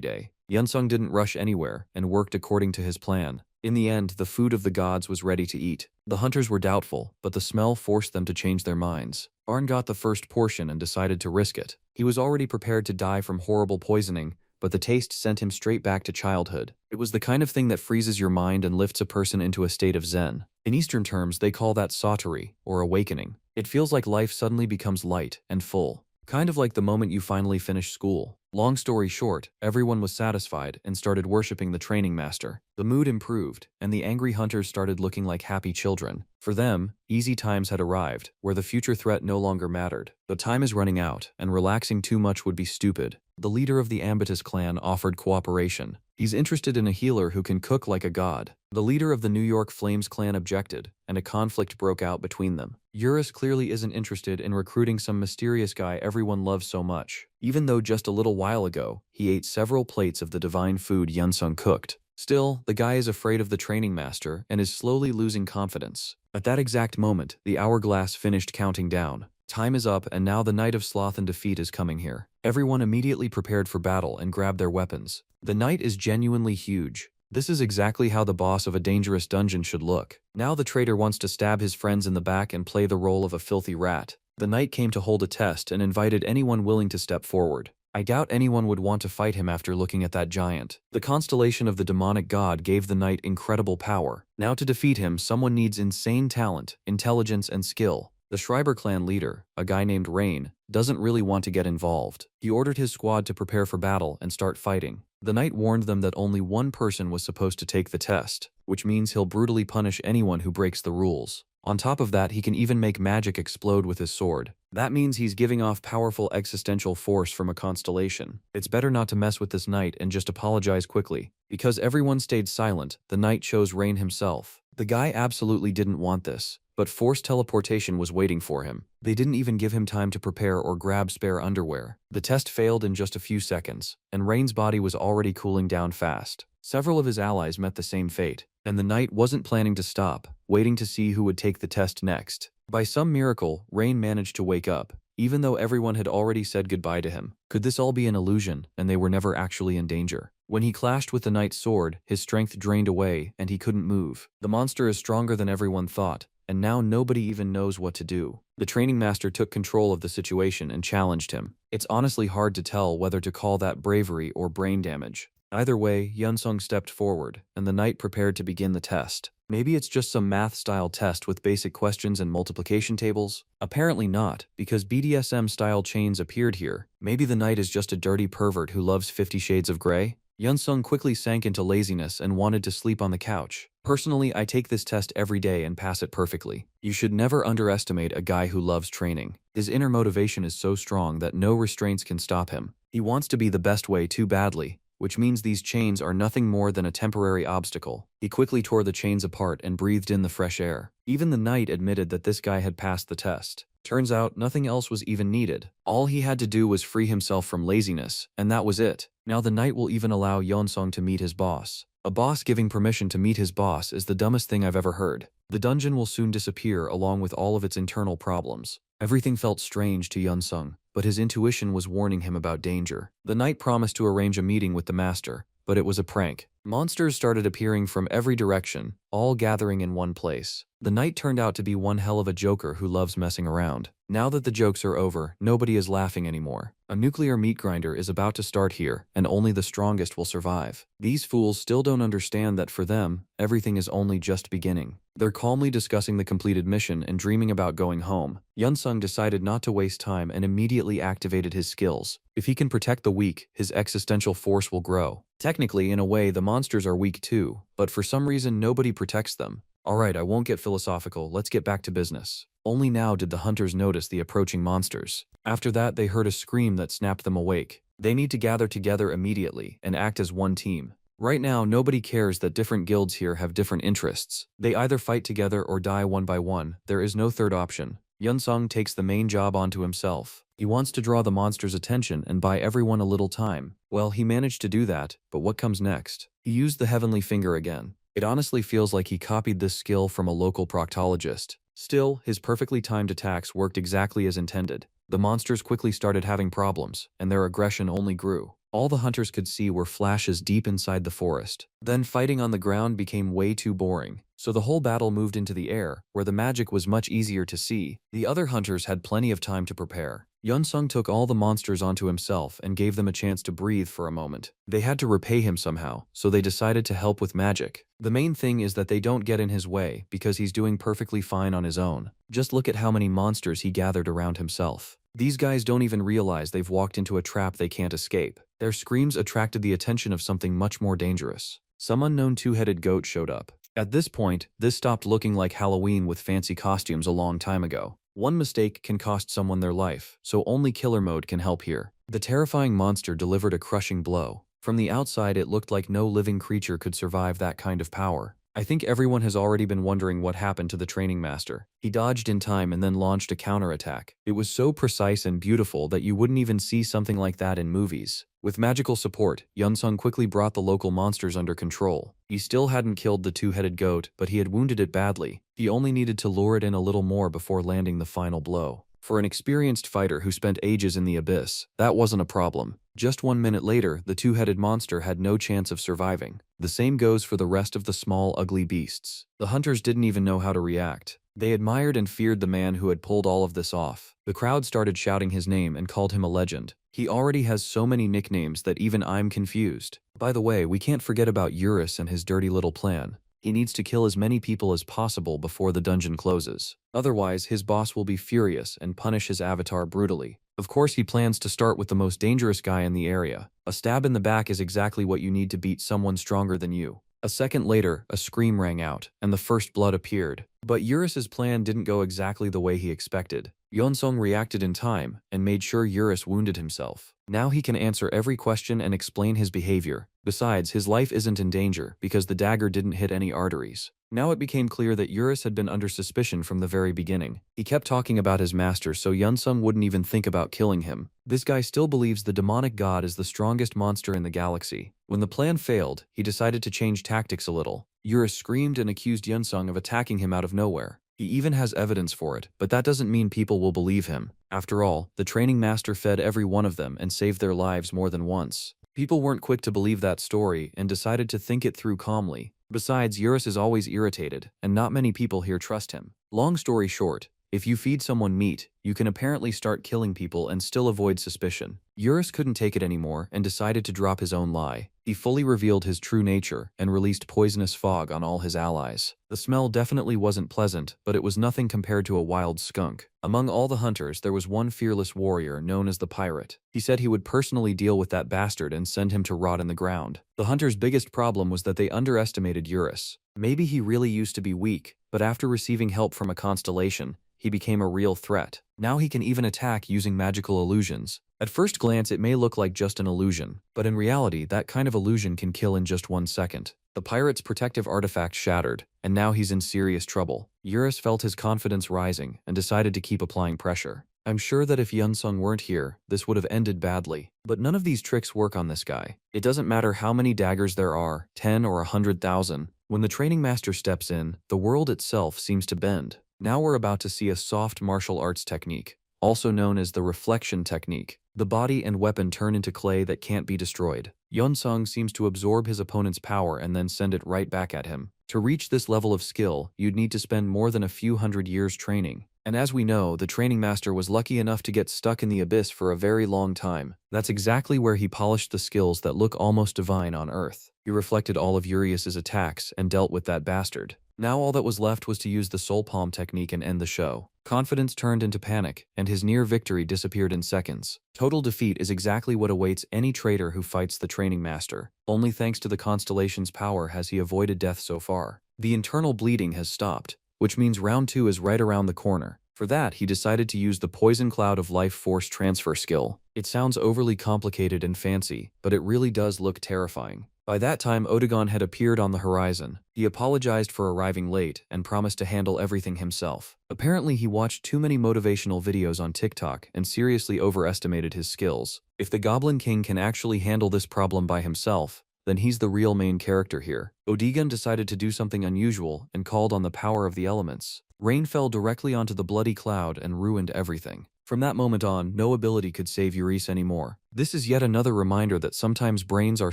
day. Yunsung didn't rush anywhere and worked according to his plan. In the end, the food of the gods was ready to eat. The hunters were doubtful, but the smell forced them to change their minds. Arn got the first portion and decided to risk it. He was already prepared to die from horrible poisoning, but the taste sent him straight back to childhood. It was the kind of thing that freezes your mind and lifts a person into a state of zen. In Eastern terms, they call that satori, or awakening. It feels like life suddenly becomes light and full. Kind of like the moment you finally finish school. Long story short, everyone was satisfied and started worshipping the training master. The mood improved, and the angry hunters started looking like happy children. For them, easy times had arrived, where the future threat no longer mattered. But time is running out, and relaxing too much would be stupid. The leader of the Ambitus clan offered cooperation. He's interested in a healer who can cook like a god. The leader of the New York Flames clan objected, and a conflict broke out between them. Eurus clearly isn't interested in recruiting some mysterious guy everyone loves so much, even though just a little while ago, he ate several plates of the divine food Yunsung cooked. Still, the guy is afraid of the training master and is slowly losing confidence. At that exact moment, the hourglass finished counting down. Time is up, and now the night of sloth and defeat is coming here. Everyone immediately prepared for battle and grabbed their weapons. The night is genuinely huge. This is exactly how the boss of a dangerous dungeon should look. Now the traitor wants to stab his friends in the back and play the role of a filthy rat. The knight came to hold a test and invited anyone willing to step forward. I doubt anyone would want to fight him after looking at that giant. The constellation of the demonic god gave the knight incredible power. Now to defeat him, someone needs insane talent, intelligence, and skill. The Schreiber clan leader, a guy named Rain, doesn't really want to get involved. He ordered his squad to prepare for battle and start fighting. The knight warned them that only one person was supposed to take the test, which means he'll brutally punish anyone who breaks the rules. On top of that, he can even make magic explode with his sword. That means he's giving off powerful existential force from a constellation. It's better not to mess with this knight and just apologize quickly. Because everyone stayed silent, the knight chose Rain himself. The guy absolutely didn't want this, but forced teleportation was waiting for him. They didn't even give him time to prepare or grab spare underwear. The test failed in just a few seconds, and Rain's body was already cooling down fast. Several of his allies met the same fate, and the knight wasn't planning to stop, waiting to see who would take the test next. By some miracle, Rain managed to wake up, even though everyone had already said goodbye to him. Could this all be an illusion, and they were never actually in danger? When he clashed with the knight's sword, his strength drained away, and he couldn't move. The monster is stronger than everyone thought, and now nobody even knows what to do. The training master took control of the situation and challenged him. It's honestly hard to tell whether to call that bravery or brain damage. Either way, Yunsung stepped forward, and the knight prepared to begin the test. Maybe it's just some math-style test with basic questions and multiplication tables? Apparently not, because BDSM-style chains appeared here. Maybe the knight is just a dirty pervert who loves 50 Shades of Grey? Yunsung quickly sank into laziness and wanted to sleep on the couch. Personally, I take this test every day and pass it perfectly. You should never underestimate a guy who loves training. His inner motivation is so strong that no restraints can stop him. He wants to be the best way too badly, which means these chains are nothing more than a temporary obstacle. He quickly tore the chains apart and breathed in the fresh air. Even the knight admitted that this guy had passed the test. Turns out nothing else was even needed. All he had to do was free himself from laziness, and that was it. Now the knight will even allow Yeonsong to meet his boss. A boss giving permission to meet his boss is the dumbest thing I've ever heard. The dungeon will soon disappear along with all of its internal problems. Everything felt strange to Yeonsong, but his intuition was warning him about danger. The knight promised to arrange a meeting with the master, but it was a prank. Monsters started appearing from every direction, all gathering in one place. The knight turned out to be one hell of a joker who loves messing around. Now that the jokes are over, nobody is laughing anymore. A nuclear meat grinder is about to start here, and only the strongest will survive. These fools still don't understand that for them, everything is only just beginning. They're calmly discussing the completed mission and dreaming about going home. Yeonsung decided not to waste time and immediately activated his skills. If he can protect the weak, his existential force will grow. Technically, in a way, the monsters are weak too, but for some reason nobody protects them. Alright, I won't get philosophical, let's get back to business. Only now did the hunters notice the approaching monsters. After that, they heard a scream that snapped them awake. They need to gather together immediately and act as one team. Right now, nobody cares that different guilds here have different interests. They either fight together or die one by one. There is no third option. Yeonsung takes the main job onto himself. He wants to draw the monsters' attention and buy everyone a little time. Well, he managed to do that, but what comes next? He used the heavenly finger again. It honestly feels like he copied this skill from a local proctologist. Still, his perfectly timed attacks worked exactly as intended. The monsters quickly started having problems, and their aggression only grew. All the hunters could see were flashes deep inside the forest. Then fighting on the ground became way too boring, so the whole battle moved into the air, where the magic was much easier to see. The other hunters had plenty of time to prepare. Yeonsung took all the monsters onto himself and gave them a chance to breathe for a moment. They had to repay him somehow, so they decided to help with magic. The main thing is that they don't get in his way because he's doing perfectly fine on his own. Just look at how many monsters he gathered around himself. These guys don't even realize they've walked into a trap they can't escape. Their screams attracted the attention of something much more dangerous. Some unknown two-headed goat showed up. At this point, this stopped looking like Halloween with fancy costumes a long time ago. One mistake can cost someone their life, so only killer mode can help here. The terrifying monster delivered a crushing blow. From the outside, it looked like no living creature could survive that kind of power. I think everyone has already been wondering what happened to the training master. He dodged in time and then launched a counterattack. It was so precise and beautiful that you wouldn't even see something like that in movies. With magical support, Yeonsung quickly brought the local monsters under control. He still hadn't killed the two-headed goat, but he had wounded it badly. He only needed to lure it in a little more before landing the final blow. For an experienced fighter who spent ages in the abyss, that wasn't a problem. Just 1 minute later, the two-headed monster had no chance of surviving. The same goes for the rest of the small, ugly beasts. The hunters didn't even know how to react. They admired and feared the man who had pulled all of this off. The crowd started shouting his name and called him a legend. He already has so many nicknames that even I'm confused. By the way, we can't forget about Eurus and his dirty little plan. He needs to kill as many people as possible before the dungeon closes. Otherwise, his boss will be furious and punish his avatar brutally. Of course, he plans to start with the most dangerous guy in the area. A stab in the back is exactly what you need to beat someone stronger than you. A second later, a scream rang out, and the first blood appeared. But Eurus's plan didn't go exactly the way he expected. Yeonsung reacted in time and made sure Eurus wounded himself. Now he can answer every question and explain his behavior. Besides, his life isn't in danger because the dagger didn't hit any arteries. Now it became clear that Eurus had been under suspicion from the very beginning. He kept talking about his master so Yeonsung wouldn't even think about killing him. This guy still believes the demonic god is the strongest monster in the galaxy. When the plan failed, he decided to change tactics a little. Eurus screamed and accused Yeonsung of attacking him out of nowhere. He even has evidence for it, but that doesn't mean people will believe him. After all, the training master fed every one of them and saved their lives more than once. People weren't quick to believe that story and decided to think it through calmly. Besides, Eurus is always irritated, and not many people here trust him. Long story short, if you feed someone meat, you can apparently start killing people and still avoid suspicion. Eurus couldn't take it anymore and decided to drop his own lie. He fully revealed his true nature and released poisonous fog on all his allies. The smell definitely wasn't pleasant, but it was nothing compared to a wild skunk. Among all the hunters, there was one fearless warrior known as the Pirate. He said he would personally deal with that bastard and send him to rot in the ground. The hunters' biggest problem was that they underestimated Eurus. Maybe he really used to be weak, but after receiving help from a constellation, he became a real threat. Now he can even attack using magical illusions. At first glance, it may look like just an illusion, but in reality, that kind of illusion can kill in just 1 second. The pirate's protective artifact shattered, and now he's in serious trouble. Eurus felt his confidence rising and decided to keep applying pressure. I'm sure that if Yunsung weren't here, this would have ended badly. But none of these tricks work on this guy. It doesn't matter how many daggers there are, 10 or 100,000. When the training master steps in, the world itself seems to bend. Now we're about to see a soft martial arts technique, also known as the reflection technique. The body and weapon turn into clay that can't be destroyed. Yunsung seems to absorb his opponent's power and then send it right back at him. To reach this level of skill, you'd need to spend more than a few hundred years training. And as we know, the training master was lucky enough to get stuck in the abyss for a very long time. That's exactly where he polished the skills that look almost divine on Earth. He reflected all of Urias's attacks and dealt with that bastard. Now all that was left was to use the soul palm technique and end the show. Confidence turned into panic, and his near victory disappeared in seconds. Total defeat is exactly what awaits any traitor who fights the training master. Only thanks to the constellation's power has he avoided death so far. The internal bleeding has stopped, which means round 2 is right around the corner. For that, he decided to use the Poison Cloud of Life Force transfer skill. It sounds overly complicated and fancy, but it really does look terrifying. By that time, Odegon had appeared on the horizon. He apologized for arriving late and promised to handle everything himself. Apparently, he watched too many motivational videos on TikTok and seriously overestimated his skills. If the Goblin King can actually handle this problem by himself, then he's the real main character here. Odegon decided to do something unusual and called on the power of the elements. Rain fell directly onto the bloody cloud and ruined everything. From that moment on, no ability could save Uris anymore. This is yet another reminder that sometimes brains are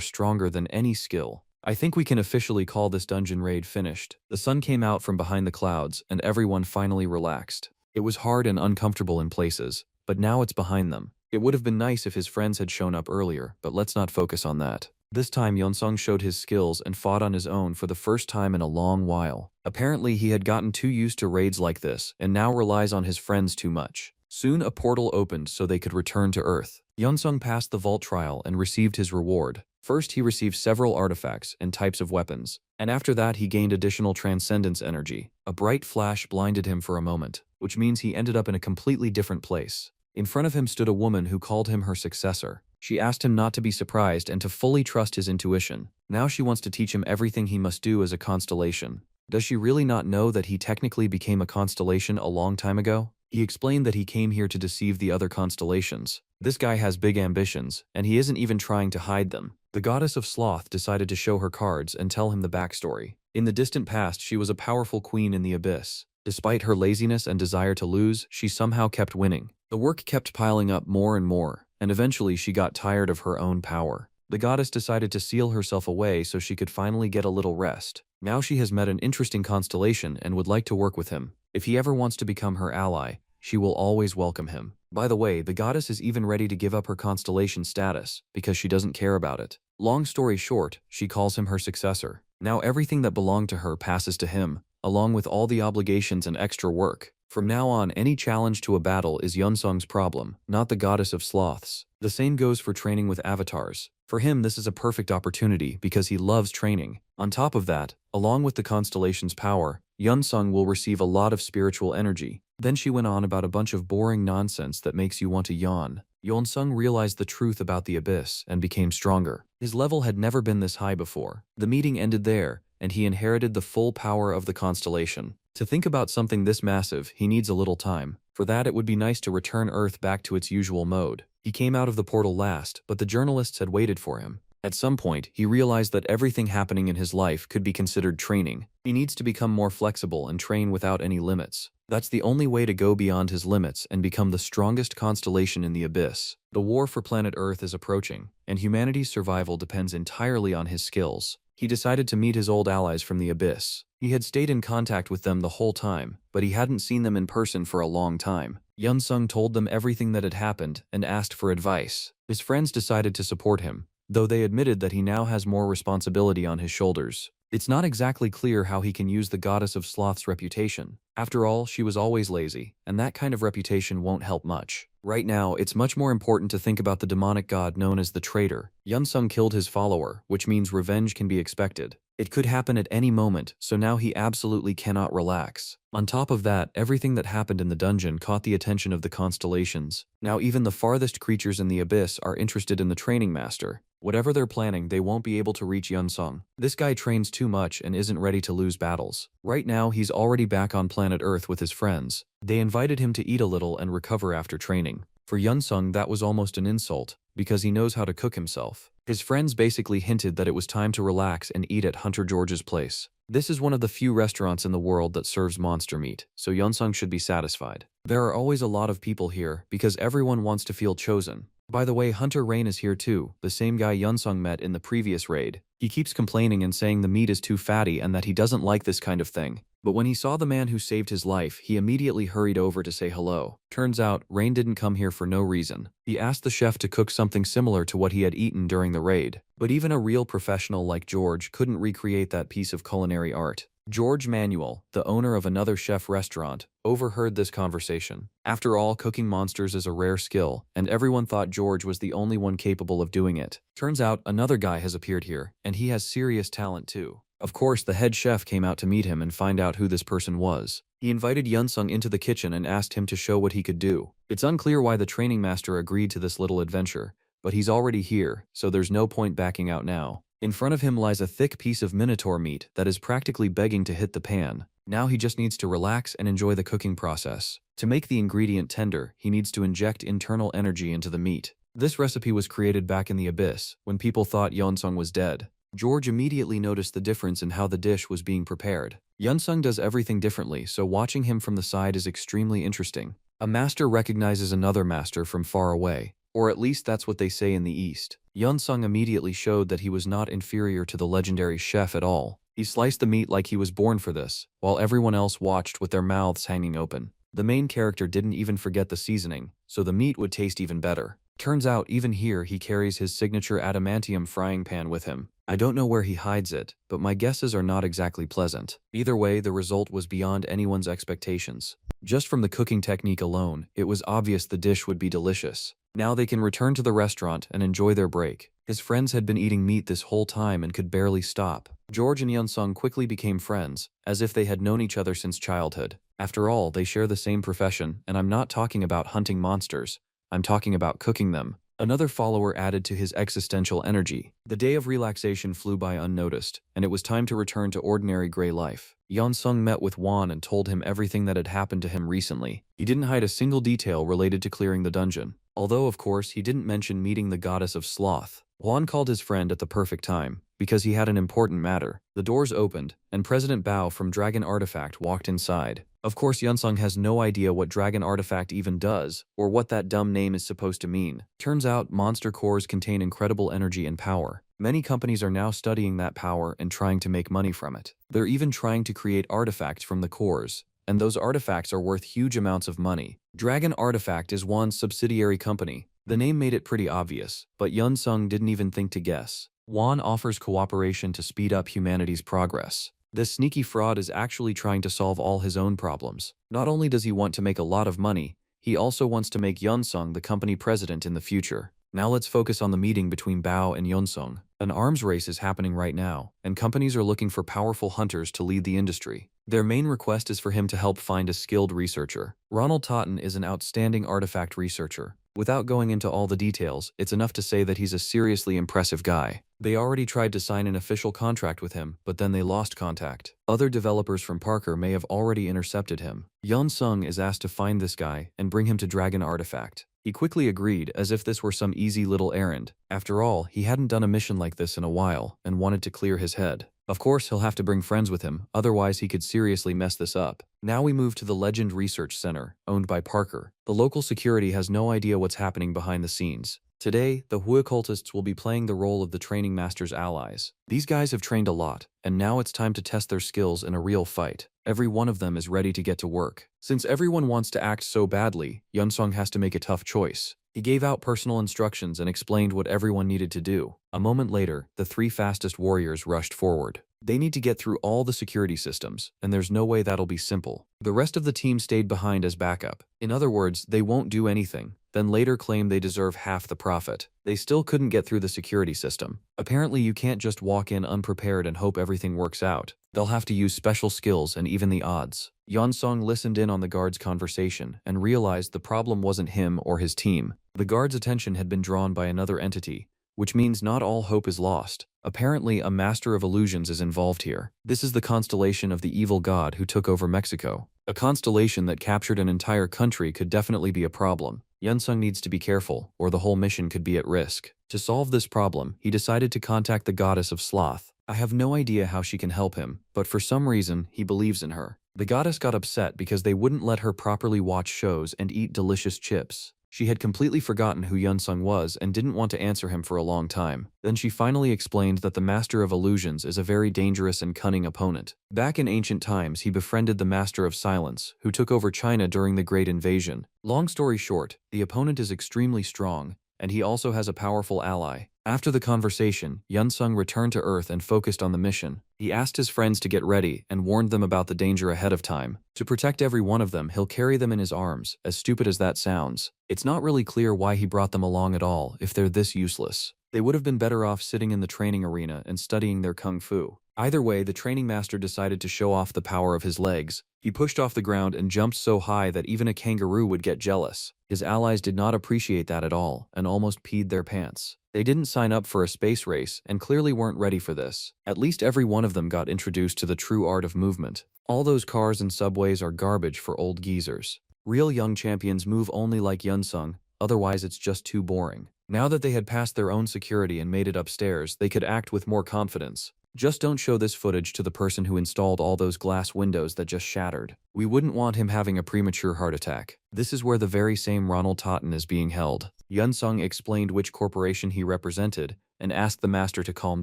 stronger than any skill. I think we can officially call this dungeon raid finished. The sun came out from behind the clouds, and everyone finally relaxed. It was hard and uncomfortable in places, but now it's behind them. It would have been nice if his friends had shown up earlier, but let's not focus on that. This time Yunsung showed his skills and fought on his own for the first time in a long while. Apparently he had gotten too used to raids like this and now relies on his friends too much. Soon a portal opened so they could return to Earth. Yunsung passed the vault trial and received his reward. First he received several artifacts and types of weapons, and after that he gained additional transcendence energy. A bright flash blinded him for a moment, which means he ended up in a completely different place. In front of him stood a woman who called him her successor. She asked him not to be surprised and to fully trust his intuition. Now she wants to teach him everything he must do as a constellation. Does she really not know that he technically became a constellation a long time ago? He explained that he came here to deceive the other constellations. This guy has big ambitions, and he isn't even trying to hide them. The goddess of sloth decided to show her cards and tell him the backstory. In the distant past, she was a powerful queen in the abyss. Despite her laziness and desire to lose, she somehow kept winning. The work kept piling up more and more, and eventually she got tired of her own power. The goddess decided to seal herself away so she could finally get a little rest. Now she has met an interesting constellation and would like to work with him. If he ever wants to become her ally, she will always welcome him. By the way, the goddess is even ready to give up her constellation status because she doesn't care about it. Long story short, she calls him her successor. Now everything that belonged to her passes to him, along with all the obligations and extra work. From now on, any challenge to a battle is Yunsung's problem, not the goddess of sloths. The same goes for training with avatars. For him, this is a perfect opportunity because he loves training. On top of that, along with the constellation's power, Yunsung will receive a lot of spiritual energy. Then she went on about a bunch of boring nonsense that makes you want to yawn. Yunsung realized the truth about the abyss and became stronger. His level had never been this high before. The meeting ended there, and he inherited the full power of the constellation. To think about something this massive, he needs a little time. For that, it would be nice to return Earth back to its usual mode. He came out of the portal last, but the journalists had waited for him. At some point, he realized that everything happening in his life could be considered training. He needs to become more flexible and train without any limits. That's the only way to go beyond his limits and become the strongest constellation in the abyss. The war for planet Earth is approaching, and humanity's survival depends entirely on his skills. He decided to meet his old allies from the abyss. He had stayed in contact with them the whole time, but he hadn't seen them in person for a long time. Yunsung told them everything that had happened and asked for advice. His friends decided to support him, though they admitted that he now has more responsibility on his shoulders. It's not exactly clear how he can use the goddess of sloth's reputation. After all, she was always lazy, and that kind of reputation won't help much. Right now, it's much more important to think about the demonic god known as the traitor. Yunsung killed his follower, which means revenge can be expected. It could happen at any moment, so now he absolutely cannot relax. On top of that, everything that happened in the dungeon caught the attention of the constellations. Now even the farthest creatures in the abyss are interested in the training master. Whatever they're planning, they won't be able to reach Yunsung. This guy trains too much and isn't ready to lose battles. Right now, he's already back on planet planet Earth with his friends. They invited him to eat a little and recover after training. For Yunsung, that was almost an insult, because he knows how to cook himself. His friends basically hinted that it was time to relax and eat at Hunter George's place. This is one of the few restaurants in the world that serves monster meat, so Yunsung should be satisfied. There are always a lot of people here, because everyone wants to feel chosen. By the way, Hunter Rain is here too, the same guy Yunsung met in the previous raid. He keeps complaining and saying the meat is too fatty and that he doesn't like this kind of thing. But when he saw the man who saved his life, he immediately hurried over to say hello. Turns out, Rain didn't come here for no reason. He asked the chef to cook something similar to what he had eaten during the raid. But even a real professional like George couldn't recreate that piece of culinary art. George Manuel, the owner of another chef restaurant, overheard this conversation. After all, cooking monsters is a rare skill, and everyone thought George was the only one capable of doing it. Turns out, another guy has appeared here, and he has serious talent too. Of course, the head chef came out to meet him and find out who this person was. He invited Yunsung into the kitchen and asked him to show what he could do. It's unclear why the training master agreed to this little adventure, but he's already here, so there's no point backing out now. In front of him lies a thick piece of minotaur meat that is practically begging to hit the pan. Now he just needs to relax and enjoy the cooking process. To make the ingredient tender, he needs to inject internal energy into the meat. This recipe was created back in the abyss, when people thought Yunsung was dead. George immediately noticed the difference in how the dish was being prepared. Yunsung does everything differently, so watching him from the side is extremely interesting. A master recognizes another master from far away, or at least that's what they say in the East. Yunsung immediately showed that he was not inferior to the legendary chef at all. He sliced the meat like he was born for this, while everyone else watched with their mouths hanging open. The main character didn't even forget the seasoning, so the meat would taste even better. Turns out, even here he carries his signature adamantium frying pan with him. I don't know where he hides it, but my guesses are not exactly pleasant. Either way, the result was beyond anyone's expectations. Just from the cooking technique alone, it was obvious the dish would be delicious. Now they can return to the restaurant and enjoy their break. His friends had been eating meat this whole time and could barely stop. George and Yunsung quickly became friends, as if they had known each other since childhood. After all, they share the same profession, and I'm not talking about hunting monsters. I'm talking about cooking them. Another follower added to his existential energy. The day of relaxation flew by unnoticed, and it was time to return to ordinary gray life. Yunsung met with Wan and told him everything that had happened to him recently. He didn't hide a single detail related to clearing the dungeon. Although, of course, he didn't mention meeting the goddess of sloth. Wan called his friend at the perfect time, because he had an important matter. The doors opened, and President Bao from Dragon Artifact walked inside. Of course, Yunsung has no idea what Dragon Artifact even does, or what that dumb name is supposed to mean. Turns out, monster cores contain incredible energy and power. Many companies are now studying that power and trying to make money from it. They're even trying to create artifacts from the cores, and those artifacts are worth huge amounts of money. Dragon Artifact is Wan's subsidiary company. The name made it pretty obvious, but Yunsung didn't even think to guess. Wan offers cooperation to speed up humanity's progress. This sneaky fraud is actually trying to solve all his own problems. Not only does he want to make a lot of money, he also wants to make Yunsung the company president in the future. Now let's focus on the meeting between Bao and Yunsung. An arms race is happening right now, and companies are looking for powerful hunters to lead the industry. Their main request is for him to help find a skilled researcher. Ronald Totten is an outstanding artifact researcher. Without going into all the details, it's enough to say that he's a seriously impressive guy. They already tried to sign an official contract with him, but then they lost contact. Other developers from Parker may have already intercepted him. Yunsung is asked to find this guy and bring him to Dragon Artifact. He quickly agreed, as if this were some easy little errand. After all, he hadn't done a mission like this in a while, and wanted to clear his head. Of course, he'll have to bring friends with him, otherwise he could seriously mess this up. Now we move to the Legend Research Center, owned by Parker. The local security has no idea what's happening behind the scenes. Today, the Hui cultists will be playing the role of the training master's allies. These guys have trained a lot, and now it's time to test their skills in a real fight. Every one of them is ready to get to work. Since everyone wants to act so badly, Yunsung has to make a tough choice. He gave out personal instructions and explained what everyone needed to do. A moment later, the 3 fastest warriors rushed forward. They need to get through all the security systems, and there's no way that'll be simple. The rest of the team stayed behind as backup. In other words, they won't do anything, then later claim they deserve half the profit. They still couldn't get through the security system. Apparently, you can't just walk in unprepared and hope everything works out. They'll have to use special skills and even the odds. Yunsung listened in on the guard's conversation and realized the problem wasn't him or his team. The guard's attention had been drawn by another entity, which means not all hope is lost. Apparently, a master of illusions is involved here. This is the constellation of the evil god who took over Mexico. A constellation that captured an entire country could definitely be a problem. Yunsung needs to be careful, or the whole mission could be at risk. To solve this problem, he decided to contact the goddess of sloth. I have no idea how she can help him, but for some reason, he believes in her. The goddess got upset because they wouldn't let her properly watch shows and eat delicious chips. She had completely forgotten who Yunsung was and didn't want to answer him for a long time. Then she finally explained that the Master of Illusions is a very dangerous and cunning opponent. Back in ancient times, he befriended the Master of Silence, who took over China during the Great Invasion. Long story short, the opponent is extremely strong, and he also has a powerful ally. After the conversation, Yunsung returned to Earth and focused on the mission. He asked his friends to get ready and warned them about the danger ahead of time. To protect every one of them, he'll carry them in his arms, as stupid as that sounds. It's not really clear why he brought them along at all if they're this useless. They would have been better off sitting in the training arena and studying their kung fu. Either way, the training master decided to show off the power of his legs. He pushed off the ground and jumped so high that even a kangaroo would get jealous. His allies did not appreciate that at all and almost peed their pants. They didn't sign up for a space race and clearly weren't ready for this. At least every one of them got introduced to the true art of movement. All those cars and subways are garbage for old geezers. Real young champions move only like Yunsung, otherwise it's just too boring. Now that they had passed their own security and made it upstairs, they could act with more confidence. Just don't show this footage to the person who installed all those glass windows that just shattered. We wouldn't want him having a premature heart attack. This is where the very same Ronald Totten is being held. Yunsung explained which corporation he represented and asked the master to calm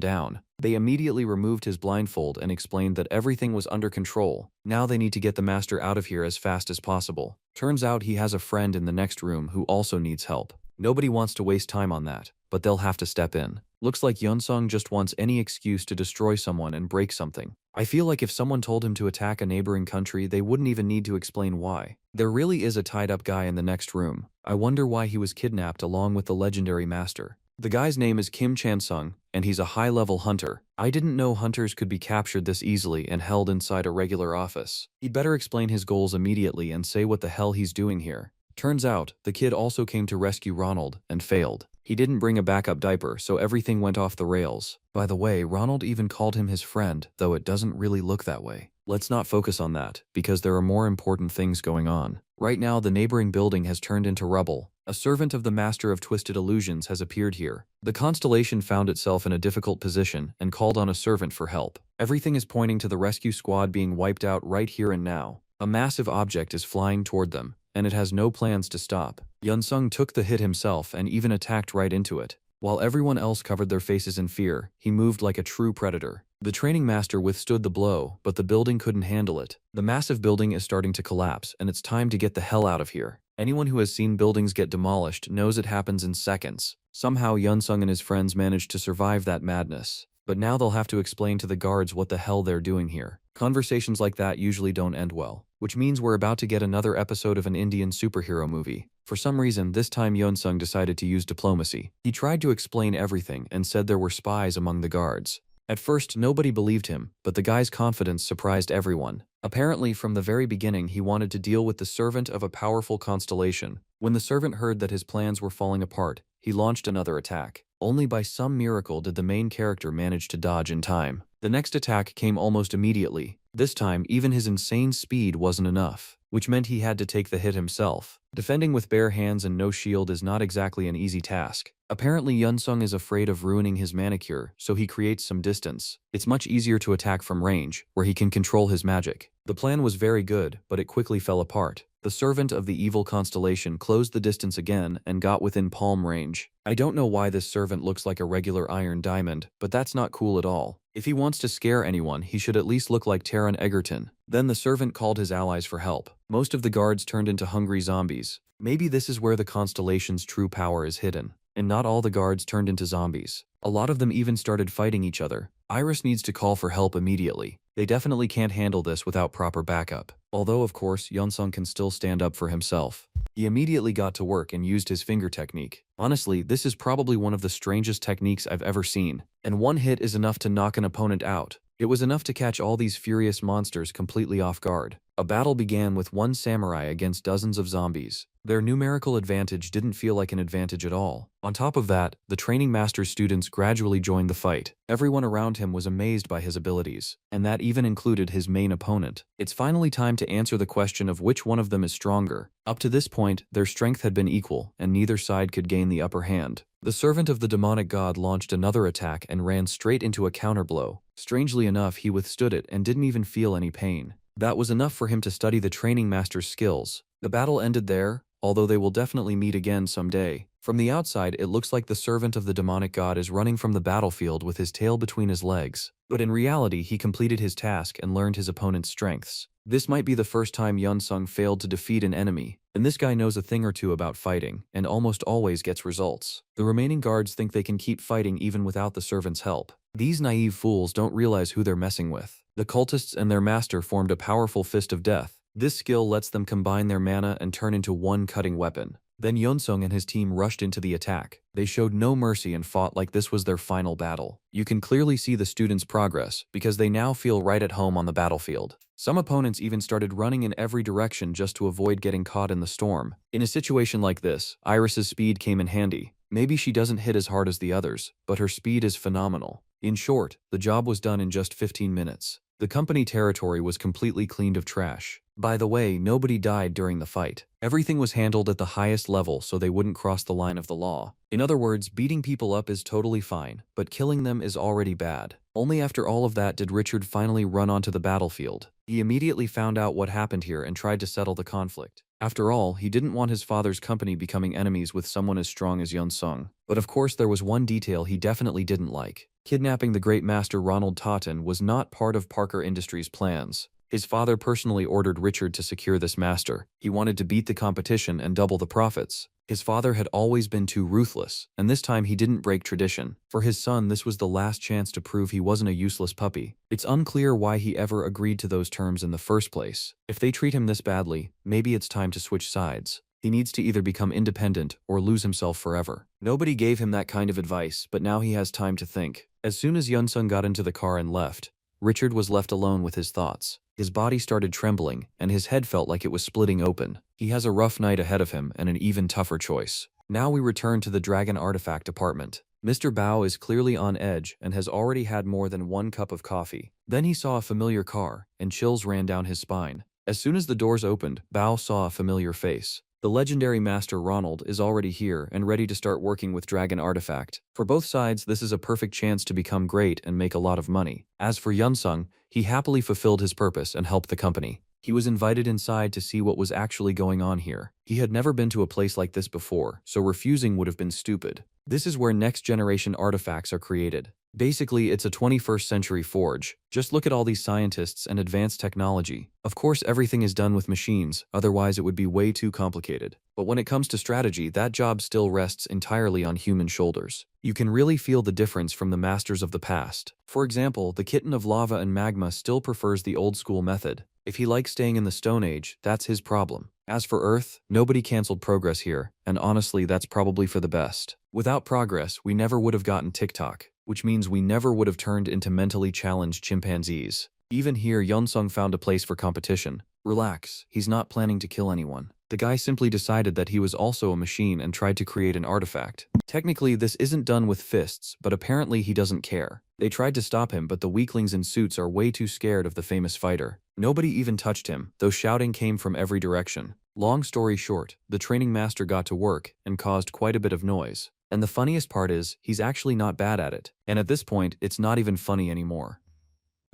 down. They immediately removed his blindfold and explained that everything was under control. Now they need to get the master out of here as fast as possible. Turns out he has a friend in the next room who also needs help. Nobody wants to waste time on that, but they'll have to step in. Looks like Yunsung just wants any excuse to destroy someone and break something. I feel like if someone told him to attack a neighboring country, they wouldn't even need to explain why. There really is a tied-up guy in the next room. I wonder why he was kidnapped along with the legendary master. The guy's name is Kim Chansung, and he's a high-level hunter. I didn't know hunters could be captured this easily and held inside a regular office. He'd better explain his goals immediately and say what the hell he's doing here. Turns out, the kid also came to rescue Ronald and failed. He didn't bring a backup diaper, so everything went off the rails. By the way, Ronald even called him his friend, though it doesn't really look that way. Let's not focus on that, because there are more important things going on. Right now, the neighboring building has turned into rubble. A servant of the Master of Twisted Illusions has appeared here. The constellation found itself in a difficult position and called on a servant for help. Everything is pointing to the rescue squad being wiped out right here and now. A massive object is flying toward them, and it has no plans to stop. Yunsung took the hit himself and even attacked right into it. While everyone else covered their faces in fear, he moved like a true predator. The training master withstood the blow, but the building couldn't handle it. The massive building is starting to collapse, and it's time to get the hell out of here. Anyone who has seen buildings get demolished knows it happens in seconds. Somehow Yunsung and his friends managed to survive that madness. But now they'll have to explain to the guards what the hell they're doing here. Conversations like that usually don't end well, which means we're about to get another episode of an Indian superhero movie. For some reason, this time Yunsung decided to use diplomacy. He tried to explain everything and said there were spies among the guards. At first, nobody believed him, but the guy's confidence surprised everyone. Apparently, from the very beginning, he wanted to deal with the servant of a powerful constellation. When the servant heard that his plans were falling apart, he launched another attack. Only by some miracle did the main character manage to dodge in time. The next attack came almost immediately. This time, even his insane speed wasn't enough, which meant he had to take the hit himself. Defending with bare hands and no shield is not exactly an easy task. Apparently, Yunsung is afraid of ruining his manicure, so he creates some distance. It's much easier to attack from range, where he can control his magic. The plan was very good, but it quickly fell apart. The servant of the evil constellation closed the distance again and got within palm range. I don't know why this servant looks like a regular iron diamond, but that's not cool at all. If he wants to scare anyone, he should at least look like Taron Egerton. Then the servant called his allies for help. Most of the guards turned into hungry zombies. Maybe this is where the constellation's true power is hidden. And not all the guards turned into zombies. A lot of them even started fighting each other. Iris needs to call for help immediately. They definitely can't handle this without proper backup. Although, of course, Yunsung can still stand up for himself. He immediately got to work and used his finger technique. Honestly, this is probably one of the strangest techniques I've ever seen. And one hit is enough to knock an opponent out. It was enough to catch all these furious monsters completely off guard. A battle began with one samurai against dozens of zombies. Their numerical advantage didn't feel like an advantage at all. On top of that, the training master's students gradually joined the fight. Everyone around him was amazed by his abilities, and that even included his main opponent. It's finally time to answer the question of which one of them is stronger. Up to this point, their strength had been equal, and neither side could gain the upper hand. The servant of the demonic god launched another attack and ran straight into a counterblow. Strangely enough, he withstood it and didn't even feel any pain. That was enough for him to study the training master's skills. The battle ended there, although they will definitely meet again someday. From the outside, it looks like the servant of the demonic god is running from the battlefield with his tail between his legs. But in reality, he completed his task and learned his opponent's strengths. This might be the first time Yunsung failed to defeat an enemy, and this guy knows a thing or two about fighting, and almost always gets results. The remaining guards think they can keep fighting even without the servant's help. These naive fools don't realize who they're messing with. The cultists and their master formed a powerful fist of death. This skill lets them combine their mana and turn into one cutting weapon. Then Yunsung and his team rushed into the attack. They showed no mercy and fought like this was their final battle. You can clearly see the students' progress, because they now feel right at home on the battlefield. Some opponents even started running in every direction just to avoid getting caught in the storm. In a situation like this, Iris's speed came in handy. Maybe she doesn't hit as hard as the others, but her speed is phenomenal. In short, the job was done in just 15 minutes. The company territory was completely cleaned of trash. By the way, nobody died during the fight. Everything was handled at the highest level so they wouldn't cross the line of the law. In other words, beating people up is totally fine, but killing them is already bad. Only after all of that did Richard finally run onto the battlefield. He immediately found out what happened here and tried to settle the conflict. After all, he didn't want his father's company becoming enemies with someone as strong as Yunsung. But of course there was one detail he definitely didn't like. Kidnapping the great master Ronald Totten was not part of Parker Industries' plans. His father personally ordered Richard to secure this master. He wanted to beat the competition and double the profits. His father had always been too ruthless, and this time he didn't break tradition. For his son, this was the last chance to prove he wasn't a useless puppy. It's unclear why he ever agreed to those terms in the first place. If they treat him this badly, maybe it's time to switch sides. He needs to either become independent or lose himself forever. Nobody gave him that kind of advice, but now he has time to think. As soon as Yunsung got into the car and left, Richard was left alone with his thoughts. His body started trembling, and his head felt like it was splitting open. He has a rough night ahead of him and an even tougher choice. Now we return to the Dragon Artifact department. Mr. Bao is clearly on edge and has already had more than one cup of coffee. Then he saw a familiar car, and chills ran down his spine. As soon as the doors opened, Bao saw a familiar face. The legendary Master Ronald is already here and ready to start working with Dragon Artifact. For both sides, this is a perfect chance to become great and make a lot of money. As for Yunsung, he happily fulfilled his purpose and helped the company. He was invited inside to see what was actually going on here. He had never been to a place like this before, so refusing would have been stupid. This is where next-generation artifacts are created. Basically, it's a 21st century forge. Just look at all these scientists and advanced technology. Of course, everything is done with machines, otherwise it would be way too complicated. But when it comes to strategy, that job still rests entirely on human shoulders. You can really feel the difference from the masters of the past. For example, the kitten of lava and magma still prefers the old-school method. If he likes staying in the Stone Age, that's his problem. As for Earth, nobody canceled progress here, and honestly, that's probably for the best. Without progress, we never would have gotten TikTok, which means we never would have turned into mentally challenged chimpanzees. Even here, Yunsung found a place for competition. Relax, he's not planning to kill anyone. The guy simply decided that he was also a machine and tried to create an artifact. Technically, this isn't done with fists, but apparently he doesn't care. They tried to stop him, but the weaklings in suits are way too scared of the famous fighter. Nobody even touched him, though shouting came from every direction. Long story short, the training master got to work and caused quite a bit of noise. And the funniest part is, he's actually not bad at it. And at this point, it's not even funny anymore.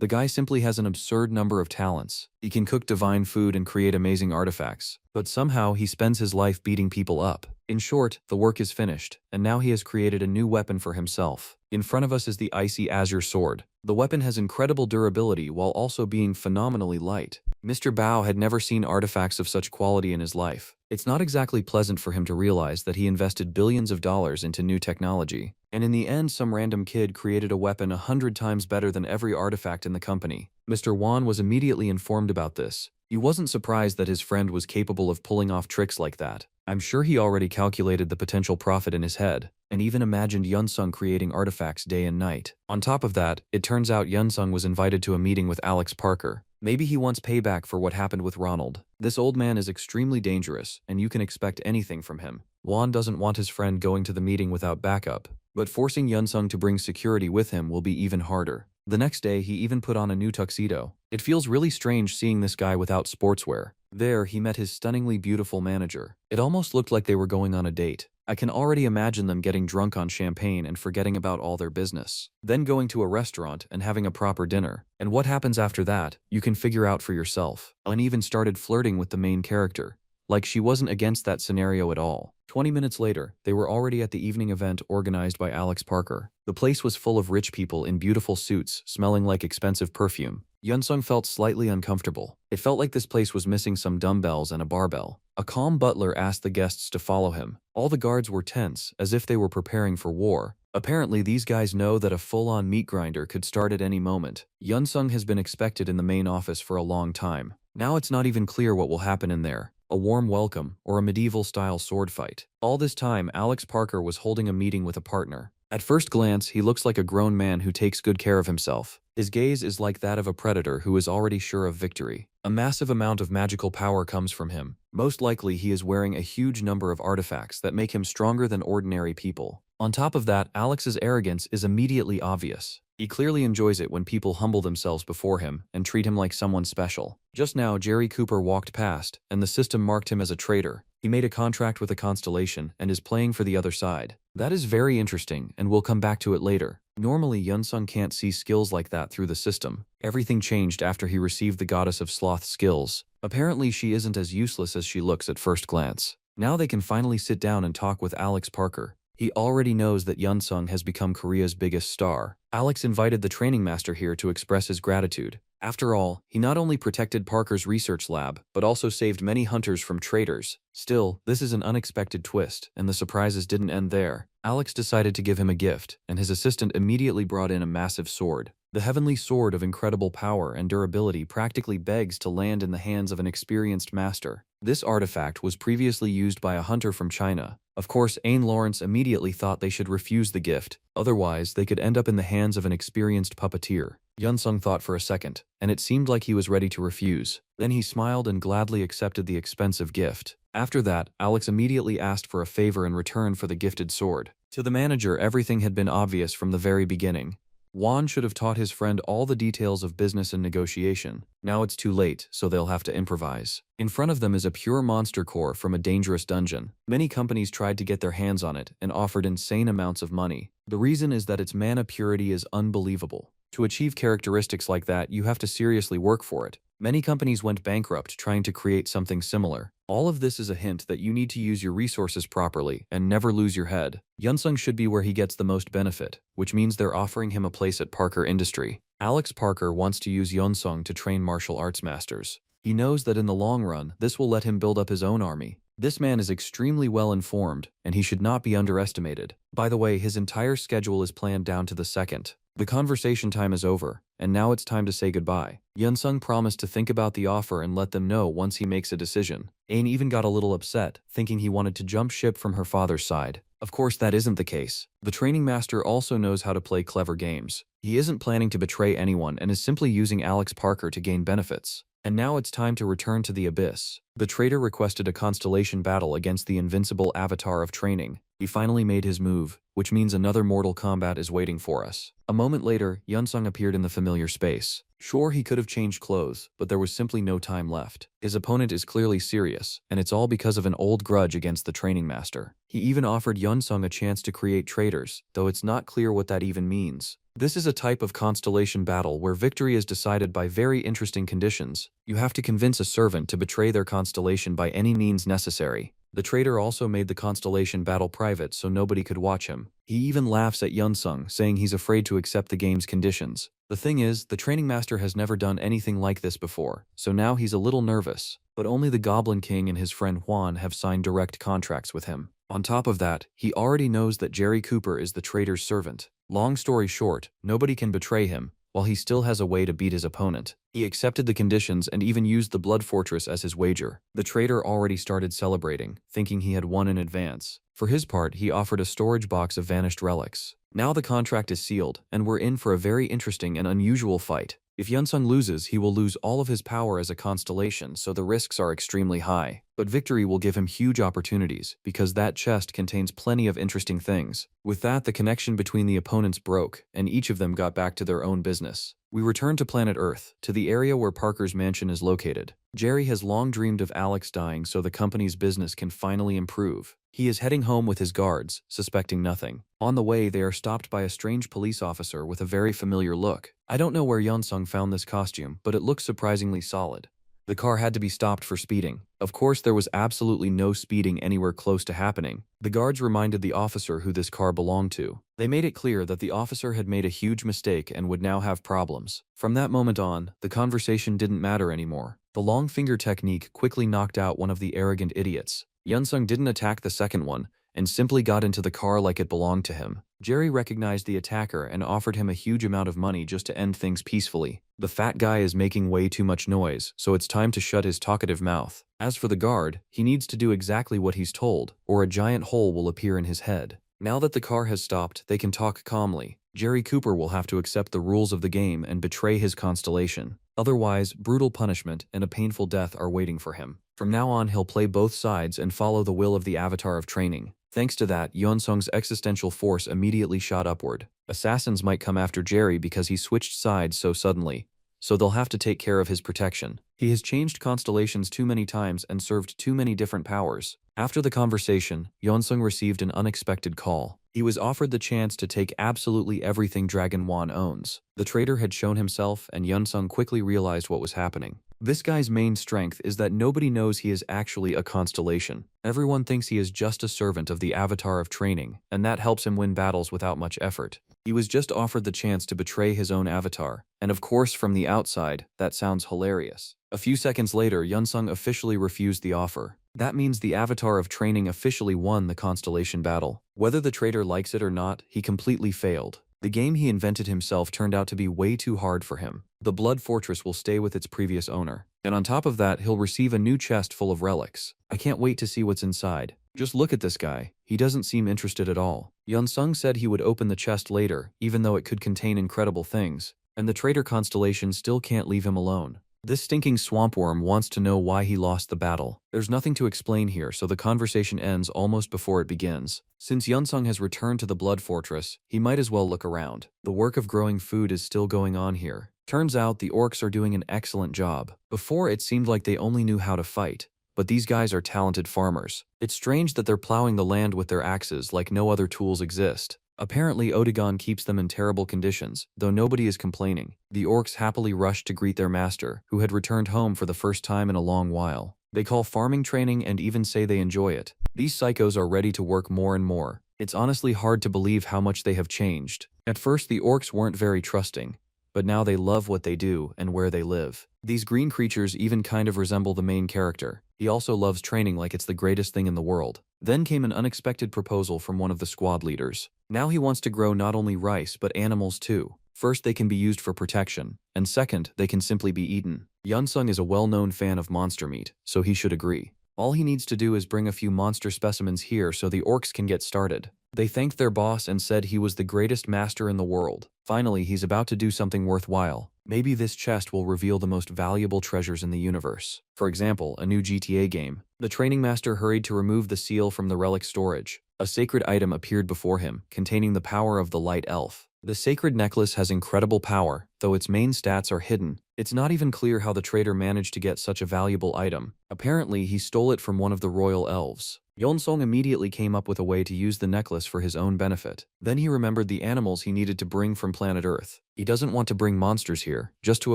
The guy simply has an absurd number of talents. He can cook divine food and create amazing artifacts, but somehow he spends his life beating people up. In short, the work is finished, and now he has created a new weapon for himself. In front of us is the icy azure sword. The weapon has incredible durability while also being phenomenally light. Mr. Bao had never seen artifacts of such quality in his life. It's not exactly pleasant for him to realize that he invested billions of dollars into new technology. And in the end, some random kid created a weapon 100 times better than every artifact in the company. Mr. Wan was immediately informed about this. He wasn't surprised that his friend was capable of pulling off tricks like that. I'm sure he already calculated the potential profit in his head, and even imagined Yunsung creating artifacts day and night. On top of that, it turns out Yunsung was invited to a meeting with Alex Parker. Maybe he wants payback for what happened with Ronald. This old man is extremely dangerous, and you can expect anything from him. Juan doesn't want his friend going to the meeting without backup, but forcing Yunsung to bring security with him will be even harder. The next day, he even put on a new tuxedo. It feels really strange seeing this guy without sportswear. There, he met his stunningly beautiful manager. It almost looked like they were going on a date. I can already imagine them getting drunk on champagne and forgetting about all their business. Then going to a restaurant and having a proper dinner. And what happens after that, you can figure out for yourself. And even started flirting with the main character. Like she wasn't against that scenario at all. 20 minutes later, they were already at the evening event organized by Alex Parker. The place was full of rich people in beautiful suits, smelling like expensive perfume. Yunsung felt slightly uncomfortable. It felt like this place was missing some dumbbells and a barbell. A calm butler asked the guests to follow him. All the guards were tense, as if they were preparing for war. Apparently, these guys know that a full-on meat grinder could start at any moment. Yunsung has been expected in the main office for a long time. Now it's not even clear what will happen in there. A warm welcome, or a medieval-style sword fight. All this time, Alex Parker was holding a meeting with a partner. At first glance, he looks like a grown man who takes good care of himself. His gaze is like that of a predator who is already sure of victory. A massive amount of magical power comes from him. Most likely, he is wearing a huge number of artifacts that make him stronger than ordinary people. On top of that, Alex's arrogance is immediately obvious. He clearly enjoys it when people humble themselves before him and treat him like someone special. Just now, Jerry Cooper walked past, and the system marked him as a traitor. He made a contract with a constellation and is playing for the other side. That is very interesting, and we'll come back to it later. Normally, Yunsung can't see skills like that through the system. Everything changed after he received the Goddess of Sloth skills. Apparently, she isn't as useless as she looks at first glance. Now they can finally sit down and talk with Alex Parker. He already knows that Yunsung has become Korea's biggest star. Alex invited the training master here to express his gratitude. After all, he not only protected Parker's research lab, but also saved many hunters from traitors. Still, this is an unexpected twist, and the surprises didn't end there. Alex decided to give him a gift, and his assistant immediately brought in a massive sword. The heavenly sword of incredible power and durability practically begs to land in the hands of an experienced master. This artifact was previously used by a hunter from China. Of course, Ain Lawrence immediately thought they should refuse the gift, otherwise they could end up in the hands of an experienced puppeteer. Yunsung thought for a second, and it seemed like he was ready to refuse. Then he smiled and gladly accepted the expensive gift. After that, Alex immediately asked for a favor in return for the gifted sword. To the manager, everything had been obvious from the very beginning. Juan should have taught his friend all the details of business and negotiation. Now it's too late, so they'll have to improvise. In front of them is a pure monster core from a dangerous dungeon. Many companies tried to get their hands on it and offered insane amounts of money. The reason is that its mana purity is unbelievable. To achieve characteristics like that, you have to seriously work for it. Many companies went bankrupt trying to create something similar. All of this is a hint that you need to use your resources properly and never lose your head. Yunsung should be where he gets the most benefit, which means they're offering him a place at Parker Industry. Alex Parker wants to use Yunsung to train martial arts masters. He knows that in the long run, this will let him build up his own army. This man is extremely well informed, and he should not be underestimated. By the way, his entire schedule is planned down to the second. The conversation time is over, and now it's time to say goodbye. Yunsung promised to think about the offer and let them know once he makes a decision. Ain even got a little upset, thinking he wanted to jump ship from her father's side. Of course, that isn't the case. The training master also knows how to play clever games. He isn't planning to betray anyone and is simply using Alex Parker to gain benefits. And now it's time to return to the abyss. The traitor requested a constellation battle against the invincible avatar of training. He finally made his move, which means another mortal combat is waiting for us. A moment later, Yunsung appeared in the familiar space. Sure, he could have changed clothes, but there was simply no time left. His opponent is clearly serious, and it's all because of an old grudge against the training master. He even offered Yunsung a chance to create traitors, though it's not clear what that even means. This is a type of constellation battle where victory is decided by very interesting conditions. You have to convince a servant to betray their constellation by any means necessary. The traitor also made the constellation battle private so nobody could watch him. He even laughs at Yunsung, saying he's afraid to accept the game's conditions. The thing is, the training master has never done anything like this before, so now he's a little nervous. But only the Goblin King and his friend Juan have signed direct contracts with him. On top of that, he already knows that Jerry Cooper is the traitor's servant. Long story short, nobody can betray him, while he still has a way to beat his opponent. He accepted the conditions and even used the Blood Fortress as his wager. The trader already started celebrating, thinking he had won in advance. For his part, he offered a storage box of vanished relics. Now the contract is sealed, and we're in for a very interesting and unusual fight. If Yunsung loses, he will lose all of his power as a constellation, so the risks are extremely high. But victory will give him huge opportunities, because that chest contains plenty of interesting things. With that, the connection between the opponents broke, and each of them got back to their own business. We return to planet Earth, to the area where Parker's mansion is located. Jerry has long dreamed of Alex dying so the company's business can finally improve. He is heading home with his guards, suspecting nothing. On the way, they are stopped by a strange police officer with a very familiar look. I don't know where Yeonsung found this costume, but it looks surprisingly solid. The car had to be stopped for speeding. Of course, there was absolutely no speeding anywhere close to happening. The guards reminded the officer who this car belonged to. They made it clear that the officer had made a huge mistake and would now have problems. From that moment on, the conversation didn't matter anymore. The long finger technique quickly knocked out one of the arrogant idiots. Yeonsung didn't attack the second one, and simply got into the car like it belonged to him. Jerry recognized the attacker and offered him a huge amount of money just to end things peacefully. The fat guy is making way too much noise, so it's time to shut his talkative mouth. As for the guard, he needs to do exactly what he's told, or a giant hole will appear in his head. Now that the car has stopped, they can talk calmly. Jerry Cooper will have to accept the rules of the game and betray his constellation. Otherwise, brutal punishment and a painful death are waiting for him. From now on, he'll play both sides and follow the will of the avatar of training. Thanks to that, Yeonsung's existential force immediately shot upward. Assassins might come after Jerry because he switched sides so suddenly, so they'll have to take care of his protection. He has changed constellations too many times and served too many different powers. After the conversation, Yeonsung received an unexpected call. He was offered the chance to take absolutely everything Dragon Wan owns. The traitor had shown himself, and Yeonsung quickly realized what was happening. This guy's main strength is that nobody knows he is actually a constellation. Everyone thinks he is just a servant of the avatar of training, and that helps him win battles without much effort. He was just offered the chance to betray his own avatar, and of course from the outside, that sounds hilarious. A few seconds later, Yeonsung officially refused the offer. That means the avatar of training officially won the constellation battle. Whether the traitor likes it or not, he completely failed. The game he invented himself turned out to be way too hard for him. The Blood Fortress will stay with its previous owner. And on top of that, he'll receive a new chest full of relics. I can't wait to see what's inside. Just look at this guy. He doesn't seem interested at all. Yeonsung said he would open the chest later, even though it could contain incredible things. And the traitor constellation still can't leave him alone. This stinking swampworm wants to know why he lost the battle. There's nothing to explain here, so the conversation ends almost before it begins. Since Yeonsung has returned to the Blood Fortress, he might as well look around. The work of growing food is still going on here. Turns out the orcs are doing an excellent job. Before, it seemed like they only knew how to fight, but these guys are talented farmers. It's strange that they're plowing the land with their axes like no other tools exist. Apparently, Odegon keeps them in terrible conditions, though nobody is complaining. The orcs happily rush to greet their master, who had returned home for the first time in a long while. They call farming training and even say they enjoy it. These psychos are ready to work more and more. It's honestly hard to believe how much they have changed. At first, the orcs weren't very trusting, but now they love what they do and where they live. These green creatures even kind of resemble the main character. He also loves training like it's the greatest thing in the world. Then came an unexpected proposal from one of the squad leaders. Now he wants to grow not only rice but animals too. First, they can be used for protection, and second, they can simply be eaten. Yeonsung is a well-known fan of monster meat, so he should agree. All he needs to do is bring a few monster specimens here so the orcs can get started. They thanked their boss and said he was the greatest master in the world. Finally, he's about to do something worthwhile. Maybe this chest will reveal the most valuable treasures in the universe. For example, a new GTA game. The training master hurried to remove the seal from the relic storage. A sacred item appeared before him, containing the power of the light elf. The sacred necklace has incredible power, though its main stats are hidden. It's not even clear how the traitor managed to get such a valuable item. Apparently, he stole it from one of the royal elves. Yeonsung immediately came up with a way to use the necklace for his own benefit. Then he remembered the animals he needed to bring from planet Earth. He doesn't want to bring monsters here, just to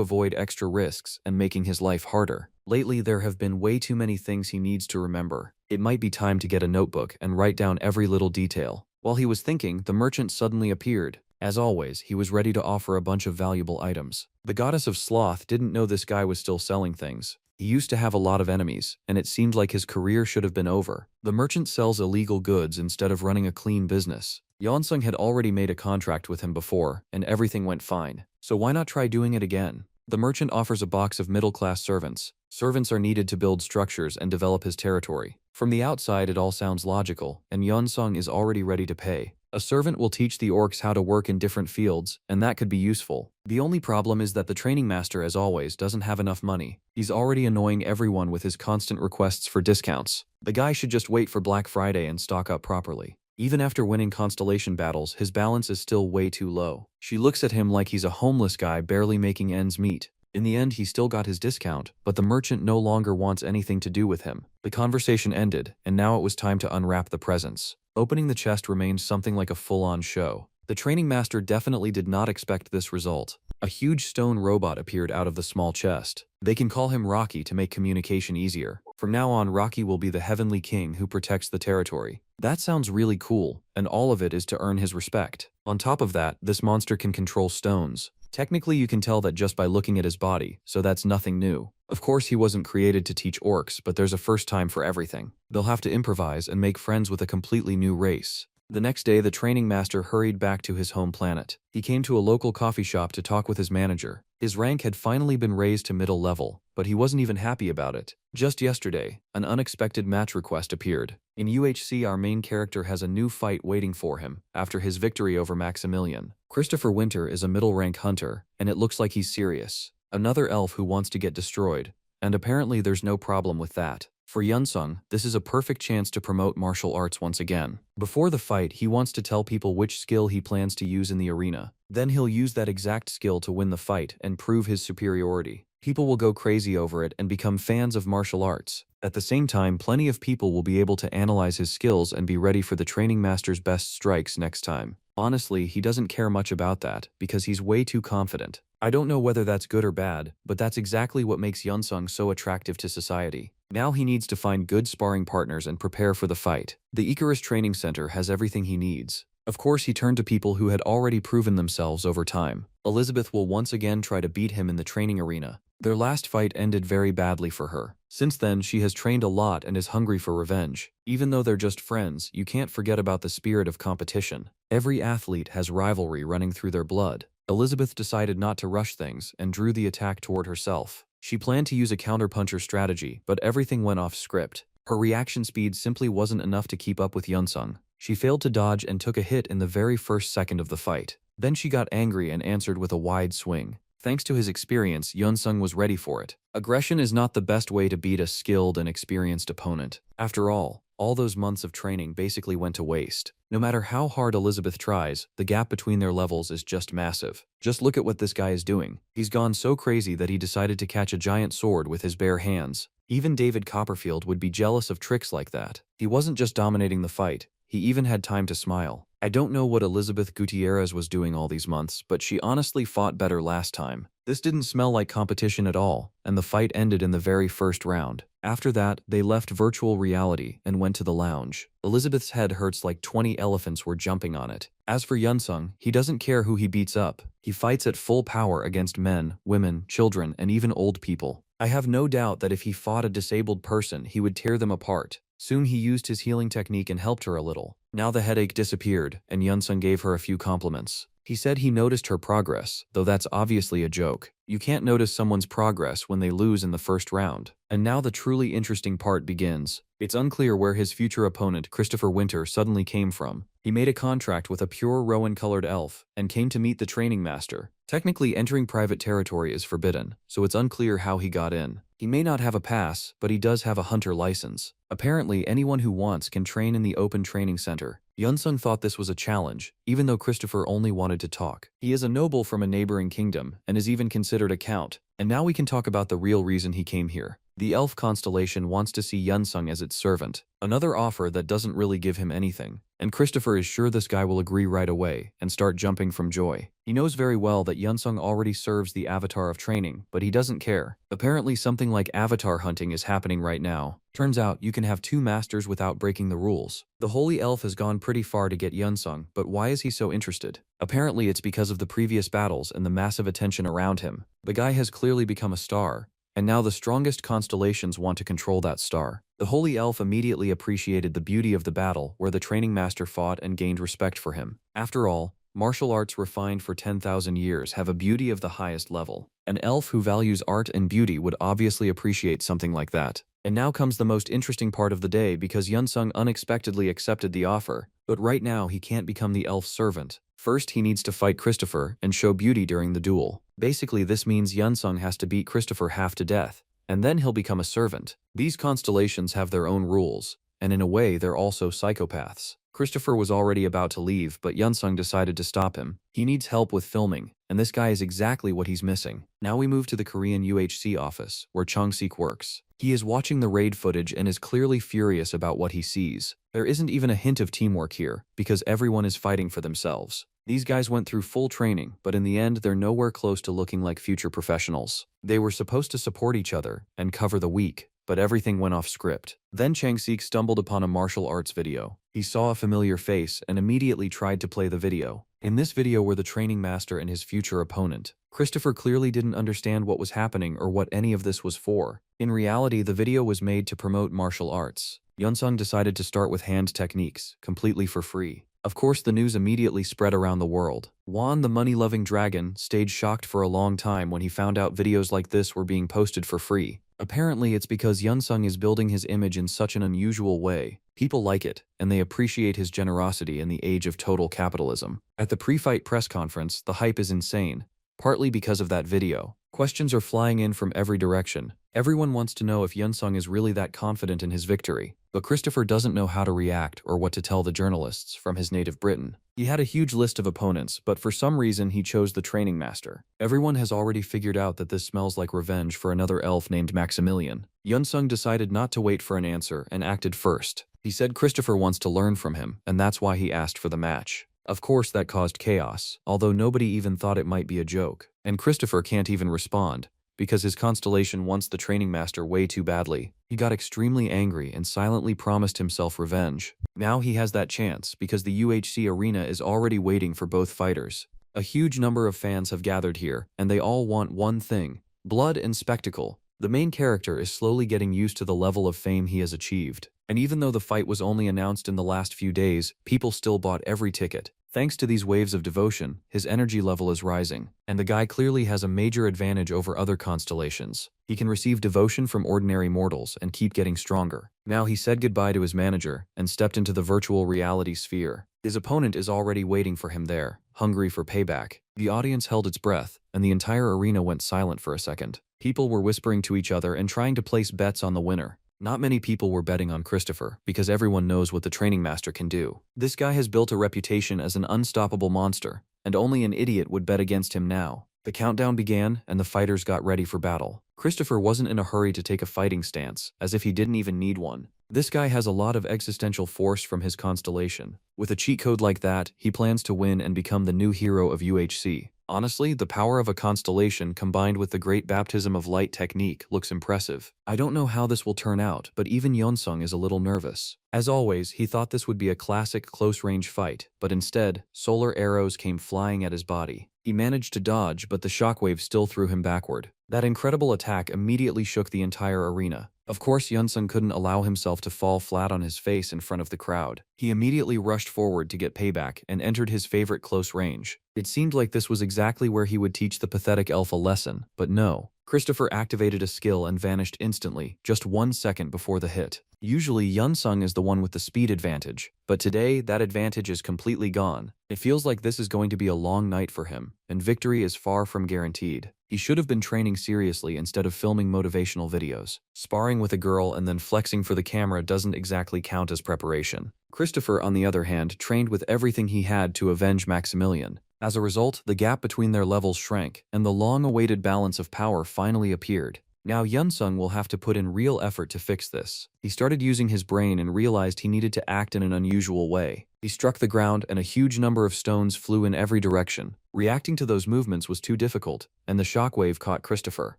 avoid extra risks and making his life harder. Lately, there have been way too many things he needs to remember. It might be time to get a notebook and write down every little detail. While he was thinking, the merchant suddenly appeared. As always, he was ready to offer a bunch of valuable items. The goddess of sloth didn't know this guy was still selling things. He used to have a lot of enemies, and it seemed like his career should have been over. The merchant sells illegal goods instead of running a clean business. Yeonsung had already made a contract with him before, and everything went fine. So why not try doing it again? The merchant offers a box of middle-class servants. Servants are needed to build structures and develop his territory. From the outside, it all sounds logical, and Yeonsung is already ready to pay. A servant will teach the orcs how to work in different fields, and that could be useful. The only problem is that the training master, as always, doesn't have enough money. He's already annoying everyone with his constant requests for discounts. The guy should just wait for Black Friday and stock up properly. Even after winning constellation battles, his balance is still way too low. She looks at him like he's a homeless guy barely making ends meet. In the end, he still got his discount, but the merchant no longer wants anything to do with him. The conversation ended, and now it was time to unwrap the presents. Opening the chest remained something like a full-on show. The training master definitely did not expect this result. A huge stone robot appeared out of the small chest. They can call him Rocky to make communication easier. From now on, Rocky will be the heavenly king who protects the territory. That sounds really cool, and all of it is to earn his respect. On top of that, this monster can control stones. Technically, you can tell that just by looking at his body, so that's nothing new. Of course, he wasn't created to teach orcs, but there's a first time for everything. They'll have to improvise and make friends with a completely new race. The next day, the training master hurried back to his home planet. He came to a local coffee shop to talk with his manager. His rank had finally been raised to middle level, but he wasn't even happy about it. Just yesterday, an unexpected match request appeared. In UHC, our main character has a new fight waiting for him after his victory over Maximilian. Christopher Winter is a middle-rank hunter, and it looks like he's serious. Another elf who wants to get destroyed, and apparently there's no problem with that. For Yeonsung, this is a perfect chance to promote martial arts once again. Before the fight, he wants to tell people which skill he plans to use in the arena. Then he'll use that exact skill to win the fight and prove his superiority. People will go crazy over it and become fans of martial arts. At the same time, plenty of people will be able to analyze his skills and be ready for the training master's best strikes next time. Honestly, he doesn't care much about that, because he's way too confident. I don't know whether that's good or bad, but that's exactly what makes Yeonsung so attractive to society. Now he needs to find good sparring partners and prepare for the fight. The Icarus Training Center has everything he needs. Of course, he turned to people who had already proven themselves over time. Elizabeth will once again try to beat him in the training arena. Their last fight ended very badly for her. Since then, she has trained a lot and is hungry for revenge. Even though they're just friends, you can't forget about the spirit of competition. Every athlete has rivalry running through their blood. Elizabeth decided not to rush things and drew the attack toward herself. She planned to use a counterpuncher strategy, but everything went off script. Her reaction speed simply wasn't enough to keep up with Yeonsung. She failed to dodge and took a hit in the very first second of the fight. Then she got angry and answered with a wide swing. Thanks to his experience, Yeonsung was ready for it. Aggression is not the best way to beat a skilled and experienced opponent. After all those months of training basically went to waste. No matter how hard Elizabeth tries, the gap between their levels is just massive. Just look at what this guy is doing. He's gone so crazy that he decided to catch a giant sword with his bare hands. Even David Copperfield would be jealous of tricks like that. He wasn't just dominating the fight, he even had time to smile. I don't know what Elizabeth Gutierrez was doing all these months, but she honestly fought better last time. This didn't smell like competition at all, and the fight ended in the very first round. After that, they left virtual reality and went to the lounge. Elizabeth's head hurts like 20 elephants were jumping on it. As for Yeonsung, he doesn't care who he beats up. He fights at full power against men, women, children, and even old people. I have no doubt that if he fought a disabled person, he would tear them apart. Soon he used his healing technique and helped her a little. Now the headache disappeared, and Yeonsung gave her a few compliments. He said he noticed her progress, though that's obviously a joke. You can't notice someone's progress when they lose in the first round. And now the truly interesting part begins. It's unclear where his future opponent, Christopher Winter, suddenly came from. He made a contract with a pure rowan-colored elf, and came to meet the training master. Technically, entering private territory is forbidden, so it's unclear how he got in. He may not have a pass, but he does have a hunter license. Apparently, anyone who wants can train in the open training center. Yeonsung thought this was a challenge, even though Christopher only wanted to talk. He is a noble from a neighboring kingdom, and is even considered a count. And now we can talk about the real reason he came here. The elf constellation wants to see Yeonsung as its servant. Another offer that doesn't really give him anything. And Christopher is sure this guy will agree right away and start jumping from joy. He knows very well that Yeonsung already serves the avatar of training, but he doesn't care. Apparently something like avatar hunting is happening right now. Turns out you can have two masters without breaking the rules. The holy elf has gone pretty far to get Yeonsung, but why is he so interested? Apparently it's because of the previous battles and the massive attention around him. The guy has clearly become a star, and now the strongest constellations want to control that star. The Holy Elf immediately appreciated the beauty of the battle where the training master fought and gained respect for him. After all, martial arts refined for 10,000 years have a beauty of the highest level. An elf who values art and beauty would obviously appreciate something like that. And now comes the most interesting part of the day because Yunsung unexpectedly accepted the offer, but right now he can't become the elf's servant. First, he needs to fight Christopher and show beauty during the duel. Basically, this means Yunsung has to beat Christopher half to death, and then he'll become a servant. These constellations have their own rules, and in a way they're also psychopaths. Christopher was already about to leave, but Yunsung decided to stop him. He needs help with filming, and this guy is exactly what he's missing. Now we move to the Korean UHC office, where Chung-sik works. He is watching the raid footage and is clearly furious about what he sees. There isn't even a hint of teamwork here, because everyone is fighting for themselves. These guys went through full training, but in the end they're nowhere close to looking like future professionals. They were supposed to support each other and cover the weak, but everything went off script. Then Chang-sik stumbled upon a martial arts video. He saw a familiar face and immediately tried to play the video. In this video were the training master and his future opponent. Christopher clearly didn't understand what was happening or what any of this was for. In reality, the video was made to promote martial arts. Yunsung decided to start with hand techniques, completely for free. Of course, the news immediately spread around the world. Juan, the money-loving dragon, stayed shocked for a long time when he found out videos like this were being posted for free. Apparently, it's because Yunsung is building his image in such an unusual way. People like it, and they appreciate his generosity in the age of total capitalism. At the pre-fight press conference, the hype is insane, partly because of that video. Questions are flying in from every direction. Everyone wants to know if Yunsung is really that confident in his victory, but Christopher doesn't know how to react or what to tell the journalists from his native Britain. He had a huge list of opponents, but for some reason he chose the training master. Everyone has already figured out that this smells like revenge for another elf named Maximilian. Yunsung decided not to wait for an answer and acted first. He said Christopher wants to learn from him, and that's why he asked for the match. Of course that caused chaos, although nobody even thought it might be a joke. And Christopher can't even respond, because his constellation wants the training master way too badly. He got extremely angry and silently promised himself revenge. Now he has that chance because the UHC arena is already waiting for both fighters. A huge number of fans have gathered here, and they all want one thing: blood and spectacle. The main character is slowly getting used to the level of fame he has achieved. And even though the fight was only announced in the last few days, people still bought every ticket. Thanks to these waves of devotion, his energy level is rising, and the guy clearly has a major advantage over other constellations. He can receive devotion from ordinary mortals and keep getting stronger. Now he said goodbye to his manager and stepped into the virtual reality sphere. His opponent is already waiting for him there, hungry for payback. The audience held its breath, and the entire arena went silent for a second. People were whispering to each other and trying to place bets on the winner. Not many people were betting on Christopher, because everyone knows what the training master can do. This guy has built a reputation as an unstoppable monster, and only an idiot would bet against him now. The countdown began, and the fighters got ready for battle. Christopher wasn't in a hurry to take a fighting stance, as if he didn't even need one. This guy has a lot of existential force from his constellation. With a cheat code like that, he plans to win and become the new hero of UHC. Honestly, the power of a constellation combined with the great baptism of light technique looks impressive. I don't know how this will turn out, but even Yeonsung is a little nervous. As always, he thought this would be a classic close-range fight, but instead, solar arrows came flying at his body. He managed to dodge, but the shockwave still threw him backward. That incredible attack immediately shook the entire arena. Of course, Yeonsung couldn't allow himself to fall flat on his face in front of the crowd. He immediately rushed forward to get payback and entered his favorite close range. It seemed like this was exactly where he would teach the pathetic elf a lesson, but no. Christopher activated a skill and vanished instantly, just 1 second before the hit. Usually, Yeonsung is the one with the speed advantage, but today, that advantage is completely gone. It feels like this is going to be a long night for him, and victory is far from guaranteed. He should have been training seriously instead of filming motivational videos. Sparring with a girl and then flexing for the camera doesn't exactly count as preparation. Christopher, on the other hand, trained with everything he had to avenge Maximilian. As a result, the gap between their levels shrank, and the long-awaited balance of power finally appeared. Now Yeonsung will have to put in real effort to fix this. He started using his brain and realized he needed to act in an unusual way. He struck the ground and a huge number of stones flew in every direction. Reacting to those movements was too difficult, and the shockwave caught Christopher.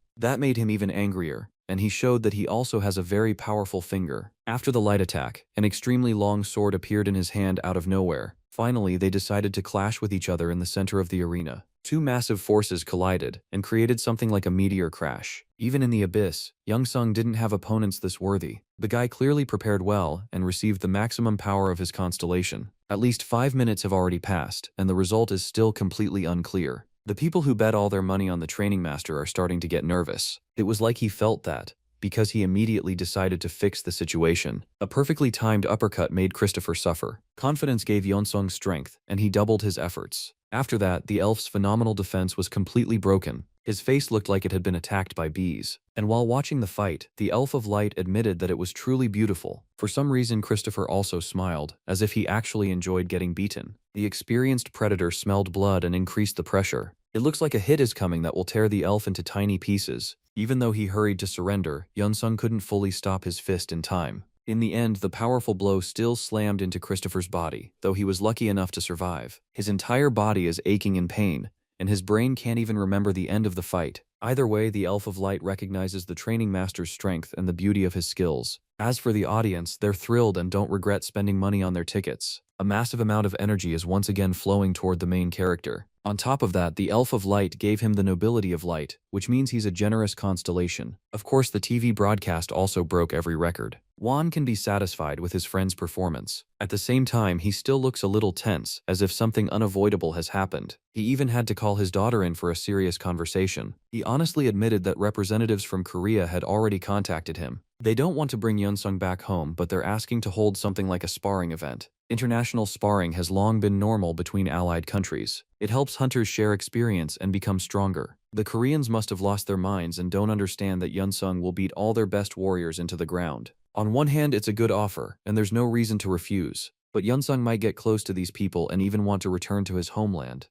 That made him even angrier, and he showed that he also has a very powerful finger. After the light attack, an extremely long sword appeared in his hand out of nowhere. Finally, they decided to clash with each other in the center of the arena. Two massive forces collided and created something like a meteor crash. Even in the abyss, Young-sung didn't have opponents this worthy. The guy clearly prepared well and received the maximum power of his constellation. At least 5 minutes have already passed, and the result is still completely unclear. The people who bet all their money on the training master are starting to get nervous. It was like he felt that, because he immediately decided to fix the situation. A perfectly timed uppercut made Christopher suffer. Confidence gave Yeonsung strength, and he doubled his efforts. After that, the elf's phenomenal defense was completely broken. His face looked like it had been attacked by bees. And while watching the fight, the Elf of Light admitted that it was truly beautiful. For some reason, Christopher also smiled, as if he actually enjoyed getting beaten. The experienced predator smelled blood and increased the pressure. It looks like a hit is coming that will tear the elf into tiny pieces. Even though he hurried to surrender, Yeonsung couldn't fully stop his fist in time. In the end, the powerful blow still slammed into Christopher's body, though he was lucky enough to survive. His entire body is aching in pain, and his brain can't even remember the end of the fight. Either way, the Elf of Light recognizes the training master's strength and the beauty of his skills. As for the audience, they're thrilled and don't regret spending money on their tickets. A massive amount of energy is once again flowing toward the main character. On top of that, the Elf of Light gave him the nobility of light, which means he's a generous constellation. Of course, the TV broadcast also broke every record. Juan can be satisfied with his friend's performance. At the same time, he still looks a little tense, as if something unavoidable has happened. He even had to call his daughter in for a serious conversation. He honestly admitted that representatives from Korea had already contacted him. They don't want to bring Yeonsung back home, but they're asking to hold something like a sparring event. International sparring has long been normal between allied countries. It helps hunters share experience and become stronger. The Koreans must have lost their minds and don't understand that Yeonsung will beat all their best warriors into the ground. On one hand, it's a good offer, and there's no reason to refuse. But Yeonsung might get close to these people and even want to return to his homeland.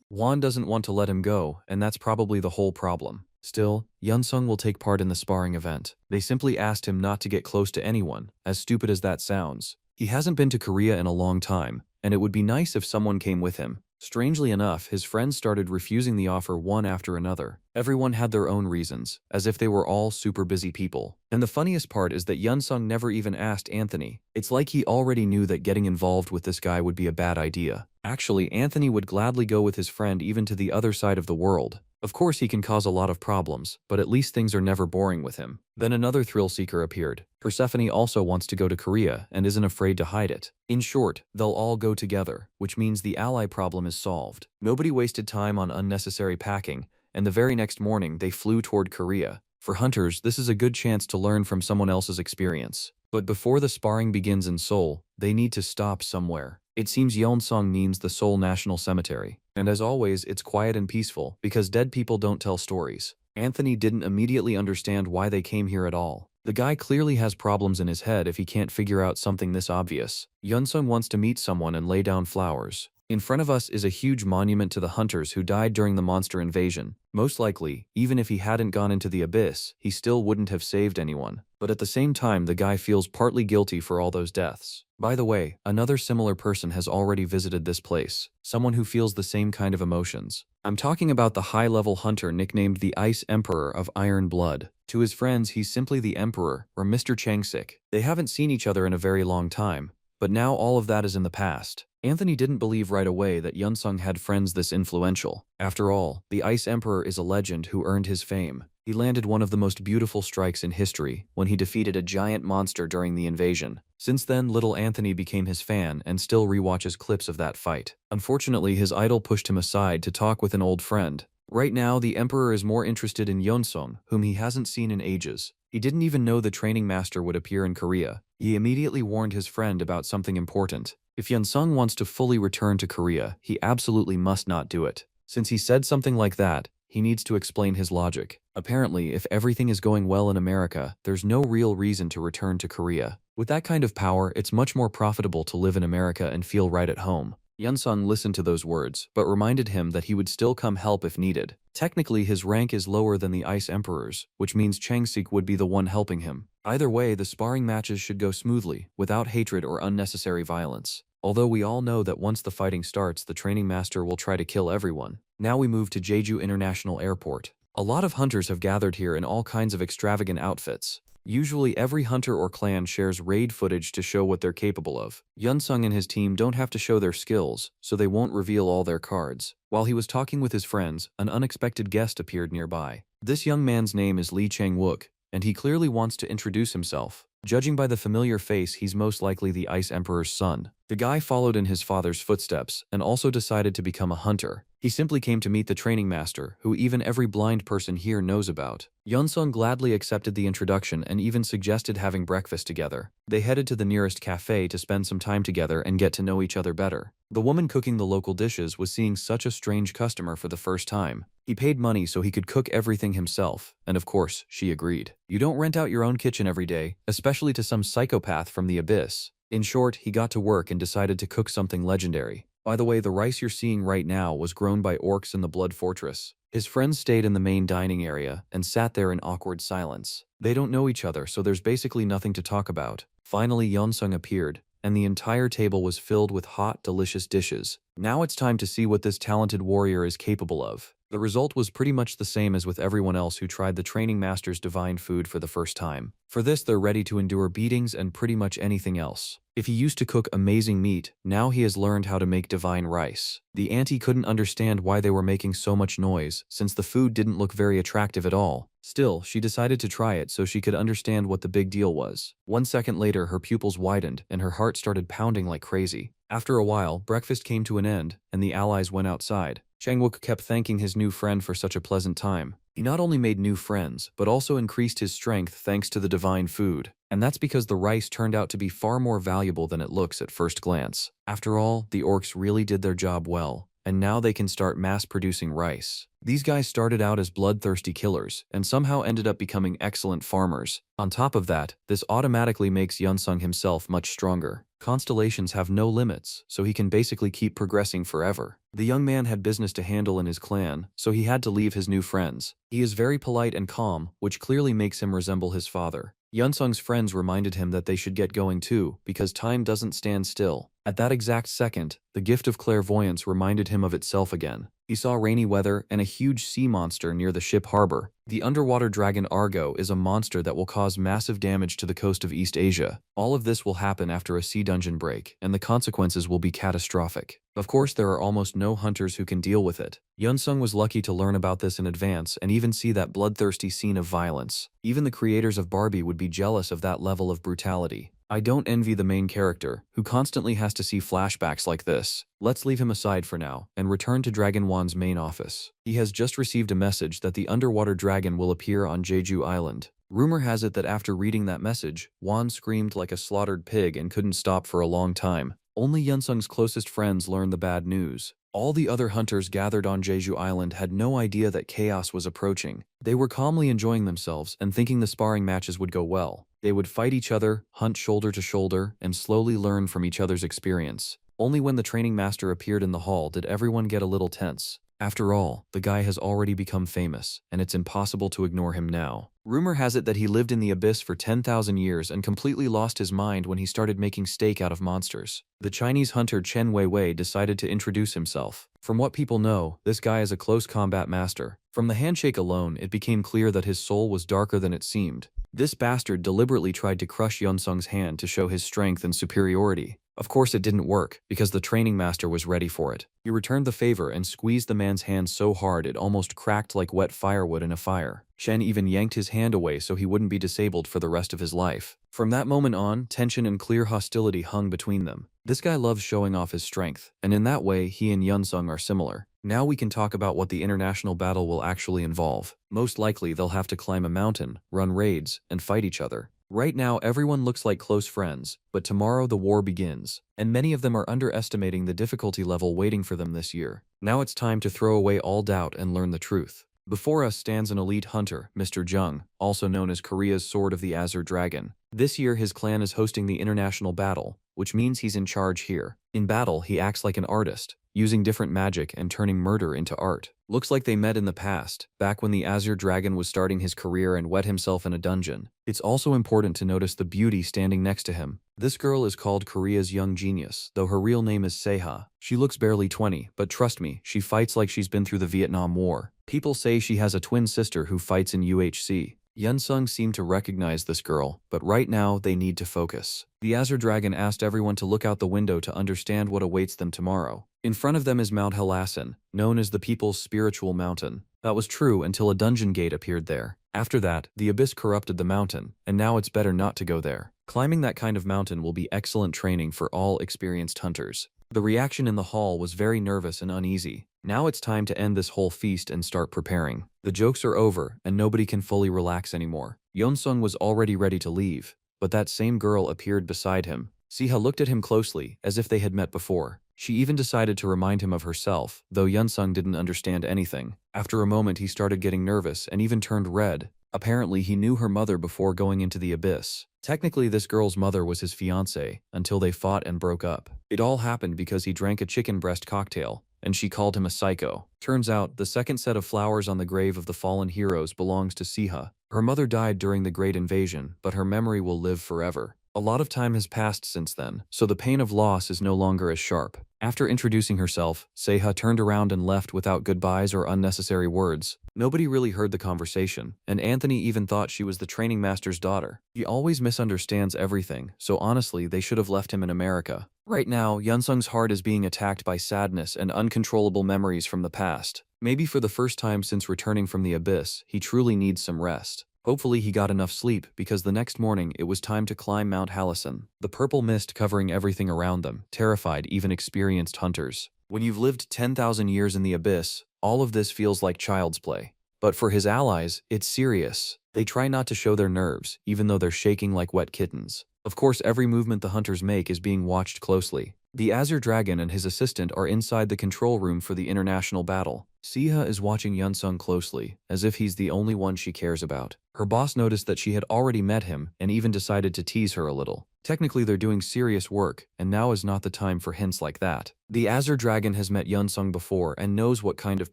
Juan doesn't want to let him go, and that's probably the whole problem. Still, Yeonsung will take part in the sparring event. They simply asked him not to get close to anyone, as stupid as that sounds. He hasn't been to Korea in a long time, and it would be nice if someone came with him. Strangely enough, his friends started refusing the offer one after another. Everyone had their own reasons, as if they were all super busy people. And the funniest part is that Yeonsung never even asked Anthony. It's like he already knew that getting involved with this guy would be a bad idea. Actually, Anthony would gladly go with his friend even to the other side of the world. Of course, he can cause a lot of problems, but at least things are never boring with him. Then another thrill-seeker appeared. Persephone also wants to go to Korea and isn't afraid to hide it. In short, they'll all go together, which means the ally problem is solved. Nobody wasted time on unnecessary packing, and the very next morning they flew toward Korea. For hunters, this is a good chance to learn from someone else's experience. But before the sparring begins in Seoul, they need to stop somewhere. It seems Yeonsung means the Seoul National Cemetery. And as always, it's quiet and peaceful, because dead people don't tell stories. Anthony didn't immediately understand why they came here at all. The guy clearly has problems in his head if he can't figure out something this obvious. Yeonsung wants to meet someone and lay down flowers. In front of us is a huge monument to the hunters who died during the monster invasion. Most likely, even if he hadn't gone into the abyss, he still wouldn't have saved anyone. But at the same time, the guy feels partly guilty for all those deaths. By the way, another similar person has already visited this place. Someone who feels the same kind of emotions. I'm talking about the high-level hunter nicknamed the Ice Emperor of Iron Blood. To his friends, he's simply the Emperor, or Mr. Changsik. They haven't seen each other in a very long time, but now all of that is in the past. Anthony didn't believe right away that Yeonsung had friends this influential. After all, the Ice Emperor is a legend who earned his fame. He landed one of the most beautiful strikes in history when he defeated a giant monster during the invasion. Since then, little Anthony became his fan and still rewatches clips of that fight. Unfortunately, his idol pushed him aside to talk with an old friend. Right now, the Emperor is more interested in Yeonsung, whom he hasn't seen in ages. He didn't even know the training master would appear in Korea. He immediately warned his friend about something important. If Yeonsung wants to fully return to Korea, he absolutely must not do it. Since he said something like that, he needs to explain his logic. Apparently, if everything is going well in America, there's no real reason to return to Korea. With that kind of power, it's much more profitable to live in America and feel right at home. Yeonsung listened to those words, but reminded him that he would still come help if needed. Technically, his rank is lower than the Ice Emperor's, which means Changsik would be the one helping him. Either way, the sparring matches should go smoothly, without hatred or unnecessary violence. Although we all know that once the fighting starts, the training master will try to kill everyone. Now we move to Jeju International Airport. A lot of hunters have gathered here in all kinds of extravagant outfits. Usually every hunter or clan shares raid footage to show what they're capable of. Yunsung and his team don't have to show their skills, so they won't reveal all their cards. While he was talking with his friends, an unexpected guest appeared nearby. This young man's name is Lee Chang-wook, and he clearly wants to introduce himself. Judging by the familiar face, he's most likely the Ice Emperor's son. The guy followed in his father's footsteps and also decided to become a hunter. He simply came to meet the training master, who even every blind person here knows about. Yunsung gladly accepted the introduction and even suggested having breakfast together. They headed to the nearest cafe to spend some time together and get to know each other better. The woman cooking the local dishes was seeing such a strange customer for the first time. He paid money so he could cook everything himself, and of course, she agreed. You don't rent out your own kitchen every day, especially to some psychopath from the abyss. In short, he got to work and decided to cook something legendary. By the way, the rice you're seeing right now was grown by orcs in the Blood Fortress. His friends stayed in the main dining area and sat there in awkward silence. They don't know each other, so there's basically nothing to talk about. Finally, Yeonsung appeared, and the entire table was filled with hot, delicious dishes. Now it's time to see what this talented warrior is capable of. The result was pretty much the same as with everyone else who tried the training master's divine food for the first time. For this, they're ready to endure beatings and pretty much anything else. If he used to cook amazing meat, now he has learned how to make divine rice. The auntie couldn't understand why they were making so much noise, since the food didn't look very attractive at all. Still, she decided to try it so she could understand what the big deal was. 1 second later, her pupils widened and her heart started pounding like crazy. After a while, breakfast came to an end, and the allies went outside. Chang-wook kept thanking his new friend for such a pleasant time. He not only made new friends, but also increased his strength thanks to the divine food. And that's because the rice turned out to be far more valuable than it looks at first glance. After all, the orcs really did their job well, and now they can start mass-producing rice. These guys started out as bloodthirsty killers, and somehow ended up becoming excellent farmers. On top of that, this automatically makes Yunsung himself much stronger. Constellations have no limits, so he can basically keep progressing forever. The young man had business to handle in his clan, so he had to leave his new friends. He is very polite and calm, which clearly makes him resemble his father. Yunsung's friends reminded him that they should get going too, because time doesn't stand still. At that exact second, the gift of clairvoyance reminded him of itself again. He saw rainy weather and a huge sea monster near the ship harbor. The underwater dragon Argo is a monster that will cause massive damage to the coast of East Asia. All of this will happen after a sea dungeon break, and the consequences will be catastrophic. Of course, there are almost no hunters who can deal with it. Yunsung was lucky to learn about this in advance and even see that bloodthirsty scene of violence. Even the creators of Barbie would be jealous of that level of brutality. I don't envy the main character, who constantly has to see flashbacks like this. Let's leave him aside for now, and return to Dragon Wan's main office. He has just received a message that the underwater dragon will appear on Jeju Island. Rumor has it that after reading that message, Wan screamed like a slaughtered pig and couldn't stop for a long time. Only Yunsung's closest friends learned the bad news. All the other hunters gathered on Jeju Island had no idea that chaos was approaching. They were calmly enjoying themselves and thinking the sparring matches would go well. They would fight each other, hunt shoulder to shoulder, and slowly learn from each other's experience. Only when the training master appeared in the hall did everyone get a little tense. After all, the guy has already become famous, and it's impossible to ignore him now. Rumor has it that he lived in the abyss for 10,000 years and completely lost his mind when he started making steak out of monsters. The Chinese hunter Chen Weiwei decided to introduce himself. From what people know, this guy is a close combat master. From the handshake alone, it became clear that his soul was darker than it seemed. This bastard deliberately tried to crush Yunsung's hand to show his strength and superiority. Of course it didn't work, because the training master was ready for it. He returned the favor and squeezed the man's hand so hard it almost cracked like wet firewood in a fire. Chen even yanked his hand away so he wouldn't be disabled for the rest of his life. From that moment on, tension and clear hostility hung between them. This guy loves showing off his strength, and in that way he and Yunsung are similar. Now we can talk about what the international battle will actually involve. Most likely they'll have to climb a mountain, run raids, and fight each other. Right now everyone looks like close friends, but tomorrow the war begins, and many of them are underestimating the difficulty level waiting for them this year. Now it's time to throw away all doubt and learn the truth. Before us stands an elite hunter, Mr. Jung, also known as Korea's Sword of the Azure Dragon. This year his clan is hosting the international battle, which means he's in charge here. In battle, he acts like an artist, using different magic and turning murder into art. Looks like they met in the past, back when the Azure Dragon was starting his career and wet himself in a dungeon. It's also important to notice the beauty standing next to him. This girl is called Korea's young genius, though her real name is Seha. She looks barely 20, but trust me, she fights like she's been through the Vietnam War. People say she has a twin sister who fights in UHC. Yunsung seemed to recognize this girl, but right now they need to focus. The Azure Dragon asked everyone to look out the window to understand what awaits them tomorrow. In front of them is Mount Halasan, known as the People's Spiritual Mountain. That was true until a dungeon gate appeared there. After that, the abyss corrupted the mountain, and now it's better not to go there. Climbing that kind of mountain will be excellent training for all experienced hunters. The reaction in the hall was very nervous and uneasy. Now it's time to end this whole feast and start preparing. The jokes are over, and nobody can fully relax anymore. Yeonsung was already ready to leave, but that same girl appeared beside him. Siha looked at him closely, as if they had met before. She even decided to remind him of herself, though Yeonsung didn't understand anything. After a moment he started getting nervous and even turned red. Apparently he knew her mother before going into the abyss. Technically this girl's mother was his fiancée, until they fought and broke up. It all happened because he drank a chicken breast cocktail, and she called him a psycho. Turns out, the second set of flowers on the grave of the fallen heroes belongs to Siha. Her mother died during the Great Invasion, but her memory will live forever. A lot of time has passed since then, so the pain of loss is no longer as sharp. After introducing herself, Seha turned around and left without goodbyes or unnecessary words. Nobody really heard the conversation, and Anthony even thought she was the training master's daughter. He always misunderstands everything, so honestly they should have left him in America. Right now, Yunsung's heart is being attacked by sadness and uncontrollable memories from the past. Maybe for the first time since returning from the abyss, he truly needs some rest. Hopefully he got enough sleep, because the next morning it was time to climb Mount Halasan. The purple mist covering everything around them terrified even experienced hunters. When you've lived 10,000 years in the abyss, all of this feels like child's play. But for his allies, it's serious. They try not to show their nerves, even though they're shaking like wet kittens. Of course, every movement the hunters make is being watched closely. The Azure Dragon and his assistant are inside the control room for the international battle. Siha is watching Yunsung closely, as if he's the only one she cares about. Her boss noticed that she had already met him and even decided to tease her a little. Technically they're doing serious work, and now is not the time for hints like that. The Azure Dragon has met Yunsung before and knows what kind of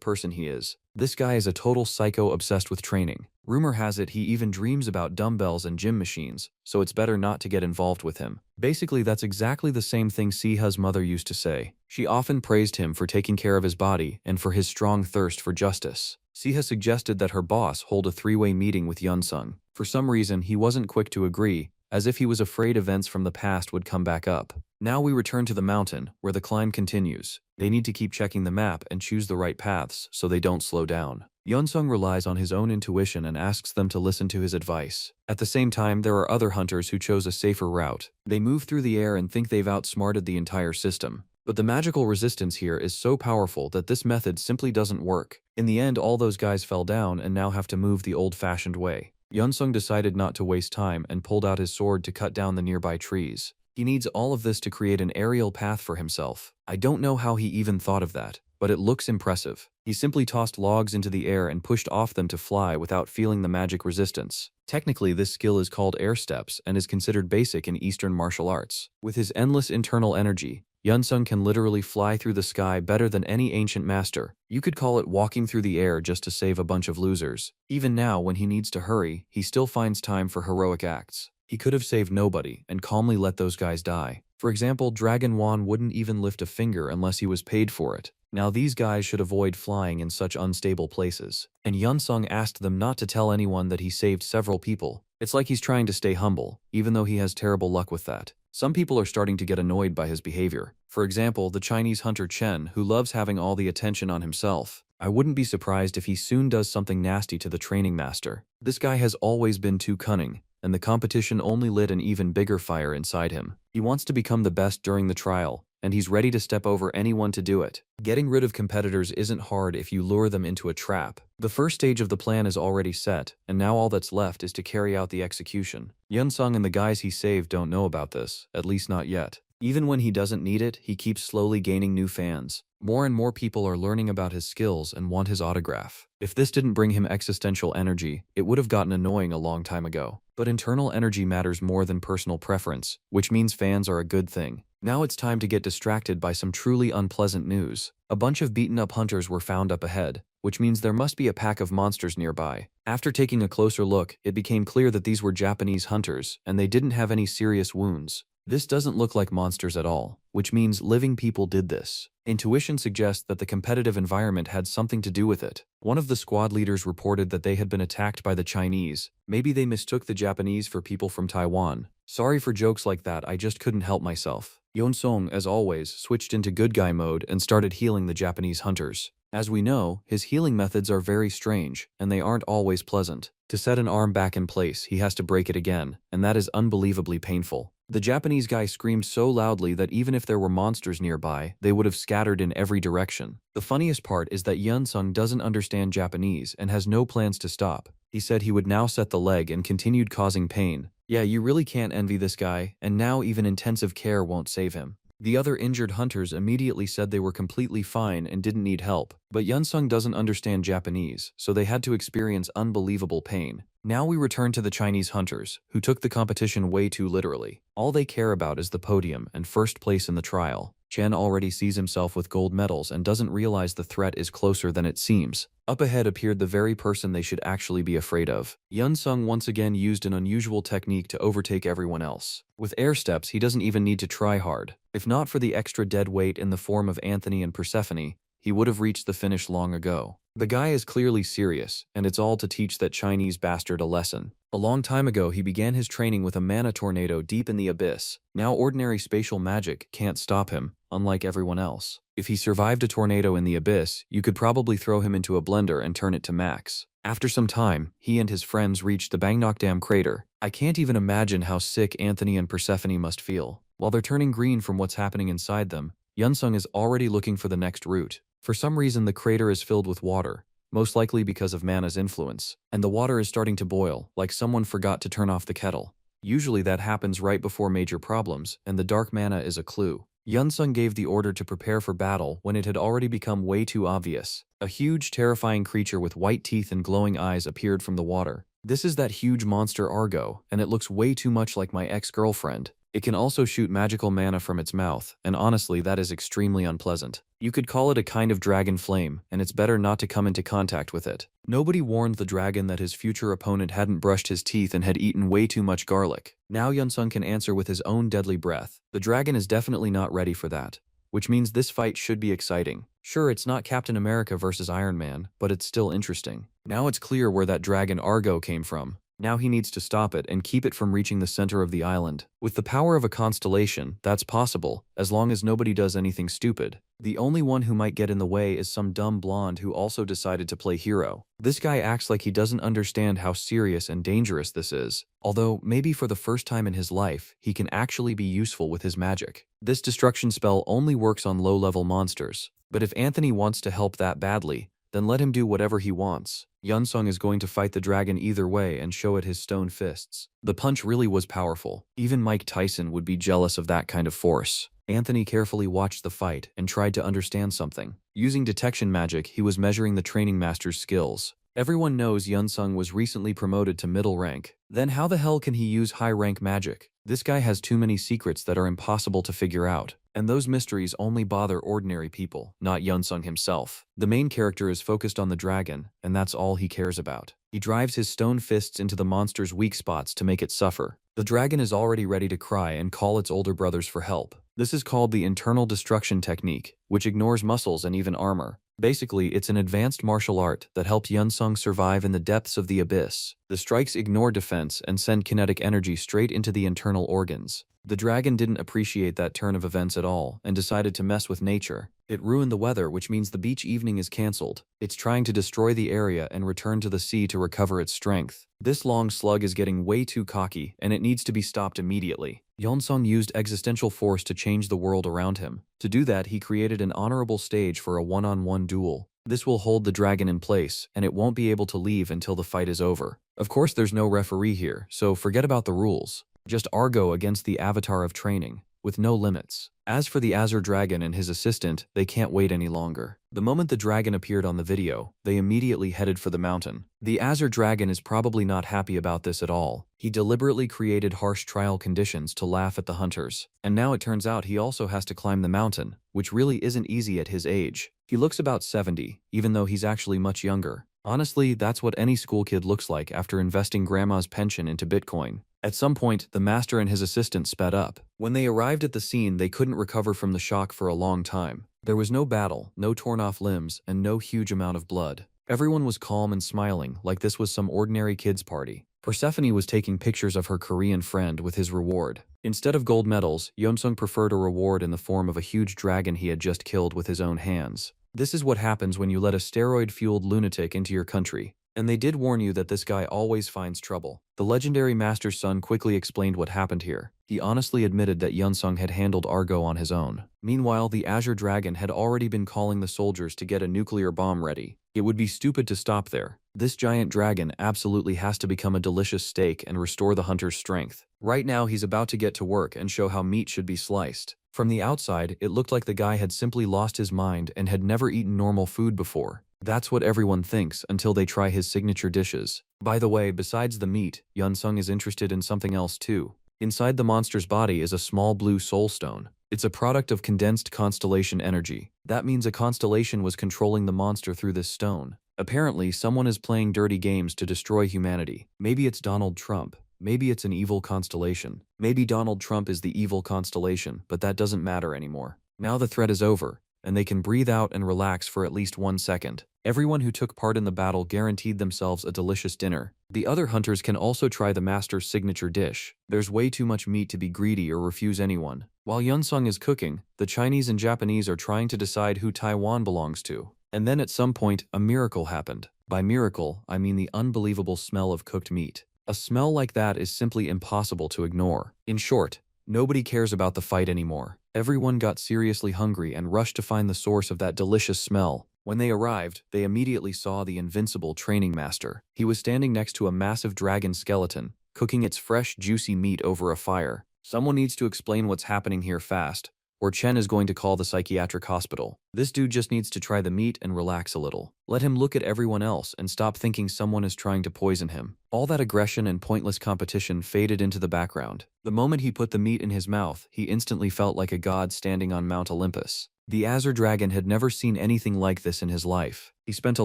person he is. This guy is a total psycho obsessed with training. Rumor has it he even dreams about dumbbells and gym machines, so it's better not to get involved with him. Basically, that's exactly the same thing Siha's mother used to say. She often praised him for taking care of his body and for his strong thirst for justice. Siha suggested that her boss hold a three-way meeting with Yunsung. For some reason, he wasn't quick to agree, as if he was afraid events from the past would come back up. Now we return to the mountain, where the climb continues. They need to keep checking the map and choose the right paths so they don't slow down. Yunsung relies on his own intuition and asks them to listen to his advice. At the same time, there are other hunters who chose a safer route. They move through the air and think they've outsmarted the entire system. But the magical resistance here is so powerful that this method simply doesn't work. In the end, all those guys fell down and now have to move the old-fashioned way. Yunsung decided not to waste time and pulled out his sword to cut down the nearby trees. He needs all of this to create an aerial path for himself. I don't know how he even thought of that, but it looks impressive. He simply tossed logs into the air and pushed off them to fly without feeling the magic resistance. Technically, this skill is called air steps and is considered basic in Eastern martial arts. With his endless internal energy, Yunsung can literally fly through the sky better than any ancient master. You could call it walking through the air just to save a bunch of losers. Even now, when he needs to hurry, he still finds time for heroic acts. He could have saved nobody and calmly let those guys die. For example, Dragon Wan wouldn't even lift a finger unless he was paid for it. Now these guys should avoid flying in such unstable places. And Yunsung asked them not to tell anyone that he saved several people. It's like he's trying to stay humble, even though he has terrible luck with that. Some people are starting to get annoyed by his behavior. For example, the Chinese hunter Chen, who loves having all the attention on himself. I wouldn't be surprised if he soon does something nasty to the training master. This guy has always been too cunning, and the competition only lit an even bigger fire inside him. He wants to become the best during the trial, and he's ready to step over anyone to do it. Getting rid of competitors isn't hard if you lure them into a trap. The first stage of the plan is already set, and now all that's left is to carry out the execution. Yunsung and the guys he saved don't know about this, at least not yet. Even when he doesn't need it, he keeps slowly gaining new fans. More and more people are learning about his skills and want his autograph. If this didn't bring him existential energy, it would have gotten annoying a long time ago. But internal energy matters more than personal preference, which means fans are a good thing. Now it's time to get distracted by some truly unpleasant news. A bunch of beaten-up hunters were found up ahead, which means there must be a pack of monsters nearby. After taking a closer look, it became clear that these were Japanese hunters, and they didn't have any serious wounds. This doesn't look like monsters at all, which means living people did this. Intuition suggests that the competitive environment had something to do with it. One of the squad leaders reported that they had been attacked by the Chinese. Maybe they mistook the Japanese for people from Taiwan. Sorry for jokes like that, I just couldn't help myself. Yeonsong, as always, switched into good guy mode and started healing the Japanese hunters. As we know, his healing methods are very strange, and they aren't always pleasant. To set an arm back in place, he has to break it again, and that is unbelievably painful. The Japanese guy screamed so loudly that even if there were monsters nearby, they would have scattered in every direction. The funniest part is that Yeonsung doesn't understand Japanese and has no plans to stop. He said he would now set the leg and continued causing pain. Yeah, you really can't envy this guy, and now even intensive care won't save him. The other injured hunters immediately said they were completely fine and didn't need help, but Yeonsung doesn't understand Japanese, so they had to experience unbelievable pain. Now we return to the Chinese hunters, who took the competition way too literally. All they care about is the podium and first place in the trial. Chen already sees himself with gold medals and doesn't realize the threat is closer than it seems. Up ahead appeared the very person they should actually be afraid of. Yeonsung once again used an unusual technique to overtake everyone else. With air steps, he doesn't even need to try hard. If not for the extra dead weight in the form of Anthony and Persephone, he would have reached the finish long ago. The guy is clearly serious, and it's all to teach that Chinese bastard a lesson. A long time ago, he began his training with a mana tornado deep in the abyss. Now ordinary spatial magic can't stop him, unlike everyone else. If he survived a tornado in the abyss, you could probably throw him into a blender and turn it to max. After some time, he and his friends reached the Bangnok Dam crater. I can't even imagine how sick Anthony and Persephone must feel. While they're turning green from what's happening inside them, Yeonsung is already looking for the next route. For some reason, the crater is filled with water, most likely because of mana's influence, and the water is starting to boil, like someone forgot to turn off the kettle. Usually that happens right before major problems, and the dark mana is a clue. Yeonsung gave the order to prepare for battle when it had already become way too obvious. A huge, terrifying creature with white teeth and glowing eyes appeared from the water. This is that huge monster Argo, and it looks way too much like my ex-girlfriend. It can also shoot magical mana from its mouth, and honestly, that is extremely unpleasant. You could call it a kind of dragon flame, and it's better not to come into contact with it. Nobody warned the dragon that his future opponent hadn't brushed his teeth and had eaten way too much garlic. Now Yeonsung can answer with his own deadly breath. The dragon is definitely not ready for that, which means this fight should be exciting. Sure, it's not Captain America versus Iron Man, but it's still interesting. Now it's clear where that dragon Argo came from. Now he needs to stop it and keep it from reaching the center of the island. With the power of a constellation, that's possible, as long as nobody does anything stupid. The only one who might get in the way is some dumb blonde who also decided to play hero. This guy acts like he doesn't understand how serious and dangerous this is. Although, maybe for the first time in his life, he can actually be useful with his magic. This destruction spell only works on low-level monsters. But if Anthony wants to help that badly, then let him do whatever he wants. Yeonsung is going to fight the dragon either way and show it his stone fists. The punch really was powerful. Even Mike Tyson would be jealous of that kind of force. Anthony carefully watched the fight and tried to understand something. Using detection magic, he was measuring the training master's skills. Everyone knows Yeonsung was recently promoted to middle rank. Then how the hell can he use high-rank magic? This guy has too many secrets that are impossible to figure out. And those mysteries only bother ordinary people, not Yeonsung himself. The main character is focused on the dragon, and that's all he cares about. He drives his stone fists into the monster's weak spots to make it suffer. The dragon is already ready to cry and call its older brothers for help. This is called the internal destruction technique, which ignores muscles and even armor. Basically, it's an advanced martial art that helped Yeonsung survive in the depths of the abyss. The strikes ignore defense and send kinetic energy straight into the internal organs. The dragon didn't appreciate that turn of events at all and decided to mess with nature. It ruined the weather, which means the beach evening is cancelled. It's trying to destroy the area and return to the sea to recover its strength. This long slug is getting way too cocky, and it needs to be stopped immediately. Yeonsung used existential force to change the world around him. To do that, he created an honorable stage for a one-on-one duel. This will hold the dragon in place, and it won't be able to leave until the fight is over. Of course, there's no referee here, so forget about the rules. Just Argo against the avatar of training, with no limits. As for the Azure Dragon and his assistant, they can't wait any longer. The moment the dragon appeared on the video, they immediately headed for the mountain. The Azure Dragon is probably not happy about this at all. He deliberately created harsh trial conditions to laugh at the hunters. And now it turns out he also has to climb the mountain, which really isn't easy at his age. He looks about 70, even though he's actually much younger. Honestly, that's what any school kid looks like after investing grandma's pension into Bitcoin. At some point, the master and his assistant sped up. When they arrived at the scene, they couldn't recover from the shock for a long time. There was no battle, no torn-off limbs, and no huge amount of blood. Everyone was calm and smiling, like this was some ordinary kid's party. Persephone was taking pictures of her Korean friend with his reward. Instead of gold medals, Yeonsung preferred a reward in the form of a huge dragon he had just killed with his own hands. This is what happens when you let a steroid-fueled lunatic into your country. And they did warn you that this guy always finds trouble. The legendary master's son quickly explained what happened here. He honestly admitted that Yeonsung had handled Argo on his own. Meanwhile, the Azure Dragon had already been calling the soldiers to get a nuclear bomb ready. It would be stupid to stop there. This giant dragon absolutely has to become a delicious steak and restore the hunter's strength. Right now, he's about to get to work and show how meat should be sliced. From the outside, it looked like the guy had simply lost his mind and had never eaten normal food before. That's what everyone thinks until they try his signature dishes. By the way, besides the meat, Yeonsung is interested in something else too. Inside the monster's body is a small blue soul stone. It's a product of condensed constellation energy. That means a constellation was controlling the monster through this stone. Apparently, someone is playing dirty games to destroy humanity. Maybe it's Donald Trump. Maybe it's an evil constellation. Maybe Donald Trump is the evil constellation, but that doesn't matter anymore. Now the threat is over, and they can breathe out and relax for at least 1 second. Everyone who took part in the battle guaranteed themselves a delicious dinner. The other hunters can also try the master's signature dish. There's way too much meat to be greedy or refuse anyone. While Yeonsung is cooking, the Chinese and Japanese are trying to decide who Taiwan belongs to. And then at some point, a miracle happened. By miracle, I mean the unbelievable smell of cooked meat. A smell like that is simply impossible to ignore. In short, nobody cares about the fight anymore. Everyone got seriously hungry and rushed to find the source of that delicious smell. When they arrived, they immediately saw the invincible training master. He was standing next to a massive dragon skeleton, cooking its fresh, juicy meat over a fire. Someone needs to explain what's happening here fast, or Chen is going to call the psychiatric hospital. This dude just needs to try the meat and relax a little. Let him look at everyone else and stop thinking someone is trying to poison him. All that aggression and pointless competition faded into the background. The moment he put the meat in his mouth, he instantly felt like a god standing on Mount Olympus. The Azure Dragon had never seen anything like this in his life. He spent a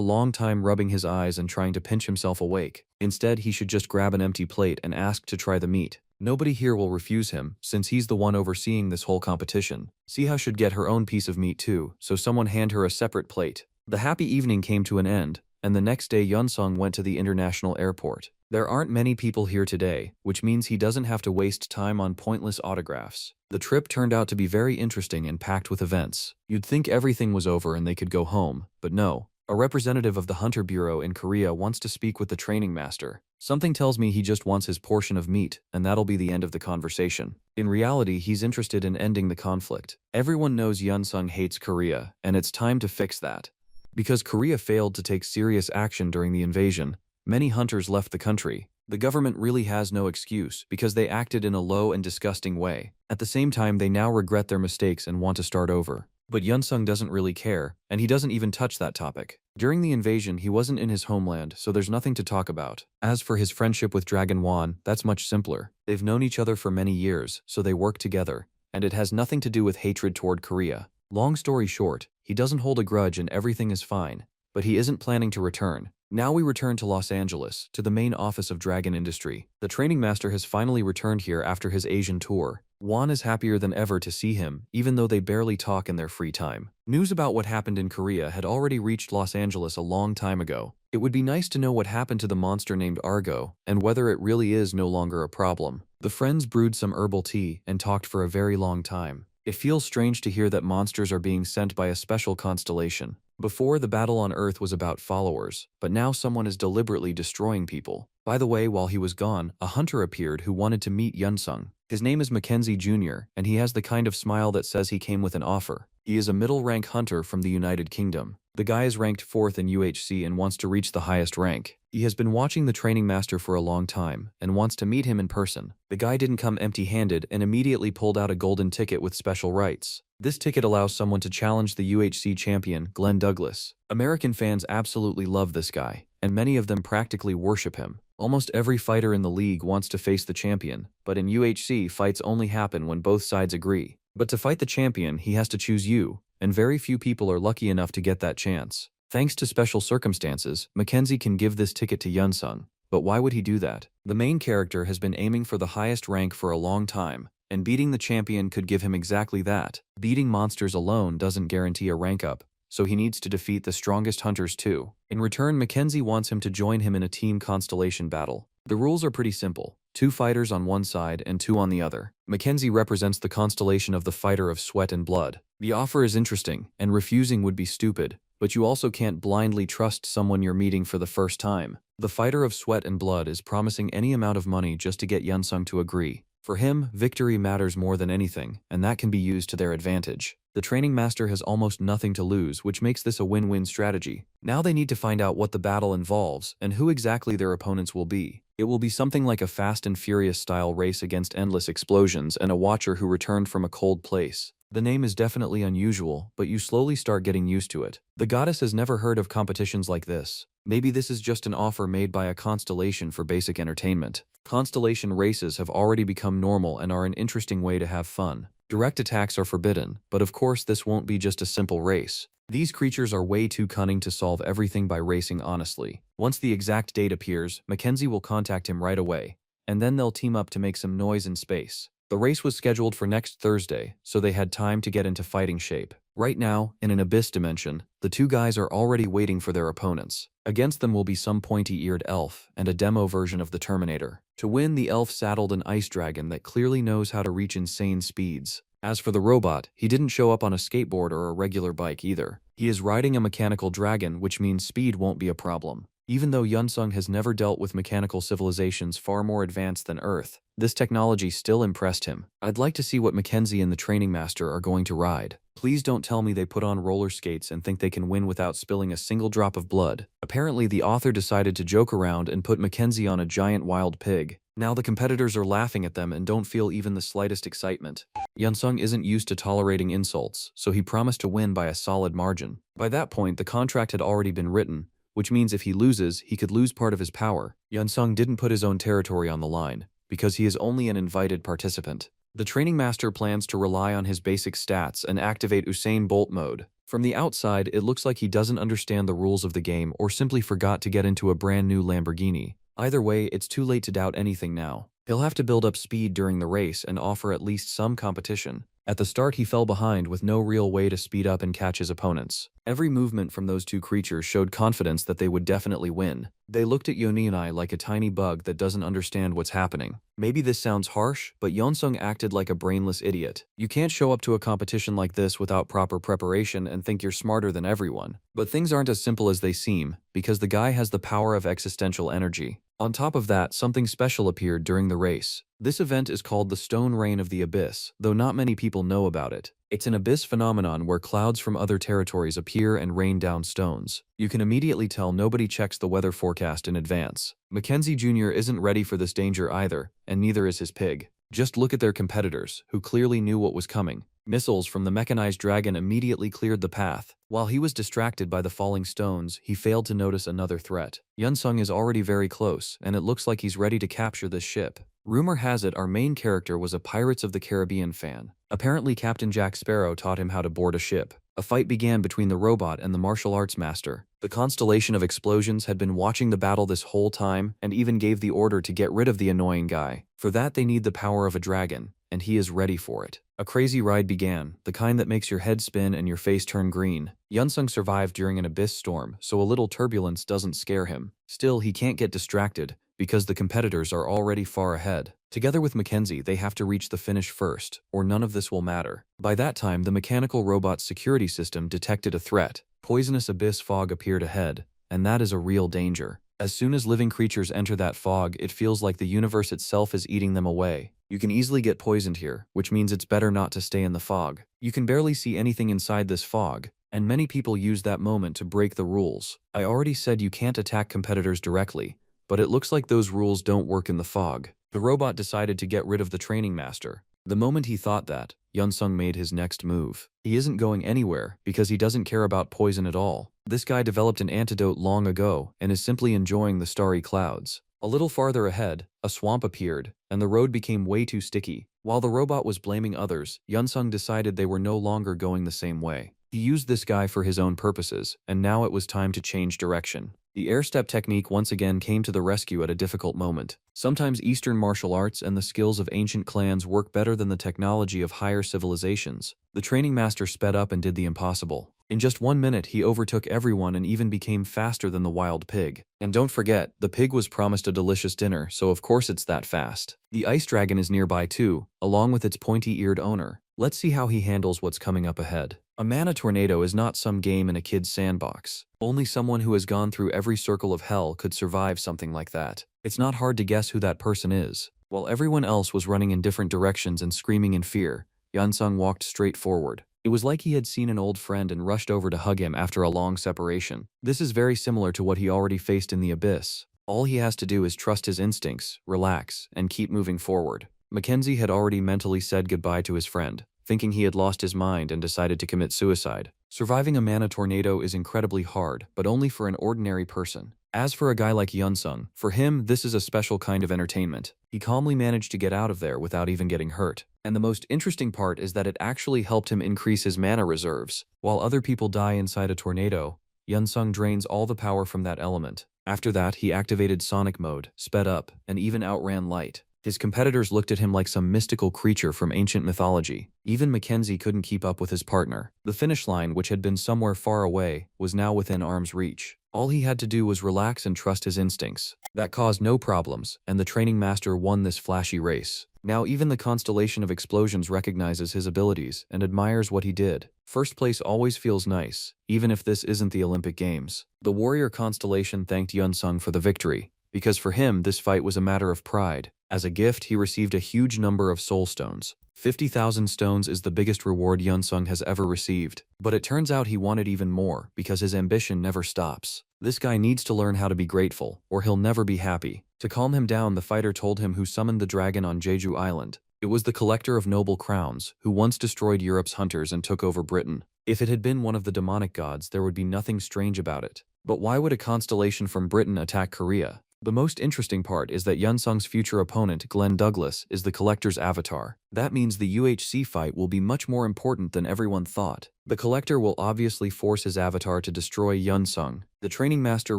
long time rubbing his eyes and trying to pinch himself awake. Instead, he should just grab an empty plate and ask to try the meat. Nobody here will refuse him, since he's the one overseeing this whole competition. Siha should get her own piece of meat too, so someone hand her a separate plate. The happy evening came to an end, and the next day Yeonsung went to the international airport. There aren't many people here today, which means he doesn't have to waste time on pointless autographs. The trip turned out to be very interesting and packed with events. You'd think everything was over and they could go home, but no. A representative of the Hunter Bureau in Korea wants to speak with the training master. Something tells me he just wants his portion of meat, and that'll be the end of the conversation. In reality, he's interested in ending the conflict. Everyone knows Yeonsung hates Korea, and it's time to fix that. Because Korea failed to take serious action during the invasion, many hunters left the country. The government really has no excuse because they acted in a low and disgusting way. At the same time, they now regret their mistakes and want to start over. But Yeonsung doesn't really care, and he doesn't even touch that topic. During the invasion, he wasn't in his homeland, so there's nothing to talk about. As for his friendship with Dragon Wan, that's much simpler. They've known each other for many years, so they work together, and it has nothing to do with hatred toward Korea. Long story short, he doesn't hold a grudge and everything is fine, but he isn't planning to return. Now we return to Los Angeles, to the main office of Dragon Industry. The training master has finally returned here after his Asian tour. Wan is happier than ever to see him, even though they barely talk in their free time. News about what happened in Korea had already reached Los Angeles a long time ago. It would be nice to know what happened to the monster named Argo, and whether it really is no longer a problem. The friends brewed some herbal tea and talked for a very long time. It feels strange to hear that monsters are being sent by a special constellation. Before, the battle on Earth was about followers, but now someone is deliberately destroying people. By the way, while he was gone, a hunter appeared who wanted to meet Yeonsung. His name is Mackenzie Jr., and he has the kind of smile that says he came with an offer. He is a middle-rank hunter from the United Kingdom. The guy is ranked 4th in UHC and wants to reach the highest rank. He has been watching the training master for a long time and wants to meet him in person. The guy didn't come empty-handed and immediately pulled out a golden ticket with special rights. This ticket allows someone to challenge the UHC champion, Glenn Douglas. American fans absolutely love this guy, and many of them practically worship him. Almost every fighter in the league wants to face the champion, but in UHC, fights only happen when both sides agree. But to fight the champion, he has to choose you, and very few people are lucky enough to get that chance. Thanks to special circumstances, Mackenzie can give this ticket to Yeonsung. but why would he do that? The main character has been aiming for the highest rank for a long time, and beating the champion could give him exactly that. Beating monsters alone doesn't guarantee a rank up, so he needs to defeat the strongest hunters too. In return, Mackenzie wants him to join him in a team constellation battle. The rules are pretty simple. 2 fighters on one side and 2 on the other. Mackenzie represents the constellation of the fighter of sweat and blood. The offer is interesting, and refusing would be stupid, but you also can't blindly trust someone you're meeting for the first time. The fighter of sweat and blood is promising any amount of money just to get Yunsung to agree. For him, victory matters more than anything, and that can be used to their advantage. The training master has almost nothing to lose, which makes this a win-win strategy. Now they need to find out what the battle involves and who exactly their opponents will be. It will be something like a Fast and Furious style race against endless explosions and a watcher who returned from a cold place. The name is definitely unusual, but you slowly start getting used to it. The goddess has never heard of competitions like this. Maybe this is just an offer made by a constellation for basic entertainment. Constellation races have already become normal and are an interesting way to have fun. Direct attacks are forbidden, but of course this won't be just a simple race. These creatures are way too cunning to solve everything by racing honestly. Once the exact date appears, Mackenzie will contact him right away, and then they'll team up to make some noise in space. The race was scheduled for next Thursday, so they had time to get into fighting shape. Right now, in an abyss dimension, the 2 guys are already waiting for their opponents. Against them will be some pointy-eared elf and a demo version of the Terminator. To win, the elf saddled an ice dragon that clearly knows how to reach insane speeds. As for the robot, he didn't show up on a skateboard or a regular bike either. He is riding a mechanical dragon, which means speed won't be a problem. Even though Yunsung has never dealt with mechanical civilizations far more advanced than Earth, this technology still impressed him. I'd like to see what Mackenzie and the training master are going to ride. Please don't tell me they put on roller skates and think they can win without spilling a single drop of blood. Apparently, the author decided to joke around and put Mackenzie on a giant wild pig. Now the competitors are laughing at them and don't feel even the slightest excitement. Yunsung isn't used to tolerating insults, so he promised to win by a solid margin. By that point, the contract had already been written, which means if he loses, he could lose part of his power. Yunsung didn't put his own territory on the line, because he is only an invited participant. The training master plans to rely on his basic stats and activate Usain Bolt mode. From the outside, it looks like he doesn't understand the rules of the game or simply forgot to get into a brand new Lamborghini. Either way, it's too late to doubt anything now. He'll have to build up speed during the race and offer at least some competition. At the start, he fell behind with no real way to speed up and catch his opponents. Every movement from those 2 creatures showed confidence that they would definitely win. They looked at Yoni and I like a tiny bug that doesn't understand what's happening. Maybe this sounds harsh, but Yeonsung acted like a brainless idiot. You can't show up to a competition like this without proper preparation and think you're smarter than everyone. But things aren't as simple as they seem, because the guy has the power of existential energy. On top of that, something special appeared during the race. This event is called the Stone Rain of the Abyss, though not many people know about it. It's an abyss phenomenon where clouds from other territories appear and rain down stones. You can immediately tell nobody checks the weather forecast in advance. Mackenzie Jr. isn't ready for this danger either, and neither is his pig. Just look at their competitors, who clearly knew what was coming. Missiles from the mechanized dragon immediately cleared the path. While he was distracted by the falling stones, he failed to notice another threat. Yunsung is already very close, and it looks like he's ready to capture this ship. Rumor has it our main character was a Pirates of the Caribbean fan. Apparently Captain Jack Sparrow taught him how to board a ship. A fight began between the robot and the martial arts master. The constellation of explosions had been watching the battle this whole time and even gave the order to get rid of the annoying guy. For that they need the power of a dragon, and he is ready for it. A crazy ride began, the kind that makes your head spin and your face turn green. Yunsung survived during an abyss storm, so a little turbulence doesn't scare him. Still, he can't get distracted, because the competitors are already far ahead. Together with Mackenzie, they have to reach the finish first, or none of this will matter. By that time, the mechanical robot's security system detected a threat. Poisonous abyss fog appeared ahead, and that is a real danger. As soon as living creatures enter that fog, it feels like the universe itself is eating them away. You can easily get poisoned here, which means it's better not to stay in the fog. You can barely see anything inside this fog, and many people use that moment to break the rules. I already said you can't attack competitors directly, but it looks like those rules don't work in the fog. The robot decided to get rid of the training master. The moment he thought that, Yunsung made his next move. He isn't going anywhere because he doesn't care about poison at all. This guy developed an antidote long ago and is simply enjoying the starry clouds. A little farther ahead, a swamp appeared, and the road became way too sticky. While the robot was blaming others, Yunsung decided they were no longer going the same way. He used this guy for his own purposes, and now it was time to change direction. The air step technique once again came to the rescue at a difficult moment. Sometimes Eastern martial arts and the skills of ancient clans work better than the technology of higher civilizations. The training master sped up and did the impossible. In just 1 minute, he overtook everyone and even became faster than the wild pig. And don't forget, the pig was promised a delicious dinner, so of course it's that fast. The ice dragon is nearby too, along with its pointy-eared owner. Let's see how he handles what's coming up ahead. A mana tornado is not some game in a kid's sandbox. Only someone who has gone through every circle of hell could survive something like that. It's not hard to guess who that person is. While everyone else was running in different directions and screaming in fear, Yunsung walked straight forward. It was like he had seen an old friend and rushed over to hug him after a long separation. This is very similar to what he already faced in the abyss. All he has to do is trust his instincts, relax, and keep moving forward. Mackenzie had already mentally said goodbye to his friend, thinking he had lost his mind and decided to commit suicide. Surviving a mana tornado is incredibly hard, but only for an ordinary person. As for a guy like Yunsung, for him this is a special kind of entertainment. He calmly managed to get out of there without even getting hurt. And the most interesting part is that it actually helped him increase his mana reserves. While other people die inside a tornado, Yunsung drains all the power from that element. After that, he activated Sonic mode, sped up, and even outran light. His competitors looked at him like some mystical creature from ancient mythology. Even Mackenzie couldn't keep up with his partner. The finish line, which had been somewhere far away, was now within arm's reach. All he had to do was relax and trust his instincts. That caused no problems, and the training master won this flashy race. Now even the constellation of explosions recognizes his abilities and admires what he did. First place always feels nice, even if this isn't the Olympic Games. The warrior constellation thanked Yunsung for the victory, because for him this fight was a matter of pride. As a gift, he received a huge number of soul stones. 50,000 stones is the biggest reward Yunsung has ever received. But it turns out he wanted even more, because his ambition never stops. This guy needs to learn how to be grateful, or he'll never be happy. To calm him down, the fighter told him who summoned the dragon on Jeju Island. It was the collector of noble crowns, who once destroyed Europe's hunters and took over Britain. If it had been one of the demonic gods, there would be nothing strange about it. But why would a constellation from Britain attack Korea? The most interesting part is that Yunsung's future opponent, Glenn Douglas, is the collector's avatar. That means the UHC fight will be much more important than everyone thought. The collector will obviously force his avatar to destroy Yunsung. The training master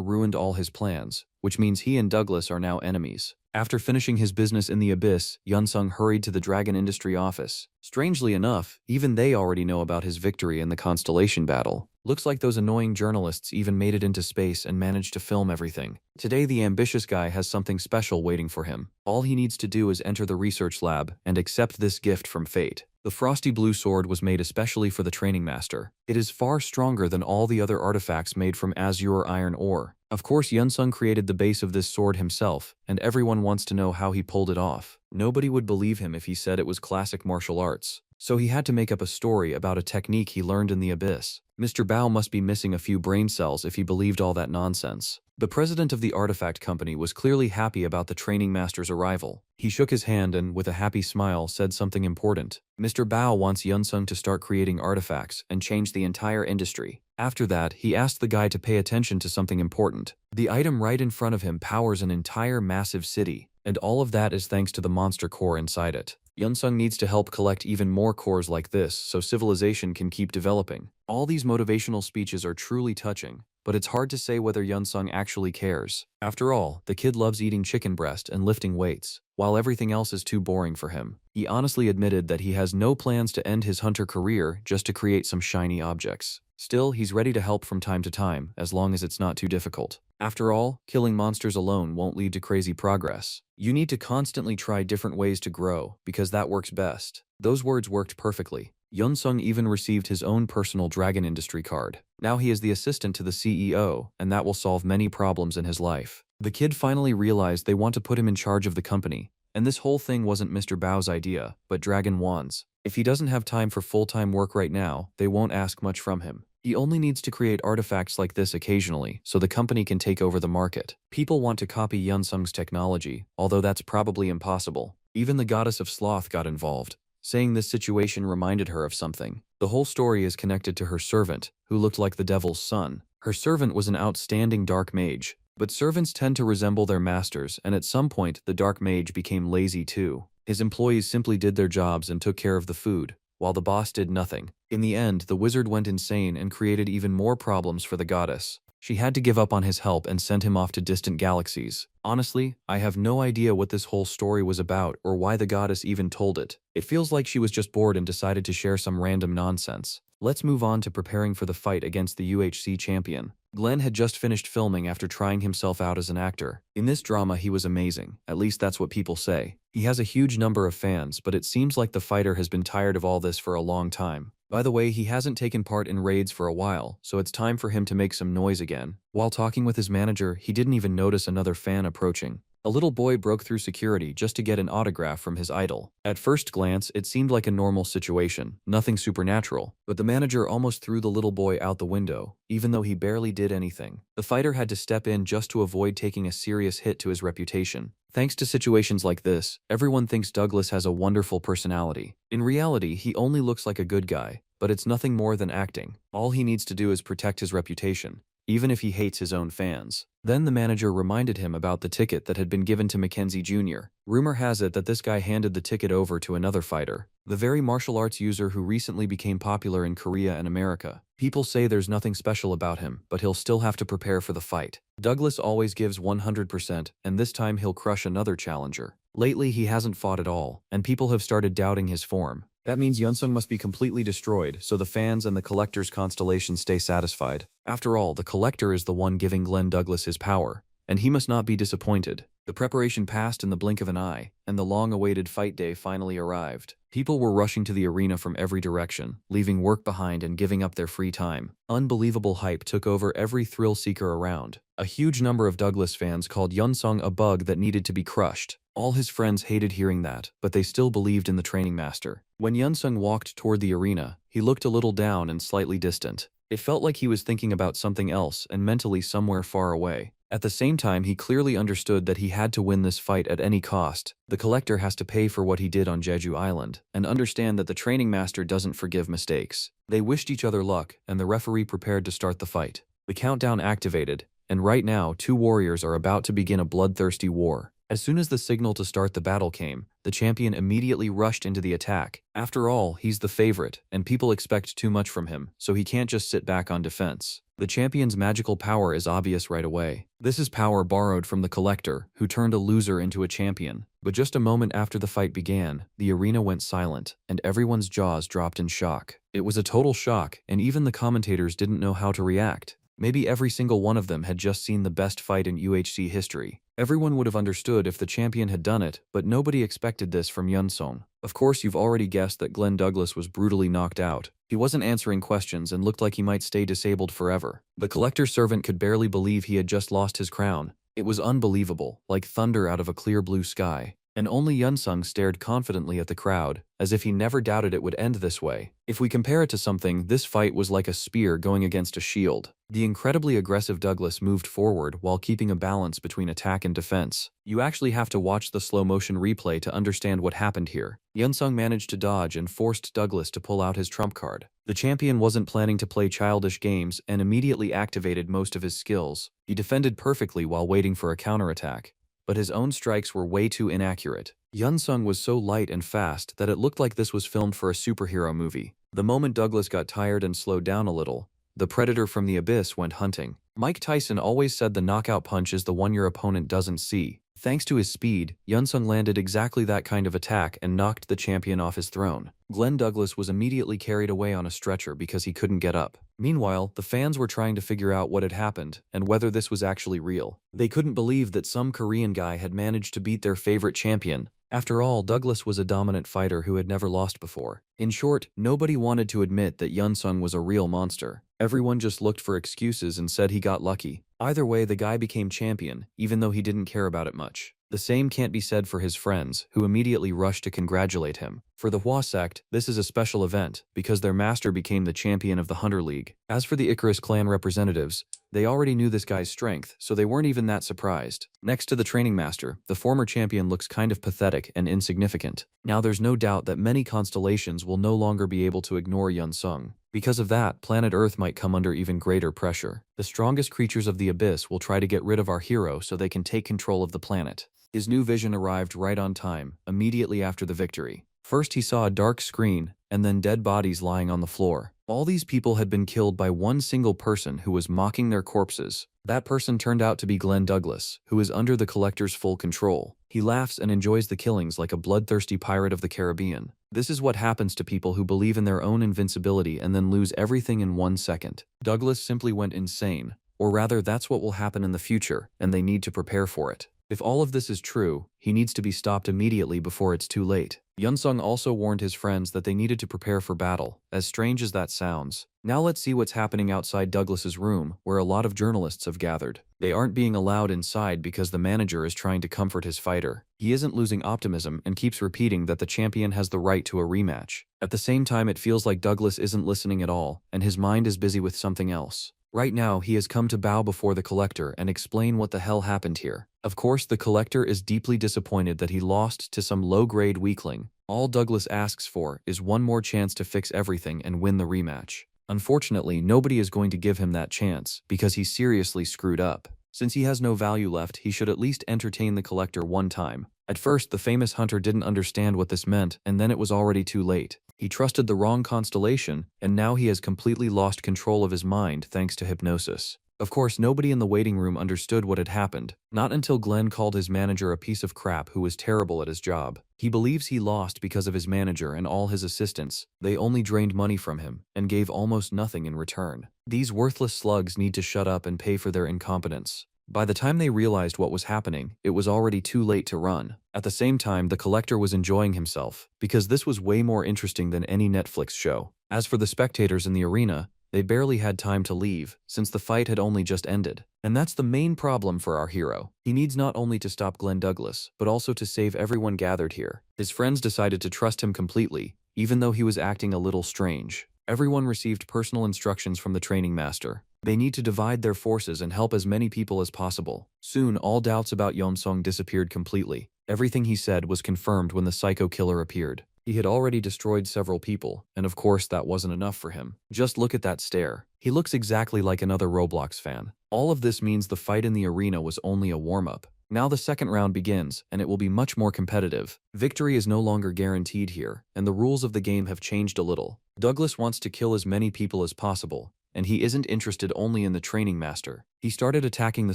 ruined all his plans, which means he and Douglas are now enemies. After finishing his business in the abyss, Yunsung hurried to the Dragon Industry office. Strangely enough, even they already know about his victory in the constellation battle. Looks like those annoying journalists even made it into space and managed to film everything. Today the ambitious guy has something special waiting for him. All he needs to do is enter the research lab and accept this gift from fate. The frosty blue sword was made especially for the training master. It is far stronger than all the other artifacts made from azure iron ore. Of course, Yunsung created the base of this sword himself, and everyone wants to know how he pulled it off. Nobody would believe him if he said it was classic martial arts. So he had to make up a story about a technique he learned in the abyss. Mr. Bao must be missing a few brain cells if he believed all that nonsense. The president of the artifact company was clearly happy about the training master's arrival. He shook his hand and, with a happy smile, said something important. Mr. Bao wants Yunsung to start creating artifacts and change the entire industry. After that, he asked the guy to pay attention to something important. The item right in front of him powers an entire massive city, and all of that is thanks to the monster core inside it. Yunsung needs to help collect even more cores like this so civilization can keep developing. All these motivational speeches are truly touching, but it's hard to say whether Yunsung actually cares. After all, the kid loves eating chicken breast and lifting weights, while everything else is too boring for him. He honestly admitted that he has no plans to end his hunter career just to create some shiny objects. Still, he's ready to help from time to time, as long as it's not too difficult. After all, killing monsters alone won't lead to crazy progress. You need to constantly try different ways to grow, because that works best. Those words worked perfectly. Yunsung even received his own personal Dragon Industry card. Now he is the assistant to the CEO, and that will solve many problems in his life. The kid finally realized they want to put him in charge of the company, and this whole thing wasn't Mr. Bao's idea, but Dragon Wan's. If he doesn't have time for full-time work right now, they won't ask much from him. He only needs to create artifacts like this occasionally, so the company can take over the market. People want to copy Yunsung's technology, although that's probably impossible. Even the goddess of sloth got involved, saying this situation reminded her of something. The whole story is connected to her servant, who looked like the devil's son. Her servant was an outstanding dark mage, but servants tend to resemble their masters, and at some point the dark mage became lazy too. His employees simply did their jobs and took care of the food, while the boss did nothing. In the end, the wizard went insane and created even more problems for the goddess. She had to give up on his help and send him off to distant galaxies. Honestly, I have no idea what this whole story was about or why the goddess even told it. It feels like she was just bored and decided to share some random nonsense. Let's move on to preparing for the fight against the UHC champion. Glenn had just finished filming after trying himself out as an actor. In this drama, he was amazing. At least that's what people say. He has a huge number of fans, but it seems like the fighter has been tired of all this for a long time. By the way, he hasn't taken part in raids for a while, so it's time for him to make some noise again. While talking with his manager, he didn't even notice another fan approaching. A little boy broke through security just to get an autograph from his idol. At first glance, it seemed like a normal situation, nothing supernatural, but the manager almost threw the little boy out the window, even though he barely did anything. The fighter had to step in just to avoid taking a serious hit to his reputation. Thanks to situations like this, everyone thinks Douglas has a wonderful personality. In reality, he only looks like a good guy, but it's nothing more than acting. All he needs to do is protect his reputation, even if he hates his own fans. Then the manager reminded him about the ticket that had been given to Mackenzie Jr. Rumor has it that this guy handed the ticket over to another fighter, the very martial arts user who recently became popular in Korea and America. People say there's nothing special about him, but he'll still have to prepare for the fight. Douglas always gives 100%, and this time he'll crush another challenger. Lately, he hasn't fought at all, and people have started doubting his form. That means Yunsung must be completely destroyed, so the fans and the Collector's constellation stay satisfied. After all, the Collector is the one giving Glenn Douglas his power, and he must not be disappointed. The preparation passed in the blink of an eye, and the long-awaited fight day finally arrived. People were rushing to the arena from every direction, leaving work behind and giving up their free time. Unbelievable hype took over every thrill-seeker around. A huge number of Douglas fans called Yunsung a bug that needed to be crushed. All his friends hated hearing that, but they still believed in the training master. When Yunsung walked toward the arena, he looked a little down and slightly distant. It felt like he was thinking about something else and mentally somewhere far away. At the same time, he clearly understood that he had to win this fight at any cost. The Collector has to pay for what he did on Jeju Island, and understand that the training master doesn't forgive mistakes. They wished each other luck, and the referee prepared to start the fight. The countdown activated, and right now, two warriors are about to begin a bloodthirsty war. As soon as the signal to start the battle came, the champion immediately rushed into the attack. After all, he's the favorite, and people expect too much from him, so he can't just sit back on defense. The champion's magical power is obvious right away. This is power borrowed from the Collector, who turned a loser into a champion. But just a moment after the fight began, the arena went silent, and everyone's jaws dropped in shock. It was a total shock, and even the commentators didn't know how to react. Maybe every single one of them had just seen the best fight in UHC history. Everyone would have understood if the champion had done it, but nobody expected this from Yunsung. Of course, you've already guessed that Glenn Douglas was brutally knocked out. He wasn't answering questions and looked like he might stay disabled forever. The Collector's servant could barely believe he had just lost his crown. It was unbelievable, like thunder out of a clear blue sky. And only Yunsung stared confidently at the crowd, as if he never doubted it would end this way. If we compare it to something, this fight was like a spear going against a shield. The incredibly aggressive Douglas moved forward while keeping a balance between attack and defense. You actually have to watch the slow-motion replay to understand what happened here. Yunsung managed to dodge and forced Douglas to pull out his trump card. The champion wasn't planning to play childish games and immediately activated most of his skills. He defended perfectly while waiting for a counterattack, but his own strikes were way too inaccurate. Yunsung was so light and fast that it looked like this was filmed for a superhero movie. The moment Douglas got tired and slowed down a little, the predator from the abyss went hunting. Mike Tyson always said the knockout punch is the one your opponent doesn't see. Thanks to his speed, Yunsung landed exactly that kind of attack and knocked the champion off his throne. Glenn Douglas was immediately carried away on a stretcher because he couldn't get up. Meanwhile, the fans were trying to figure out what had happened and whether this was actually real. They couldn't believe that some Korean guy had managed to beat their favorite champion. After all, Douglas was a dominant fighter who had never lost before. In short, nobody wanted to admit that Yunsung was a real monster. Everyone just looked for excuses and said he got lucky. Either way, the guy became champion, even though he didn't care about it much. The same can't be said for his friends, who immediately rushed to congratulate him. For the Hua sect, this is a special event, because their master became the champion of the Hunter League. As for the Icarus clan representatives, they already knew this guy's strength, so they weren't even that surprised. Next to the training master, the former champion looks kind of pathetic and insignificant. Now there's no doubt that many constellations will no longer be able to ignore Yunsung. Because of that, planet Earth might come under even greater pressure. The strongest creatures of the abyss will try to get rid of our hero so they can take control of the planet. His new vision arrived right on time, immediately after the victory. First he saw a dark screen, and then dead bodies lying on the floor. All these people had been killed by one single person who was mocking their corpses. That person turned out to be Glenn Douglas, who is under the collector's full control. He laughs and enjoys the killings like a bloodthirsty pirate of the Caribbean. This is what happens to people who believe in their own invincibility and then lose everything in 1 second. Douglas simply went insane. Or rather, that's what will happen in the future, and they need to prepare for it. If all of this is true, he needs to be stopped immediately before it's too late. Yunsung also warned his friends that they needed to prepare for battle, as strange as that sounds. Now let's see what's happening outside Douglas's room, where a lot of journalists have gathered. They aren't being allowed inside because the manager is trying to comfort his fighter. He isn't losing optimism and keeps repeating that the champion has the right to a rematch. At the same time, it feels like Douglas isn't listening at all, and his mind is busy with something else. Right now, he has come to bow before the collector and explain what the hell happened here. Of course, the collector is deeply disappointed that he lost to some low-grade weakling. All Douglas asks for is one more chance to fix everything and win the rematch. Unfortunately, nobody is going to give him that chance because he seriously screwed up. Since he has no value left, he should at least entertain the collector one time. At first, the famous hunter didn't understand what this meant, and then it was already too late. He trusted the wrong constellation, and now he has completely lost control of his mind thanks to hypnosis. Of course, nobody in the waiting room understood what had happened, not until Glenn called his manager a piece of crap who was terrible at his job. He believes he lost because of his manager and all his assistants. They only drained money from him and gave almost nothing in return. These worthless slugs need to shut up and pay for their incompetence. By the time they realized what was happening, it was already too late to run. At the same time, the collector was enjoying himself, because this was way more interesting than any Netflix show. As for the spectators in the arena, they barely had time to leave, since the fight had only just ended. And that's the main problem for our hero. He needs not only to stop Glenn Douglas, but also to save everyone gathered here. His friends decided to trust him completely, even though he was acting a little strange. Everyone received personal instructions from the training master. They need to divide their forces and help as many people as possible. Soon, all doubts about Yeonsong disappeared completely. Everything he said was confirmed when the psycho killer appeared. He had already destroyed several people, and of course that wasn't enough for him. Just look at that stare. He looks exactly like another Roblox fan. All of this means the fight in the arena was only a warm-up. Now the second round begins, and it will be much more competitive. Victory is no longer guaranteed here, and the rules of the game have changed a little. Douglas wants to kill as many people as possible, and he isn't interested only in the training master. He started attacking the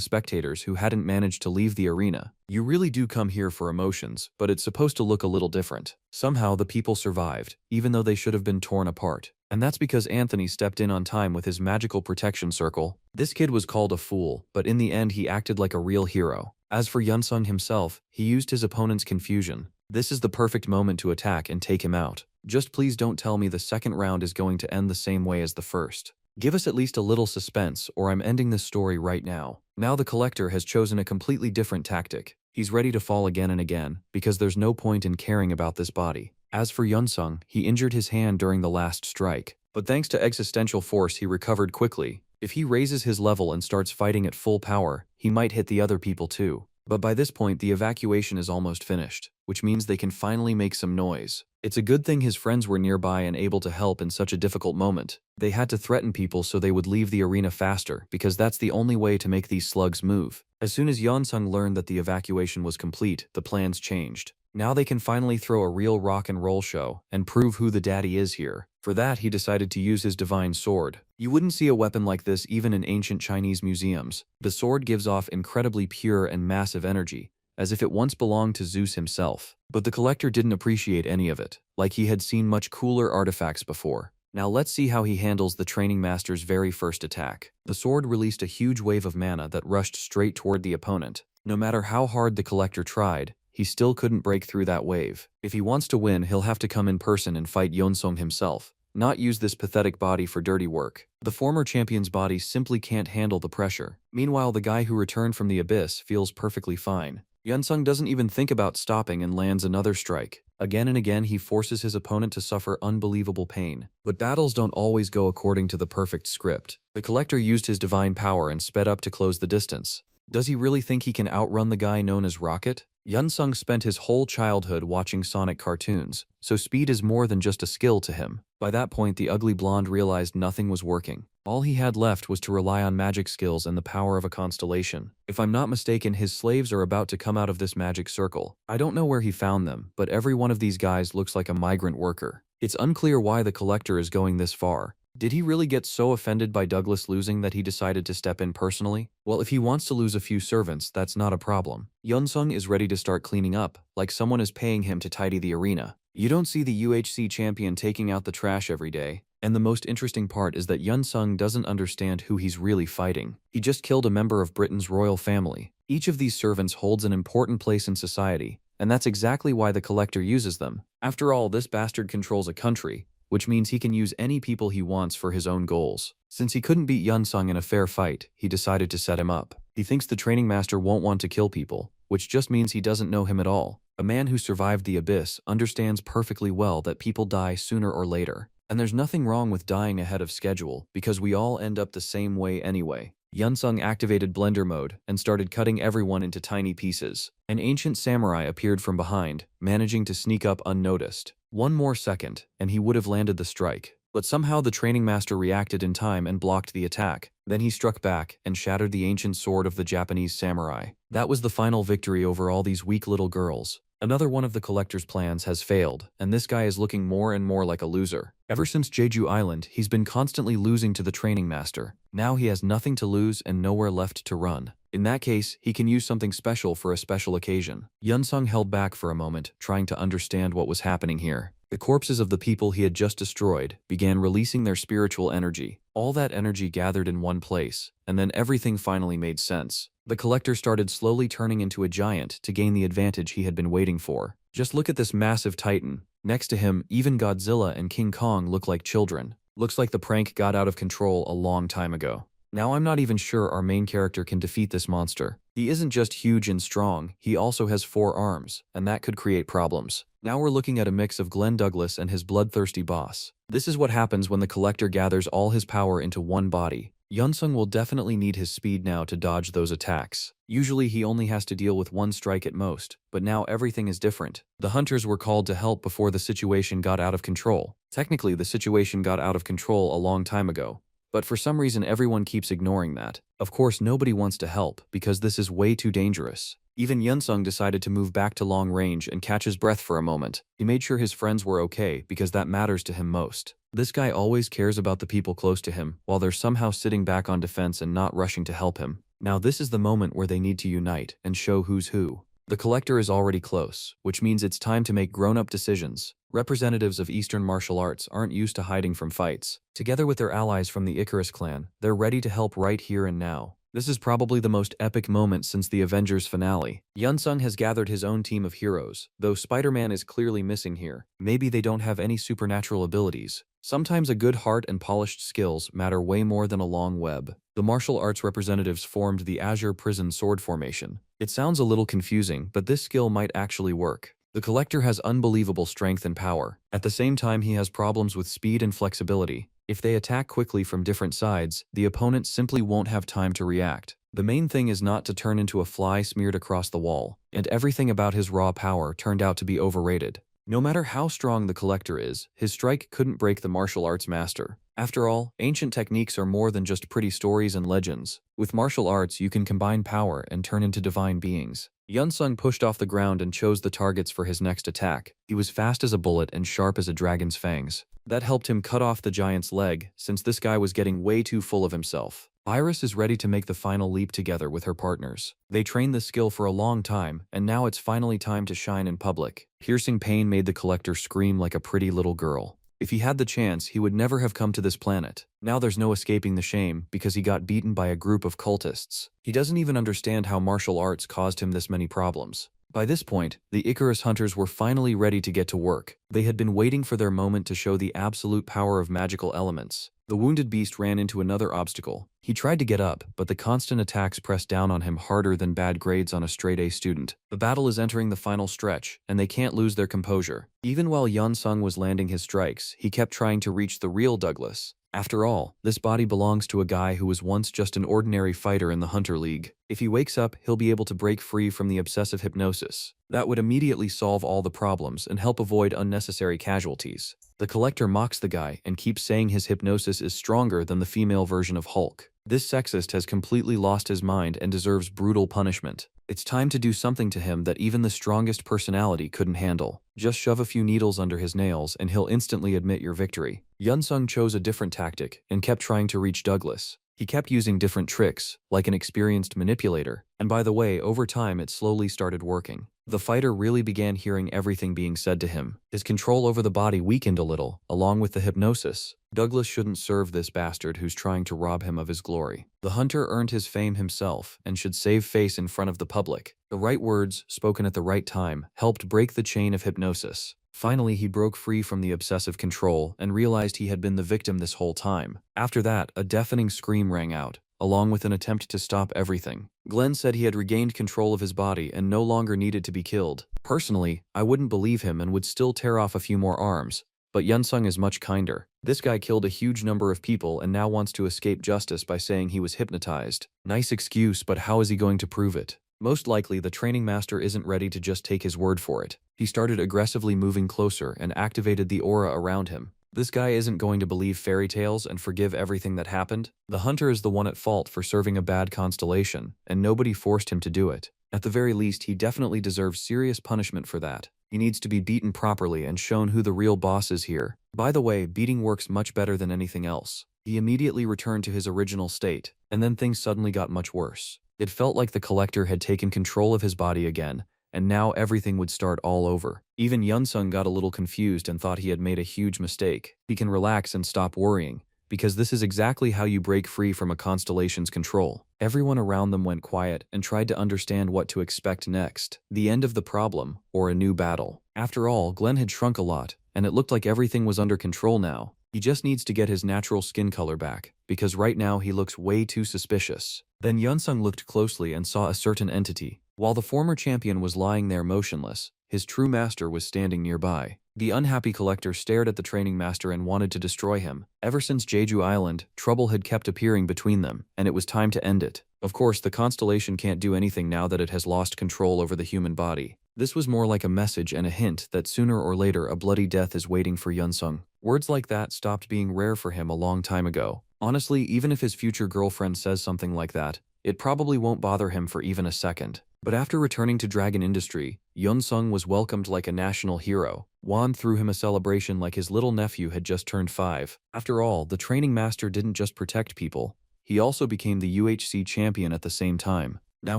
spectators who hadn't managed to leave the arena. You really do come here for emotions, but it's supposed to look a little different. Somehow the people survived, even though they should have been torn apart. And that's because Anthony stepped in on time with his magical protection circle. This kid was called a fool, but in the end he acted like a real hero. As for Yunsung himself, he used his opponent's confusion. This is the perfect moment to attack and take him out. Just please don't tell me the second round is going to end the same way as the first. Give us at least a little suspense, or I'm ending this story right now. Now the collector has chosen a completely different tactic. He's ready to fall again and again, because there's no point in caring about this body. As for Yunsung, he injured his hand during the last strike. But thanks to existential force, he recovered quickly. If he raises his level and starts fighting at full power, he might hit the other people too. But by this point, the evacuation is almost finished, which means they can finally make some noise. It's a good thing his friends were nearby and able to help in such a difficult moment. They had to threaten people so they would leave the arena faster, because that's the only way to make these slugs move. As soon as Yeonsung learned that the evacuation was complete, the plans changed. Now they can finally throw a real rock and roll show and prove who the daddy is here. For that, he decided to use his divine sword. You wouldn't see a weapon like this even in ancient Chinese museums. The sword gives off incredibly pure and massive energy, as if it once belonged to Zeus himself. But the collector didn't appreciate any of it, like he had seen much cooler artifacts before. Now let's see how he handles the training master's very first attack. The sword released a huge wave of mana that rushed straight toward the opponent. No matter how hard the collector tried, he still couldn't break through that wave. If he wants to win, he'll have to come in person and fight Yeonsong himself, not use this pathetic body for dirty work. The former champion's body simply can't handle the pressure. Meanwhile, the guy who returned from the abyss feels perfectly fine. Yunsung doesn't even think about stopping and lands another strike. Again and again, he forces his opponent to suffer unbelievable pain. But battles don't always go according to the perfect script. The collector used his divine power and sped up to close the distance. Does he really think he can outrun the guy known as Rocket? Yunsung spent his whole childhood watching Sonic cartoons, so speed is more than just a skill to him. By that point, the ugly blonde realized nothing was working. All he had left was to rely on magic skills and the power of a constellation. If I'm not mistaken, his slaves are about to come out of this magic circle. I don't know where he found them, but every one of these guys looks like a migrant worker. It's unclear why the collector is going this far. Did he really get so offended by Douglas losing that he decided to step in personally? Well, if he wants to lose a few servants, that's not a problem. Yunsung is ready to start cleaning up, like someone is paying him to tidy the arena. You don't see the UHC champion taking out the trash every day. And the most interesting part is that Yunsung doesn't understand who he's really fighting. He just killed a member of Britain's royal family. Each of these servants holds an important place in society, and that's exactly why the collector uses them. After all, this bastard controls a country, which means he can use any people he wants for his own goals. Since he couldn't beat Yunsung in a fair fight, he decided to set him up. He thinks the training master won't want to kill people, which just means he doesn't know him at all. A man who survived the abyss understands perfectly well that people die sooner or later. And there's nothing wrong with dying ahead of schedule, because we all end up the same way anyway. Yunsung activated blender mode and started cutting everyone into tiny pieces. An ancient samurai appeared from behind, managing to sneak up unnoticed. One more second, and he would have landed the strike. But somehow the training master reacted in time and blocked the attack. Then he struck back and shattered the ancient sword of the Japanese samurai. That was the final victory over all these weak little girls. Another one of the collector's plans has failed, and this guy is looking more and more like a loser. Ever since Jeju Island, he's been constantly losing to the training master. Now he has nothing to lose and nowhere left to run. In that case, he can use something special for a special occasion. Yunsung held back for a moment, trying to understand what was happening here. The corpses of the people he had just destroyed began releasing their spiritual energy. All that energy gathered in one place, and then everything finally made sense. The collector started slowly turning into a giant to gain the advantage he had been waiting for. Just look at this massive titan. Next to him, even Godzilla and King Kong look like children. Looks like the prank got out of control a long time ago. Now I'm not even sure our main character can defeat this monster. He isn't just huge and strong, he also has 4 arms, and that could create problems. Now we're looking at a mix of Glenn Douglas and his bloodthirsty boss. This is what happens when the collector gathers all his power into one body. Yunsung will definitely need his speed now to dodge those attacks. Usually he only has to deal with one strike at most, but now everything is different. The hunters were called to help before the situation got out of control. Technically, the situation got out of control a long time ago. But for some reason everyone keeps ignoring that. Of course nobody wants to help, because this is way too dangerous. Even Yunsung decided to move back to long range and catch his breath for a moment. He made sure his friends were okay, because that matters to him most. This guy always cares about the people close to him, while they're somehow sitting back on defense and not rushing to help him. Now this is the moment where they need to unite and show who's who. The collector is already close, which means it's time to make grown-up decisions. Representatives of Eastern martial arts aren't used to hiding from fights. Together with their allies from the Icarus clan, they're ready to help right here and now. This is probably the most epic moment since the Avengers finale. Yunsung has gathered his own team of heroes, though Spider-Man is clearly missing here. Maybe they don't have any supernatural abilities. Sometimes a good heart and polished skills matter way more than a long web. The martial arts representatives formed the Azure Prison Sword Formation. It sounds a little confusing, but this skill might actually work. The collector has unbelievable strength and power. At the same time, he has problems with speed and flexibility. If they attack quickly from different sides, the opponent simply won't have time to react. The main thing is not to turn into a fly smeared across the wall, and everything about his raw power turned out to be overrated. No matter how strong the collector is, his strike couldn't break the martial arts master. After all, ancient techniques are more than just pretty stories and legends. With martial arts, you can combine power and turn into divine beings. Yunsung pushed off the ground and chose the targets for his next attack. He was fast as a bullet and sharp as a dragon's fangs. That helped him cut off the giant's leg, since this guy was getting way too full of himself. Iris is ready to make the final leap together with her partners. They trained this skill for a long time, and now it's finally time to shine in public. Piercing pain made the collector scream like a pretty little girl. If he had the chance, he would never have come to this planet. Now there's no escaping the shame, because he got beaten by a group of cultists. He doesn't even understand how martial arts caused him this many problems. By this point, the Icarus hunters were finally ready to get to work. They had been waiting for their moment to show the absolute power of magical elements. The wounded beast ran into another obstacle. He tried to get up, but the constant attacks pressed down on him harder than bad grades on a straight-A student. The battle is entering the final stretch, and they can't lose their composure. Even while Yunsung was landing his strikes, he kept trying to reach the real Douglas. After all, this body belongs to a guy who was once just an ordinary fighter in the Hunter League. If he wakes up, he'll be able to break free from the obsessive hypnosis. That would immediately solve all the problems and help avoid unnecessary casualties. The collector mocks the guy and keeps saying his hypnosis is stronger than the female version of Hulk. This sexist has completely lost his mind and deserves brutal punishment. It's time to do something to him that even the strongest personality couldn't handle. Just shove a few needles under his nails and he'll instantly admit your victory. Yunsung chose a different tactic and kept trying to reach Douglas. He kept using different tricks, like an experienced manipulator, and by the way, over time it slowly started working. The fighter really began hearing everything being said to him. His control over the body weakened a little, along with the hypnosis. Douglas shouldn't serve this bastard who's trying to rob him of his glory. The hunter earned his fame himself and should save face in front of the public. The right words, spoken at the right time, helped break the chain of hypnosis. Finally, he broke free from the obsessive control and realized he had been the victim this whole time. After that, a deafening scream rang out, along with an attempt to stop everything. Glenn said he had regained control of his body and no longer needed to be killed. Personally, I wouldn't believe him and would still tear off a few more arms. But Yunsung is much kinder. This guy killed a huge number of people and now wants to escape justice by saying he was hypnotized. Nice excuse, but how is he going to prove it? Most likely, the training master isn't ready to just take his word for it. He started aggressively moving closer and activated the aura around him. This guy isn't going to believe fairy tales and forgive everything that happened. The hunter is the one at fault for serving a bad constellation, and nobody forced him to do it. At the very least, he definitely deserves serious punishment for that. He needs to be beaten properly and shown who the real boss is here. By the way, beating works much better than anything else. He immediately returned to his original state, and then things suddenly got much worse. It felt like the collector had taken control of his body again, and now everything would start all over. Even Yunsung got a little confused and thought he had made a huge mistake. He can relax and stop worrying, because this is exactly how you break free from a constellation's control. Everyone around them went quiet and tried to understand what to expect next. The end of the problem, or a new battle. After all, Glenn had shrunk a lot, and it looked like everything was under control now. He just needs to get his natural skin color back, because right now he looks way too suspicious. Then Yunsung looked closely and saw a certain entity. While the former champion was lying there motionless, his true master was standing nearby. The unhappy collector stared at the training master and wanted to destroy him. Ever since Jeju Island, trouble had kept appearing between them, and it was time to end it. Of course, the constellation can't do anything now that it has lost control over the human body. This was more like a message and a hint that sooner or later a bloody death is waiting for Yunsung. Words like that stopped being rare for him a long time ago. Honestly, even if his future girlfriend says something like that, it probably won't bother him for even a second. But after returning to Dragon Industry, Yunsung was welcomed like a national hero. Wan threw him a celebration like his little nephew had just turned 5. After all, the training master didn't just protect people, he also became the UHC champion at the same time. Now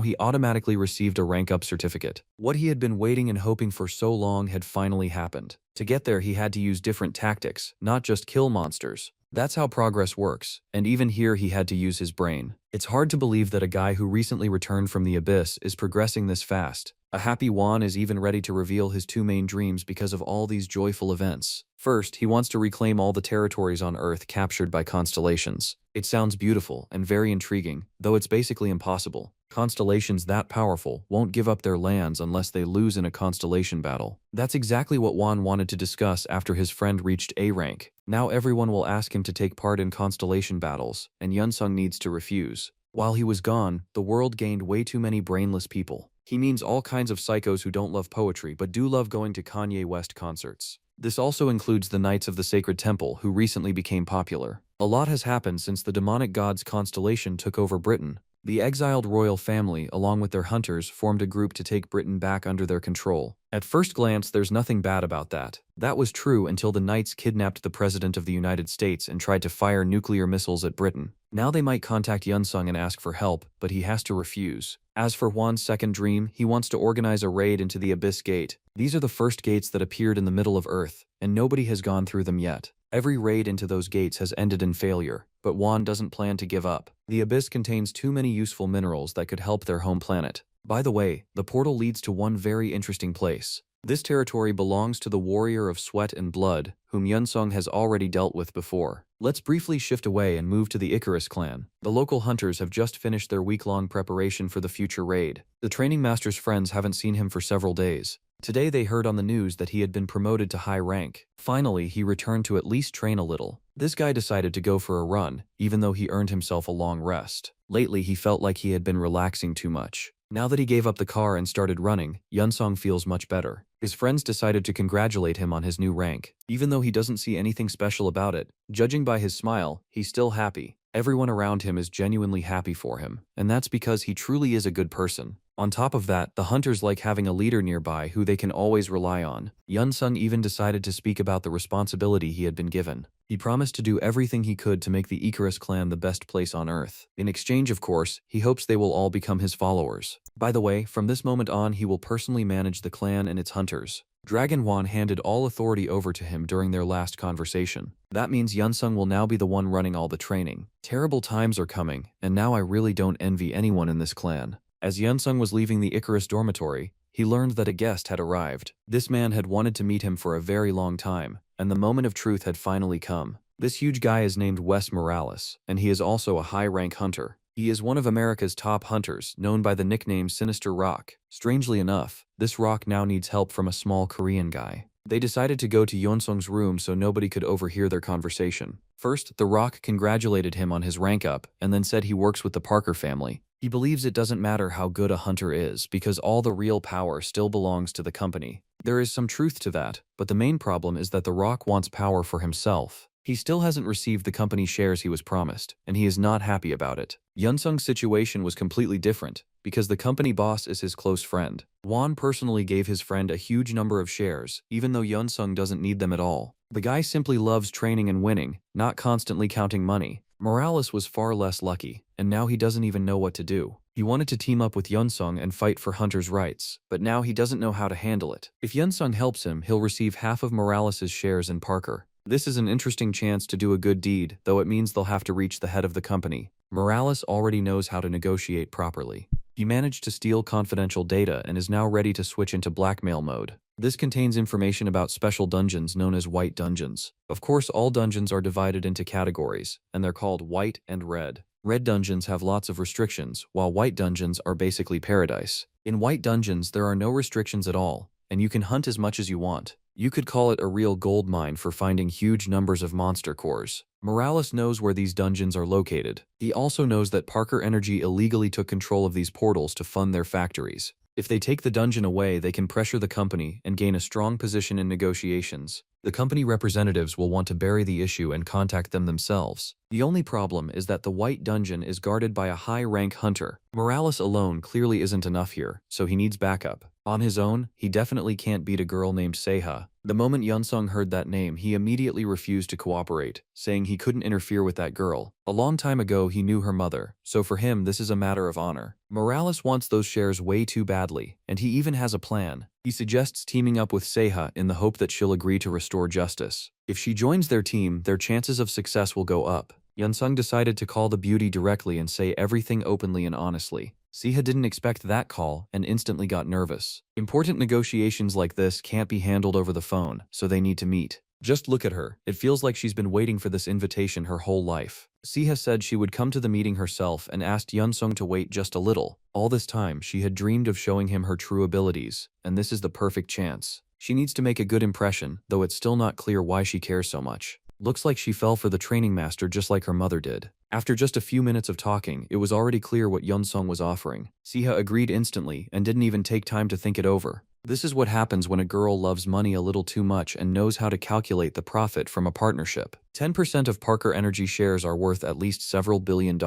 he automatically received a rank-up certificate. What he had been waiting and hoping for so long had finally happened. To get there, he had to use different tactics, not just kill monsters. That's how progress works, and even here he had to use his brain. It's hard to believe that a guy who recently returned from the abyss is progressing this fast. A happy Wan is even ready to reveal his 2 main dreams because of all these joyful events. First, he wants to reclaim all the territories on Earth captured by constellations. It sounds beautiful and very intriguing, though it's basically impossible. Constellations that powerful won't give up their lands unless they lose in a constellation battle. That's exactly what Wan wanted to discuss after his friend reached A rank. Now everyone will ask him to take part in constellation battles, and Yunsung needs to refuse. While he was gone, the world gained way too many brainless people. He means all kinds of psychos who don't love poetry but do love going to Kanye West concerts. This also includes the Knights of the Sacred Temple, who recently became popular. A lot has happened since the demonic gods constellation took over Britain. The exiled royal family, along with their hunters, formed a group to take Britain back under their control. At first glance, there's nothing bad about that. That was true until the Knights kidnapped the President of the United States and tried to fire nuclear missiles at Britain. Now they might contact Yunsung and ask for help, but he has to refuse. As for Wan's second dream, he wants to organize a raid into the Abyss Gate. These are the first gates that appeared in the middle of Earth, and nobody has gone through them yet. Every raid into those gates has ended in failure, but Wan doesn't plan to give up. The Abyss contains too many useful minerals that could help their home planet. By the way, the portal leads to one very interesting place. This territory belongs to the warrior of sweat and blood, whom Yunsung has already dealt with before. Let's briefly shift away and move to the Icarus clan. The local hunters have just finished their week-long preparation for the future raid. The training master's friends haven't seen him for several days. Today they heard on the news that he had been promoted to high rank. Finally, he returned to at least train a little. This guy decided to go for a run, even though he earned himself a long rest. Lately, he felt like he had been relaxing too much. Now that he gave up the car and started running, Yunsung feels much better. His friends decided to congratulate him on his new rank. Even though he doesn't see anything special about it, judging by his smile, he's still happy. Everyone around him is genuinely happy for him, and that's because he truly is a good person. On top of that, the hunters like having a leader nearby who they can always rely on. Yunsung even decided to speak about the responsibility he had been given. He promised to do everything he could to make the Icarus clan the best place on Earth. In exchange, of course, he hopes they will all become his followers. By the way, from this moment on, he will personally manage the clan and its hunters. Dragon Wan handed all authority over to him during their last conversation. That means Yunsung will now be the one running all the training. Terrible times are coming, and now I really don't envy anyone in this clan. As Yunsung was leaving the Icarus dormitory, he learned that a guest had arrived. This man had wanted to meet him for a very long time, and the moment of truth had finally come. This huge guy is named Wes Morales, and he is also a high-rank hunter. He is one of America's top hunters, known by the nickname Sinister Rock. Strangely enough, this rock now needs help from a small Korean guy. They decided to go to Yunsung's room so nobody could overhear their conversation. First, the rock congratulated him on his rank up, and then said he works with the Parker family. He believes it doesn't matter how good a hunter is because all the real power still belongs to the company. There is some truth to that, but the main problem is that the rock wants power for himself. He still hasn't received the company shares he was promised, and he is not happy about it. Yunsung's situation was completely different, because the company boss is his close friend. Wan personally gave his friend a huge number of shares, even though Yunsung doesn't need them at all. The guy simply loves training and winning, not constantly counting money. Morales was far less lucky, and now he doesn't even know what to do. He wanted to team up with Yunsung and fight for hunters' rights, but now he doesn't know how to handle it. If Yunsung helps him, he'll receive half of Morales' shares in Parker. This is an interesting chance to do a good deed, though it means they'll have to reach the head of the company. Morales already knows how to negotiate properly. He managed to steal confidential data and is now ready to switch into blackmail mode. This contains information about special dungeons known as white dungeons. Of course, all dungeons are divided into categories, and they're called white and red. Red dungeons have lots of restrictions, while white dungeons are basically paradise. In white dungeons, there are no restrictions at all, and you can hunt as much as you want. You could call it a real gold mine for finding huge numbers of monster cores. Morales knows where these dungeons are located. He also knows that Parker Energy illegally took control of these portals to fund their factories. If they take the dungeon away, they can pressure the company and gain a strong position in negotiations. The company representatives will want to bury the issue and contact them themselves. The only problem is that the white dungeon is guarded by a high-rank hunter. Morales alone clearly isn't enough here, so he needs backup. On his own, he definitely can't beat a girl named Seha. The moment Yunsung heard that name, he immediately refused to cooperate, saying he couldn't interfere with that girl. A long time ago, he knew her mother, so for him, this is a matter of honor. Morales wants those shares way too badly, and he even has a plan. He suggests teaming up with Seha in the hope that she'll agree to restore justice. If she joins their team, their chances of success will go up. Yunsung decided to call the beauty directly and say everything openly and honestly. Seha didn't expect that call and instantly got nervous. Important negotiations like this can't be handled over the phone, so they need to meet. Just look at her. It feels like she's been waiting for this invitation her whole life. Seha said she would come to the meeting herself and asked Yunsung to wait just a little. All this time, she had dreamed of showing him her true abilities, and this is the perfect chance. She needs to make a good impression, though it's still not clear why she cares so much. Looks like she fell for the training master just like her mother did. After just a few minutes of talking, it was already clear what Yunsung was offering. Seha agreed instantly and didn't even take time to think it over. This is what happens when a girl loves money a little too much and knows how to calculate the profit from a partnership. 10% of Parker Energy shares are worth at least several $billion,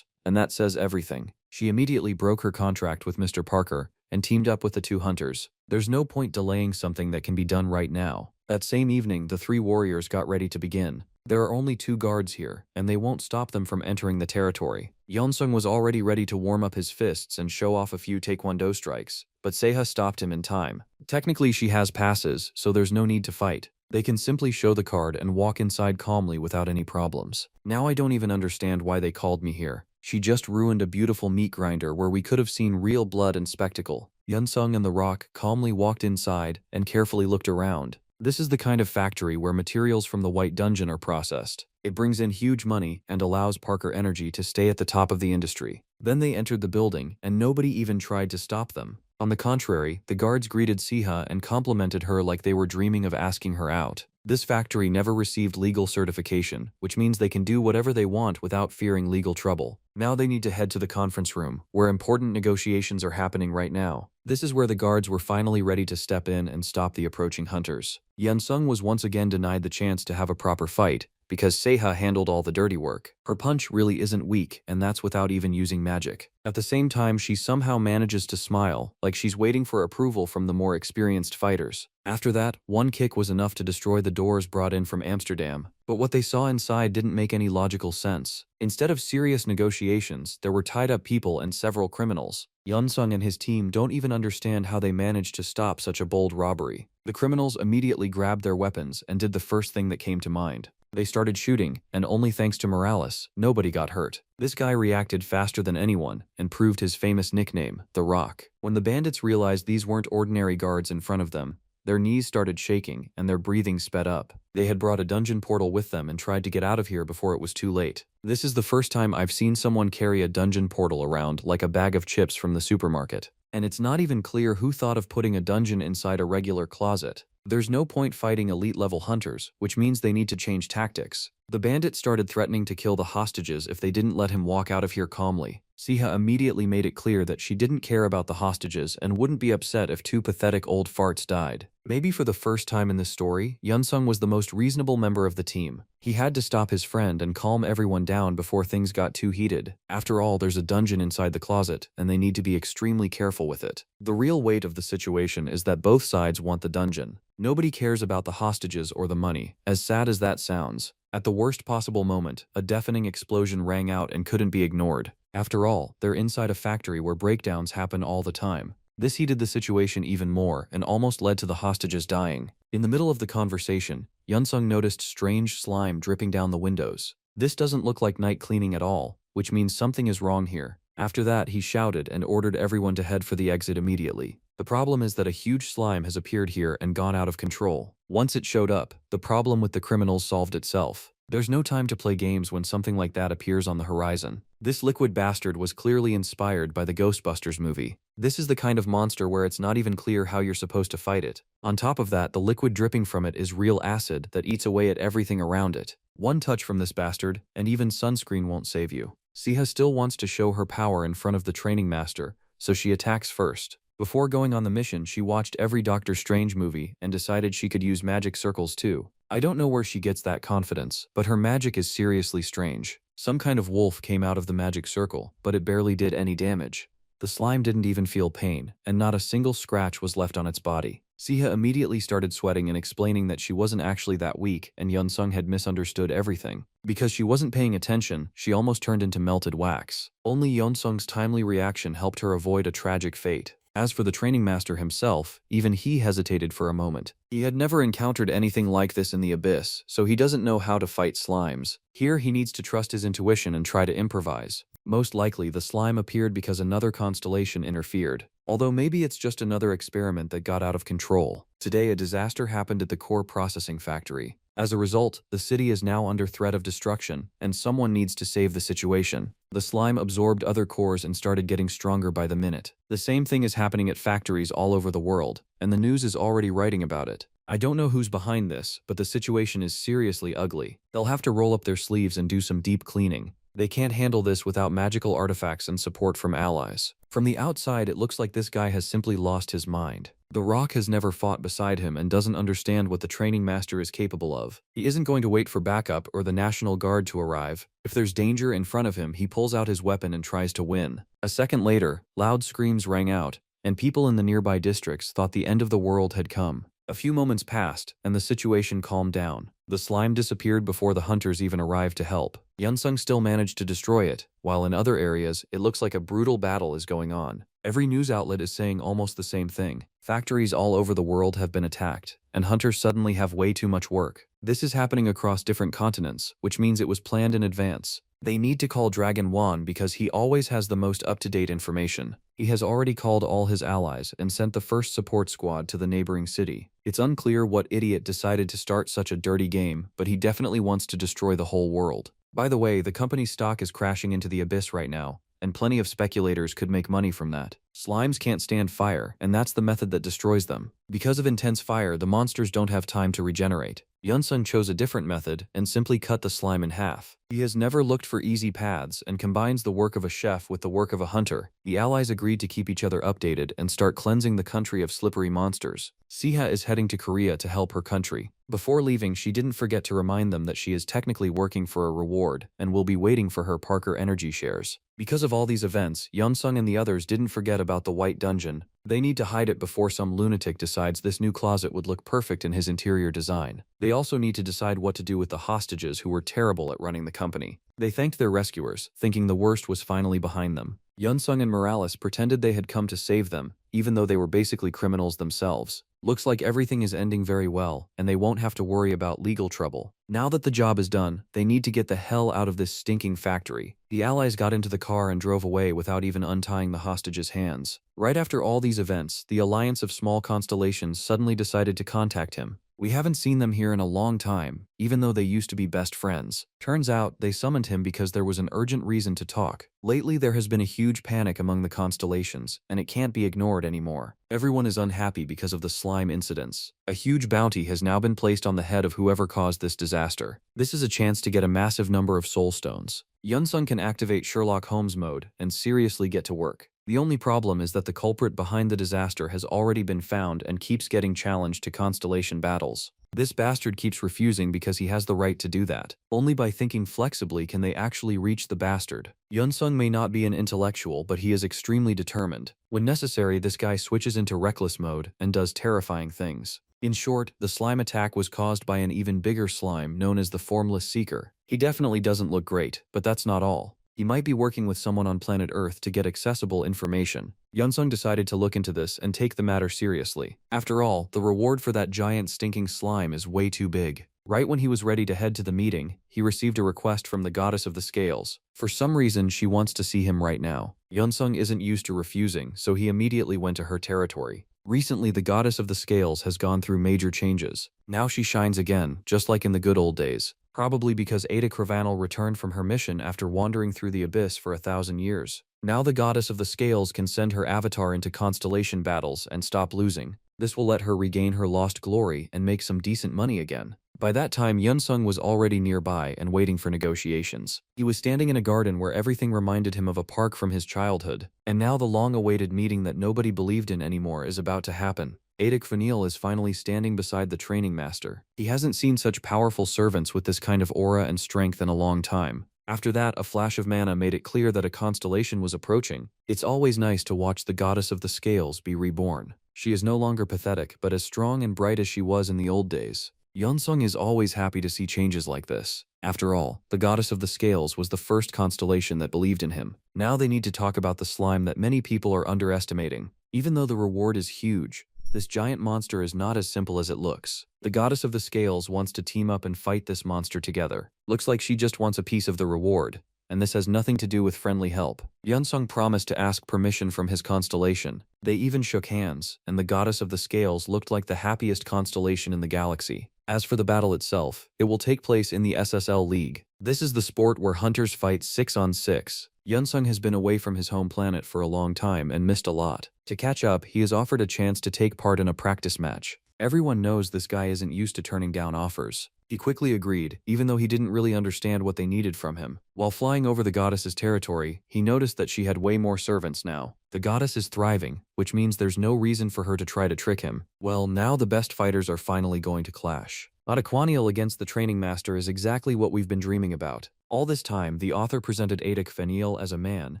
and that says everything. She immediately broke her contract with Mr. Parker and teamed up with the two hunters. There's no point delaying something that can be done right now. That same evening, the three warriors got ready to begin. There are only 2 guards here, and they won't stop them from entering the territory. Yunsung was already ready to warm up his fists and show off a few taekwondo strikes, but Seha stopped him in time. Technically, she has passes, so there's no need to fight. They can simply show the card and walk inside calmly without any problems. Now I don't even understand why they called me here. She just ruined a beautiful meat grinder where we could have seen real blood and spectacle. Yunsung and the Rock calmly walked inside and carefully looked around. This is the kind of factory where materials from the White Dungeon are processed. It brings in huge money and allows Parker Energy to stay at the top of the industry. Then they entered the building, and nobody even tried to stop them. On the contrary, the guards greeted Seha and complimented her like they were dreaming of asking her out. This factory never received legal certification, which means they can do whatever they want without fearing legal trouble. Now they need to head to the conference room, where important negotiations are happening right now. This is where the guards were finally ready to step in and stop the approaching hunters. Yunsung was once again denied the chance to have a proper fight, because Seiha handled all the dirty work. Her punch really isn't weak, and that's without even using magic. At the same time, she somehow manages to smile, like she's waiting for approval from the more experienced fighters. After that, one kick was enough to destroy the doors brought in from Amsterdam. But what they saw inside didn't make any logical sense. Instead of serious negotiations, there were tied-up people and several criminals. Yunsung and his team don't even understand how they managed to stop such a bold robbery. The criminals immediately grabbed their weapons and did the first thing that came to mind. They started shooting, and only thanks to Morales, nobody got hurt. This guy reacted faster than anyone and proved his famous nickname, The Rock. When the bandits realized these weren't ordinary guards in front of them, their knees started shaking and their breathing sped up. They had brought a dungeon portal with them and tried to get out of here before it was too late. This is the first time I've seen someone carry a dungeon portal around like a bag of chips from the supermarket. And it's not even clear who thought of putting a dungeon inside a regular closet. There's no point fighting elite-level hunters, which means they need to change tactics. The bandit started threatening to kill the hostages if they didn't let him walk out of here calmly. Siha immediately made it clear that she didn't care about the hostages and wouldn't be upset if two pathetic old farts died. Maybe for the first time in this story, Yunsung was the most reasonable member of the team. He had to stop his friend and calm everyone down before things got too heated. After all, there's a dungeon inside the closet, and they need to be extremely careful with it. The real weight of the situation is that both sides want the dungeon. Nobody cares about the hostages or the money, as sad as that sounds. At the worst possible moment, a deafening explosion rang out and couldn't be ignored. After all, they're inside a factory where breakdowns happen all the time. This heated the situation even more and almost led to the hostages dying. In the middle of the conversation, Yunsung noticed strange slime dripping down the windows. This doesn't look like night cleaning at all, which means something is wrong here. After that, he shouted and ordered everyone to head for the exit immediately. The problem is that a huge slime has appeared here and gone out of control. Once it showed up, the problem with the criminals solved itself. There's no time to play games when something like that appears on the horizon. This liquid bastard was clearly inspired by the Ghostbusters movie. This is the kind of monster where it's not even clear how you're supposed to fight it. On top of that, the liquid dripping from it is real acid that eats away at everything around it. One touch from this bastard, and even sunscreen won't save you. Siha still wants to show her power in front of the training master, so she attacks first. Before going on the mission, she watched every Doctor Strange movie and decided she could use magic circles too. I don't know where she gets that confidence, but her magic is seriously strange. Some kind of wolf came out of the magic circle, but it barely did any damage. The slime didn't even feel pain, and not a single scratch was left on its body. Siha immediately started sweating and explaining that she wasn't actually that weak and Yunsung had misunderstood everything. Because she wasn't paying attention, she almost turned into melted wax. Only Yunsung's timely reaction helped her avoid a tragic fate. As for the training master himself, even he hesitated for a moment. He had never encountered anything like this in the abyss, so he doesn't know how to fight slimes. Here he needs to trust his intuition and try to improvise. Most likely, the slime appeared because another constellation interfered. Although maybe it's just another experiment that got out of control. Today, a disaster happened at the core processing factory. As a result, the city is now under threat of destruction, and someone needs to save the situation. The slime absorbed other cores and started getting stronger by the minute. The same thing is happening at factories all over the world, and the news is already writing about it. I don't know who's behind this, but the situation is seriously ugly. They'll have to roll up their sleeves and do some deep cleaning. They can't handle this without magical artifacts and support from allies. From the outside, it looks like this guy has simply lost his mind. The Rock has never fought beside him and doesn't understand what the training master is capable of. He isn't going to wait for backup or the National Guard to arrive. If there's danger in front of him, he pulls out his weapon and tries to win. A second later, loud screams rang out, and people in the nearby districts thought the end of the world had come. A few moments passed, and the situation calmed down. The slime disappeared before the hunters even arrived to help. Yunsung still managed to destroy it, while in other areas, it looks like a brutal battle is going on. Every news outlet is saying almost the same thing. Factories all over the world have been attacked, and hunters suddenly have way too much work. This is happening across different continents, which means it was planned in advance. They need to call Dragon Wan because he always has the most up-to-date information. He has already called all his allies and sent the first support squad to the neighboring city. It's unclear what idiot decided to start such a dirty game, but he definitely wants to destroy the whole world. By the way, the company's stock is crashing into the abyss right now, and plenty of speculators could make money from that. Slimes can't stand fire, and that's the method that destroys them. Because of intense fire, the monsters don't have time to regenerate. Yunsung chose a different method and simply cut the slime in half. He has never looked for easy paths and combines the work of a chef with the work of a hunter. The allies agreed to keep each other updated and start cleansing the country of slippery monsters. Siha is heading to Korea to help her country. Before leaving, she didn't forget to remind them that she is technically working for a reward and will be waiting for her Parker energy shares. Because of all these events, Yunsung and the others didn't forget about the White Dungeon. They need to hide it before some lunatic decides this new closet would look perfect in his interior design. They also need to decide what to do with the hostages who were terrible at running the company. They thanked their rescuers, thinking the worst was finally behind them. Yunsung and Morales pretended they had come to save them, even though they were basically criminals themselves. Looks like everything is ending very well, and they won't have to worry about legal trouble. Now that the job is done, they need to get the hell out of this stinking factory. The allies got into the car and drove away without even untying the hostages' hands. Right after all these events, the Alliance of Small Constellations suddenly decided to contact him. We haven't seen them here in a long time, even though they used to be best friends. Turns out, they summoned him because there was an urgent reason to talk. Lately, there has been a huge panic among the constellations, and it can't be ignored anymore. Everyone is unhappy because of the slime incidents. A huge bounty has now been placed on the head of whoever caused this disaster. This is a chance to get a massive number of soul stones. Yunsung can activate Sherlock Holmes mode and seriously get to work. The only problem is that the culprit behind the disaster has already been found and keeps getting challenged to constellation battles. This bastard keeps refusing because he has the right to do that. Only by thinking flexibly can they actually reach the bastard. Yunsung may not be an intellectual, but he is extremely determined. When necessary, this guy switches into reckless mode and does terrifying things. In short, the slime attack was caused by an even bigger slime known as the Formless Seeker. He definitely doesn't look great, but that's not all. He might be working with someone on planet Earth to get accessible information. Yunsung decided to look into this and take the matter seriously. After all, the reward for that giant stinking slime is way too big. Right when he was ready to head to the meeting, he received a request from the Goddess of the Scales. For some reason, she wants to see him right now. Yunsung isn't used to refusing, so he immediately went to her territory. Recently, the Goddess of the Scales has gone through major changes. Now she shines again, just like in the good old days. Probably because Ada Cravanel returned from her mission after wandering through the abyss for 1,000 years. Now the Goddess of the Scales can send her avatar into constellation battles and stop losing. This will let her regain her lost glory and make some decent money again. By that time, Yunsung was already nearby and waiting for negotiations. He was standing in a garden where everything reminded him of a park from his childhood, and now the long-awaited meeting that nobody believed in anymore is about to happen. Ada Cravanel is finally standing beside the training master. He hasn't seen such powerful servants with this kind of aura and strength in a long time. After that, a flash of mana made it clear that a constellation was approaching. It's always nice to watch the Goddess of the Scales be reborn. She is no longer pathetic, but as strong and bright as she was in the old days. Yunsung is always happy to see changes like this. After all, the Goddess of the Scales was the first constellation that believed in him. Now they need to talk about the slime that many people are underestimating. Even though the reward is huge, this giant monster is not as simple as it looks. The Goddess of the Scales wants to team up and fight this monster together. Looks like she just wants a piece of the reward, and this has nothing to do with friendly help. Yunsung promised to ask permission from his constellation. They even shook hands, and the Goddess of the Scales looked like the happiest constellation in the galaxy. As for the battle itself, it will take place in the SSL League. This is the sport where hunters fight 6-on-6. Yunsung has been away from his home planet for a long time and missed a lot. To catch up, he is offered a chance to take part in a practice match. Everyone knows this guy isn't used to turning down offers. He quickly agreed, even though he didn't really understand what they needed from him. While flying over the goddess's territory, he noticed that she had way more servants now. The goddess is thriving, which means there's no reason for her to try to trick him. Well, now the best fighters are finally going to clash. Otaquaniel against the training master is exactly what we've been dreaming about. All this time, the author presented Ada Cravanel as a man,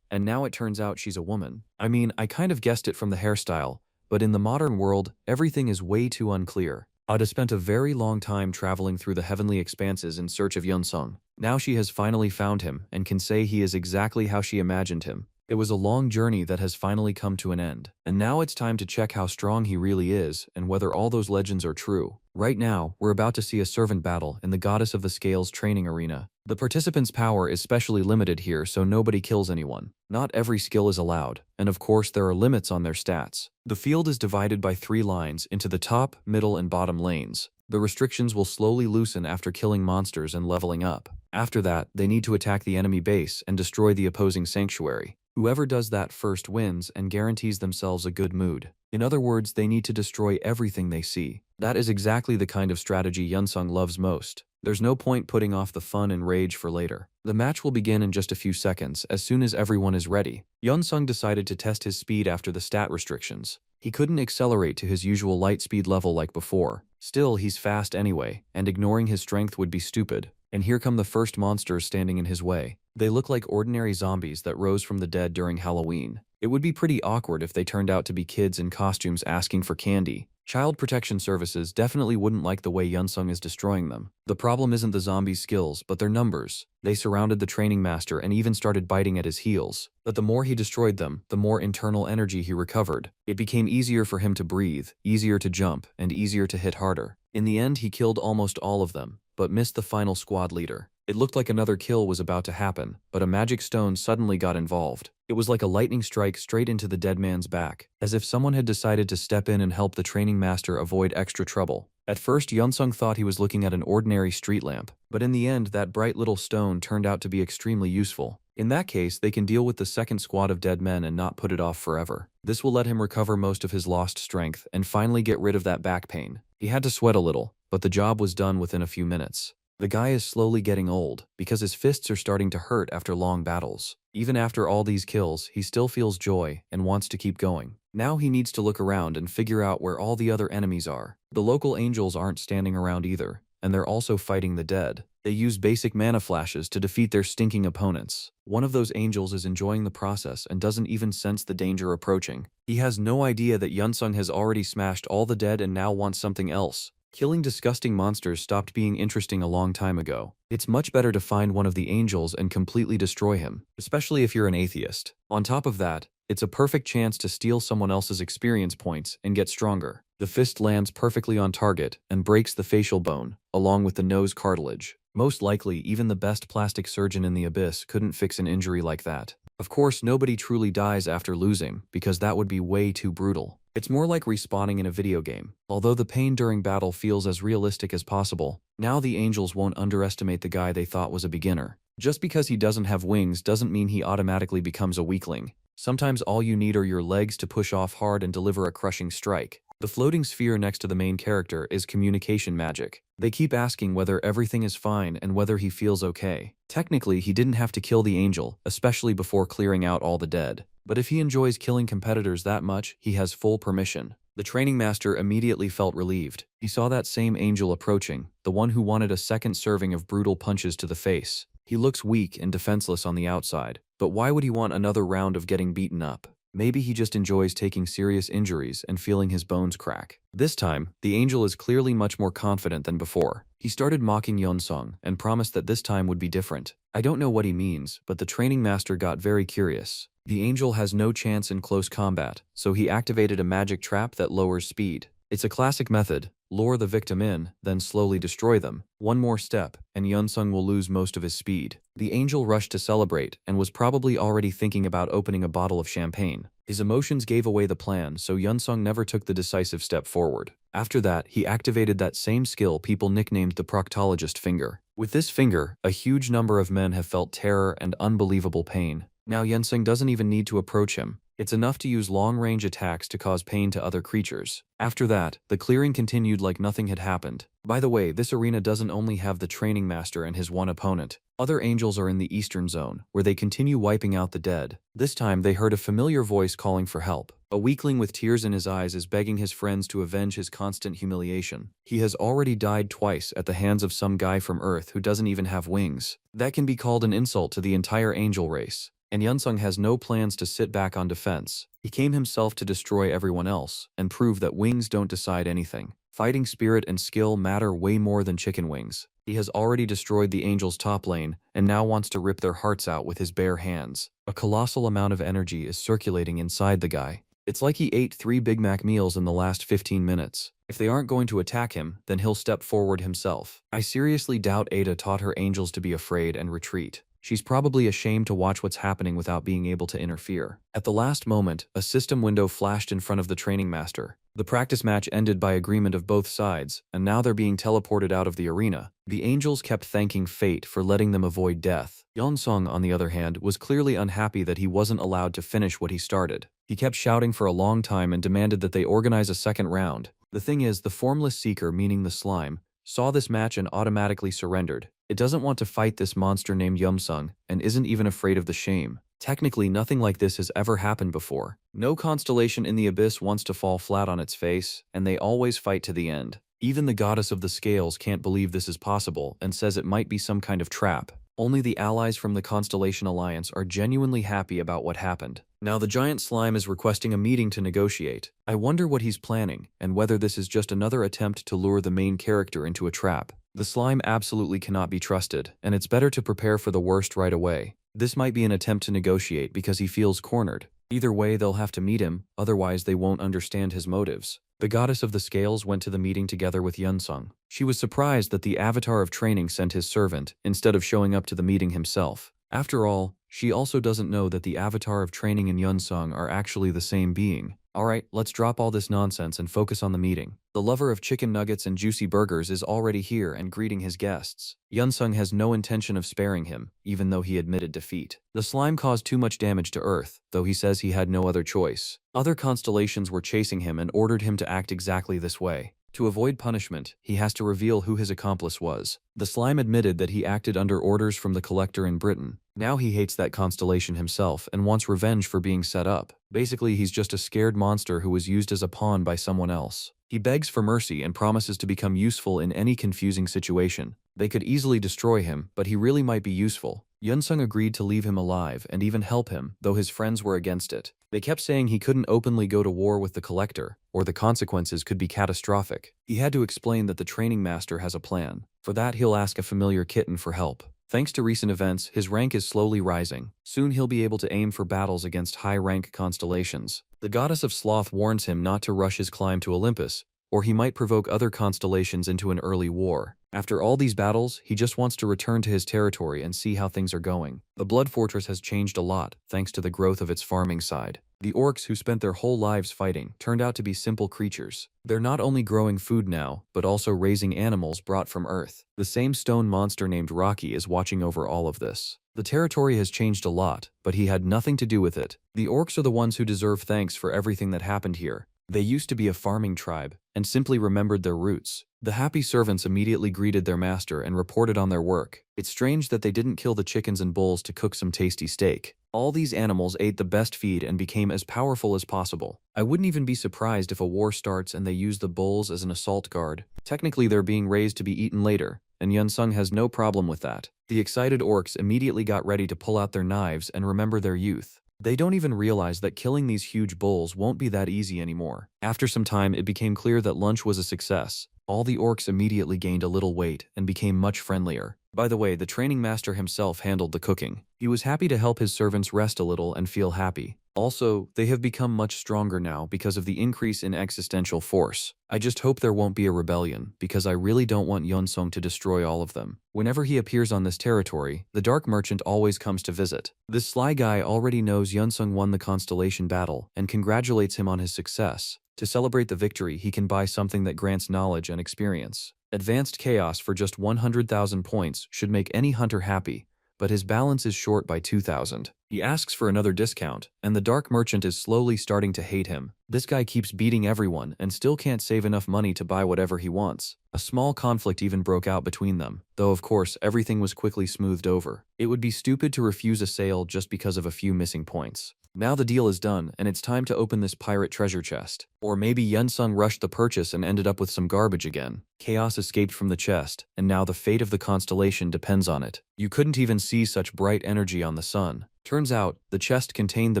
and now it turns out she's a woman. I mean, I kind of guessed it from the hairstyle, but in the modern world, everything is way too unclear. Ada spent a very long time traveling through the heavenly expanses in search of Yunsung. Now she has finally found him and can say he is exactly how she imagined him. It was a long journey that has finally come to an end, and now it's time to check how strong he really is and whether all those legends are true. Right now, we're about to see a servant battle in the Goddess of the Scales training arena. The participants' power is specially limited here, so nobody kills anyone. Not every skill is allowed, and of course there are limits on their stats. The field is divided by 3 lines into the top, middle, and bottom lanes. The restrictions will slowly loosen after killing monsters and leveling up. After that, they need to attack the enemy base and destroy the opposing sanctuary. Whoever does that first wins and guarantees themselves a good mood. In other words, they need to destroy everything they see. That is exactly the kind of strategy Yunsung loves most. There's no point putting off the fun and rage for later. The match will begin in just a few seconds, as soon as everyone is ready. Yunsung decided to test his speed after the stat restrictions. He couldn't accelerate to his usual light speed level like before. Still, he's fast anyway, and ignoring his strength would be stupid. And here come the first monsters standing in his way. They look like ordinary zombies that rose from the dead during Halloween. It would be pretty awkward if they turned out to be kids in costumes asking for candy. Child Protection Services definitely wouldn't like the way Yunsung is destroying them. The problem isn't the zombies' skills, but their numbers. They surrounded the training master and even started biting at his heels. But the more he destroyed them, the more internal energy he recovered. It became easier for him to breathe, easier to jump, and easier to hit harder. In the end, he killed almost all of them, but missed the final squad leader. It looked like another kill was about to happen, but a magic stone suddenly got involved. It was like a lightning strike straight into the dead man's back, as if someone had decided to step in and help the training master avoid extra trouble. At first, Yunsung thought he was looking at an ordinary street lamp, but in the end, that bright little stone turned out to be extremely useful. In that case, they can deal with the second squad of dead men and not put it off forever. This will let him recover most of his lost strength and finally get rid of that back pain. He had to sweat a little, but the job was done within a few minutes. The guy is slowly getting old, because his fists are starting to hurt after long battles. Even after all these kills, he still feels joy and wants to keep going. Now he needs to look around and figure out where all the other enemies are. The local angels aren't standing around either, and they're also fighting the dead. They use basic mana flashes to defeat their stinking opponents. One of those angels is enjoying the process and doesn't even sense the danger approaching. He has no idea that Yunsung has already smashed all the dead and now wants something else. Killing disgusting monsters stopped being interesting a long time ago. It's much better to find one of the angels and completely destroy him, especially if you're an atheist. On top of that, it's a perfect chance to steal someone else's experience points and get stronger. The fist lands perfectly on target and breaks the facial bone, along with the nose cartilage. Most likely, even the best plastic surgeon in the abyss couldn't fix an injury like that. Of course, nobody truly dies after losing, because that would be way too brutal. It's more like respawning in a video game. Although the pain during battle feels as realistic as possible, now the angels won't underestimate the guy they thought was a beginner. Just because he doesn't have wings doesn't mean he automatically becomes a weakling. Sometimes all you need are your legs to push off hard and deliver a crushing strike. The floating sphere next to the main character is communication magic. They keep asking whether everything is fine and whether he feels okay. Technically, he didn't have to kill the angel, especially before clearing out all the dead. But if he enjoys killing competitors that much, he has full permission. The training master immediately felt relieved. He saw that same angel approaching, the one who wanted a second serving of brutal punches to the face. He looks weak and defenseless on the outside, but why would he want another round of getting beaten up? Maybe he just enjoys taking serious injuries and feeling his bones crack. This time, the angel is clearly much more confident than before. He started mocking Yunsung and promised that this time would be different. I don't know what he means, but the training master got very curious. The angel has no chance in close combat, so he activated a magic trap that lowers speed. It's a classic method. Lure the victim in, then slowly destroy them. One more step, and Yunsung will lose most of his speed. The angel rushed to celebrate, and was probably already thinking about opening a bottle of champagne. His emotions gave away the plan, so Yunsung never took the decisive step forward. After that, he activated that same skill people nicknamed the proctologist finger. With this finger, a huge number of men have felt terror and unbelievable pain. Now Yunsung doesn't even need to approach him. It's enough to use long-range attacks to cause pain to other creatures. After that, the clearing continued like nothing had happened. By the way, this arena doesn't only have the training master and his one opponent. Other angels are in the eastern zone, where they continue wiping out the dead. This time, they heard a familiar voice calling for help. A weakling with tears in his eyes is begging his friends to avenge his constant humiliation. He has already died twice at the hands of some guy from Earth who doesn't even have wings. That can be called an insult to the entire angel race. And Yunsung has no plans to sit back on defense. He came himself to destroy everyone else, and prove that wings don't decide anything. Fighting spirit and skill matter way more than chicken wings. He has already destroyed the angels' top lane, and now wants to rip their hearts out with his bare hands. A colossal amount of energy is circulating inside the guy. It's like he ate 3 Big Mac meals in the last 15 minutes. If they aren't going to attack him, then he'll step forward himself. I seriously doubt Ada taught her angels to be afraid and retreat. She's probably ashamed to watch what's happening without being able to interfere. At the last moment, a system window flashed in front of the training master. The practice match ended by agreement of both sides, and now they're being teleported out of the arena. The angels kept thanking fate for letting them avoid death. Yeonsung, on the other hand, was clearly unhappy that he wasn't allowed to finish what he started. He kept shouting for a long time and demanded that they organize a second round. The thing is, the formless seeker, meaning the slime, saw this match and automatically surrendered. It doesn't want to fight this monster named Yeonsung and isn't even afraid of the shame. Technically, nothing like this has ever happened before. No constellation in the abyss wants to fall flat on its face, and they always fight to the end. Even the goddess of the scales can't believe this is possible and says it might be some kind of trap. Only the allies from the Constellation Alliance are genuinely happy about what happened. Now the giant slime is requesting a meeting to negotiate. I wonder what he's planning, and whether this is just another attempt to lure the main character into a trap. The slime absolutely cannot be trusted, and it's better to prepare for the worst right away. This might be an attempt to negotiate because he feels cornered. Either way, they'll have to meet him, otherwise they won't understand his motives. The goddess of the scales went to the meeting together with Yeonsung. She was surprised that the avatar of training sent his servant, instead of showing up to the meeting himself. After all, she also doesn't know that the avatar of training and Yeonsung are actually the same being. Alright, let's drop all this nonsense and focus on the meeting. The lover of chicken nuggets and juicy burgers is already here and greeting his guests. Yeonsung has no intention of sparing him, even though he admitted defeat. The slime caused too much damage to Earth, though he says he had no other choice. Other constellations were chasing him and ordered him to act exactly this way. To avoid punishment, he has to reveal who his accomplice was. The slime admitted that he acted under orders from the collector in Britain. Now he hates that constellation himself and wants revenge for being set up. Basically, he's just a scared monster who was used as a pawn by someone else. He begs for mercy and promises to become useful in any confusing situation. They could easily destroy him, but he really might be useful. Yeonsung agreed to leave him alive and even help him, though his friends were against it. They kept saying he couldn't openly go to war with the collector, or the consequences could be catastrophic. He had to explain that the training master has a plan. For that, he'll ask a familiar kitten for help. Thanks to recent events, his rank is slowly rising. Soon he'll be able to aim for battles against high-rank constellations. The goddess of sloth warns him not to rush his climb to Olympus, or he might provoke other constellations into an early war. After all these battles, he just wants to return to his territory and see how things are going. The Blood Fortress has changed a lot, thanks to the growth of its farming side. The orcs who spent their whole lives fighting turned out to be simple creatures. They're not only growing food now, but also raising animals brought from Earth. The same stone monster named Rocky is watching over all of this. The territory has changed a lot, but he had nothing to do with it. The orcs are the ones who deserve thanks for everything that happened here. They used to be a farming tribe, and simply remembered their roots. The happy servants immediately greeted their master and reported on their work. It's strange that they didn't kill the chickens and bulls to cook some tasty steak. All these animals ate the best feed and became as powerful as possible. I wouldn't even be surprised if a war starts and they use the bulls as an assault guard. Technically, they're being raised to be eaten later, and Yeonsung has no problem with that. The excited orcs immediately got ready to pull out their knives and remember their youth. They don't even realize that killing these huge bulls won't be that easy anymore. After some time, it became clear that lunch was a success. All the orcs immediately gained a little weight and became much friendlier. By the way, the training master himself handled the cooking. He was happy to help his servants rest a little and feel happy. Also, they have become much stronger now because of the increase in existential force. I just hope there won't be a rebellion, because I really don't want Yeonsung to destroy all of them. Whenever he appears on this territory, the Dark Merchant always comes to visit. This sly guy already knows Yeonsung won the constellation battle and congratulates him on his success. To celebrate the victory, he can buy something that grants knowledge and experience. Advanced Chaos for just 100,000 points should make any hunter happy, but his balance is short by 2,000. He asks for another discount, and the Dark Merchant is slowly starting to hate him. This guy keeps beating everyone and still can't save enough money to buy whatever he wants. A small conflict even broke out between them, though of course everything was quickly smoothed over. It would be stupid to refuse a sale just because of a few missing points. Now the deal is done, and it's time to open this pirate treasure chest. Or maybe Yeonsung rushed the purchase and ended up with some garbage again. Chaos escaped from the chest, and now the fate of the constellation depends on it. You couldn't even see such bright energy on the sun. Turns out, the chest contained the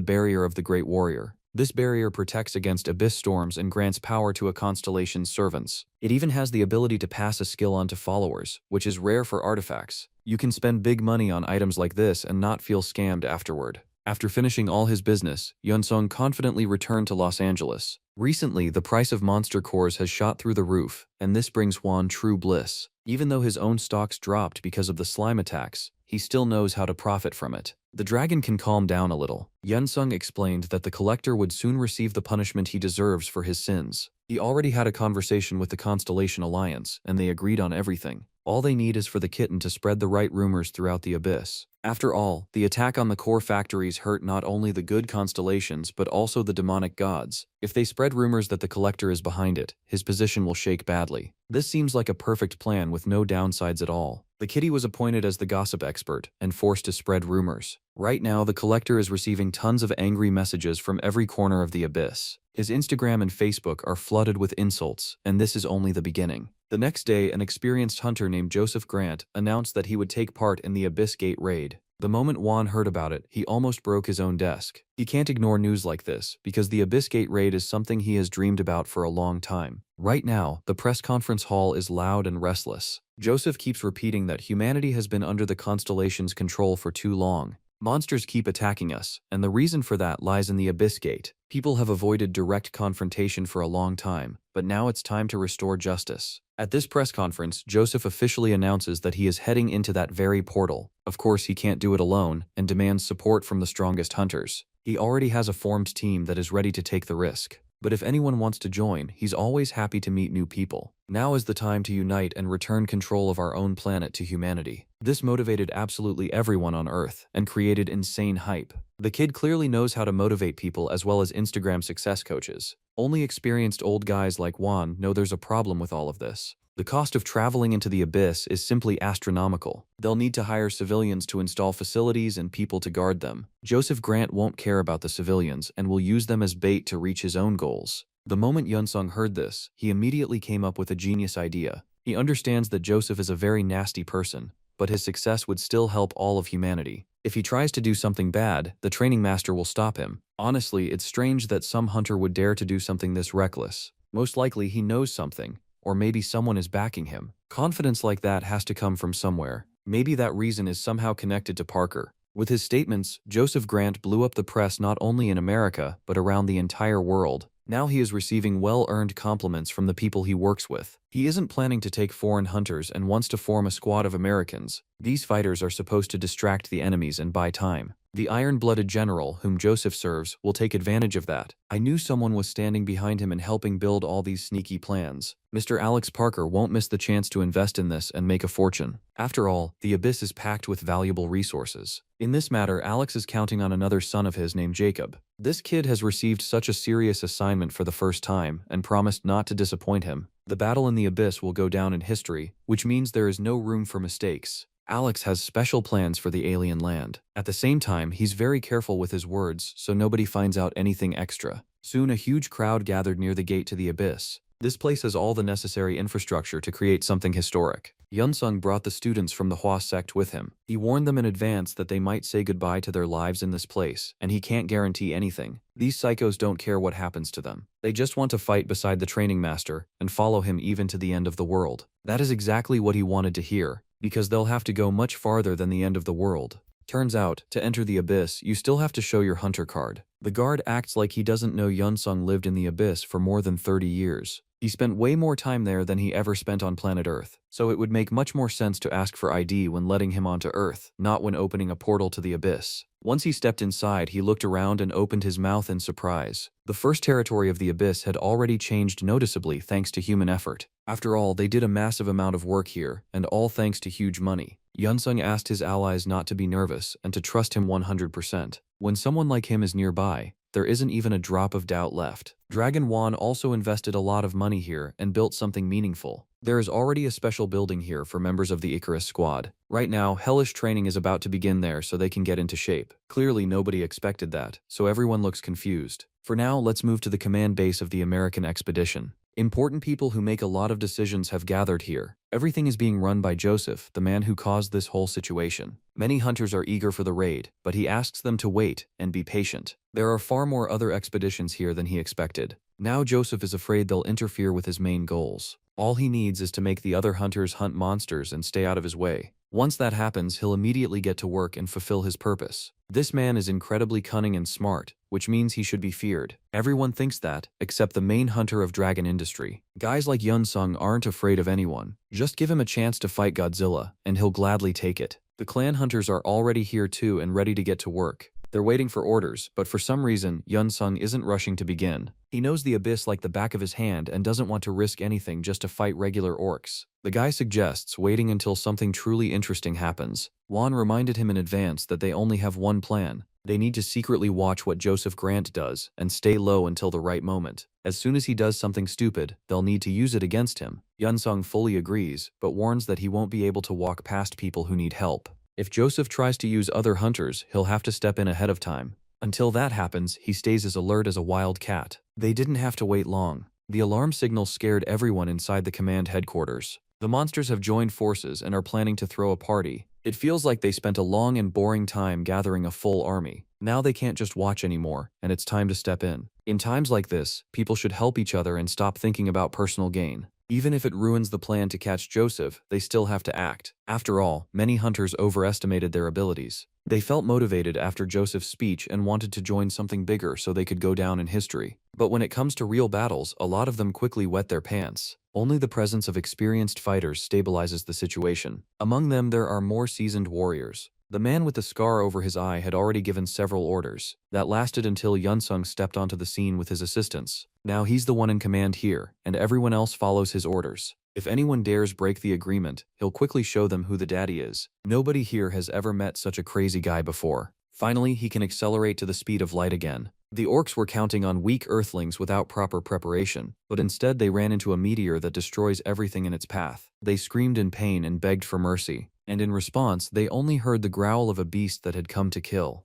barrier of the Great Warrior. This barrier protects against abyss storms and grants power to a constellation's servants. It even has the ability to pass a skill on to followers, which is rare for artifacts. You can spend big money on items like this and not feel scammed afterward. After finishing all his business, Yeonsung confidently returned to Los Angeles. Recently, the price of monster cores has shot through the roof, and this brings Hwan true bliss. Even though his own stocks dropped because of the slime attacks, he still knows how to profit from it. The dragon can calm down a little. Yunsung explained that the collector would soon receive the punishment he deserves for his sins. He already had a conversation with the Constellation Alliance, and they agreed on everything. All they need is for the kitten to spread the right rumors throughout the abyss. After all, the attack on the core factories hurt not only the good constellations but also the demonic gods. If they spread rumors that the collector is behind it, his position will shake badly. This seems like a perfect plan with no downsides at all. The kitty was appointed as the gossip expert and forced to spread rumors. Right now, the collector is receiving tons of angry messages from every corner of the abyss. His Instagram and Facebook are flooded with insults, and this is only the beginning. The next day, an experienced hunter named Joseph Grant announced that he would take part in the Abyss Gate raid. The moment Juan heard about it, he almost broke his own desk. He can't ignore news like this, because the Abyss Gate raid is something he has dreamed about for a long time. Right now, the press conference hall is loud and restless. Joseph keeps repeating that humanity has been under the constellation's control for too long. Monsters keep attacking us, and the reason for that lies in the Abyss Gate. People have avoided direct confrontation for a long time, but now it's time to restore justice. At this press conference, Joseph officially announces that he is heading into that very portal. Of course, he can't do it alone, and demands support from the strongest hunters. He already has a formed team that is ready to take the risk. But if anyone wants to join, he's always happy to meet new people. Now is the time to unite and return control of our own planet to humanity. This motivated absolutely everyone on Earth and created insane hype. The kid clearly knows how to motivate people as well as Instagram success coaches. Only experienced old guys like Juan know there's a problem with all of this. The cost of traveling into the abyss is simply astronomical. They'll need to hire civilians to install facilities and people to guard them. Joseph Grant won't care about the civilians and will use them as bait to reach his own goals. The moment Yunsung heard this, he immediately came up with a genius idea. He understands that Joseph is a very nasty person, but his success would still help all of humanity. If he tries to do something bad, the training master will stop him. Honestly, it's strange that some hunter would dare to do something this reckless. Most likely he knows something, or maybe someone is backing him. Confidence like that has to come from somewhere. Maybe that reason is somehow connected to Parker. With his statements, Joseph Grant blew up the press not only in America, but around the entire world. Now he is receiving well-earned compliments from the people he works with. He isn't planning to take foreign hunters and wants to form a squad of Americans. These fighters are supposed to distract the enemies and buy time. The iron-blooded general, whom Joseph serves, will take advantage of that. I knew someone was standing behind him and helping build all these sneaky plans. Mr. Alex Parker won't miss the chance to invest in this and make a fortune. After all, the abyss is packed with valuable resources. In this matter, Alex is counting on another son of his named Jacob. This kid has received such a serious assignment for the first time and promised not to disappoint him. The battle in the abyss will go down in history, which means there is no room for mistakes. Alex has special plans for the alien land. At the same time, he's very careful with his words so nobody finds out anything extra. Soon a huge crowd gathered near the gate to the abyss. This place has all the necessary infrastructure to create something historic. Yunsung brought the students from the Hua sect with him. He warned them in advance that they might say goodbye to their lives in this place, and he can't guarantee anything. These psychos don't care what happens to them. They just want to fight beside the training master and follow him even to the end of the world. That is exactly what he wanted to hear, because they'll have to go much farther than the end of the world. Turns out, to enter the abyss, you still have to show your hunter card. The guard acts like he doesn't know Yunsung lived in the abyss for more than 30 years. He spent way more time there than he ever spent on planet Earth, so it would make much more sense to ask for ID when letting him onto Earth, not when opening a portal to the abyss. Once he stepped inside, he looked around and opened his mouth in surprise. The first territory of the abyss had already changed noticeably thanks to human effort. After all, they did a massive amount of work here, and all thanks to huge money. Yunsung asked his allies not to be nervous and to trust him 100%. When someone like him is nearby, there isn't even a drop of doubt left. Dragon Juan also invested a lot of money here and built something meaningful. There is already a special building here for members of the Icarus squad. Right now, hellish training is about to begin there so they can get into shape. Clearly nobody expected that, so everyone looks confused. For now, let's move to the command base of the American expedition. Important people who make a lot of decisions have gathered here. Everything is being run by Joseph, the man who caused this whole situation. Many hunters are eager for the raid, but he asks them to wait and be patient. There are far more other expeditions here than he expected. Now Joseph is afraid they'll interfere with his main goals. All he needs is to make the other hunters hunt monsters and stay out of his way. Once that happens, he'll immediately get to work and fulfill his purpose. This man is incredibly cunning and smart, which means he should be feared. Everyone thinks that, except the main hunter of dragon industry. Guys like Yunsung aren't afraid of anyone. Just give him a chance to fight Godzilla, and he'll gladly take it. The clan hunters are already here too and ready to get to work. They're waiting for orders, but for some reason, Yun-sung isn't rushing to begin. He knows the abyss like the back of his hand and doesn't want to risk anything just to fight regular orcs. The guy suggests waiting until something truly interesting happens. Juan reminded him in advance that they only have one plan. They need to secretly watch what Joseph Grant does and stay low until the right moment. As soon as he does something stupid, they'll need to use it against him. Yun-sung fully agrees, but warns that he won't be able to walk past people who need help. If Joseph tries to use other hunters, he'll have to step in ahead of time. Until that happens, he stays as alert as a wild cat. They didn't have to wait long. The alarm signal scared everyone inside the command headquarters. The monsters have joined forces and are planning to throw a party. It feels like they spent a long and boring time gathering a full army. Now they can't just watch anymore, and it's time to step in. In times like this, people should help each other and stop thinking about personal gain. Even if it ruins the plan to catch Joseph, they still have to act. After all, many hunters overestimated their abilities. They felt motivated after Joseph's speech and wanted to join something bigger so they could go down in history. But when it comes to real battles, a lot of them quickly wet their pants. Only the presence of experienced fighters stabilizes the situation. Among them, there are more seasoned warriors. The man with the scar over his eye had already given several orders. That lasted until Yun-sung stepped onto the scene with his assistants. Now he's the one in command here, and everyone else follows his orders. If anyone dares break the agreement, he'll quickly show them who the daddy is. Nobody here has ever met such a crazy guy before. Finally, he can accelerate to the speed of light again. The orcs were counting on weak earthlings without proper preparation, but instead they ran into a meteor that destroys everything in its path. They screamed in pain and begged for mercy, and in response they only heard the growl of a beast that had come to kill.